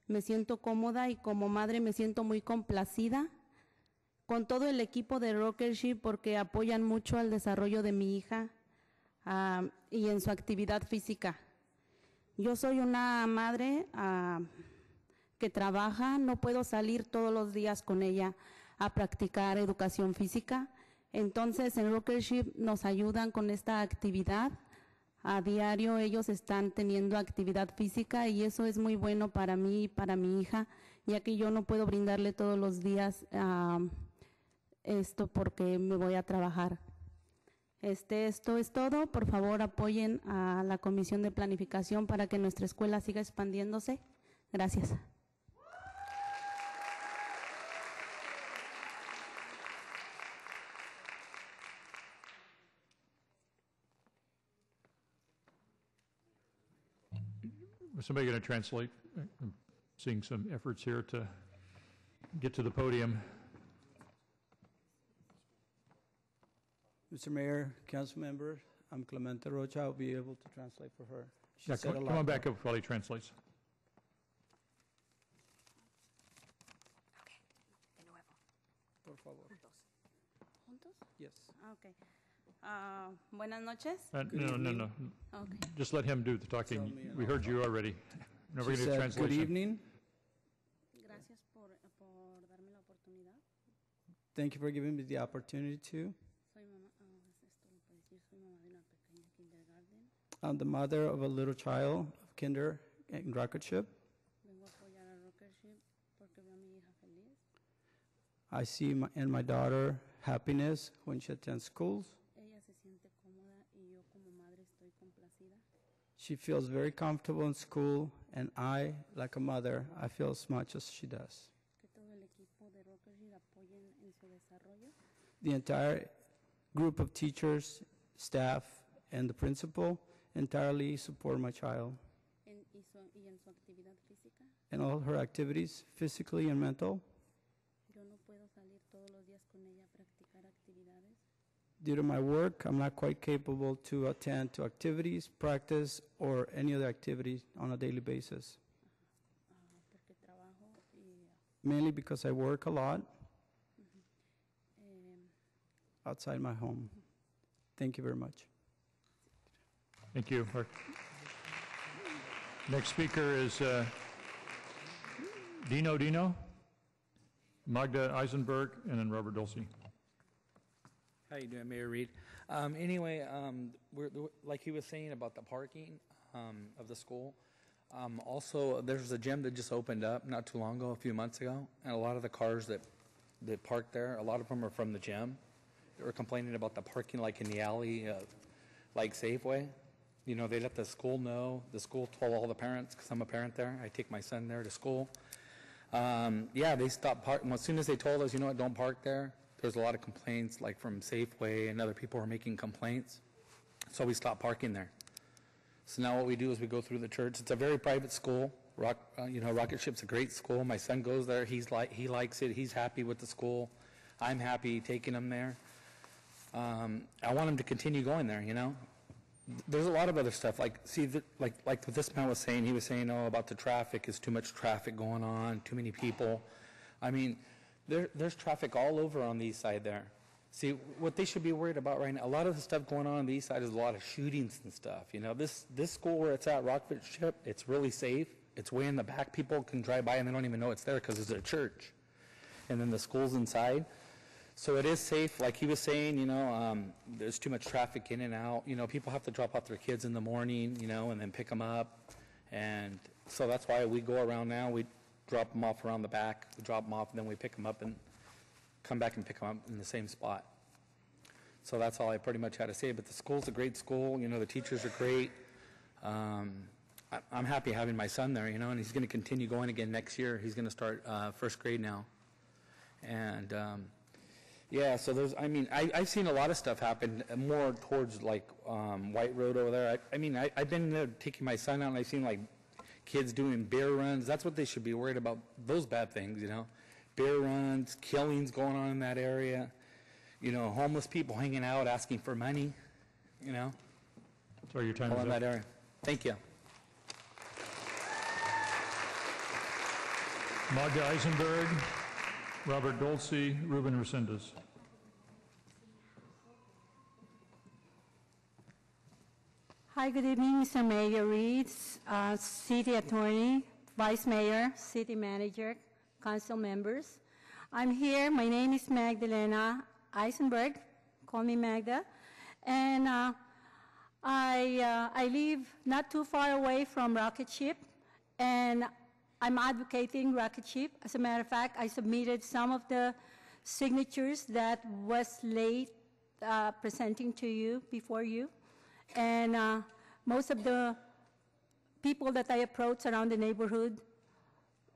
me siento cómoda y como madre me siento muy complacida con todo el equipo de Rocket Ship porque apoyan mucho al desarrollo de mi hija y en su actividad física. Yo soy una madre que trabaja, no puedo salir todos los días con ella a practicar educación física, entonces en Rocket Ship nos ayudan con esta actividad. A diario ellos están teniendo actividad física y eso es muy bueno para mí y para mi hija, ya que yo no puedo brindarle todos los días esto porque me voy a trabajar. Esto es todo. Por favor, apoyen a la Comisión de Planificación para que nuestra escuela siga expandiéndose. Gracias. Was somebody going to translate? I'm seeing some efforts here to get to the podium. Mr. Mayor, council member, I'm Clemente Rocha. I'll be able to translate for her. She Yeah, said a come lot on back more. up while he translates. Por favor. ¿Juntos? Yes. Okay. Buenas noches. No. Okay. Just let him do the talking. We heard you already. Never She going to said, translation. good evening. Gracias por darme la oportunidad. Thank you for giving me the opportunity to. Soy mamá, esto lo puedo decir, soy mamá de una pequeña kindergarten. I'm the mother of a little child of kinder in Rocket Ship. Vengo a apoyar a Rocket Ship porque veo a mi hija feliz. I see in my daughter happiness when she attends schools. Ella se siente cómoda y yo como madre estoy complacida. She feels very comfortable in school, and I, like a mother, I feel as much as she does. Que todo el equipo de Rocket Ship apoyen en su desarrollo. The entire group of teachers, staff, and the principal entirely support my child Y en su actividad física. and all her activities, physically and mental. Yo no puedo salir todos los días con ella a practicar actividades. Due to my work, I'm not quite capable to attend to activities, practice, or any other activities on a daily basis. Porque trabajo y Mainly because I work a lot em, outside my home. Thank you very much. Thank you. Our next speaker is Dino, Magda Eisenberg, and then Robert Dulce. How you doing, Mayor Reed? Anyway, like he was saying about the parking of the school. Also, there's a gym that just opened up not too long ago, a few months ago, and a lot of the cars that park there, a lot of them are from the gym. They were complaining about the parking like in the alley, like Safeway. You know, they let the school know. The school told all the parents, because I'm a parent there. I take my son there to school. Yeah, they stopped parking. As soon as they told us, you know what, don't park there, there's a lot of complaints, like from Safeway, and other people were making complaints. So we stopped parking there. So now what we do is we go through the church. It's a very private school. Rocket Ship's a great school. My son goes there. He likes it. He's happy with the school. I'm happy taking them there. I want them to continue going there, you know? There's a lot of other stuff, like, see, like what this man was saying, he was saying, oh, about the traffic, is too much traffic going on, too many people. I mean, there's traffic all over on the east side there. See, what they should be worried about right now, a lot of the stuff going on the east side is a lot of shootings and stuff. You know, this school where it's at, Rockford, it's really safe. It's way in the back. People can drive by and they don't even know it's there because it's a church. And then the school's inside. So it is safe, like he was saying, you know, there's too much traffic in and out. You know, people have to drop off their kids in the morning, you know, and then pick them up. And so that's why we go around now. We drop them off around the back, we drop them off, and then we pick them up and come back and pick them up in the same spot. So that's all I pretty much had to say. But the school's a great school. You know, the teachers are great. I'm happy having my son there, you know, and he's going to continue going again next year. He's going to start first grade now. And yeah, so there's, I mean, I've seen a lot of stuff happen more towards like White Road over there. I mean, I've been there taking my son out, and I've seen like kids doing bear runs. That's what they should be worried about, those bad things, you know. Bear runs, killings going on in that area, you know, homeless people hanging out asking for money, you know. Sorry, your time all is in up. that area. Thank you. Magda Eisenberg, Robert Dulce, Ruben Resendez. Hi, good evening, Mr. Mayor Reed, City Attorney, Vice Mayor, City Manager, Council members. I'm here. My name is Magdalena Eisenberg. Call me Magda. And I live not too far away from Rocket Ship, and I'm advocating Rocket Ship. As a matter of fact, I submitted some of the signatures that was late presenting to you, before you. And most of the people that I approach around the neighborhood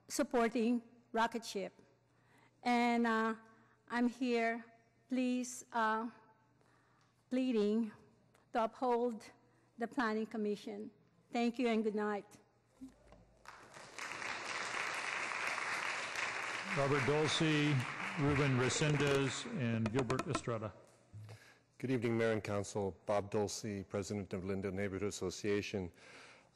supporting Rocket Ship. And I'm here, please, pleading to uphold the Planning Commission. Thank you and good night. Robert Dulce, Ruben Resendez, and Gilbert Estrada. Good evening, Mayor and Council. Bob Dulce, President of Glendale Neighborhood Association.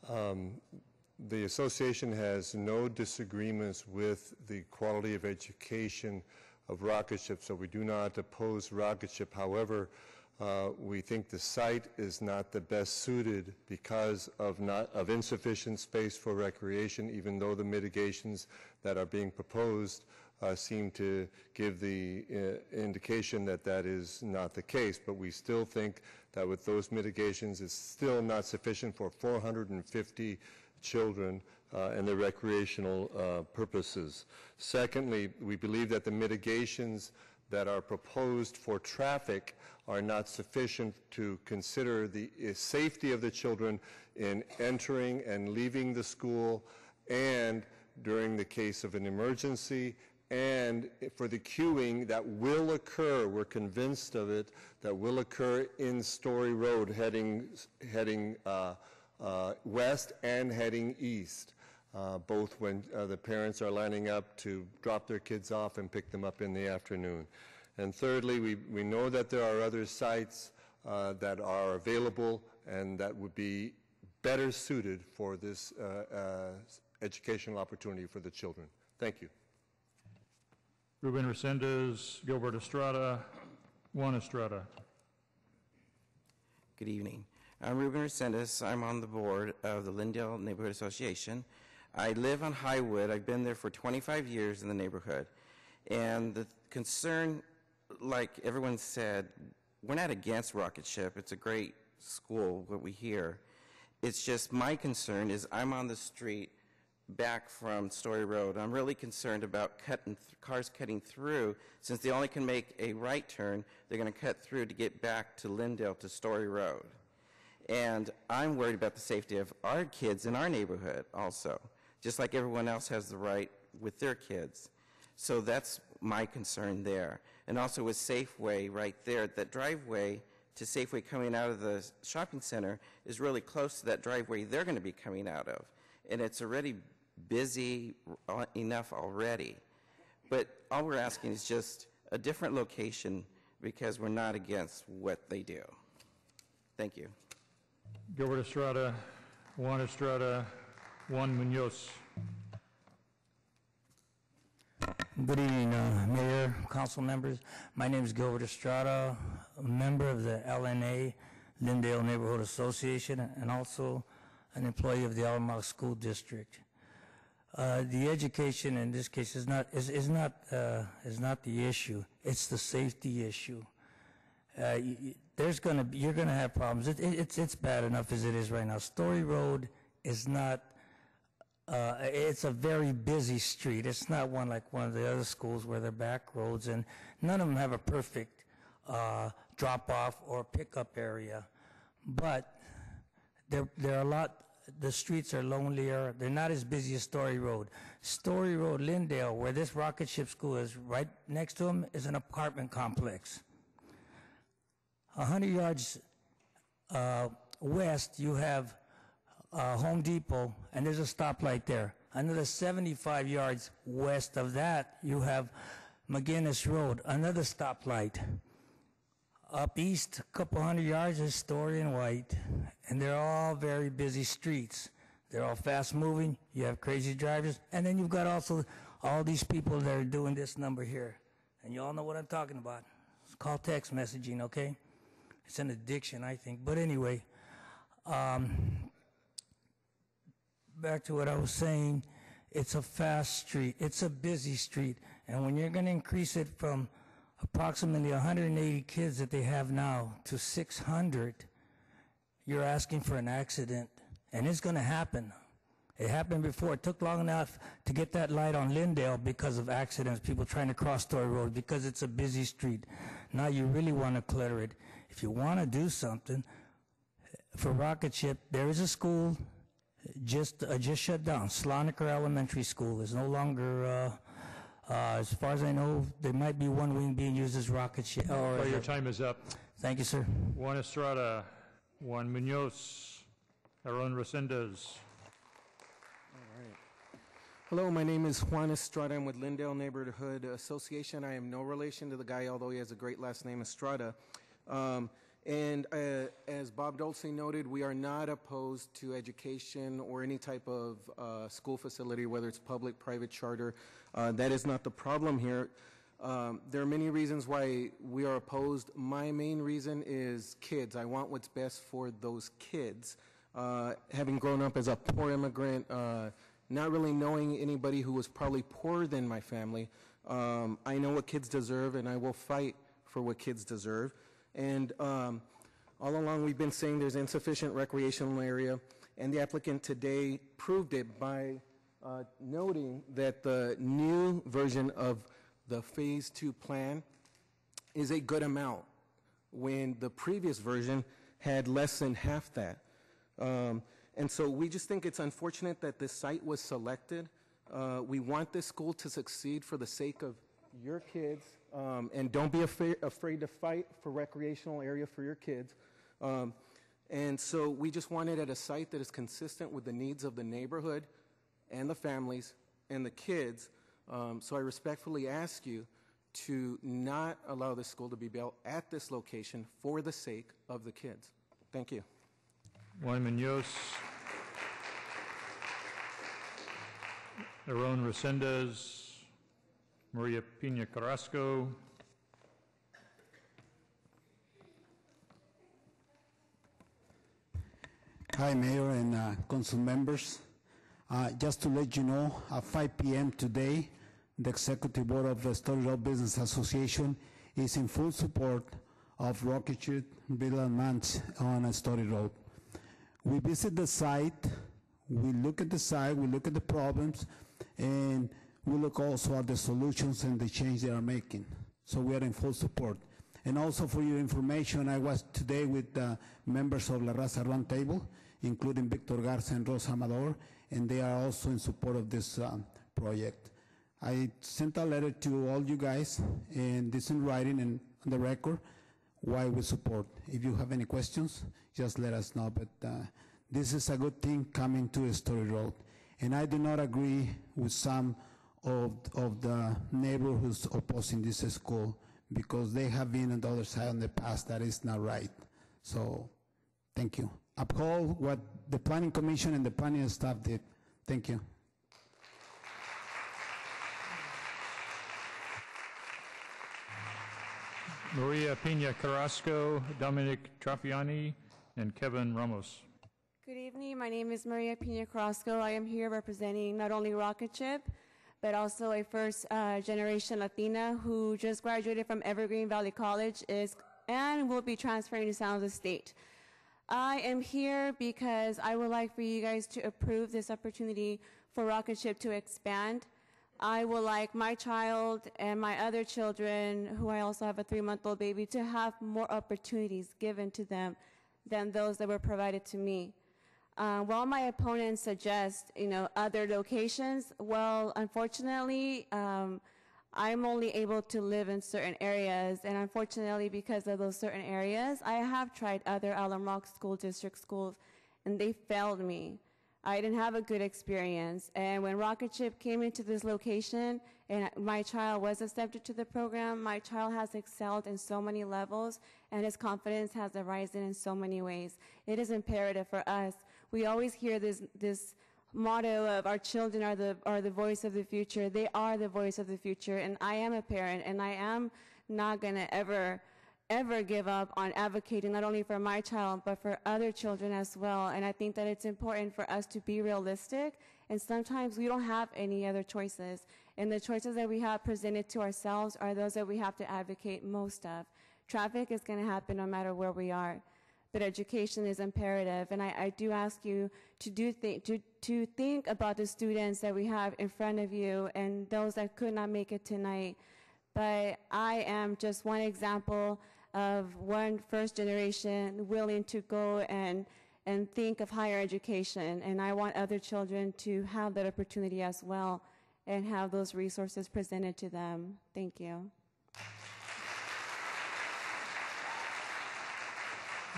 The association has no disagreements with the quality of education of Rocket Ship, so we do not oppose Rocket Ship. However, we think the site is not the best suited because of insufficient space for recreation, even though the mitigations that are being proposed seem to give the indication that that is not the case. But we still think that with those mitigations, it's still not sufficient for 450 children and their recreational purposes. Secondly, we believe that the mitigations that are proposed for traffic are not sufficient to consider the safety of the children in entering and leaving the school, and during the case of an emergency, and for the queuing that will occur, we're convinced of it, that will occur in Story Road heading west and heading east, both when the parents are lining up to drop their kids off and pick them up in the afternoon. And thirdly, we know that there are other sites that are available and that would be better suited for this educational opportunity for the children. Thank you. Ruben Resendez, Gilbert Estrada, Juan Estrada. Good evening. I'm Ruben Resendez. I'm on the board of the Glendale Neighborhood Association. I live on Highwood. I've been there for 25 years in the neighborhood. And the concern, like everyone said, we're not against Rocket Ship. It's a great school, what we hear. It's just my concern is I'm on the street back from Story Road. I'm really concerned about cars cutting through. Since they only can make a right turn, they're going to cut through to get back to Glendale to Story Road. And I'm worried about the safety of our kids in our neighborhood also, just like everyone else has the right with their kids. So that's my concern there. And also with Safeway right there, that driveway to Safeway coming out of the shopping center is really close to that driveway they're going to be coming out of. And it's already busy enough already. But all we're asking is just a different location because we're not against what they do. Thank you. Gilbert Estrada, Juan Munoz. Good evening, Mayor, council members. My name is Gilbert Estrada, a member of the LNA, Lindale Neighborhood Association, and also an employee of the Alamo School District. The education in this case is not the issue. It's the safety issue. You're going to have problems. It's bad enough as it is right now. Story Road is not. It's a very busy street. It's not one like one of the other schools where they're back roads, and none of them have a perfect drop-off or pickup area. But there are a lot. The streets are lonelier. They're not as busy as Story Road. Story Road, Lindale, where this rocket ship school is, right next to them is an apartment complex. 100 yards west, you have Home Depot, and there's a stoplight there. Another 75 yards west of that, you have McGinnis Road, another stoplight. Up east, a couple hundred yards is Story and White, and they're all very busy streets. They're all fast moving, you have crazy drivers, and then you've got also all these people that are doing this number here. And you all know what I'm talking about. It's called text messaging, okay? It's an addiction, I think. But anyway, back to what I was saying, it's a fast street, it's a busy street, and when you're going to increase it from approximately 180 kids that they have now to 600, you're asking for an accident, and it's going to happen. It happened before. It took long enough to get that light on Lindale because of accidents, people trying to cross Story Road because it's a busy street. Now you really want to clear it. If you want to do something for rocket ship, there is a school just shut down, Sloniker Elementary School. Is no longer, as far as I know, there might be one wing being used as rocket ship. Well, your time is up. Thank you, sir. Juan Estrada, Juan Munoz, Aaron Resendez. Hello, my name is Juan Estrada. I'm with Lindale Neighborhood Association. I am no relation to the guy, although he has a great last name, Estrada. As Bob Dulce noted, we are not opposed to education or any type of school facility, whether it's public, private, charter. That is not the problem here. There are many reasons why we are opposed. My main reason is kids. I want what's best for those kids. Having grown up as a poor immigrant, not really knowing anybody who was probably poorer than my family, I know what kids deserve, and I will fight for what kids deserve. And all along we've been saying there's insufficient recreational area, and the applicant today proved it by noting that the new version of the Phase 2 plan is a good amount, when the previous version had less than half that. And so we just think it's unfortunate that this site was selected. We want this school to succeed for the sake of your kids, and don't be afraid to fight for recreational area for your kids. And so we just want it at a site that is consistent with the needs of the neighborhood and the families and the kids. So I respectfully ask you to not allow this school to be built at this location for the sake of the kids. Thank you. Juan Munoz, Aaron Resendez, Maria Pina Carrasco. Hi, Mayor and council members. Just to let you know, at 5 p.m. today, the Executive Board of the Story Road Business Association is in full support of rocket ship development on Story Road. We visit the site, we look at the site, we look at the problems, and we look also at the solutions and the change they are making. So we are in full support. And also for your information, I was today with members of La Raza Roundtable, including Victor Garza and Rosa Amador, and they are also in support of this project. I sent a letter to all you guys, and this in writing and on the record, why we support. If you have any questions, just let us know. But this is a good thing coming to Story Road. And I do not agree with some of the neighborhoods opposing this school, because they have been on the other side in the past. That is not right. So, thank you. Uphold what the Planning Commission and the planning staff did. Thank you. Maria Pina Carrasco, Dominic Trapiani, and Kevin Ramos. Good evening. My name is Maria Pina Carrasco. I am here representing not only Rocket Ship, but also a first-generation Latina who just graduated from Evergreen Valley College and will be transferring to San Jose State. I am here because I would like for you guys to approve this opportunity for Rocket Ship to expand. I would like my child and my other children, who I also have a 3-month-old baby, to have more opportunities given to them than those that were provided to me. While my opponents suggest, other locations, well, unfortunately, I'm only able to live in certain areas, and unfortunately, because of those certain areas, I have tried other Alum Rock School District schools, and they failed me. I didn't have a good experience, and when Rocket Ship came into this location and my child was accepted to the program, my child has excelled in so many levels, and his confidence has arisen in so many ways. It is imperative for us. We always hear this motto of our children are the voice of the future. They are the voice of the future, and I am a parent, and I am not going to ever give up on advocating not only for my child, but for other children as well. And I think that it's important for us to be realistic, and sometimes we don't have any other choices. And the choices that we have presented to ourselves are those that we have to advocate most of. Traffic is going to happen no matter where we are, but education is imperative. And I do ask you to think about the students that we have in front of you and those that could not make it tonight. But I am just one example of one first generation willing to go and think of higher education. And I want other children to have that opportunity as well and have those resources presented to them. Thank you.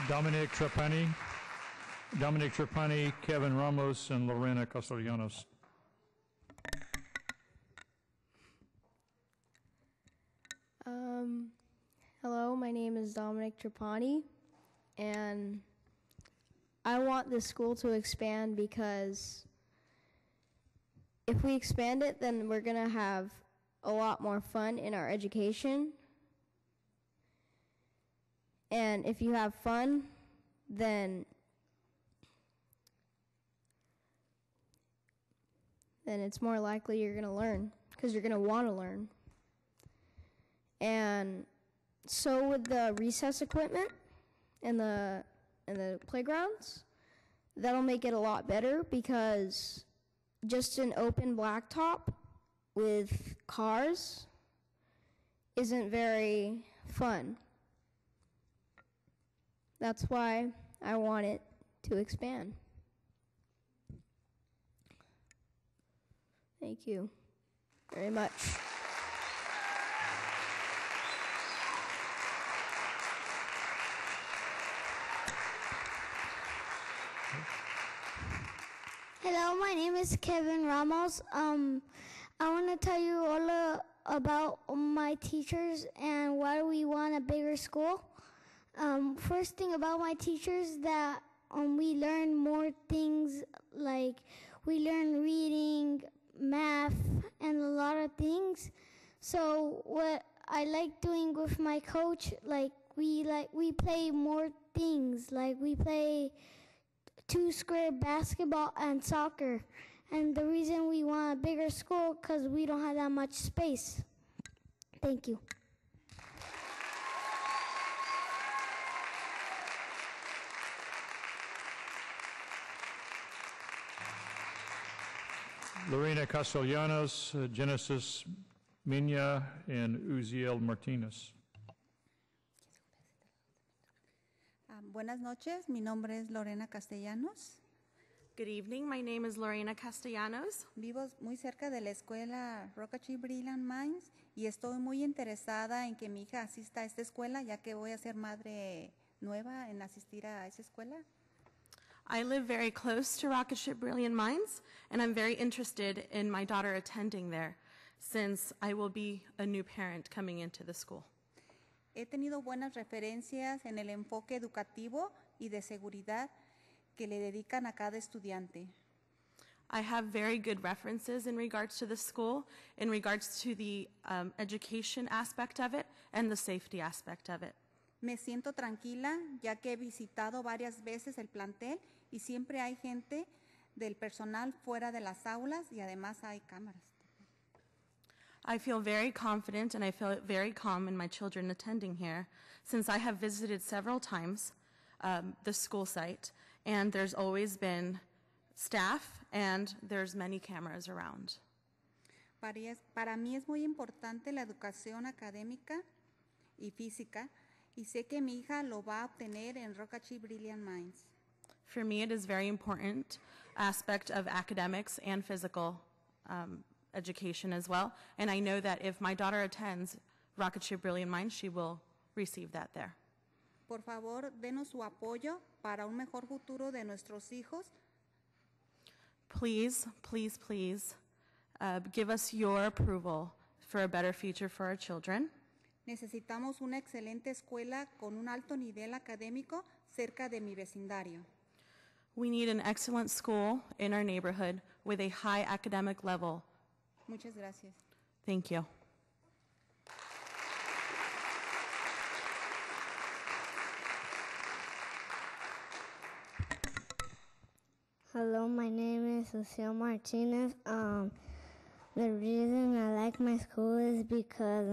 Dominic Trapani, Kevin Ramos, and Lorena Castellanos. Hello, my name is Dominic Trapani, and I want this school to expand because if we expand it, then we're going to have a lot more fun in our education. And if you have fun, then it's more likely you're going to learn because you're going to want to learn. And so with the recess equipment and the playgrounds, that'll make it a lot better because just an open blacktop with cars isn't very fun. That's why I want it to expand. Thank you very much. Hello, my name is Kevin Ramos. I want to tell you all about my teachers and why we want a bigger school. First thing about my teachers that we learn more things, like we learn reading, math, and a lot of things. So what I like doing with my coach, we play more things, like we play 2-square basketball and soccer. And the reason we want a bigger school because we don't have that much space. Thank you. Lorena Castellanos, Genesis Minya, and Uziel Martinez. Buenas noches, mi nombre es Lorena Castellanos. Good evening, my name is Lorena Castellanos. Vivo muy cerca de la escuela Rocha Brilliant Minds y estoy muy interesada en que mi hija asista a esta escuela, ya que voy a ser madre nueva en asistir a esa escuela. I live very close to Rocket Ship Brilliant Minds, and I'm very interested in my daughter attending there. since I will be a new parent coming into the school. He tenido buenas referencias en el enfoque educativo y de seguridad que le dedican a cada estudiante. I have very good references in regards to the school, in regards to the education aspect of it and the safety aspect of it. Me siento tranquila ya que he visitado varias veces el plantel y siempre hay gente del personal fuera de las aulas y además hay cámaras. I feel very confident and I feel very calm in my children attending here, since I have visited several times the school site, and there's always been staff and there's many cameras around. Para mí es muy importante la educación académica y física, y sé que mi hija lo va a obtener en Rocha Brilliant Minds. For me, it is very important aspect of academics and physical education as well, and I know that if my daughter attends Rocketship Brilliant Minds, she will receive that there. Por favor, denos su apoyo para un mejor futuro de nuestros hijos. Please, please, please give us your approval for a better future for our children. Necesitamos una excelente escuela con un alto nivel académico cerca de mi vecindario. We need an excellent school in our neighborhood with a high academic level. Muchas gracias. Thank you. Hello, my name is José Martinez. The reason I like my school is because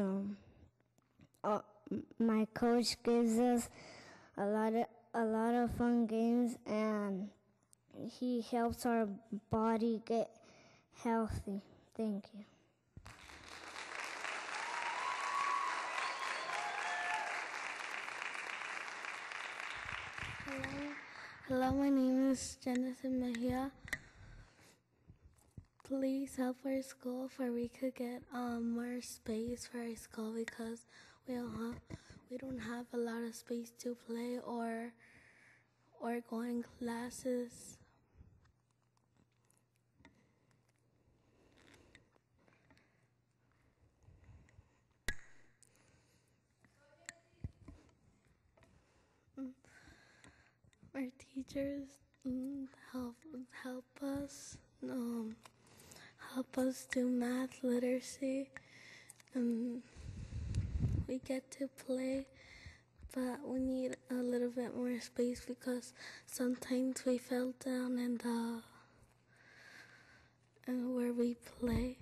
my coach gives us a lot of fun games, and he helps our body get healthy. Thank you. Hello, my name is Jennifer Mejia. Please help our school for we could get more space for our school, because we don't have a lot of space to play or go in classes. Our teachers help us do math literacy, and we get to play, but we need a little bit more space because sometimes we fell down in where we play,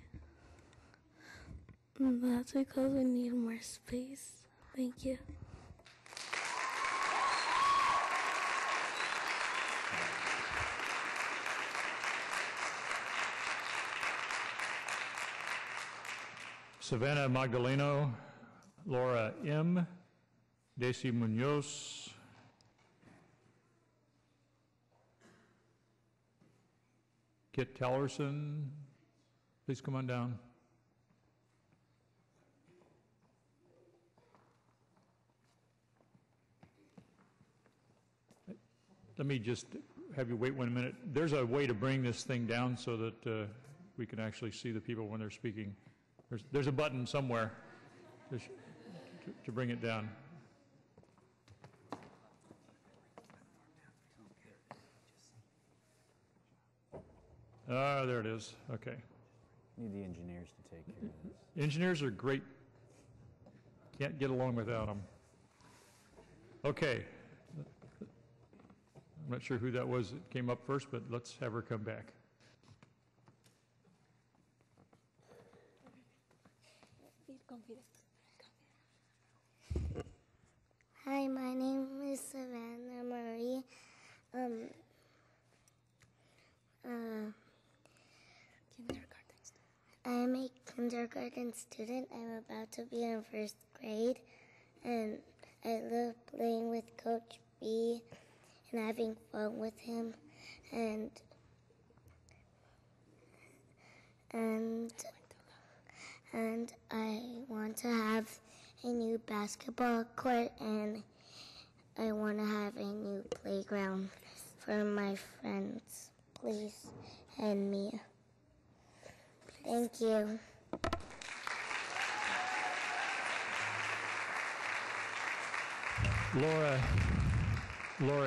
and that's because we need more space. Thank you. Savannah Magdaleno, Laura M., Daisy Munoz, Kit Tellerson, please come on down. Let me just have you wait 1 minute. There's a way to bring this thing down so that we can actually see the people when they're speaking. There's a button somewhere to bring it down. There it is. Okay. Need the engineers to take care of this. Engineers are great. Can't get along without them. Okay. I'm not sure who that was that came up first, but let's have her come back. Hi, my name is Savannah Marie. I'm a kindergarten student. I'm about to be in first grade, and I love playing with Coach B and having fun with him, and I want to have a new basketball court, and I want to have a new playground for my friends. Please, and me. Thank you. Laura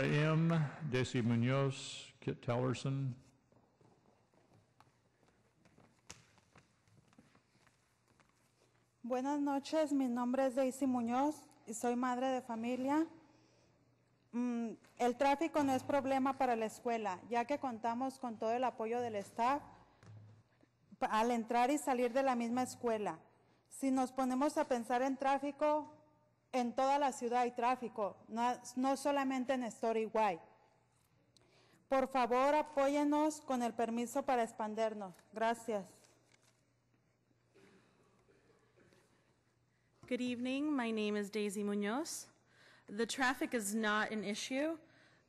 M., Desi Munoz, Kit Tellerson. Buenas noches, mi nombre es Daisy Muñoz y soy madre de familia. El tráfico no es problema para la escuela, ya que contamos con todo el apoyo del staff al entrar y salir de la misma escuela. Si nos ponemos a pensar en tráfico, en toda la ciudad hay tráfico, no solamente en Storyway. Por favor, apóyennos con el permiso para expandernos. Gracias. Good evening. My name is Daisy Munoz. The traffic is not an issue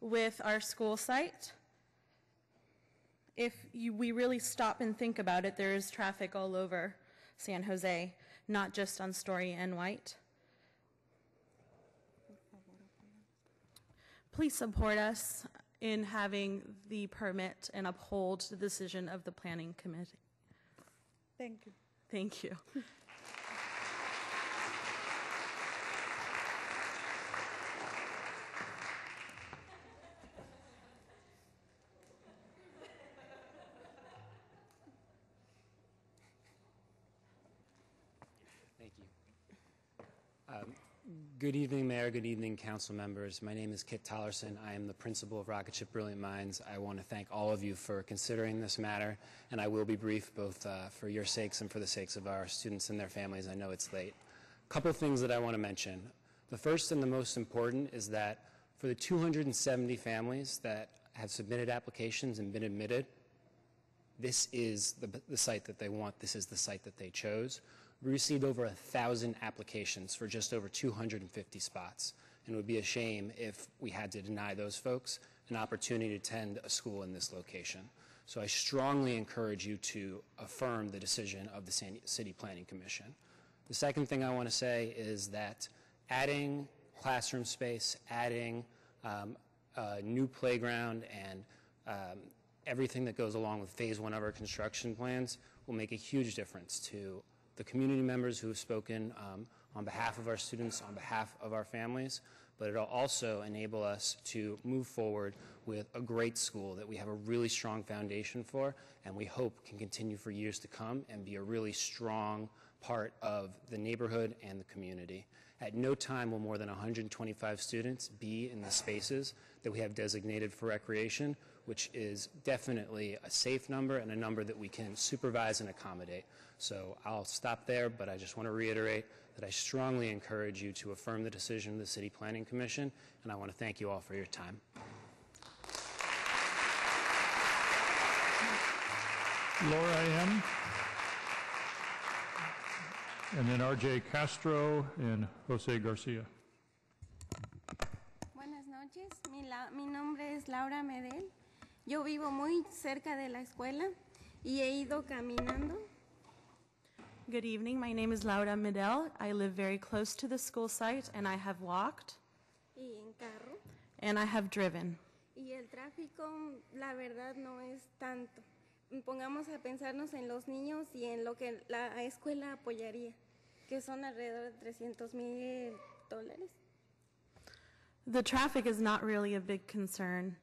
with our school site. If we really stop and think about it, there is traffic all over San Jose, not just on Story and White. Please support us in having the permit and uphold the decision of the Planning Committee. Thank you. Thank you. Good evening, Mayor. Good evening, council members. My name is Kit Tollerson. I am the principal of Rocket Ship Brilliant Minds. I want to thank all of you for considering this matter, and I will be brief both for your sakes and for the sakes of our students and their families. I know it's late. A couple things that I want to mention. The first and the most important is that for the 270 families that have submitted applications and been admitted, this is the site that they want. This is the site that they chose. We received over 1,000 applications for just over 250 spots, and it would be a shame if we had to deny those folks an opportunity to attend a school in this location. So I strongly encourage you to affirm the decision of the City Planning Commission. The second thing I want to say is that adding classroom space, adding a new playground, and everything that goes along with phase one of our construction plans will make a huge difference to the community members who have spoken on behalf of our students, on behalf of our families, but it'll also enable us to move forward with a great school that we have a really strong foundation for, and we hope can continue for years to come and be a really strong part of the neighborhood and the community. At no time will more than 125 students be in the spaces that we have designated for recreation, which is definitely a safe number and a number that we can supervise and accommodate. So I'll stop there, but I just want to reiterate that I strongly encourage you to affirm the decision of the City Planning Commission, and I want to thank you all for your time. Laura M. And then R.J. Castro and José García. Buenas noches, mi nombre es Laura Medel. Yo vivo muy cerca de la escuela y he ido caminando. Good evening. My name is Laura Medel. I live very close to the school site, and I have walked. Y en carro. And I have driven. Y el tráfico, la verdad, no es tanto. Pongamos a pensarnos en los niños y en lo que la escuela apoyaría, que son alrededor de $300,000. The traffic is not really a big concern.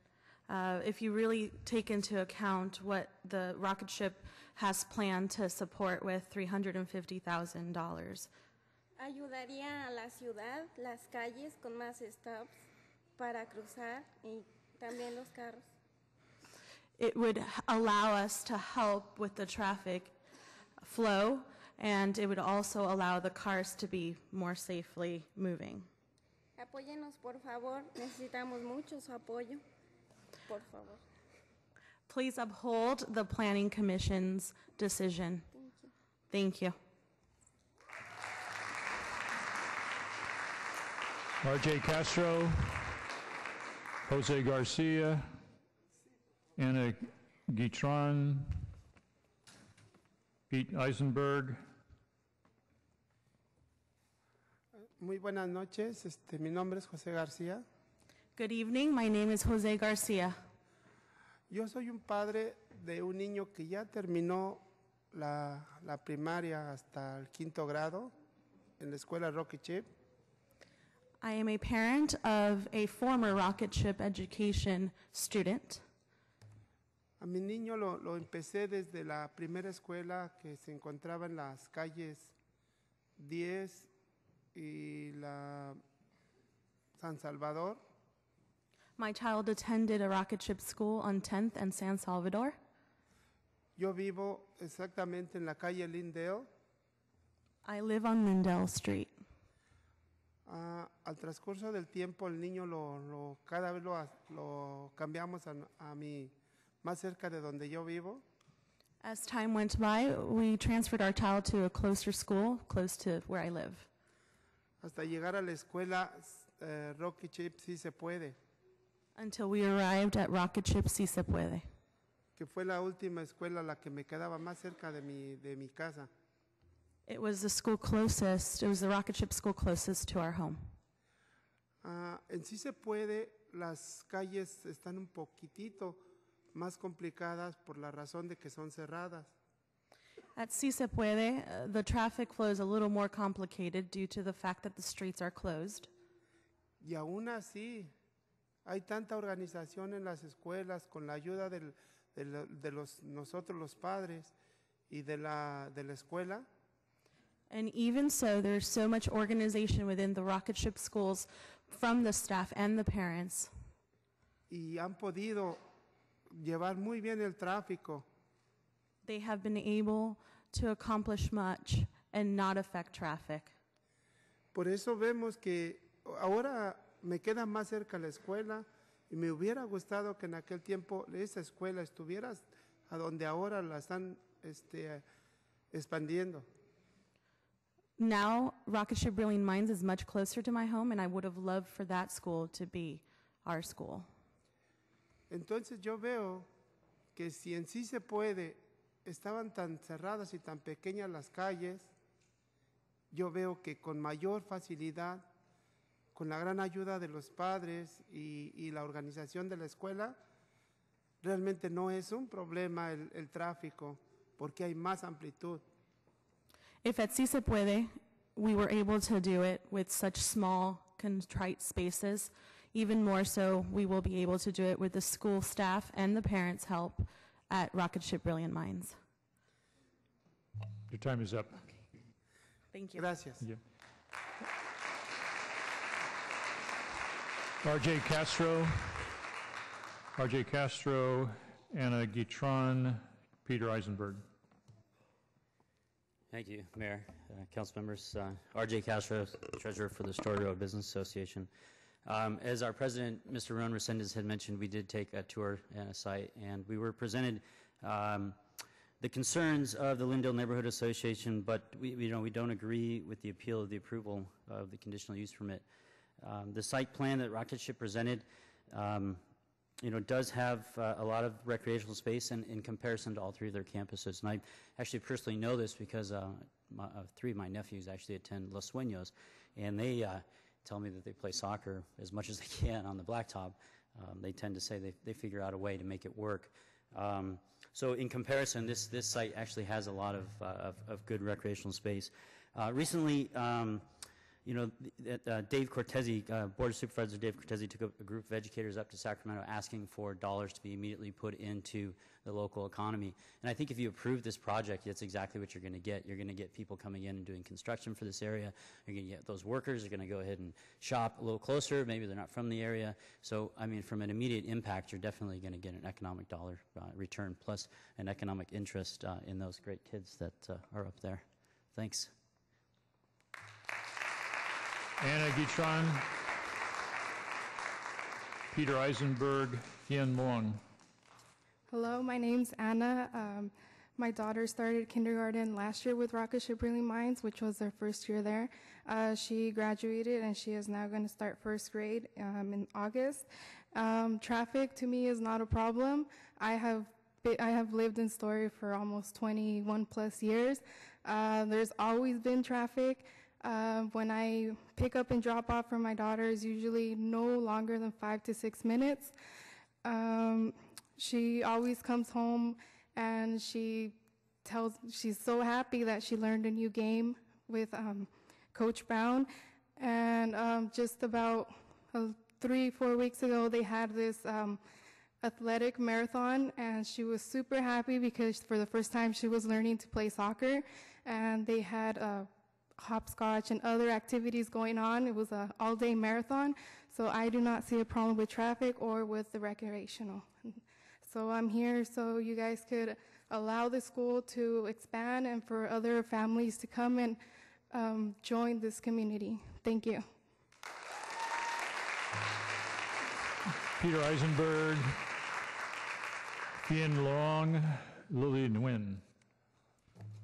If you really take into account what the rocket ship has planned to support with $350,000. Ayudaría a la ciudad, las calles con más stops para cruzar y también los carros. It would allow us to help with the traffic flow, and it would also allow the cars to be more safely moving. Apóyenos, por favor. Necesitamos mucho su apoyo. Por favor. Please uphold the Planning Commission's decision. Thank you. Thank you. R.J. Castro, José García, Anna Guitron, Pete Eisenberg. Muy buenas noches. Mi nombre es José García. Good evening. My name is José García. Yo soy un padre de un niño que ya terminó la primaria hasta el 5º grado en la escuela Rocket Ship. I am a parent of a former rocket ship education student. A mi niño lo empecé desde la primera escuela que se encontraba en las calles 10 y la San Salvador. My child attended a rocket ship school on 10th and San Salvador. Yo vivo exactamente en la calle Lindale. I live on Lindell Street. Al transcurso del tiempo el niño cada vez lo cambiamos a mi más cerca de donde yo vivo. As time went by, we transferred our child to a closer school, close to where I live. Hasta llegar a la escuela Rocky Chip sí se puede. Until we arrived at Rocket Ship Si Se Puede. Que fue la última escuela la que me quedaba más cerca de mi casa. It was the school closest, it was the rocket ship school closest to our home. En Sí Se Puede, las calles están un poquitito más complicadas por la razón de que son cerradas. At Si Se Puede, the traffic flow is a little more complicated due to the fact that the streets are closed. Y aún así, hay tanta organización en las escuelas con la ayuda de nosotros los padres y de la escuela. And even so, there's so much organization within the rocket ship schools from the staff and the parents. Y han podido llevar muy bien el tráfico. They have been able to accomplish much and not affect traffic. Por eso vemos que ahora me queda más cerca la escuela y me hubiera gustado que en aquel tiempo esa escuela estuviera a donde ahora la están expandiendo. Now, Rocket Ship Brilliant Minds is much closer to my home, and I would have loved for that school to be our school. Entonces yo veo que si en Sí Se Puede estaban tan cerradas y tan pequeñas las calles, yo veo que con mayor facilidad, con la gran ayuda de los padres y la organización de la escuela, realmente no es un problema el tráfico, porque hay más amplitud. If at Si Se Puede, we were able to do it with such small, contrite spaces, even more so, we will be able to do it with the school staff and the parents' help at Rocket Ship Brilliant Minds. Your time is up. Okay. Thank you. Gracias. Yeah. RJ Castro, Anna Guitron, Peter Eisenberg. Thank you, Mayor, council members. RJ Castro, Treasurer for the Story Road Business Association. As our president, Mr. Ron Resendez, had mentioned, we did take a tour at a site, and we were presented the concerns of the Lindale Neighborhood Association, but we don't agree with the appeal of the approval of the conditional use permit. The site plan that Rocket Ship presented, does have a lot of recreational space in comparison to all three of their campuses. And I actually personally know this because three of my nephews actually attend Los Sueños, and they tell me that they play soccer as much as they can on the blacktop. They tend to say they figure out a way to make it work. So in comparison, this site actually has a lot of good recreational space. Recently, Dave Cortese, Board of Supervisors Dave Cortese, took a group of educators up to Sacramento asking for dollars to be immediately put into the local economy. And I think if you approve this project, that's exactly what you're going to get. You're going to get people coming in and doing construction for this area. You're going to get those workers. You're going to go ahead and shop a little closer. Maybe they're not from the area. So, I mean, from an immediate impact, you're definitely going to get an economic dollar return plus an economic interest in those great kids that are up there. Thanks. Anna Guitron, Peter Eisenberg, Hien Muong. Hello, my name's Anna. My daughter started kindergarten last year with Rocket Ship Brilliant Minds, which was their first year there. She graduated and she is now going to start first grade in August. Traffic to me is not a problem. I have lived in Story for almost 21 plus years. There's always been traffic. When I pick up and drop off for my daughter is usually no longer than 5 to 6 minutes. She always comes home and she's so happy that she learned a new game with Coach Brown. And just about 3-4 weeks ago, they had this athletic marathon, and she was super happy because for the first time she was learning to play soccer, and they had hopscotch and other activities going on. It was an all-day marathon, so I do not see a problem with traffic or with the recreational. So I'm here so you guys could allow the school to expand and for other families to come and join this community. Thank you. Peter Eisenberg, Tien Long, Lily Nguyen.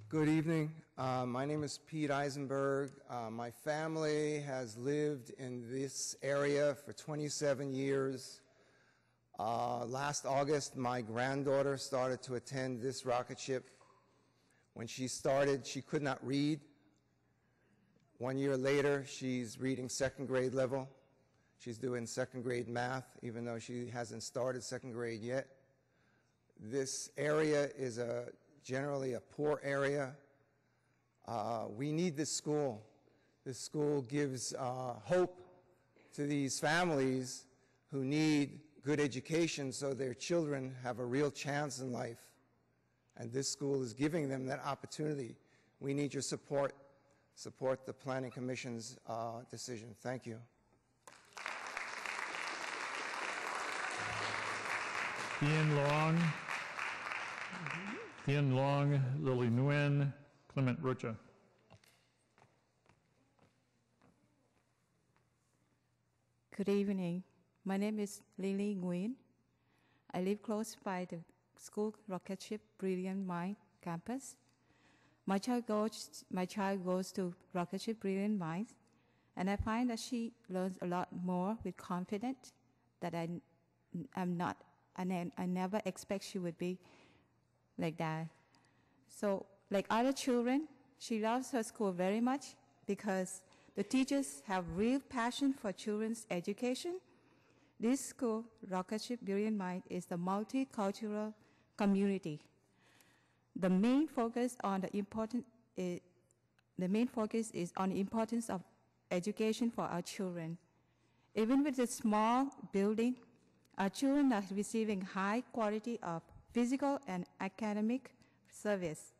Good evening. My name is Pete Eisenberg. My family has lived in this area for 27 years. Last August, my granddaughter started to attend this rocket ship. When she started, she could not read. 1 year later, she's reading second grade level. She's doing second grade math, even though she hasn't started second grade yet. This area is generally a poor area. We need this school. This school gives hope to these families who need good education so their children have a real chance in life. And this school is giving them that opportunity. We need your support. Support the Planning Commission's decision. Thank you. Tien Long, Lily Nguyen, Clement Rocha. Good evening. My name is Lily Nguyen. I live close by the school rocket ship Brilliant Mind campus. My child goes to rocket ship Brilliant Minds, and I find that she learns a lot more with confidence that I never expect she would be like that. So, like other children, she loves her school very much because the teachers have real passion for children's education. This school, Rocket Ship Brilliant Mind, is the multicultural community. The main focus is on the importance of education for our children. Even with a small building, our children are receiving high quality of physical and academic service.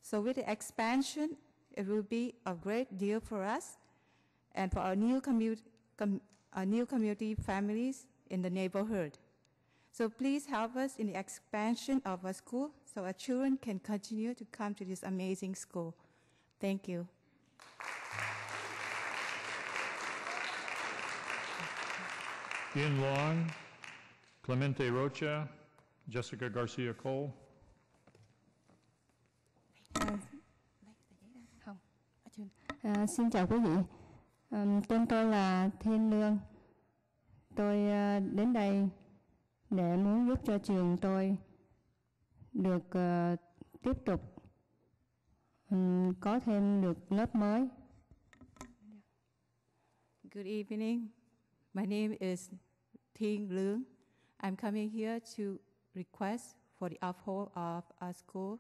So with the expansion, it will be a great deal for us and for our new community families in the neighborhood. So please help us in the expansion of our school so our children can continue to come to this amazing school. Thank you. Tien Long, Clemente Rocha, Jessica Garcia Cole. Xin chào quý vị. Tên tôi là Thiên Lương. Tôi đến đây để muốn giúp cho trường tôi được tiếp tục có thêm được lớp mới. Good evening. My name is Thiên Lương. I'm coming here to request for the uphold of our school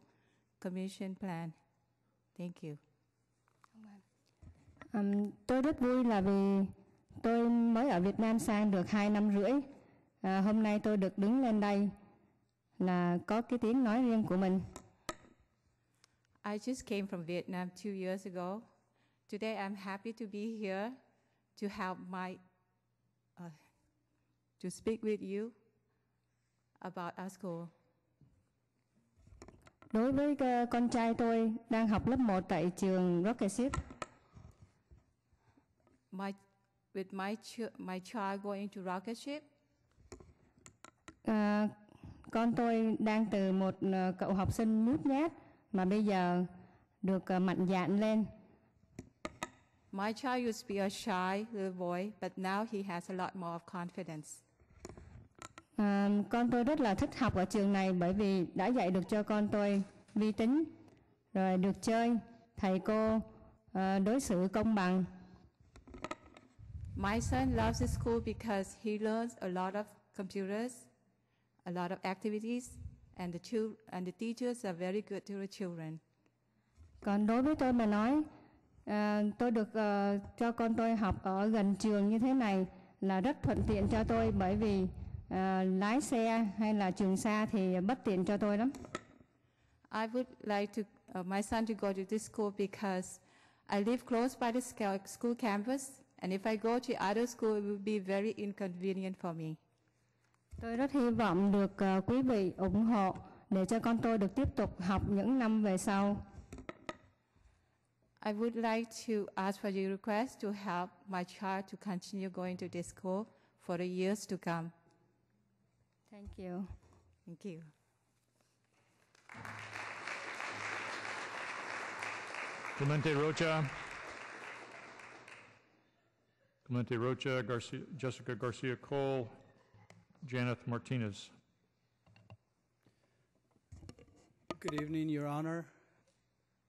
commission plan. Thank you. Tôi rất vui là vì tôi mới ở Việt Nam sang được 2 năm rưỡi. Hôm nay tôi được đứng lên đây là có cái tiếng nói riêng của mình. I just came from Vietnam 2 years ago. Today I'm happy to be here to help to speak with you about our school. Đối với con trai tôi đang học lớp 1 tại trường Rocket Ship. With my child going to rocket ship. Con tôi đang từ một cậu học sinh nhút nhát mà bây giờ được mạnh dạn lên. My child used to be a shy little boy, but now he has a lot more of confidence. Con tôi rất là thích học ở trường này bởi vì đã dạy được cho con tôi vi tính, rồi được chơi, thầy cô đối xử công bằng. My son loves the school because he learns a lot of computers, a lot of activities, and the teachers are very good to the children. Còn đối với tôi mà nói, Tôi được cho con tôi học ở gần trường như thế này là rất thuận tiện cho tôi, bởi vì lái xe hay là trường xa thì bất tiện cho tôi lắm. I would like my son to go to this school because I live close by the school campus, and if I go to other school, it would be very inconvenient for me. Tôi rất hy vọng được quý vị ủng hộ để cho con tôi được tiếp tục học những năm về sau. I would like to ask for your request to help my child to continue going to this school for the years to come. Thank you. Thank you. Clemente Rocha. Clemente Rocha, Jessica Garcia Cole, Janeth Martinez. Good evening, Your Honor.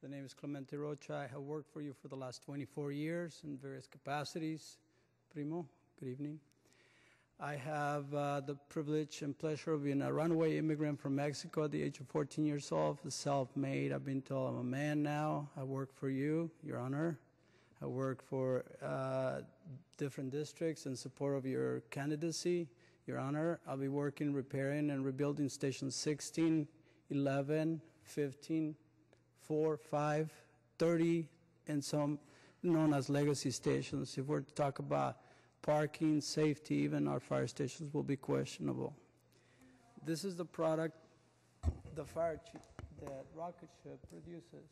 The name is Clemente Rocha. I have worked for you for the last 24 years in various capacities. Primo, good evening. I have the privilege and pleasure of being a runaway immigrant from Mexico at the age of 14 years old, self-made. I've been told I'm a man now. I work for you, Your Honor. I work for different districts in support of your candidacy, Your Honor. I'll be working, repairing, and rebuilding stations 16, 11, 15, 4, 5, 30, and some known as legacy stations. If we're to talk about parking, safety, even our fire stations will be questionable. This is the product the fire chief, that rocket ship produces.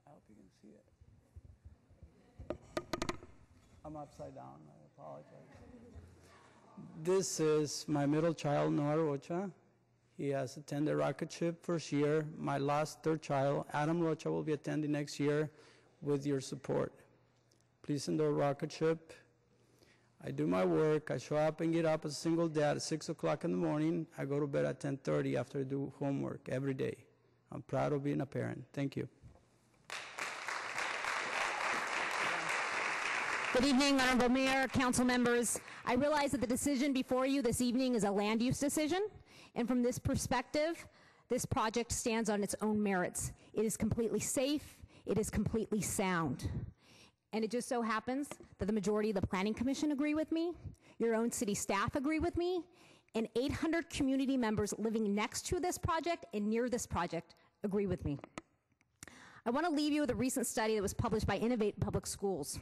I hope you can see it. I'm upside down, I apologize. This is my middle child, Noah Rocha. He has attended rocket ship first year. My last third child, Adam Rocha, will be attending next year with your support. Please endorse rocket ship. I do my work. I show up and get up as a single dad at 6 o'clock in the morning. I go to bed at 10:30 after I do homework every day. I'm proud of being a parent. Thank you. Good evening, Honorable Mayor, council members. I realize that the decision before you this evening is a land use decision, and from this perspective, this project stands on its own merits. It is completely safe, it is completely sound. And it just so happens that the majority of the Planning Commission agree with me, your own city staff agree with me, and 800 community members living next to this project and near this project agree with me. I want to leave you with a recent study that was published by Innovate Public Schools.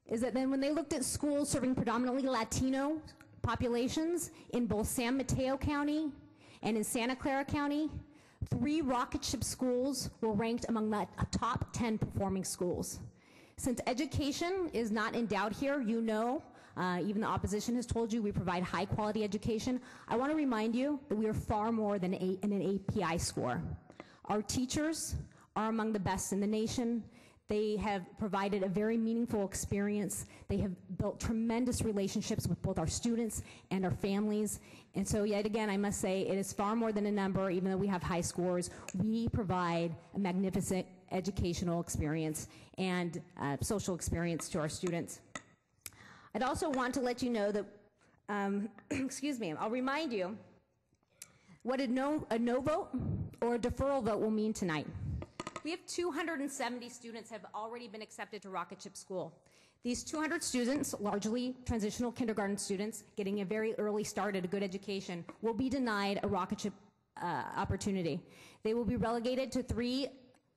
Is that then when they looked at schools serving predominantly Latino populations in both San Mateo County and in Santa Clara County, 3 rocket ship schools were ranked among the top 10 performing schools. Since education is not in doubt here, you know, even the opposition has told you we provide high quality education. I want to remind you that we are far more than an API score. Our teachers are among the best in the nation. They have provided a very meaningful experience. They have built tremendous relationships with both our students and our families. And so yet again, I must say, it is far more than a number, even though we have high scores. We provide a magnificent educational experience and social experience to our students. I'd also want to let you know that, excuse me, I'll remind you what a no vote or a deferral vote will mean tonight. We have 270 students have already been accepted to Rocket Ship School. These 200 students, largely transitional kindergarten students, getting a very early start at a good education, will be denied a Rocket Ship opportunity. They will be relegated to 3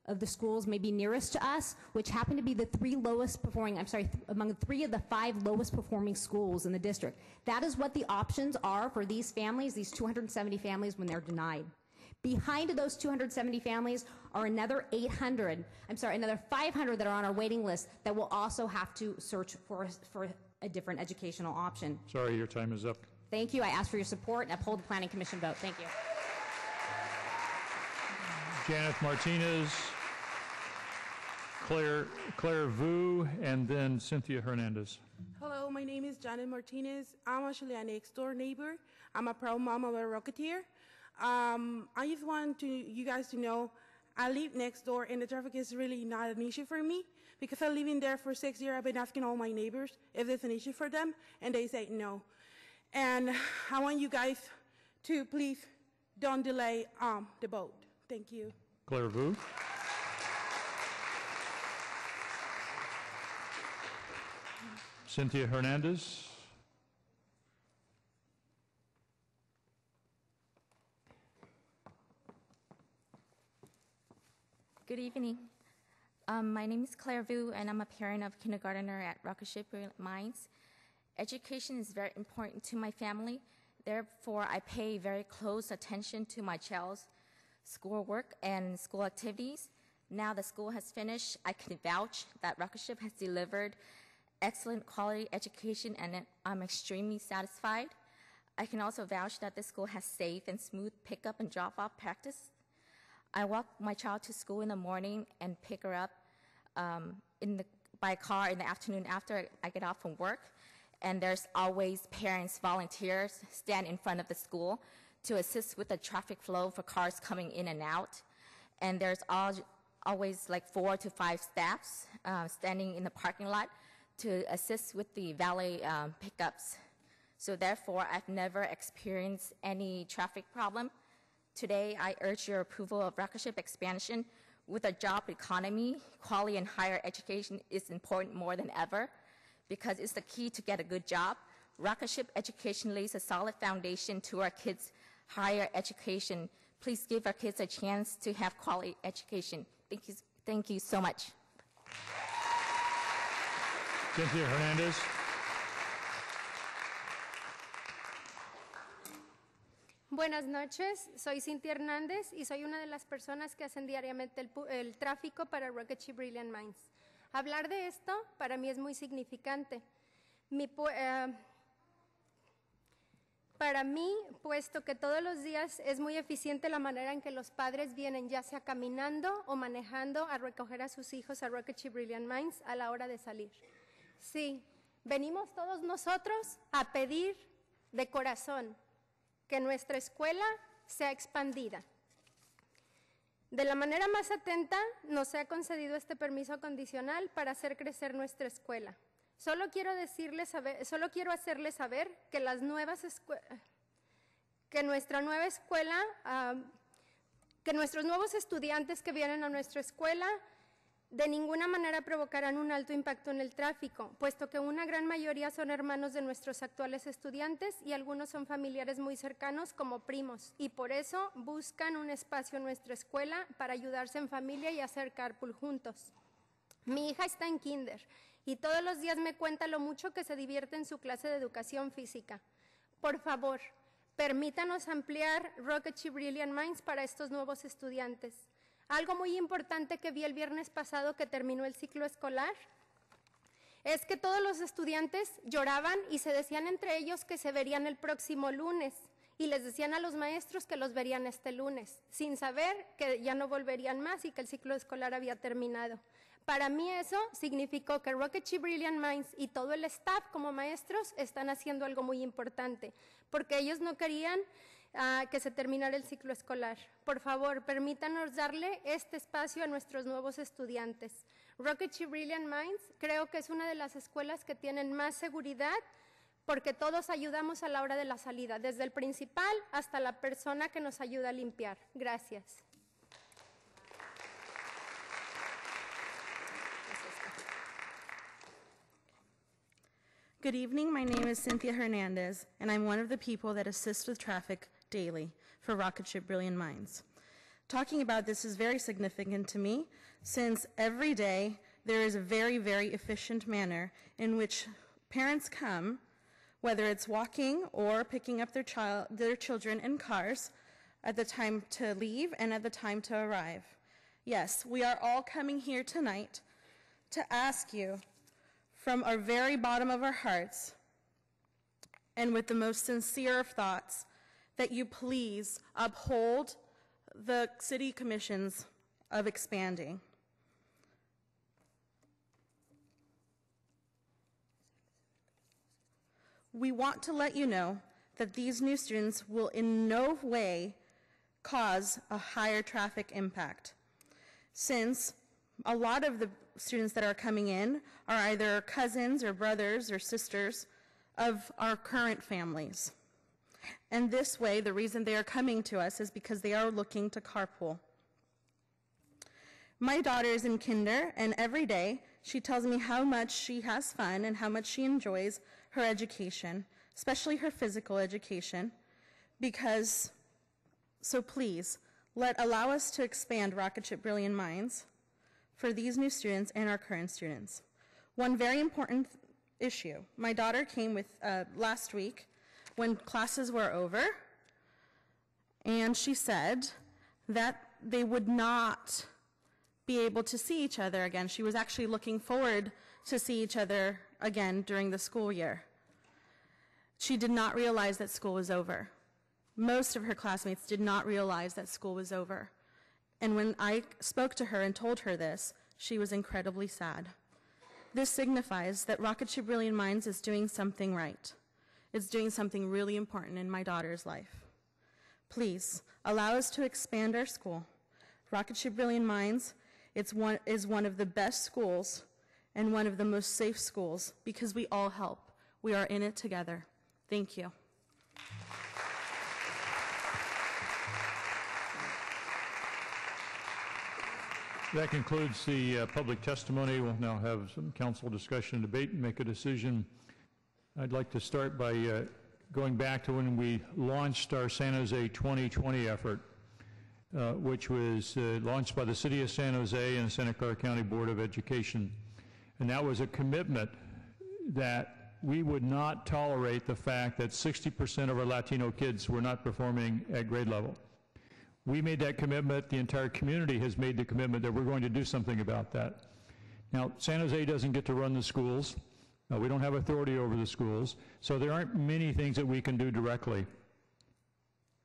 of the schools maybe nearest to us, which happen to be the 3 lowest performing, among 3 of the 5 lowest performing schools in the district. That is what the options are for these families, these 270 families, when they're denied. Behind those 270 families are another 500 that are on our waiting list that will also have to search for a different educational option. Sorry, your time is up. Thank you. I ask for your support and uphold the Planning Commission vote. Thank you. Janeth Martinez, Claire Vu, and then Cynthia Hernandez. Hello, my name is Janet Martinez. I'm actually a next door neighbor. I'm a proud mom of a Rocketeer. I just want you guys to know I live next door and the traffic is really not an issue for me because I've lived in there for 6 years. I've been asking all my neighbors if there's an issue for them and they say no. And I want you guys to please don't delay the vote. Thank you. Claire Vu. Cynthia Hernandez. Good evening. My name is Claire Vu, and I'm a parent of kindergartner at Rockaship Mines. Education is very important to my family. Therefore, I pay very close attention to my child's schoolwork and school activities. Now the school has finished, I can vouch that Rockaship has delivered excellent quality education, and I'm extremely satisfied. I can also vouch that the school has safe and smooth pickup and drop-off practice. I walk my child to school in the morning and pick her up by car in the afternoon after I get off from work. And there's always parents, volunteers stand in front of the school to assist with the traffic flow for cars coming in and out. And there's always like 4 to 5 staffs standing in the parking lot to assist with the valet pickups. So therefore, I've never experienced any traffic problem. Today, I urge your approval of Rockaship expansion. With a job economy, quality and higher education is important more than ever because it's the key to get a good job. Rockaship education lays a solid foundation to our kids' higher education. Please give our kids a chance to have quality education. Thank you so much. Cynthia Hernandez. Buenas noches, soy Cintia Hernández y soy una de las personas que hacen diariamente el tráfico para Rockaship Brilliant Minds. Hablar de esto para mí es muy significante. Para mí, puesto que todos los días es muy eficiente la manera en que los padres vienen, ya sea caminando o manejando, a recoger a sus hijos a Rockaship Brilliant Minds a la hora de salir. Sí, venimos todos nosotros a pedir de corazón que nuestra escuela sea expandida. De la manera más atenta nos se ha concedido este permiso condicional para hacer crecer nuestra escuela. Solo quiero hacerles saber que nuestra nueva escuela, que nuestros nuevos estudiantes que vienen a nuestra escuela de ninguna manera provocarán un alto impacto en el tráfico, puesto que una gran mayoría son hermanos de nuestros actuales estudiantes y algunos son familiares muy cercanos como primos, y por eso buscan un espacio en nuestra escuela para ayudarse en familia y hacer carpool juntos. Mi hija está en kinder y todos los días me cuenta lo mucho que se divierte en su clase de educación física. Por favor, permítanos ampliar Rockaship Brilliant Minds para estos nuevos estudiantes. Algo muy importante que vi el viernes pasado que terminó el ciclo escolar es que todos los estudiantes lloraban y se decían entre ellos que se verían el próximo lunes y les decían a los maestros que los verían este lunes, sin saber que ya no volverían más y que el ciclo escolar había terminado. Para mí eso significó que Rockaship Brilliant Minds y todo el staff como maestros están haciendo algo muy importante, porque ellos no querían que se terminara el ciclo escolar. Por favor, permítanos darle este espacio a nuestros nuevos estudiantes. Rockaship Brilliant Minds creo que es una de las escuelas que tienen más seguridad porque todos ayudamos a la hora de la salida, desde el principal hasta la persona que nos ayuda a limpiar. Gracias. Good evening, my name is Cynthia Hernandez, and I'm one of the people that assist with traffic daily for Rockaship Brilliant Minds. Talking about this is very significant to me, since every day there is a very, very efficient manner in which parents come, whether it's walking or picking up their children in cars, at the time to leave and at the time to arrive. Yes, we are all coming here tonight to ask you from our very bottom of our hearts and with the most sincere of thoughts that you please uphold the city commissions of expanding. We want to let you know that these new students will in no way cause a higher traffic impact, since a lot of the students that are coming in are either cousins or brothers or sisters of our current families. And this way, the reason they are coming to us is because they are looking to carpool. My daughter is in kinder, and every day she tells me how much she has fun and how much she enjoys her education, especially her physical education, so please, allow us to expand Rocket Ship Brilliant Minds for these new students and our current students. One very important issue, my daughter came with last week when classes were over, and she said that they would not be able to see each other again. She was actually looking forward to see each other again during the school year. She did not realize that school was over. Most of her classmates did not realize that school was over. And when I spoke to her and told her this, she was incredibly sad. This signifies that Rocket Ship Brilliant Minds is doing something right. It's doing something really important in my daughter's life. Please, allow us to expand our school. Rocket Ship Brilliant Minds is one of the best schools and one of the most safe schools because we all help. We are in it together. Thank you. That concludes the public testimony. We'll now have some council discussion and debate and make a decision. I'd like to start by going back to when we launched our San Jose 2020 effort, which was launched by the City of San Jose and the Santa Clara County Board of Education. And that was a commitment that we would not tolerate the fact that 60% of our Latino kids were not performing at grade level. We made that commitment. The entire community has made the commitment that we're going to do something about that. Now, San Jose doesn't get to run the schools. We don't have authority over the schools, so there aren't many things that we can do directly.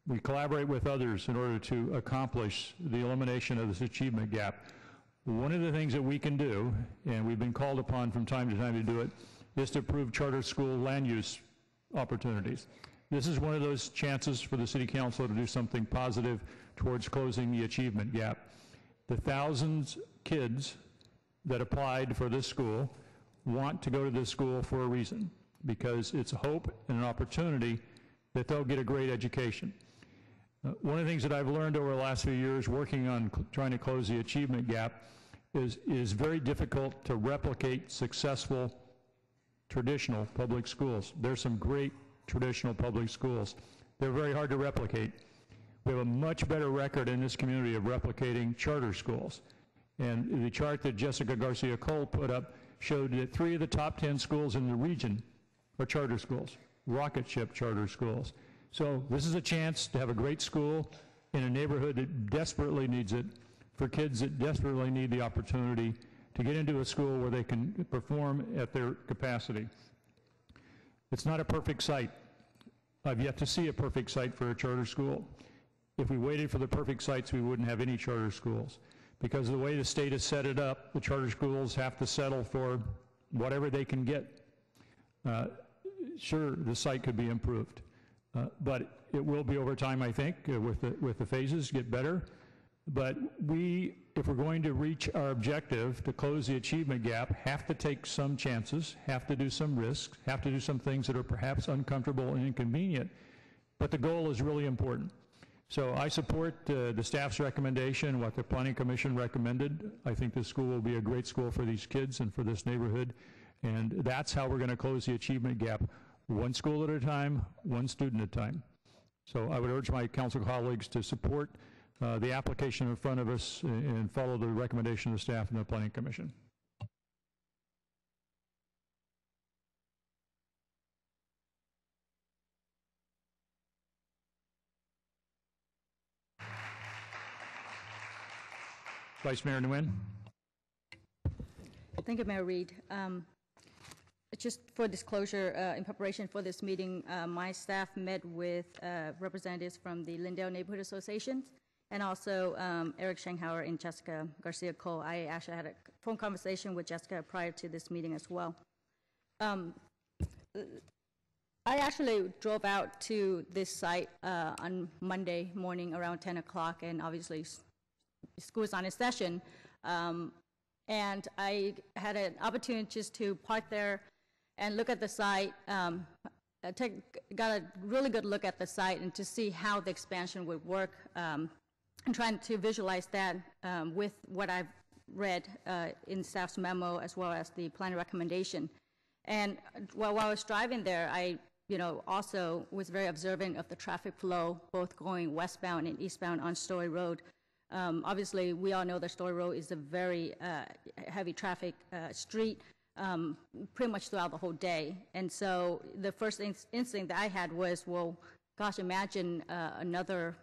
We collaborate with others in order to accomplish the elimination of this achievement gap. One of the things that we can do, and we've been called upon from time to time to do it, is to approve charter school land use opportunities. This is one of those chances for the City Council to do something positive towards closing the achievement gap. The thousands of kids that applied for this school want to go to this school for a reason, because it's a hope and an opportunity that they'll get a great education. One of the things that I've learned over the last few years working on trying to close the achievement gap is very difficult to replicate successful traditional public schools. There's some great traditional public schools. They're very hard to replicate. We have a much better record in this community of replicating charter schools. And the chart that Jessica Garcia-Cole put up showed that 3 of the top 10 schools in the region are charter schools, rocket ship charter schools. So this is a chance to have a great school in a neighborhood that desperately needs it, for kids that desperately need the opportunity to get into a school where they can perform at their capacity. It's not a perfect site. I've yet to see a perfect site for a charter school. If we waited for the perfect sites, we wouldn't have any charter schools. Because of the way the state has set it up, the charter schools have to settle for whatever they can get. Sure, the site could be improved, but it will be over time, I think, with the phases get better. But we, if we're going to reach our objective to close the achievement gap, have to take some chances, have to do some risks, have to do some things that are perhaps uncomfortable and inconvenient, but the goal is really important. So I support the staff's recommendation, what the Planning Commission recommended. I think this school will be a great school for these kids and for this neighborhood, and that's how we're going to close the achievement gap, one school at a time, one student at a time. So I would urge my council colleagues to support the application in front of us and follow the recommendation of the staff and the Planning Commission. Vice Mayor Nguyen. Thank you, Mayor Reed. Just for disclosure, in preparation for this meeting, my staff met with representatives from the Lindale Neighborhood Association and also Eric Schenghauer and Jessica Garcia-Cole. I actually had a phone conversation with Jessica prior to this meeting as well. I actually drove out to this site on Monday morning around 10 o'clock, and obviously school is on a session. And I had an opportunity just to park there and look at the site. got a really good look at the site and to see how the expansion would work, and trying to visualize that with what I've read in staff's memo as well as the plan recommendation. And while I was driving there, I also was very observant of the traffic flow, both going westbound and eastbound on Story Road. Obviously, we all know that Story Road is a very heavy traffic street, pretty much throughout the whole day. And so the first instinct that I had was, well, gosh, imagine another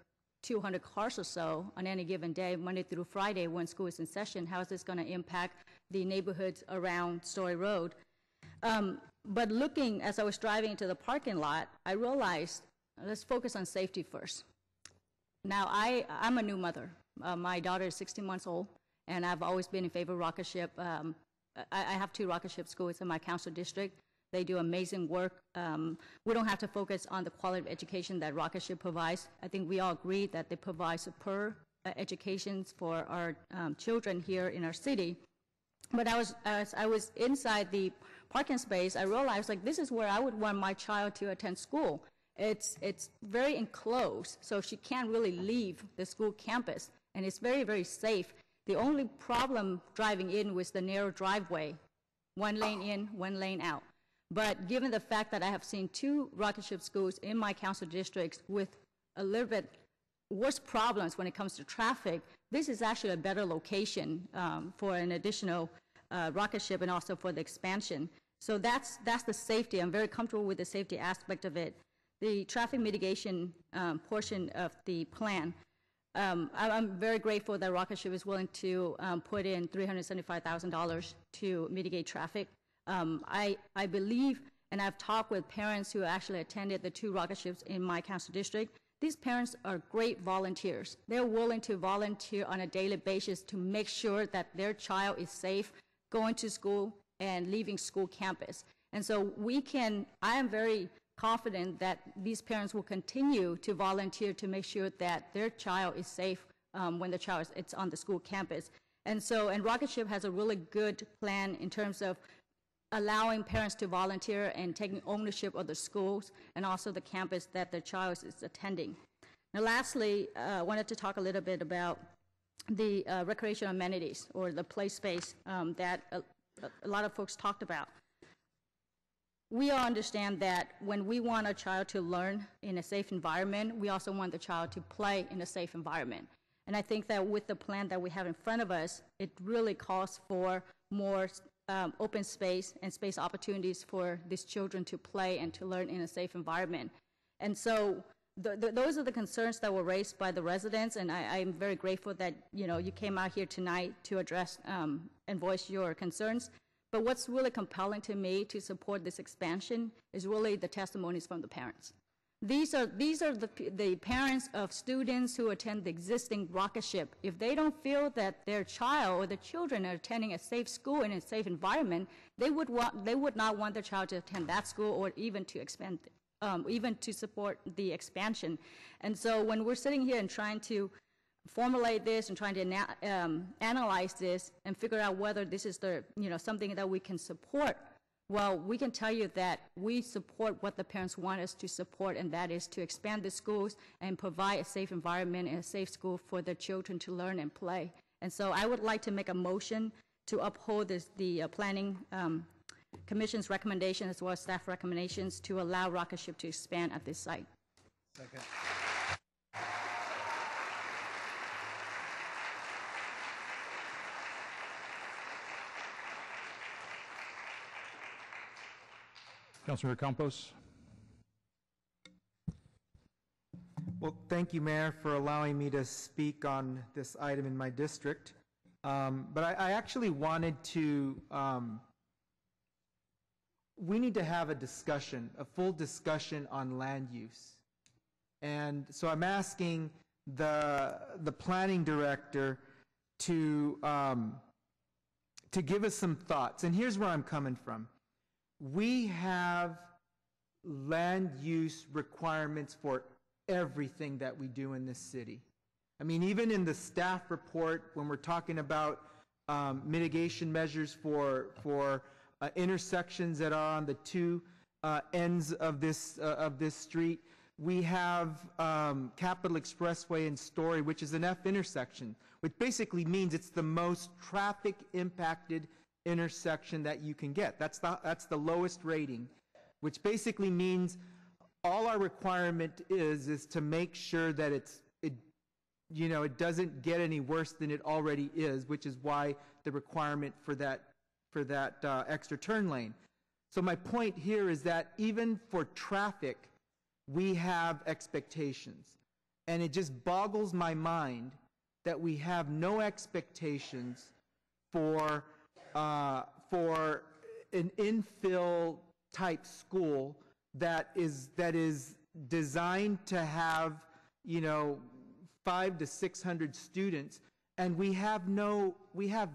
200 cars or so on any given day, Monday through Friday, when school is in session. How is this going to impact the neighborhoods around Story Road? But looking, as I was driving into the parking lot, I realized, let's focus on safety first. Now, I'm a new mother. My daughter is 16 months old, and I've always been in favor of rocket ship. I have 2 rocket ship schools in my council district. They do amazing work. We don't have to focus on the quality of education that rocket ship provides. I think we all agree that they provide superb educations for our children here in our city. But as I was inside the parking space, I realized, like, this is where I would want my child to attend school. It's very enclosed, so she can't really leave the school campus, and it's very, very safe. The only problem driving in was the narrow driveway, 1 lane in, 1 lane out. But given the fact that I have seen 2 rocket ship schools in my council districts with a little bit worse problems when it comes to traffic, this is actually a better location for an additional rocket ship and also for the expansion. So that's the safety. I'm very comfortable with the safety aspect of it. The traffic mitigation portion of the plan, I'm very grateful that rocket ship is willing to put in $375,000 to mitigate traffic. I believe, and I've talked with parents who actually attended the 2 rocket ships in my council district. These parents are great volunteers. They're willing to volunteer on a daily basis to make sure that their child is safe going to school and leaving school campus. And so I am very confident that these parents will continue to volunteer to make sure that their child is safe when the child is on the school campus. And rocket ship has a really good plan in terms of allowing parents to volunteer and taking ownership of the schools and also the campus that the child is attending. Now, lastly, I wanted to talk a little bit about the recreational amenities or the play space that a lot of folks talked about. We all understand that when we want a child to learn in a safe environment, we also want the child to play in a safe environment. And I think that with the plan that we have in front of us, it really calls for more open space and space opportunities for these children to play and to learn in a safe environment. And so those are the concerns that were raised by the residents, and I'm very grateful that you came out here tonight to address and voice your concerns. But what's really compelling to me to support this expansion is really the testimonies from the parents. These are the parents of students who attend the existing rocket ship. If they don't feel that their child or the children are attending a safe school in a safe environment, they would not want their child to attend that school or even to expand, even to support the expansion. And so when we're sitting here and trying to formulate this and trying to analyze this and figure out whether this is something that we can support, well, we can tell you that we support what the parents want us to support, and that is to expand the schools and provide a safe environment and a safe school for the children to learn and play. And so I would like to make a motion to uphold the Planning Commission's recommendation as well as staff recommendations to allow rocket ship to expand at this site. Second. Councilmember Campos. Well, thank you, Mayor, for allowing me to speak on this item in my district. But I actually wanted to, we need to have a discussion, a full discussion on land use. And so I'm asking the planning director to give us some thoughts. And here's where I'm coming from. We have land use requirements for everything that we do in this city. I mean, even in the staff report, when we're talking about mitigation measures for intersections that are on the 2 ends of this street. We have Capital Expressway and Story, which is an F intersection, which basically means it's the most traffic impacted intersection that you can get. That's the lowest rating, which basically means all our requirement is to make sure that it doesn't get any worse than it already is, which is why the requirement for that extra turn lane. So my point here is that even for traffic, we have expectations, and it just boggles my mind that we have no expectations for an infill type school that is designed to have 500 to 600 students, and we have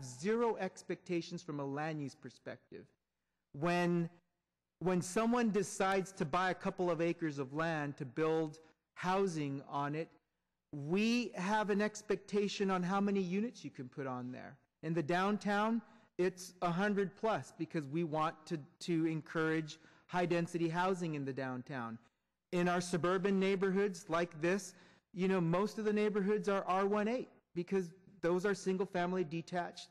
zero expectations from a land use perspective. When someone decides to buy a couple of acres of land to build housing on it, we have an expectation on how many units you can put on there. In the downtown, it's 100 plus because we want to encourage high-density housing in the downtown. In our suburban neighborhoods like this, most of the neighborhoods are R18 because those are single-family detached.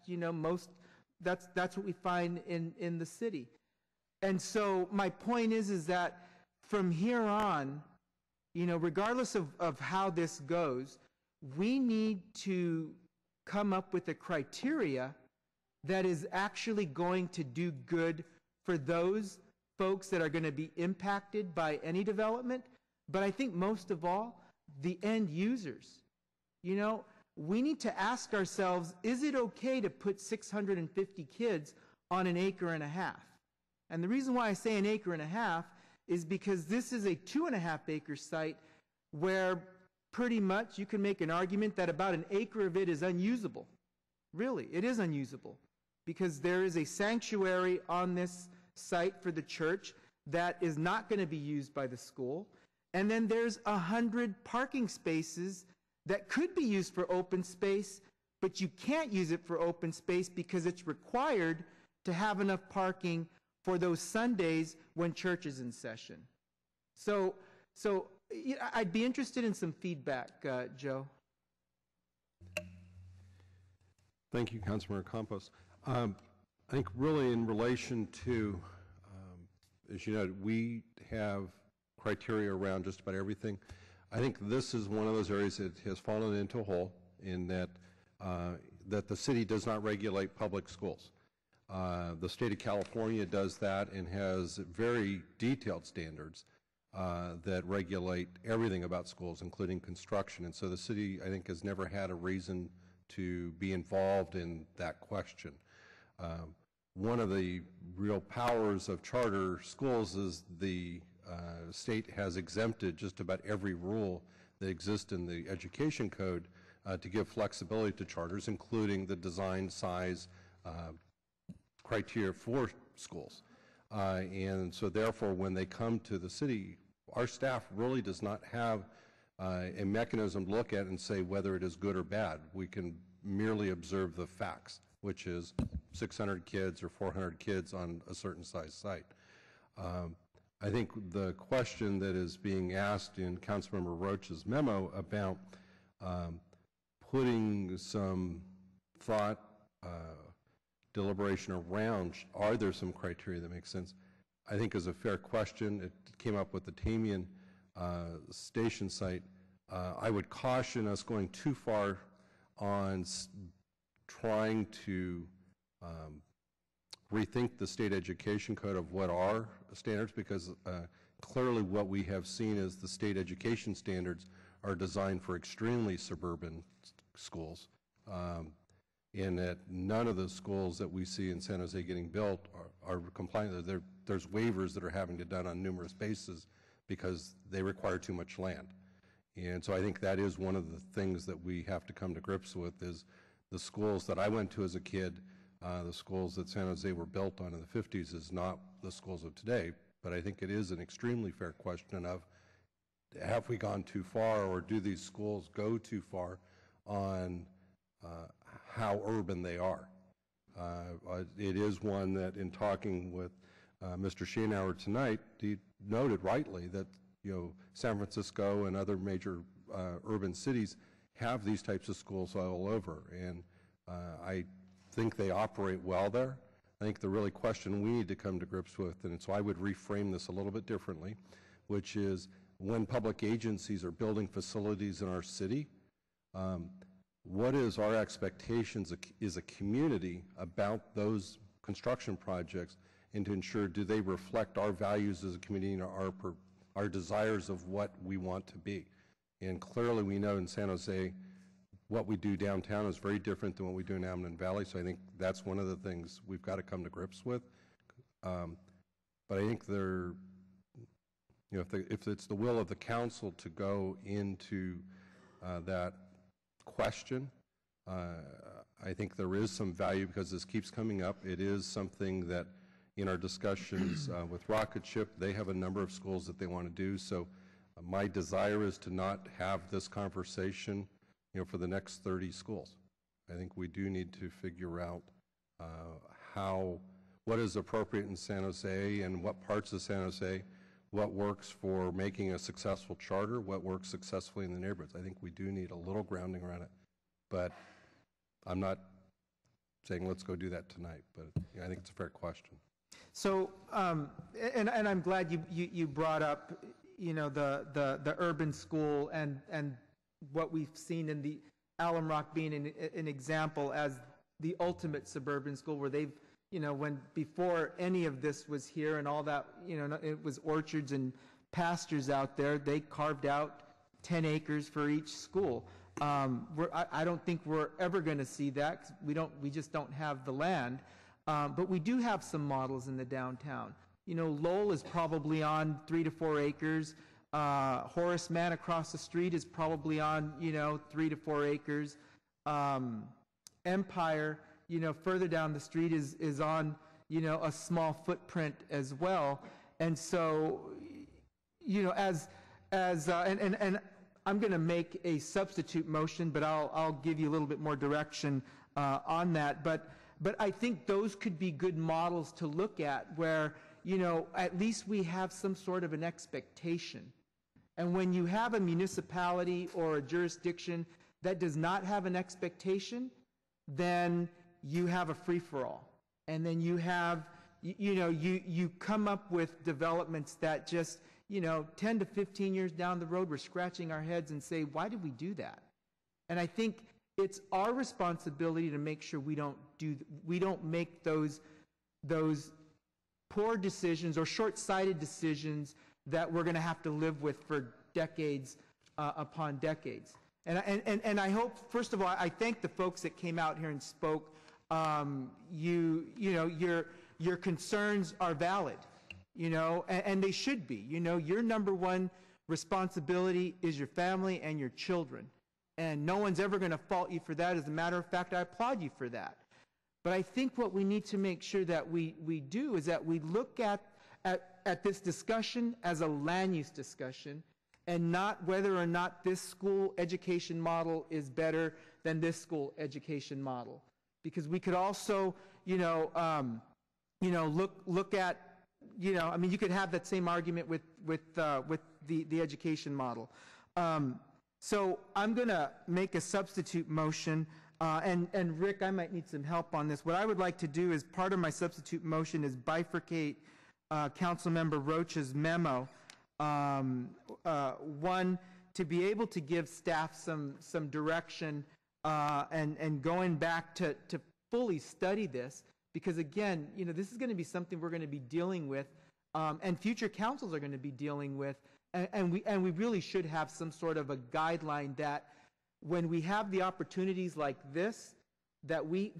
That's what we find in the city. And so my point is that from here on, regardless of how this goes, we need to come up with a criteria that is actually going to do good for those folks that are going to be impacted by any development, but I think most of all, the end users. We need to ask ourselves, is it okay to put 650 kids on an acre and a half? And the reason why I say an acre and a half is because this is a 2.5 acre site where pretty much you can make an argument that about an acre of it is unusable. Really, it is unusable because there is a sanctuary on this site for the church that is not going to be used by the school. And then there's 100 parking spaces that could be used for open space, but you can't use it for open space because it's required to have enough parking for those Sundays when church is in session. So I'd be interested in some feedback, Joe. Thank you, Councilmember Campos. I think really in relation to, as you know, we have criteria around just about everything. I think this is one of those areas that has fallen into a hole in that that the city does not regulate public schools. The state of California does that and has very detailed standards that regulate everything about schools, including construction. And so the city, I think, has never had a reason to be involved in that question. One of the real powers of charter schools is the state has exempted just about every rule that exists in the education code to give flexibility to charters, including the design, size, criteria for schools. And so therefore, when they come to the city, our staff really does not have a mechanism to look at and say whether it is good or bad. We can merely observe the facts, which is 600 kids or 400 kids on a certain size site. I think the question that is being asked in Councilmember Rocha's memo about putting some thought, deliberation around, are there some criteria that make sense, I think is a fair question. It came up with the Tamian station site. I would caution us going too far on trying to rethink the state education code of what are standards, because clearly what we have seen is the state education standards are designed for extremely suburban schools, in that none of the schools that we see in San Jose getting built are compliant. There's waivers that are having to be done on numerous bases because they require too much land. And so I think that is one of the things that we have to come to grips with, is the schools that I went to as a kid, the schools that San Jose were built on in the 50s is not the schools of today. But I think it is an extremely fair question of, have we gone too far, or do these schools go too far on how urban they are? It is one that, in talking with Mr. Schoenauer tonight, he noted rightly that, San Francisco and other major urban cities have these types of schools all over, and I think they operate well there. I think the really question we need to come to grips with, and so I would reframe this a little bit differently, which is when public agencies are building facilities in our city, what is our expectations as a community about those construction projects, and to ensure, do they reflect our values as a community and our desires of what we want to be? And clearly we know in San Jose, what we do downtown is very different than what we do in Amnon Valley, so I think that's one of the things we've got to come to grips with. But I think if it's the will of the council to go into that question, I think there is some value, because this keeps coming up. It is something that in our discussions with Rocket Ship, they have a number of schools that they want to do, so my desire is to not have this conversation for the next 30 schools. I think we do need to figure out what is appropriate in San Jose and what parts of San Jose, what works for making a successful charter, what works successfully in the neighborhoods. I think we do need a little grounding around it, but I'm not saying let's go do that tonight, but I think it's a fair question. So, and I'm glad you brought up, the urban school and what we've seen in the Alum Rock being an example as the ultimate suburban school, where they've, when before any of this was here and all that, it was orchards and pastures out there, they carved out 10 acres for each school. I don't think we're ever going to see that, 'cause we just don't have the land. But we do have some models in the downtown. Lowell is probably on 3 to 4 acres. Horace Mann across the street is probably on, 3 to 4 acres. Empire, further down the street is on, a small footprint as well. And so, and I'm going to make a substitute motion, but I'll give you a little bit more direction on that. But I think those could be good models to look at, where, at least we have some sort of an expectation. And when you have a municipality or a jurisdiction that does not have an expectation, then you have a free-for-all. And then you have, you come up with developments that just, 10 to 15 years down the road, we're scratching our heads and say, why did we do that? And I think it's our responsibility to make sure we don't make those poor decisions or short-sighted decisions that we're going to have to live with for decades upon decades. And I hope, first of all, I thank the folks that came out here and spoke. Your concerns are valid, and they should be. Your number one responsibility is your family and your children. And no one's ever going to fault you for that. As a matter of fact, I applaud you for that. But I think what we need to make sure that we do is that we look at this discussion as a land use discussion, and not whether or not this school education model is better than this school education model. Because we could also, look at, you could have that same argument with the education model. So I'm going to make a substitute motion, and Rick, I might need some help on this. What I would like to do is, part of my substitute motion is bifurcate Councilmember Rocha's memo. One, to be able to give staff some direction and going back to fully study this, because again, this is going to be something we're going to be dealing with, and future councils are going to be dealing with. And we really should have some sort of a guideline that when we have the opportunities like this, that we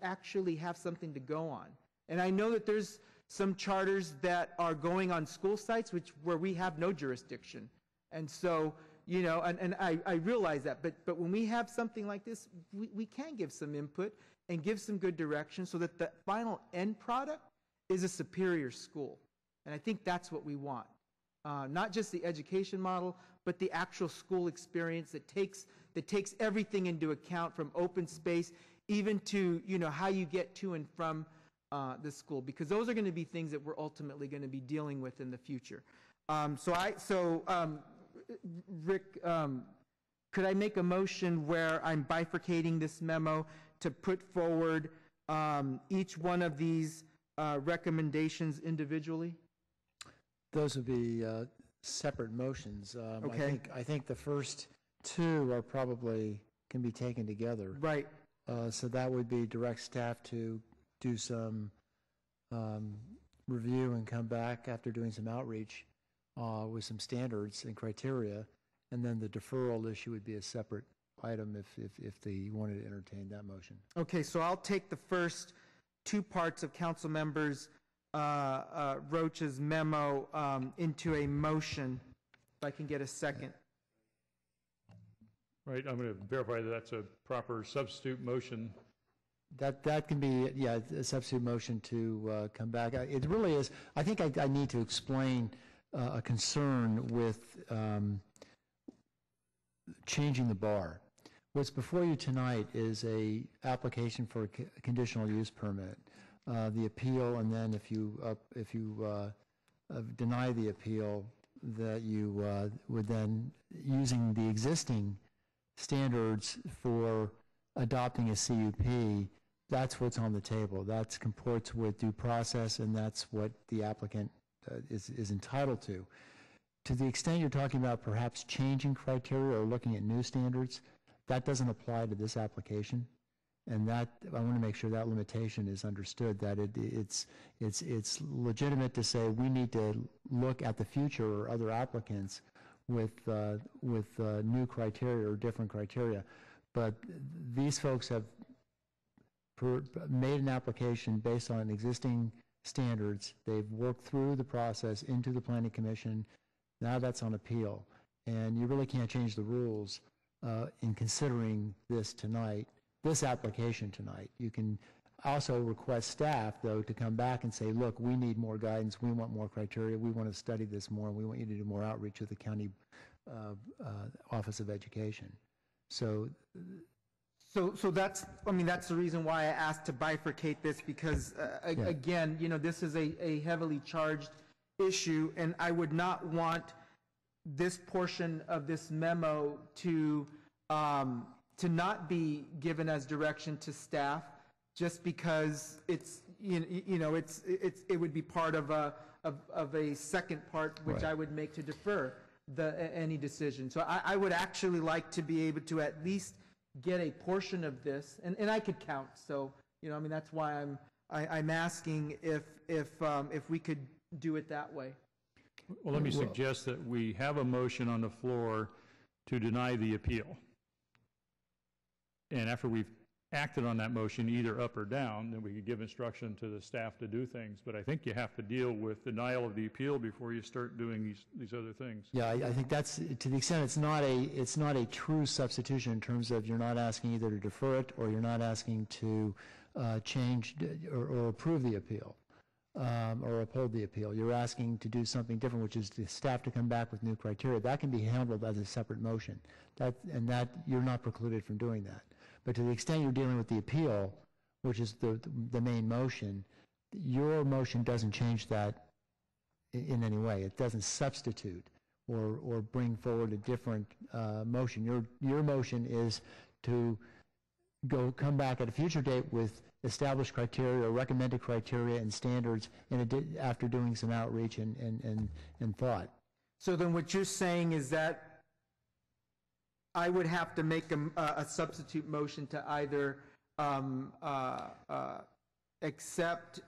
actually have something to go on. And I know that there's some charters that are going on school sites where we have no jurisdiction. And so, and I realize that, but when we have something like this, we can give some input and give some good direction so that the final end product is a superior school. And I think that's what we want. Not just the education model, but the actual school experience that takes everything into account, from open space, even to how you get to and from this school, because those are going to be things that we're ultimately going to be dealing with in the future. Rick, could I make a motion where I'm bifurcating this memo to put forward each one of these recommendations individually? Those would be separate motions. Okay. I think the first two are probably can be taken together. Right. So that would be direct staff to do some review and come back after doing some outreach with some standards and criteria, and then the deferral issue would be a separate item if they wanted to entertain that motion. Okay, so I'll take the first two parts of Councilmember Rocha's memo into a motion, if I can get a second. Right, I'm going to verify that that's a proper substitute motion. That can be, yeah, a substitute motion to come back. It really is, I think I need to explain a concern with changing the bar. What's before you tonight is a application for a conditional use permit. The appeal, and then if you deny the appeal, that you would then, using the existing standards for adopting a CUP, that's what's on the table. That comports with due process, and that's what the applicant is entitled to. To the extent you're talking about perhaps changing criteria or looking at new standards, that doesn't apply to this application. And that, I want to make sure that limitation is understood, that it's legitimate to say we need to look at the future or other applicants with new criteria or different criteria. But these folks have made an application based on existing standards. They've worked through the process into the Planning Commission. Now that's on appeal. And you really can't change the rules in considering this tonight, this application tonight. You can also request staff, though, to come back and say, look, we need more guidance, we want more criteria, we want to study this more, and we want you to do more outreach with the county Office of Education. So that's, I mean, that's the reason why I asked to bifurcate this, because again, you know, this is a heavily charged issue, and I would not want this portion of this memo to not be given as direction to staff, just because it's it would be part of a second part which right. I would make to defer any decision. So I would actually like to be able to at least get a portion of this, and I could count. So I mean, that's why I'm asking if we could do it that way. Well, let me suggest that we have a motion on the floor to deny the appeal. And after we've acted on that motion, either up or down, then we could give instruction to the staff to do things. But I think you have to deal with denial of the appeal before you start doing these other things. Yeah, I think that's, to the extent it's not a true substitution in terms of you're not asking either to defer it or you're not asking to change or approve the appeal. Or uphold the appeal. You're asking to do something different, which is the staff to come back with new criteria. That can be handled as a separate motion. That you're not precluded from doing that. But to the extent you're dealing with the appeal, which is the main motion, your motion doesn't change that in any way. It doesn't substitute or bring forward a different motion. Your motion is to come back at a future date with established criteria or recommended criteria and standards after doing some outreach and thought. So then what you're saying is that I would have to make a substitute motion to either accept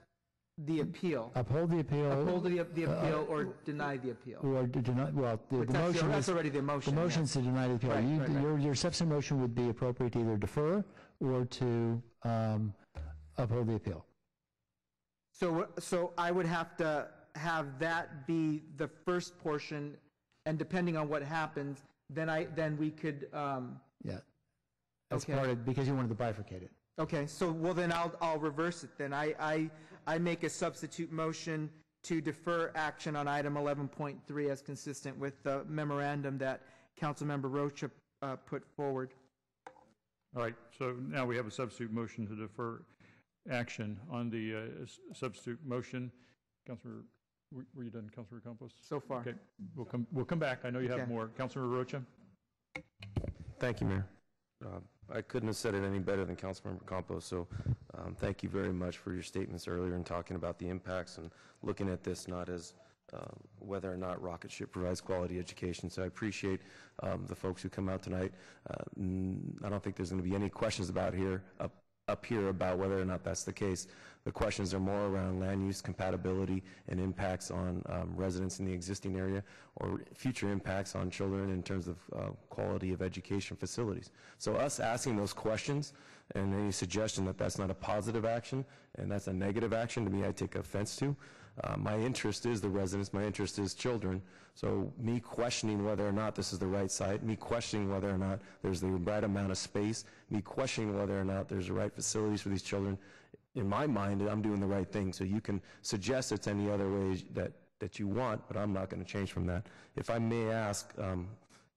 the appeal. Uphold the appeal. Uphold the appeal or deny the appeal. Or deny, well, the motion that's already the motion. The motion is to deny the appeal. Right, your substitute motion would be appropriate to either defer or to uphold the appeal. So I would have to have that be the first portion, and depending on what happens, then we could. Yeah. That's part of, because you wanted to bifurcate it. Okay. So then I'll reverse it. Then I make a substitute motion to defer action on item 11.3 as consistent with the memorandum that Councilmember Rocha put forward. All right, so now we have a substitute motion to defer. action on the substitute motion. Councilor, were you done, Councilor Campos? So far. Okay, we'll come back. I know you have more. Councilor Rocha. Thank you, Mayor. I couldn't have said it any better than Councilmember Campos, so thank you very much for your statements earlier and talking about the impacts and looking at this not as whether or not rocket ship provides quality education. So I appreciate the folks who come out tonight. I don't think there's going to be any questions up here about whether or not that's the case. The questions are more around land use compatibility and impacts on residents in the existing area or future impacts on children in terms of quality of education facilities. So us asking those questions and any suggestion that that's not a positive action and that's a negative action, to me I take offense to. My interest is the residents, my interest is children, so me questioning whether or not this is the right site, me questioning whether or not there's the right amount of space, me questioning whether or not there's the right facilities for these children, in my mind, I'm doing the right thing. So you can suggest it's any other way that you want, but I'm not going to change from that. If I may ask,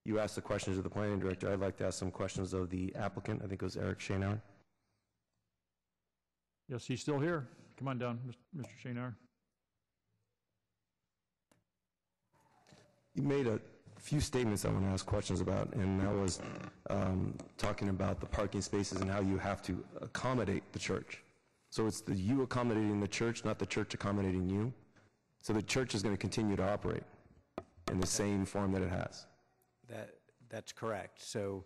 you asked the questions of the planning director, I'd like to ask some questions of the applicant. I think it was Eric Schoenauer. Yes, he's still here. Come on down, Mr. Schoenauer. You made a few statements I want to ask questions about, and that was talking about the parking spaces and how you have to accommodate the church. So it's you accommodating the church, not the church accommodating you. So the church is going to continue to operate in the same form that it has. That's correct. So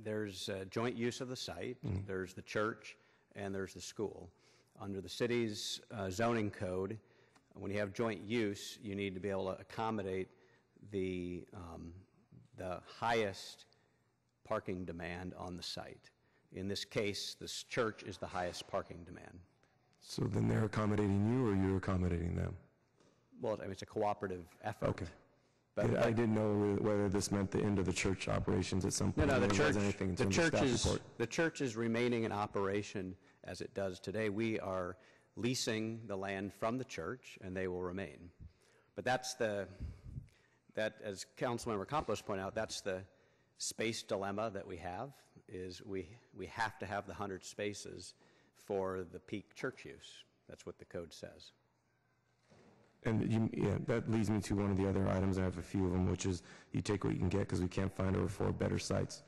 there's joint use of the site, there's the church, and there's the school. Under the city's zoning code, when you have joint use, you need to be able to accommodate the highest parking demand on the site. In this case, this church is the highest parking demand. So then they're accommodating you, or you're accommodating them? Well, I mean, it's a cooperative effort. Okay. But I didn't know whether this meant the end of the church operations at some point. No, the church is remaining in operation as it does today. We are leasing the land from the church, and they will remain. But as Councilmember Campos pointed out, that's the space dilemma that we have, is we have to have the 100 spaces for the peak church use. That's what the code says. And that leads me to one of the other items. I have a few of them, which is you take what you can get because we can't find over 4 better sites.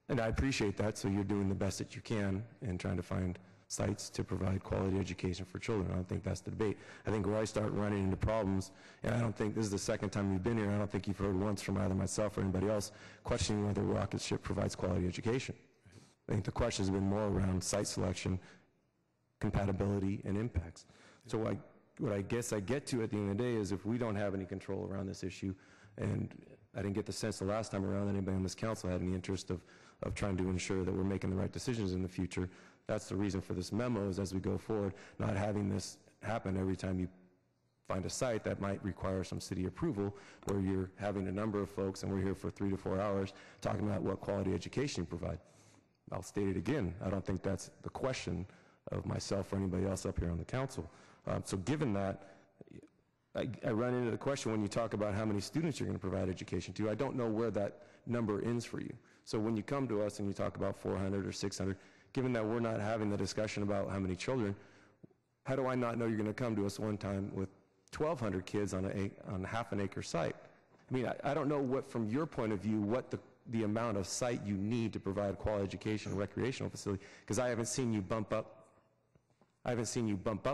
And I appreciate that, so you're doing the best that you can and trying to find sites to provide quality education for children. I don't think that's the debate. I think where I start running into problems, and I don't think this is the second time you've been here, I don't think you've heard once from either myself or anybody else questioning whether rocket ship provides quality education. I think the question has been more around site selection, compatibility, and impacts. So what I guess I get to at the end of the day is if we don't have any control around this issue, and I didn't get the sense the last time around that anybody on this council had any interest of trying to ensure that we're making the right decisions in the future. That's the reason for this memo, is as we go forward, not having this happen every time you find a site that might require some city approval, where you're having a number of folks, and we're here for 3 to 4 hours, talking about what quality education you provide. I'll state it again. I don't think that's the question of myself or anybody else up here on the council. So given that, I run into the question when you talk about how many students you're going to provide education to. I don't know where that number ends for you. So when you come to us and you talk about 400 or 600, given that we're not having the discussion about how many children, how do I not know you're going to come to us one time with 1,200 kids on a half an acre site? I mean, I don't know what, from your point of view, what the amount of site you need to provide quality education and recreational facility, because I haven't seen you bump up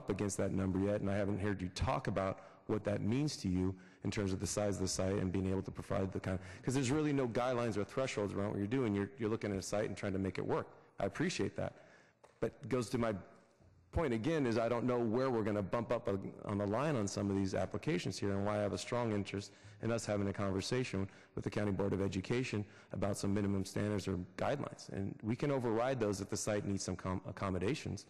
against that number yet, and I haven't heard you talk about what that means to you in terms of the size of the site and being able to provide the kind of, because there's really no guidelines or thresholds around what you're doing. You're looking at a site and trying to make it work. I appreciate that. But it goes to my point again, is I don't know where we're going to bump up on the line on some of these applications here, and why I have a strong interest in us having a conversation with the County Board of Education about some minimum standards or guidelines. And we can override those if the site needs some accommodations.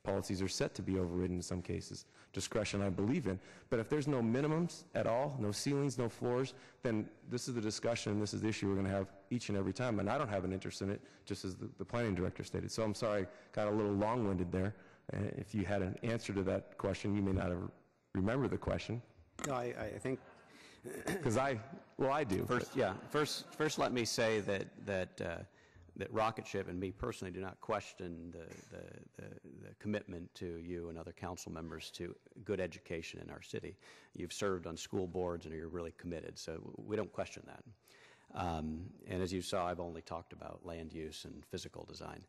Policies are set to be overridden in some cases. Discretion I believe in. But if there's no minimums at all, no ceilings, no floors, then this is the discussion, this is the issue we're going to have each and every time. And I don't have an interest in it, just as the planning director stated. So I'm sorry, got a little long-winded there. If you had an answer to that question, you may not have remembered the question. No, I think... Because I do. First let me say that that Rocket Ship and me personally do not question the commitment to you and other council members to good education in our city. You've served on school boards and you're really committed, so we don't question that. And as you saw, I've only talked about land use and physical design.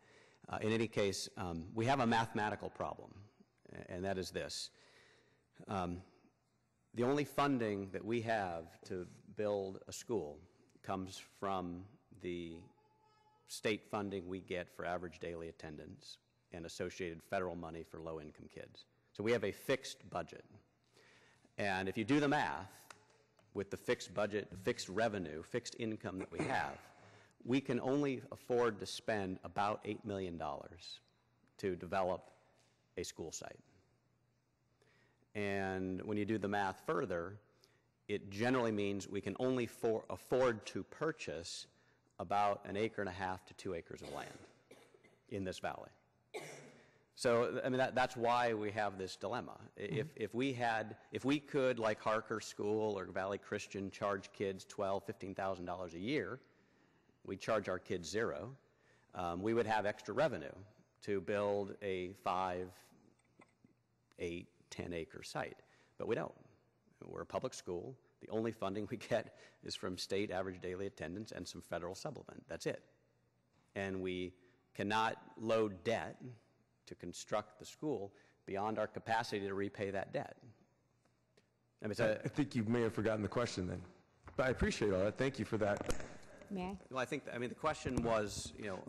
In any case, we have a mathematical problem, and that is this. The only funding that we have to build a school comes from the state funding we get for average daily attendance and associated federal money for low-income kids. So we have a fixed budget. And if you do the math with the fixed budget, fixed revenue, fixed income that we have, we can only afford to spend about $8 million to develop a school site. And when you do the math further, it generally means we can only afford to purchase about 1.5 acres to 2 acres of land in this valley. So, I mean, that's why we have this dilemma. If we could, like Harker School or Valley Christian, charge kids $12,000, $15,000 a year, we'd charge our kids $0. We would have extra revenue to build a 5, 8, 10-acre site, but we don't. We're a public school. The only funding we get is from state average daily attendance and some federal supplement. That's it. And we cannot load debt to construct the school beyond our capacity to repay that debt. I mean, I think you may have forgotten the question then, but I appreciate all that. Thank you for that. May I? Well, I mean, the question was, you know,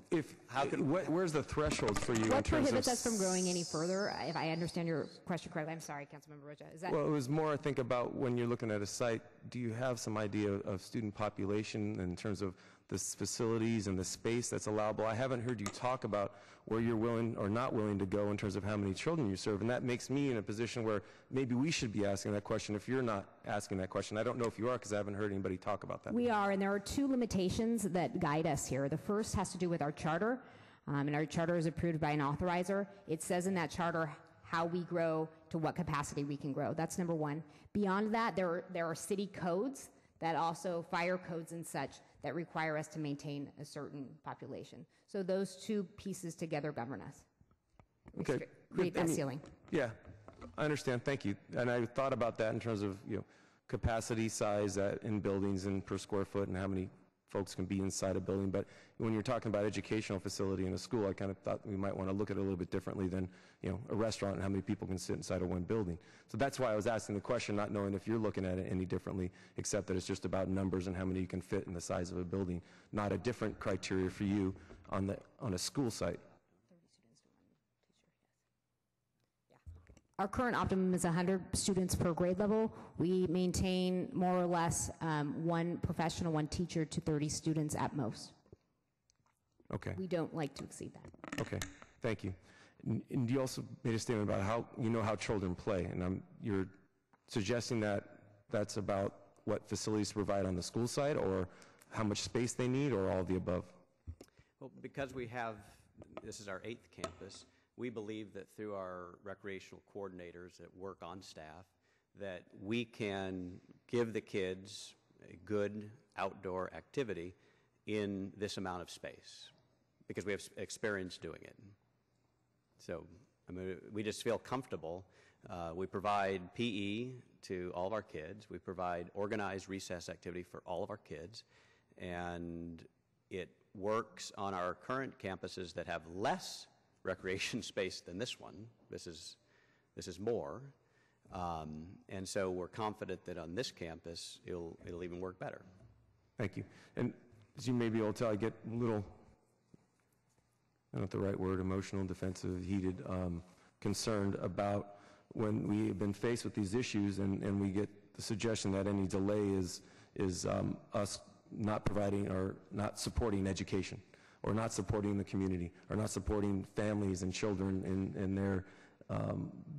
where's the threshold for you in What terms prohibits of... us from growing any further? If I understand your question correctly, I'm sorry, Councilmember Rocha. Is that? Well, it was more, I think, about when you're looking at a site, do you have some idea of student population in terms of the facilities and the space that's allowable? I haven't heard you talk about where you're willing or not willing to go in terms of how many children you serve, and that makes me in a position where maybe we should be asking that question if you're not asking that question. I don't know if you are, because I haven't heard anybody talk about that. We are, and there are two limitations that guide us here. The first has to do with our charter, and our charter is approved by an authorizer. It says in that charter how we grow, to what capacity we can grow. That's number one. Beyond that, there are city codes that also, fire codes and such, that require us to maintain a certain population. So those two pieces together govern us. Okay. Create that ceiling. Yeah, I understand. Thank you. And I thought about that in terms of, you know, capacity size in buildings and per square foot and how many folks can be inside a building. But when you're talking about educational facility in a school, I kind of thought we might want to look at it a little bit differently than, you know, a restaurant and how many people can sit inside of one building. So that's why I was asking the question, not knowing if you're looking at it any differently, except that it's just about numbers and how many you can fit in the size of a building, not a different criteria for you on a school site. Our current optimum is 100 students per grade level. We maintain more or less one professional, one teacher to 30 students at most. Okay. We don't like to exceed that. Okay, thank you. And you also made a statement about how you know how children play, and you're suggesting that that's about what facilities to provide on the school side, or how much space they need, or all of the above? well, because this is our 8th campus, we believe that through our recreational coordinators that work on staff, that we can give the kids a good outdoor activity in this amount of space, because we have experience doing it. So, I mean, we just feel comfortable. We provide PE to all of our kids. We provide organized recess activity for all of our kids. And it works on our current campuses that have less recreation space than this one. This is more. And so we're confident that on this campus, it'll even work better. Thank you. And as you may be able to tell, I get a little, I don't know the right word, emotional, defensive, heated, concerned about when we have been faced with these issues and we get the suggestion that any delay is us not providing or not supporting education, or not supporting the community, or not supporting families and children in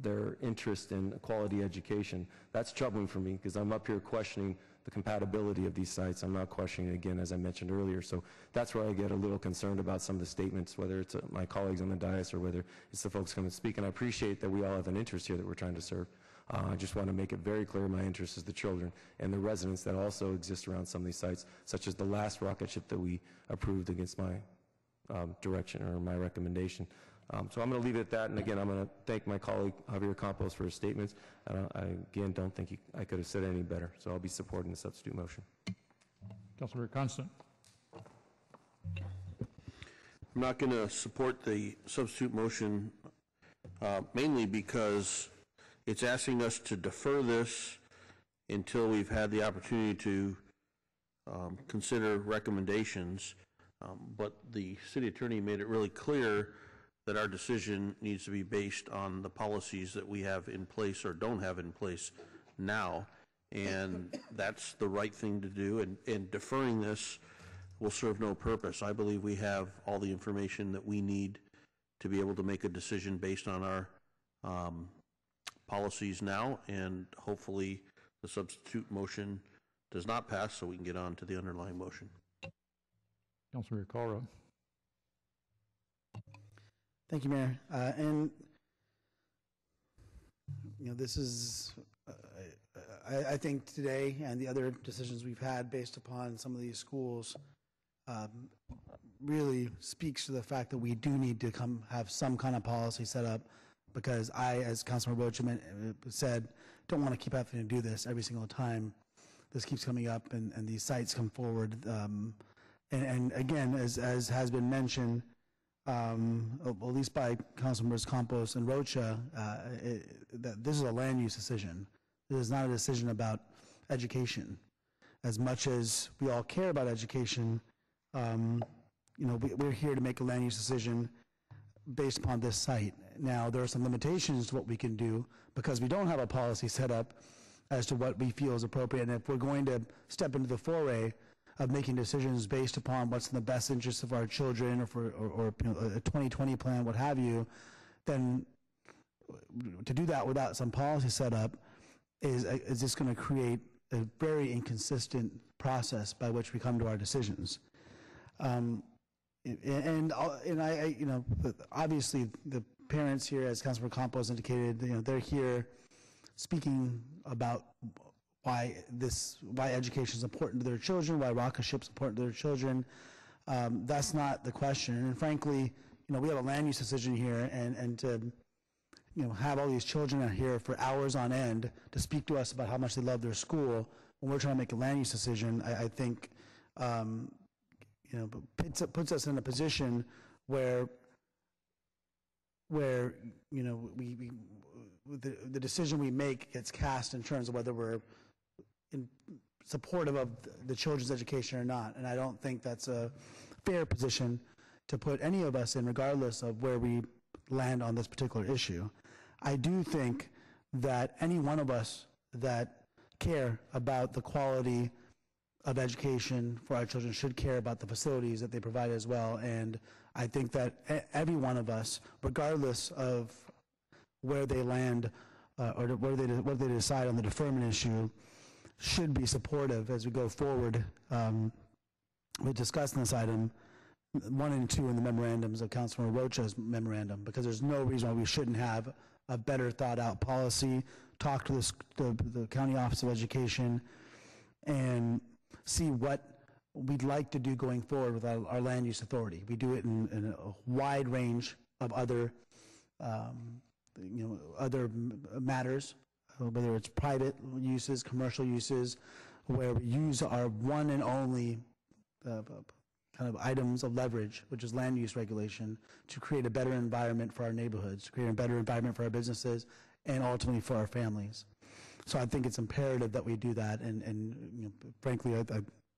their interest in quality education. That's troubling for me, because I'm up here questioning the compatibility of these sites. I'm not questioning it again, as I mentioned earlier. So that's where I get a little concerned about some of the statements, whether it's my colleagues on the dais or whether it's the folks coming to speak. And I appreciate that we all have an interest here that we're trying to serve. I just want to make it very clear my interest is the children and the residents that also exist around some of these sites, such as the last rocket ship that we approved against my direction or my recommendation. So I'm going to leave it at that, and again, I'm going to thank my colleague Javier Campos for his statements. I again don't think I could have said it any better, so I'll be supporting the substitute motion. Councilmember Constant. I'm not going to support the substitute motion mainly because it's asking us to defer this until we've had the opportunity to consider recommendations. But the city attorney made it really clear that our decision needs to be based on the policies that we have in place or don't have in place now. And that's the right thing to do, and deferring this will serve no purpose. I believe we have all the information that we need to be able to make a decision based on our policies now, and hopefully the substitute motion does not pass so we can get on to the underlying motion. Councilmember Kalra. Thank you, Mayor. And this is, I think today and the other decisions we've had based upon some of these schools really speaks to the fact that we do need to have some kind of policy set up, because I, as Councilmember Rocha said, don't want to keep having to do this every single time this keeps coming up and these sites come forward. And again, as has been mentioned, at least by Councilmembers Campos and Rocha, that this is a land use decision. This is not a decision about education. As much as we all care about education, we're here to make a land use decision based upon this site. Now, there are some limitations to what we can do because we don't have a policy set up as to what we feel is appropriate. And if we're going to step into the foray of making decisions based upon what's in the best interest of our children, or a 2020 plan, what have you, then to do that without some policy set up is just going to create a very inconsistent process by which we come to our decisions. And I obviously the parents here, as Councilmember Campos indicated, they're here speaking about why education is important to their children, why rocketship is important to their children. That's not the question. And frankly, we have a land use decision here, and to have all these children out here for hours on end to speak to us about how much they love their school when we're trying to make a land use decision, I think puts us in a position where the decision we make gets cast in terms of whether we're supportive of the children's education or not. And I don't think that's a fair position to put any of us in, regardless of where we land on this particular issue. I do think that any one of us that care about the quality of education for our children should care about the facilities that they provide as well. And I think that every one of us, regardless of where they land or what they decide on the deferment issue, should be supportive as we go forward. We discussed in this item 1 and 2 in the memorandums of Councilmember Rocha's memorandum, because there's no reason why we shouldn't have a better thought out policy, talk to the County Office of Education, and see what we'd like to do going forward with our land use authority. We do it in a wide range of other matters, whether it's private uses, commercial uses, where we use our one and only kind of items of leverage, which is land use regulation, to create a better environment for our neighborhoods, to create a better environment for our businesses, and ultimately for our families. So I think it's imperative that we do that, and frankly, I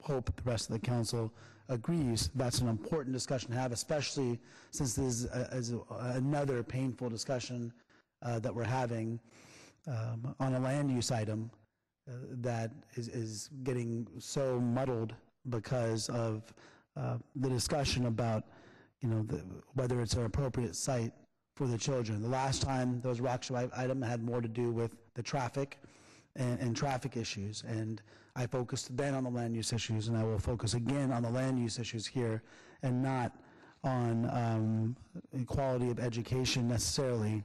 hope the rest of the council agrees that's an important discussion to have, especially since this is another painful discussion that we're having on a land use item that is getting so muddled because of the discussion about whether it's an appropriate site for the children. The last time there was a rocketship item had more to do with the traffic and traffic issues, and I focused then on the land use issues, and I will focus again on the land use issues here, and not on quality of education necessarily.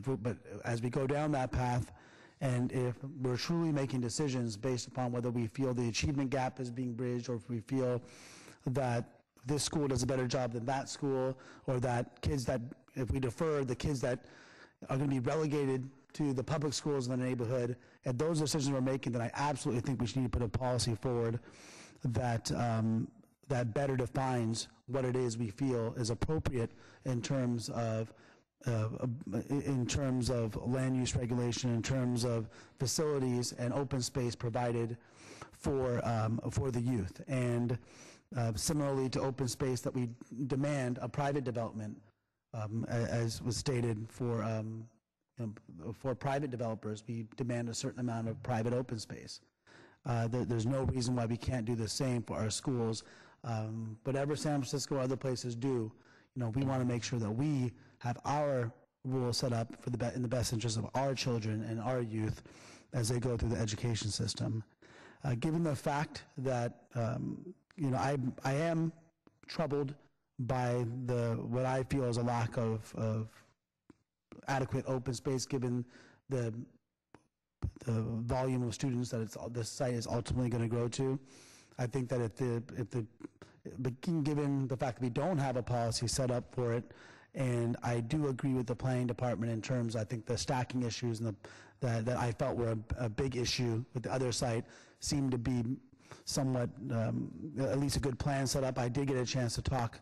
But as we go down that path, and if we're truly making decisions based upon whether we feel the achievement gap is being bridged, or if we feel that this school does a better job than that school, or that kids that, if we defer, the kids that are going to be relegated to the public schools in the neighborhood, and those decisions we're making, then I absolutely think we should need to put a policy forward that that better defines what it is we feel is appropriate in terms of land use regulation, in terms of facilities and open space provided for the youth. And similarly to open space, that we demand a private development, as was stated for private developers, we demand a certain amount of private open space. There's no reason why we can't do the same for our schools. Whatever San Francisco or other places do, we want to make sure that we have our rules set up for in the best interest of our children and our youth as they go through the education system. Given the fact that I am troubled by what I feel is a lack of adequate open space, given the volume of students that this site is ultimately going to grow to. I think that given the fact that we don't have a policy set up for it, and I do agree with the planning department in terms, I think the stacking issues and that I felt were a big issue with the other site seemed to be somewhat, at least a good plan set up. I did get a chance to talk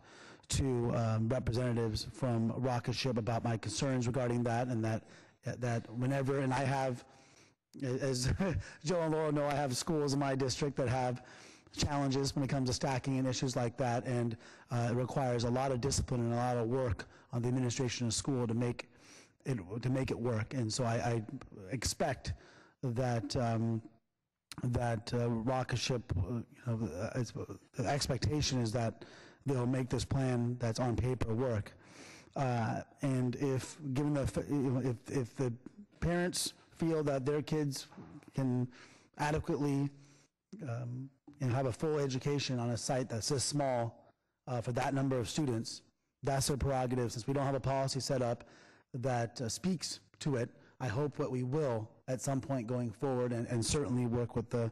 to representatives from Rocket Ship about my concerns regarding that, and that whenever, and I have, as Joe and Laura know, I have schools in my district that have challenges when it comes to stacking and issues like that, and it requires a lot of discipline and a lot of work on the administration of school to make it work. And so I expect that Rocket Ship, the expectation is that they'll make this plan that's on paper work. And if the parents feel that their kids can adequately have a full education on a site that's this small for that number of students, that's their prerogative. Since we don't have a policy set up that speaks to it, I hope that we will at some point going forward, and certainly work with the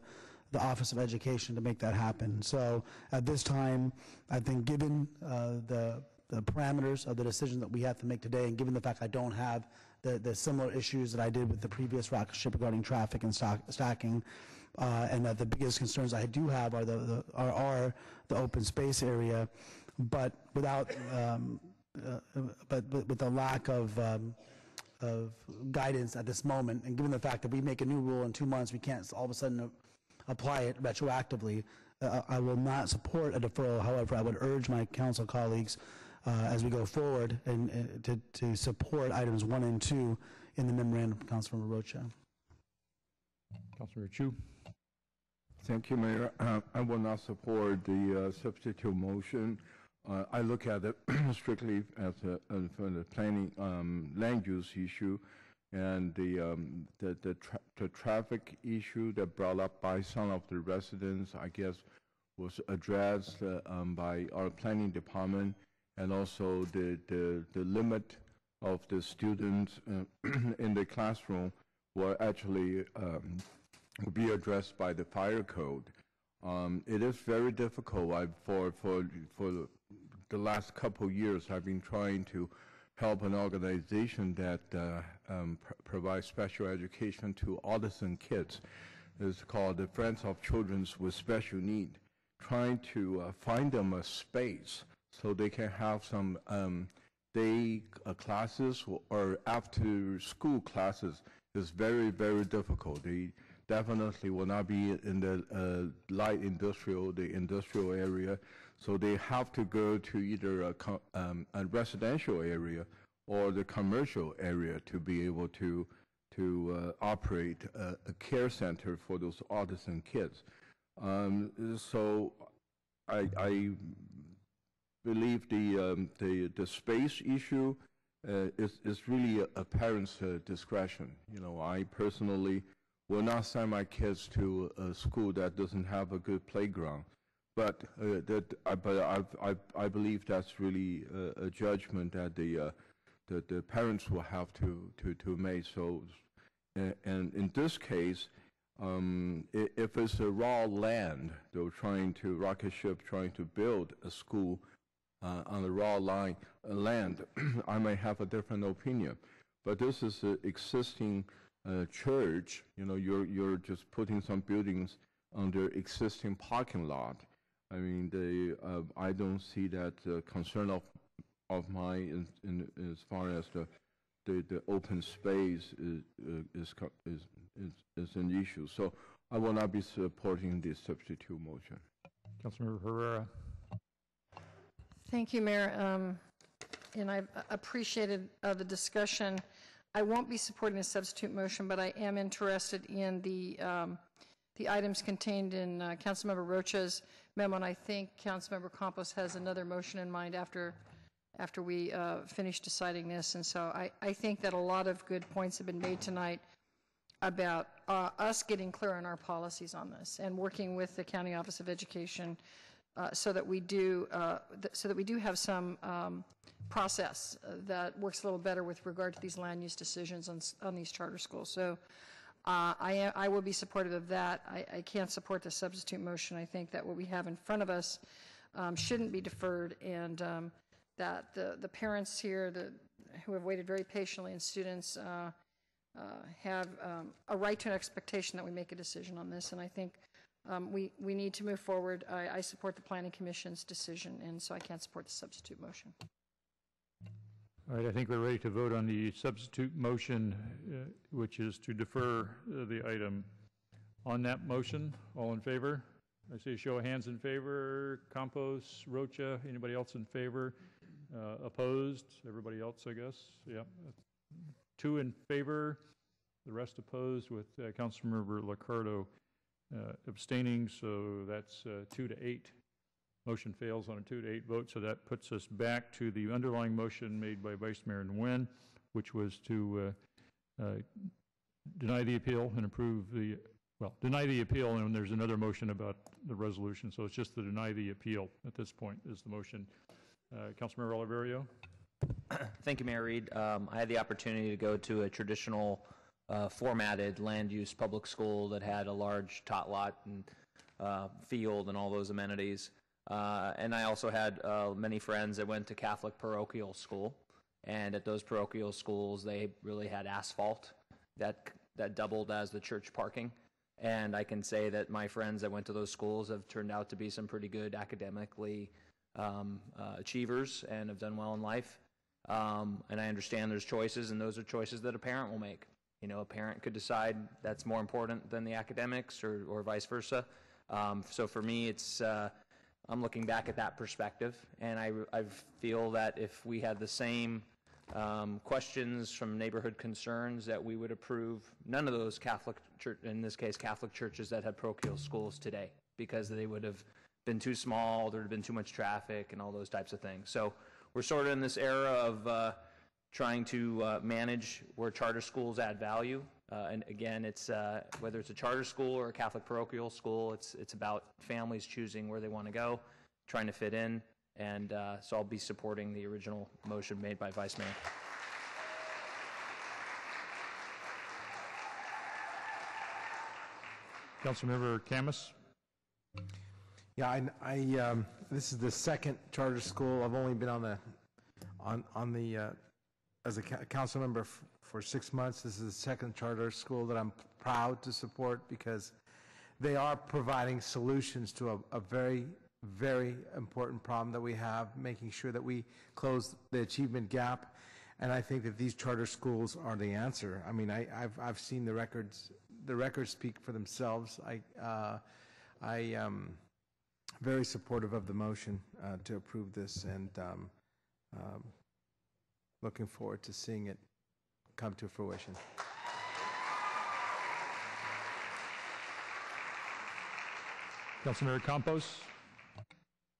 Office of Education to make that happen. So at this time, I think given the parameters of the decision that we have to make today, and given the fact I don't have the similar issues that I did with the previous Rocket Ship regarding traffic and stacking, and that the biggest concerns I do have are the open space area, but without with the lack of guidance at this moment, and given the fact that we make a new rule in 2 months, we can't all of a sudden apply it retroactively. I will not support a deferral. However, I would urge my council colleagues as we go forward and to support items 1 and 2 in the memorandum from Councilmember Rocha. Councilmember Chu. Thank you, Mayor. I will not support the substitute motion. I look at it strictly as for the planning land use issue, and the traffic issue that brought up by some of the residents, I guess, was addressed by our planning department, and also the limit of the students in the classroom will actually be addressed by the fire code. It is very difficult. For the last couple of years, I've been trying to help an organization that provides special education to autism kids. It's called the Friends of Children with Special Need, trying to find them a space so they can have some day classes or after school classes. Is very, very difficult. They definitely will not be in the light industrial, the industrial area, so they have to go to either a residential area or the commercial area to be able to operate a care center for those autism kids. So I believe the space issue is really a parent's discretion. You know, I personally will not send my kids to a school that doesn't have a good playground, but I believe that's really a judgment that the parents will have to make. So, and in this case, If it's a raw land, they're trying to, rocket ship trying to build a school on the raw land, I may have a different opinion. But this is an existing church. You know, you're just putting some buildings under existing parking lot. I mean, I don't see that concern of mine as far as the open space is an issue. So I will not be supporting this substitute motion. Councilmember Herrera. Thank you, Mayor. And I've appreciated the discussion. I won't be supporting a substitute motion, but I am interested in the items contained in Councilmember Rocha's memo, and I think Councilmember Campos has another motion in mind after we finish deciding this. And so I think that a lot of good points have been made tonight about us getting clear on our policies on this and working with the County Office of Education so that we do have some process that works a little better with regard to these land use decisions on these charter schools. So I will be supportive of that. I can't support the substitute motion. I think that what we have in front of us shouldn't be deferred, and that the parents here who have waited very patiently and students have a right to an expectation that we make a decision on this. And I think we need to move forward. I support the Planning Commission's decision, and so I can't support the substitute motion. All right, I think we're ready to vote on the substitute motion, which is to defer the item. On that motion, all in favor? I see a show of hands in favor. Campos, Rocha, anybody else in favor? Opposed? Everybody else, I guess. Yeah. 2 in favor, the rest opposed, with Councilmember LICCARDO abstaining, so that's 2-8. Motion fails on a 2-8 vote, so that puts us back to the underlying motion made by Vice Mayor Nguyen, which was to deny the appeal and approve the, well, deny the appeal, and there's another motion about the resolution, so it's just to deny the appeal at this point is the motion. Councilmember Oliverio. Thank you, Mayor Reed. I had the opportunity to go to a traditional formatted land use public school that had a large tot lot and field and all those amenities. And I also had many friends that went to Catholic parochial school, and at those parochial schools they really had asphalt that doubled as the church parking. And I can say that my friends that went to those schools have turned out to be some pretty good academically achievers and have done well in life. And I understand there's choices, and those are choices that a parent will make. You know, a parent could decide that's more important than the academics, or vice versa. So for me, it's I'm looking back at that perspective, and I feel that if we had the same questions from neighborhood concerns, that we would approve none of those Catholic church, in this case Catholic churches that had parochial schools today, because they would have been too small, there would have been too much traffic and all those types of things. So we're sort of in this era of trying to manage where charter schools add value. And again, it's whether it's a charter school or a Catholic parochial school, it's about families choosing where they want to go, trying to fit in, and so I'll be supporting the original motion made by Vice Mayor. Councilmember KHAMIS. Yeah, this is the second charter school. I've only been on the as a council member for 6 months. This is the second charter school that I'm proud to support, because they are providing solutions to a very, very important problem that we have, making sure that we close the achievement gap. And I think that these charter schools are the answer. I mean, I've seen the records. The records speak for themselves. I am very supportive of the motion to approve this, and looking forward to seeing it come to fruition. Councilmember Campos.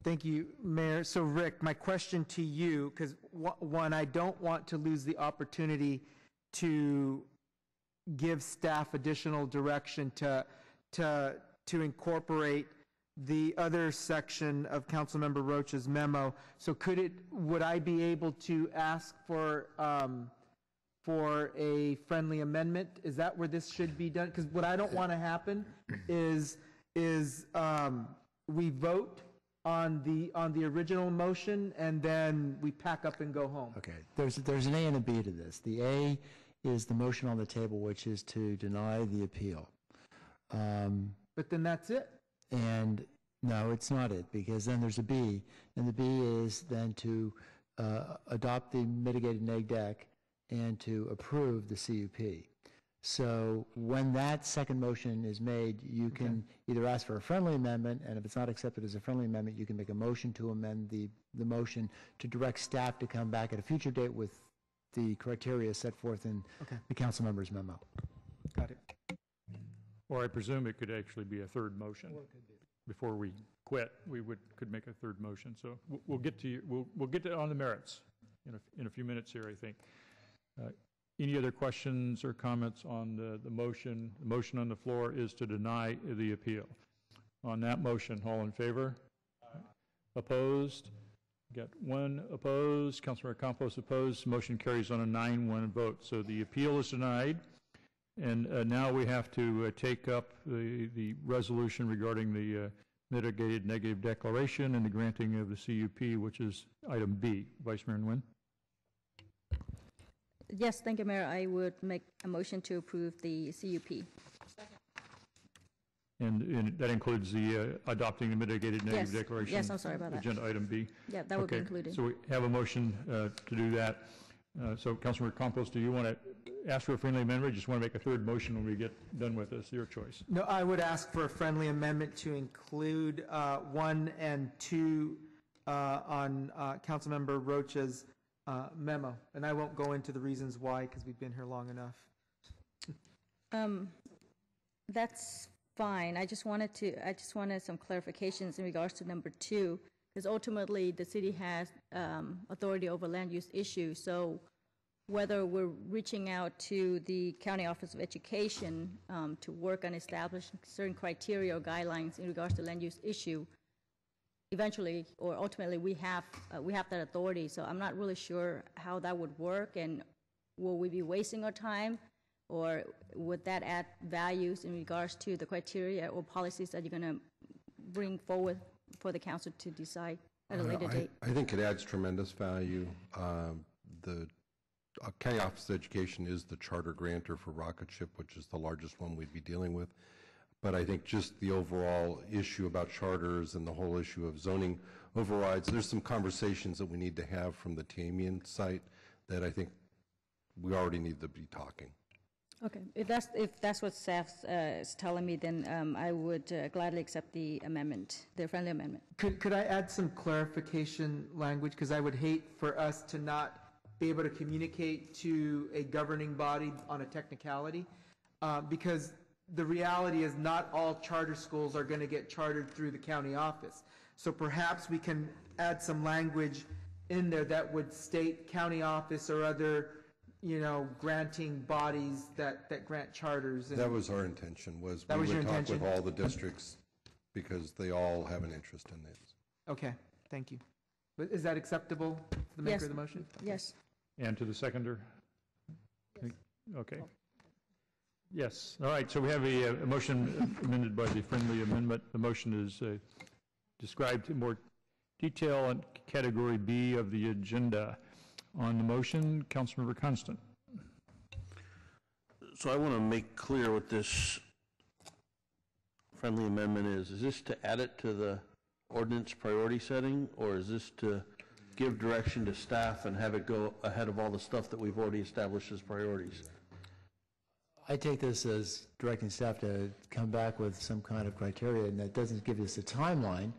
Thank you, Mayor. So, Rick, my question to you, because one, I don't want to lose the opportunity to give staff additional direction to incorporate the other section of Councilmember Rocha's memo. So would I be able to ask for for a friendly amendment? Is that where this should be done? Because what I don't want to happen is we vote on the original motion and then we pack up and go home. Okay, there's an A and a B to this. The A is the motion on the table, which is to deny the appeal. But then that's it. And no, it's not it, because then there's a B, and the B is then to adopt the mitigated neg deck and to approve the CUP. So when that second motion is made, you can either ask for a friendly amendment, and if it's not accepted as a friendly amendment, you can make a motion to amend the motion to direct staff to come back at a future date with the criteria set forth in the council member's memo. Got it. Or I presume it could actually be a third motion. Before we quit, we could make a third motion. So we'll get to we'll get to on the merits in a few minutes here, I think. Any other questions or comments on the motion? The motion on the floor is to deny the appeal. On that motion, all in favor? Opposed? Got one opposed. Councilmember Campos opposed. Motion carries on a 9-1 vote. So the appeal is denied. And now we have to take up the resolution regarding the mitigated negative declaration and the granting of the CUP, which is item B. Vice Mayor Nguyen. Yes, thank you, Mayor. I would make a motion to approve the CUP. And that includes the adopting the mitigated negative declaration. Yes, I'm sorry about that. Agenda item B. Yeah, that would be included. So we have a motion to do that. So Councilmember Campos, do you want to ask for a friendly amendment, or just want to make a third motion when we get done with this? Your choice. No, I would ask for a friendly amendment to include 1 and 2 on Councilmember Rocha's memo. And I won't go into the reasons why, because we've been here long enough. That's fine. I just wanted some clarifications in regards to number 2, because ultimately the city has authority over land use issues. So whether we're reaching out to the County Office of Education to work on establishing certain criteria or guidelines in regards to land use issue, eventually or ultimately we have that authority. So I'm not really sure how that would work, and will we be wasting our time, or would that add values in regards to the criteria or policies that you're going to bring forward for the council to decide at a later date? I think it adds tremendous value. The County Office of Education is the charter grantor for rocket ship, which is the largest one we'd be dealing with. But I think just the overall issue about charters and the whole issue of zoning overrides, there's some conversations that we need to have from the Tamian site that I think we already need to be talking. Okay, if that's what staff is telling me, then I would gladly accept the amendment, the friendly amendment. Could I add some clarification language? Because I would hate for us to not be able to communicate to a governing body on a technicality, because the reality is not all charter schools are going to get chartered through the county office. So perhaps we can add some language in there that would state county office or other, granting bodies that grant charters. That was our intention, was we would talk with all the districts because they all have an interest in this. Okay, thank you. But is that acceptable to the maker of the motion? Yes. And to the seconder? Yes. Okay. Yes. All right. So we have a motion amended by the friendly amendment. The motion is described in more detail on category B of the agenda. On the motion, Councilmember Constant. So I want to make clear what this friendly amendment is. Is this to add it to the ordinance priority setting, or is this to give direction to staff and have it go ahead of all the stuff that we've already established as priorities? I take this as directing staff to come back with some kind of criteria, and that doesn't give us a timeline,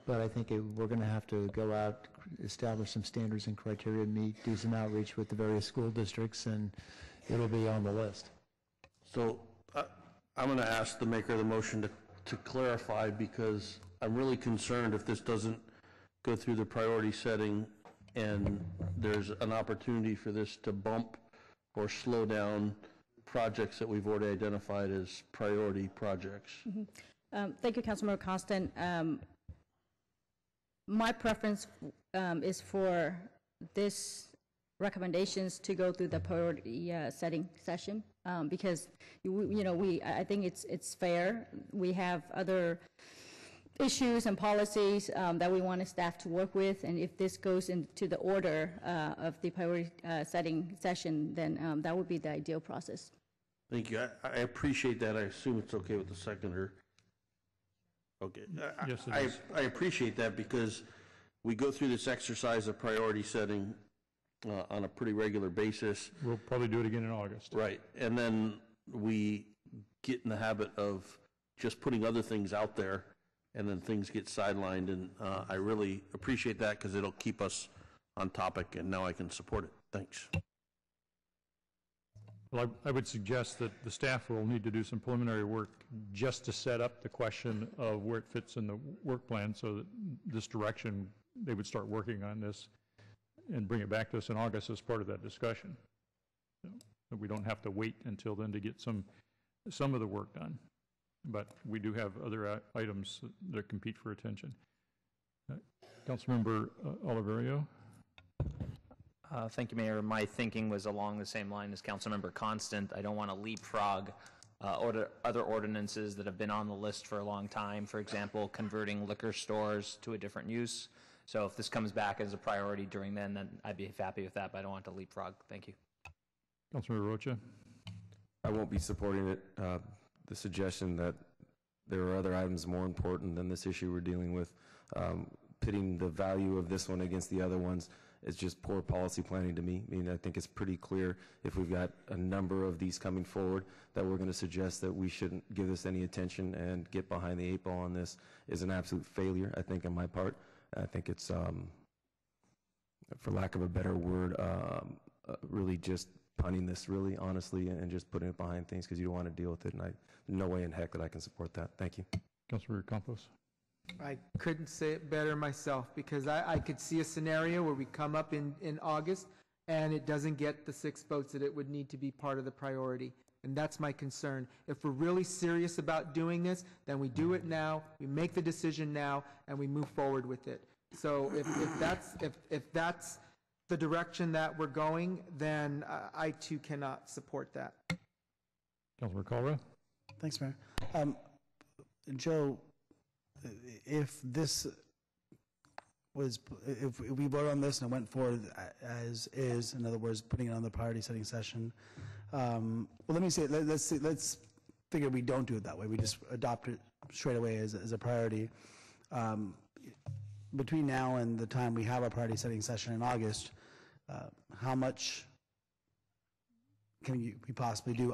but I think we're going to have to go out, establish some standards and criteria, do some outreach with the various school districts, and it'll be on the list. So I'm going to ask the maker of the motion to clarify, because I'm really concerned if this doesn't go through the priority setting and there's an opportunity for this to bump or slow down projects that we've already identified as priority projects. Mm-hmm. Thank you, Councilmember Constant. My preference is for this recommendations to go through the priority setting session, because I think it's fair. We have other issues and policies that we want staff to work with, and if this goes into the order of the priority setting session, then that would be the ideal process. Thank you. I appreciate that. I assume it's okay with the seconder. Okay. Yes, it is. I appreciate that because we go through this exercise of priority setting on a pretty regular basis. We'll probably do it again in August. Right. And then we get in the habit of just putting other things out there, and then things get sidelined. And I really appreciate that because it'll keep us on topic, and now I can support it. Thanks. Well, I would suggest that the staff will need to do some preliminary work just to set up the question of where it fits in the work plan, so that this direction, they would start working on this and bring it back to us in August as part of that discussion. So that we don't have to wait until then to get some of the work done. But we do have other items that compete for attention. Councilmember Oliverio. Thank you, Mayor. My thinking was along the same line as Councilmember Constant. I don't want to leapfrog other ordinances that have been on the list for a long time. For example, converting liquor stores to a different use. So if this comes back as a priority during then I'd be happy with that, but I don't want to leapfrog. Thank you. Councilmember Rocha. I won't be supporting it. The suggestion that there are other items more important than this issue we're dealing with, pitting the value of this one against the other ones, is just poor policy planning to me. I mean, I think it's pretty clear if we've got a number of these coming forward that we're going to suggest that we shouldn't give this any attention and get behind the 8 ball on this is an absolute failure, I think, on my part. I think it's, for lack of a better word, really just punting this really honestly and just putting it behind things because you don't want to deal with it. And no way in heck that I can support that. Thank you. Councilmember Campos. I couldn't say it better myself, because I could see a scenario where we come up in August and it doesn't get the 6 votes that it would need to be part of the priority. And that's my concern. If we're really serious about doing this, then we do it now, we make the decision now, and we move forward with it. So if that's the direction that we're going, then I too cannot support that. Councilmember Kalra. Thanks, Mayor. Joe, if we vote on this and it went forward as is, in other words, putting it on the priority setting session, well, let me say, let's figure we don't do it that way. We just adopt it straight away as a priority. Between now and the time we have our priority setting session in August, how much can we possibly do?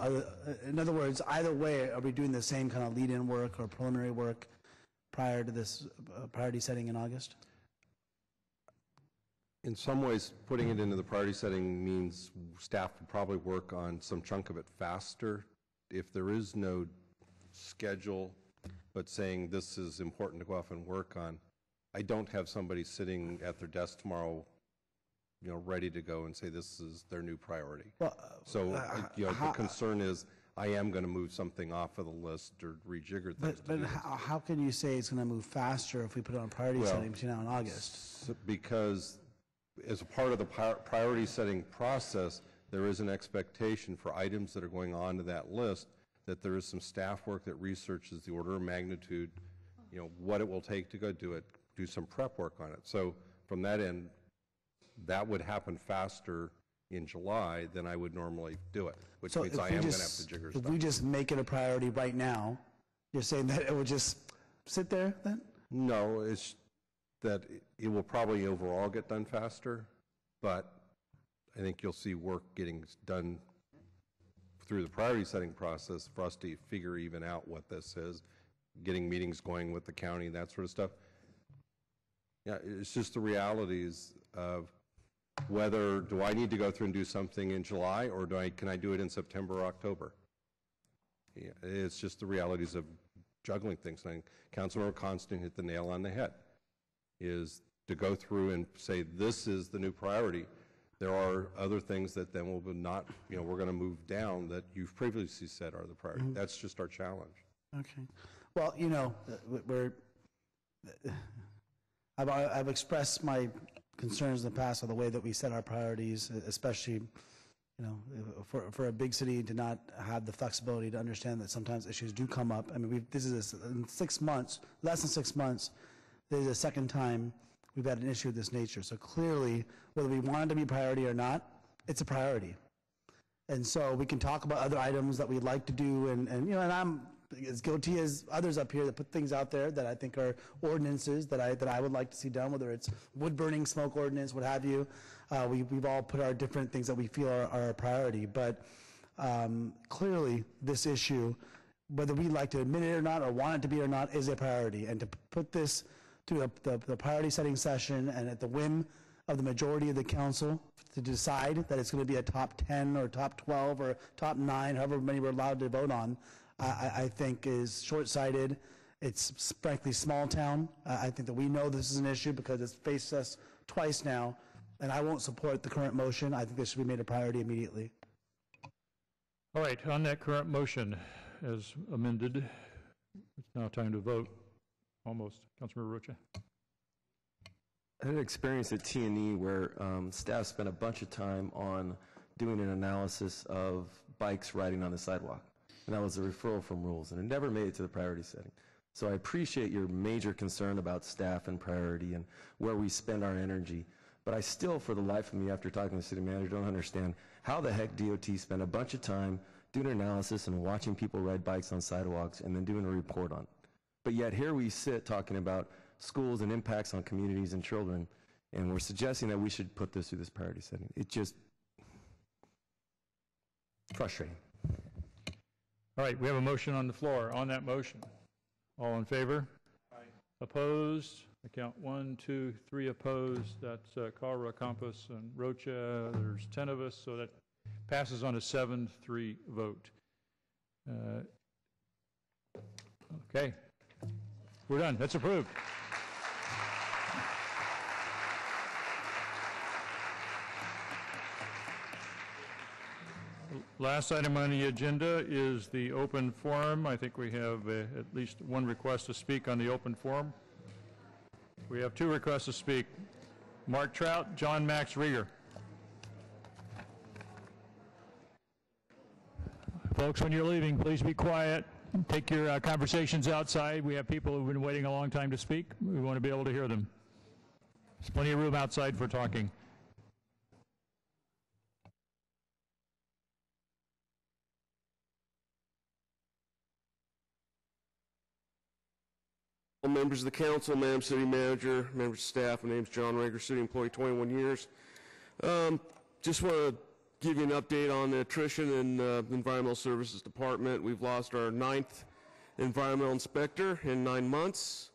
In other words, either way, are we doing the same kind of lead-in work or preliminary work prior to this priority setting in August? In some ways, putting it into the priority setting means staff will probably work on some chunk of it faster. If there is no schedule, but saying this is important to go off and work on, I don't have somebody sitting at their desk tomorrow, ready to go and say this is their new priority. Well, the concern is I am going to move something off of the list or rejigger things. But how can you say it's going to move faster if we put it on priority setting between now and August? Because as a part of the priority setting process, there is an expectation for items that are going on to that list that there is some staff work that researches the order of magnitude, what it will take to go do it, do some prep work on it. So from that end, that would happen faster in July than I would normally do it, which means I am going to have to jigger stuff. If we just make it a priority right now, you're saying that it would just sit there then? No, it's that it will probably overall get done faster, but I think you'll see work getting done through the priority setting process for us to figure even out what this is, getting meetings going with the county, that sort of stuff. Yeah, it's just the realities of whether do I need to go through and do something in July, or can I do it in September or October? Yeah, it's just the realities of juggling things. I think Councilmember Constant hit the nail on the head, is to go through and say this is the new priority. There are other things that then will not, we're going to move down that you've previously said are the priority. Mm-hmm. That's just our challenge. Okay. Well, I've expressed my concerns in the past are the way that we set our priorities, especially, you know, for a big city to not have the flexibility to understand that sometimes issues do come up. I mean, this is in 6 months, less than 6 months, this is the second time we've had an issue of this nature. So clearly, whether we want it to be a priority or not, it's a priority. And so we can talk about other items that we'd like to do, and you know, and I'm as guilty as others up here that put things out there that I think are ordinances that I would like to see done, whether it's wood burning, smoke ordinance, what have you. We've all put our different things that we feel are a priority, but clearly this issue, whether we like to admit it or not, or want it to be or not, is a priority. And to put this through the priority setting session and at the whim of the majority of the council to decide that it's going to be a top 10 or top 12 or top 9, however many we're allowed to vote on, I think is short-sighted. It's frankly small town. I think that we know this is an issue because it's faced us twice now, and I won't support the current motion. I think this should be made a priority immediately. All right, on that current motion as amended, it's now time to vote. Almost. Councilmember Rocha. I had an experience at T&E where staff spent a bunch of time on doing an analysis of bikes riding on the sidewalk. And that was a referral from rules, and it never made it to the priority setting. So I appreciate your major concern about staff and priority and where we spend our energy. But I still, for the life of me, after talking to the city manager, don't understand how the heck DOT spent a bunch of time doing an analysis and watching people ride bikes on sidewalks and then doing a report on it. But yet here we sit talking about schools and impacts on communities and children, and we're suggesting that we should put this through this priority setting. It just frustrating. All right, we have a motion on the floor. On that motion, all in favor? Aye. Opposed? I count 1, 2, 3 opposed. That's Kalra, Campos, and Rocha. There's 10 of us, so that passes on a 7-3 vote. Okay, we're done. That's approved. Last item on the agenda is the open forum. I think we have at least one request to speak on the open forum. We have 2 requests to speak. Mark Trout, John Max Rieger. Folks, when you're leaving, please be quiet. Take your conversations outside. We have people who've been waiting a long time to speak. We want to be able to hear them. There's plenty of room outside for talking. Members of the council, Madam City Manager, members of staff, my name is John Rager, city employee, 21 years. Just want to give you an update on the attrition in the Environmental Services Department. We've lost our 9th environmental inspector in 9 months.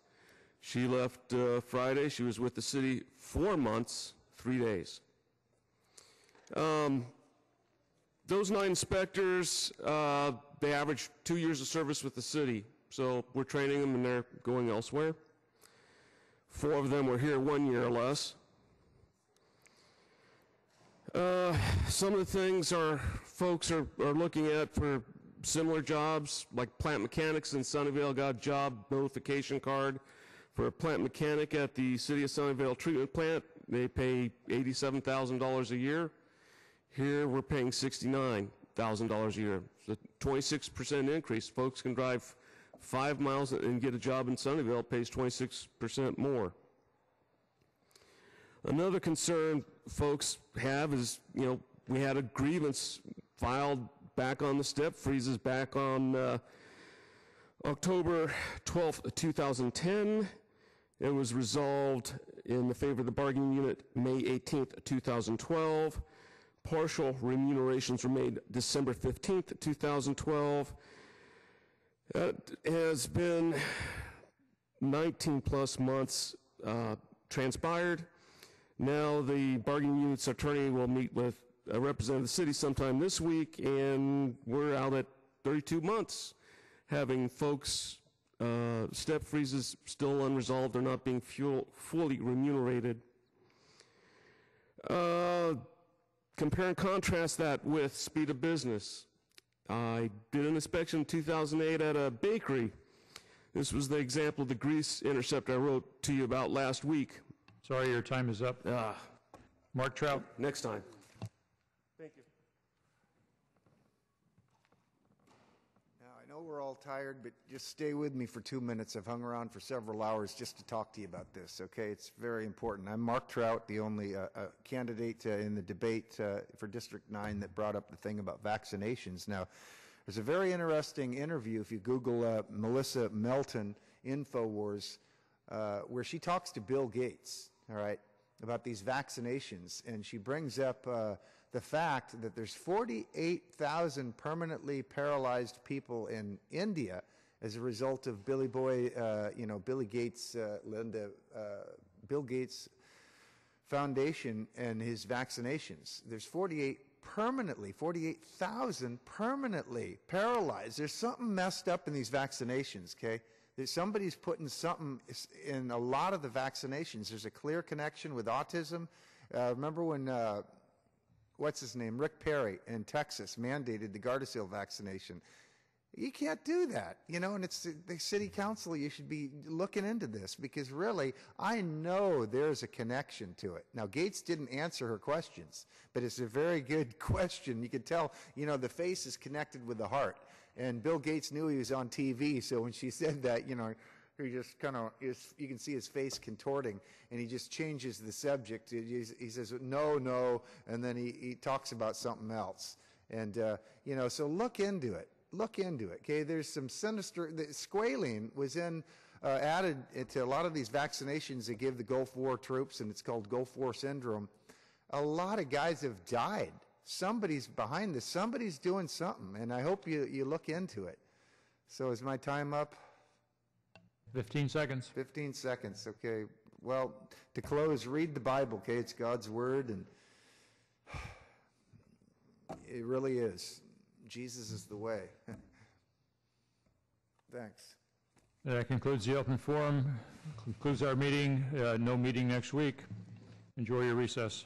She left Friday. She was with the city 4 months, 3 days. Those 9 inspectors, they average 2 years of service with the city. So we're training them and they're going elsewhere. 4 of them were here 1 year or less. Some of the things our folks are looking at for similar jobs, like plant mechanics in Sunnyvale, got a job notification card for a plant mechanic at the City of Sunnyvale treatment plant. They pay $87,000 a year. Here we're paying $69,000 a year. So 26% increase. Folks can drive 5 miles and get a job in Sunnyvale, pays 26% more. Another concern folks have is, you know, we had a grievance filed back on the step freezes back on October 12th, 2010. It was resolved in the favor of the bargaining unit May 18th, 2012. Partial remunerations were made December 15th, 2012. It has been 19 plus months transpired. Now the bargaining unit's attorney will meet with a representative of the city sometime this week, and we're out at 32 months having folks, step freezes still unresolved or not being fully remunerated. Compare and contrast that with speed of business. I did an inspection in 2008 at a bakery. This was the example of the grease intercept I wrote to you about last week. Sorry, your time is up. Mark Trout. Next time. Thank you. Now, I know we're all tired, but just stay with me for 2 minutes. I've hung around for several hours just to talk to you about this, okay? It's very important. I'm Mark Trout, the only candidate in the debate for District 9 that brought up the thing about vaccinations. Now, there's a very interesting interview, if you Google Melissa Melton, InfoWars, where she talks to Bill Gates, all right, about these vaccinations, and she brings up the fact that there's 48,000 permanently paralyzed people in India as a result of Billy Gates, Bill Gates Foundation and his vaccinations. There's 48,000 permanently paralyzed. There's something messed up in these vaccinations, okay? Somebody's putting something in a lot of the vaccinations. There's a clear connection with autism. Remember when, what's his name, Rick Perry in Texas mandated the Gardasil vaccination. You can't do that, you know, and it's the city council, you should be looking into this because really, I know there's a connection to it. Now, Gates didn't answer her questions, but it's a very good question. You could tell, you know, the face is connected with the heart. And Bill Gates knew he was on TV, so when she said that, you know, he just kind of, you can see his face contorting, and he just changes the subject. He says, no, and then he talks about something else. And, you know, so look into it. Look into it, okay? There's some sinister, squalene was added to a lot of these vaccinations they give the Gulf War troops, and it's called Gulf War syndrome. A lot of guys have died. Somebody's behind this. Somebody's doing something, and I hope you look into it. So is my time up? 15 seconds. 15 seconds, okay. Well, to close, read the Bible, okay? It's God's Word, and it really is. Jesus is the way. Thanks. That concludes the open forum, concludes our meeting. No meeting next week. Enjoy your recess.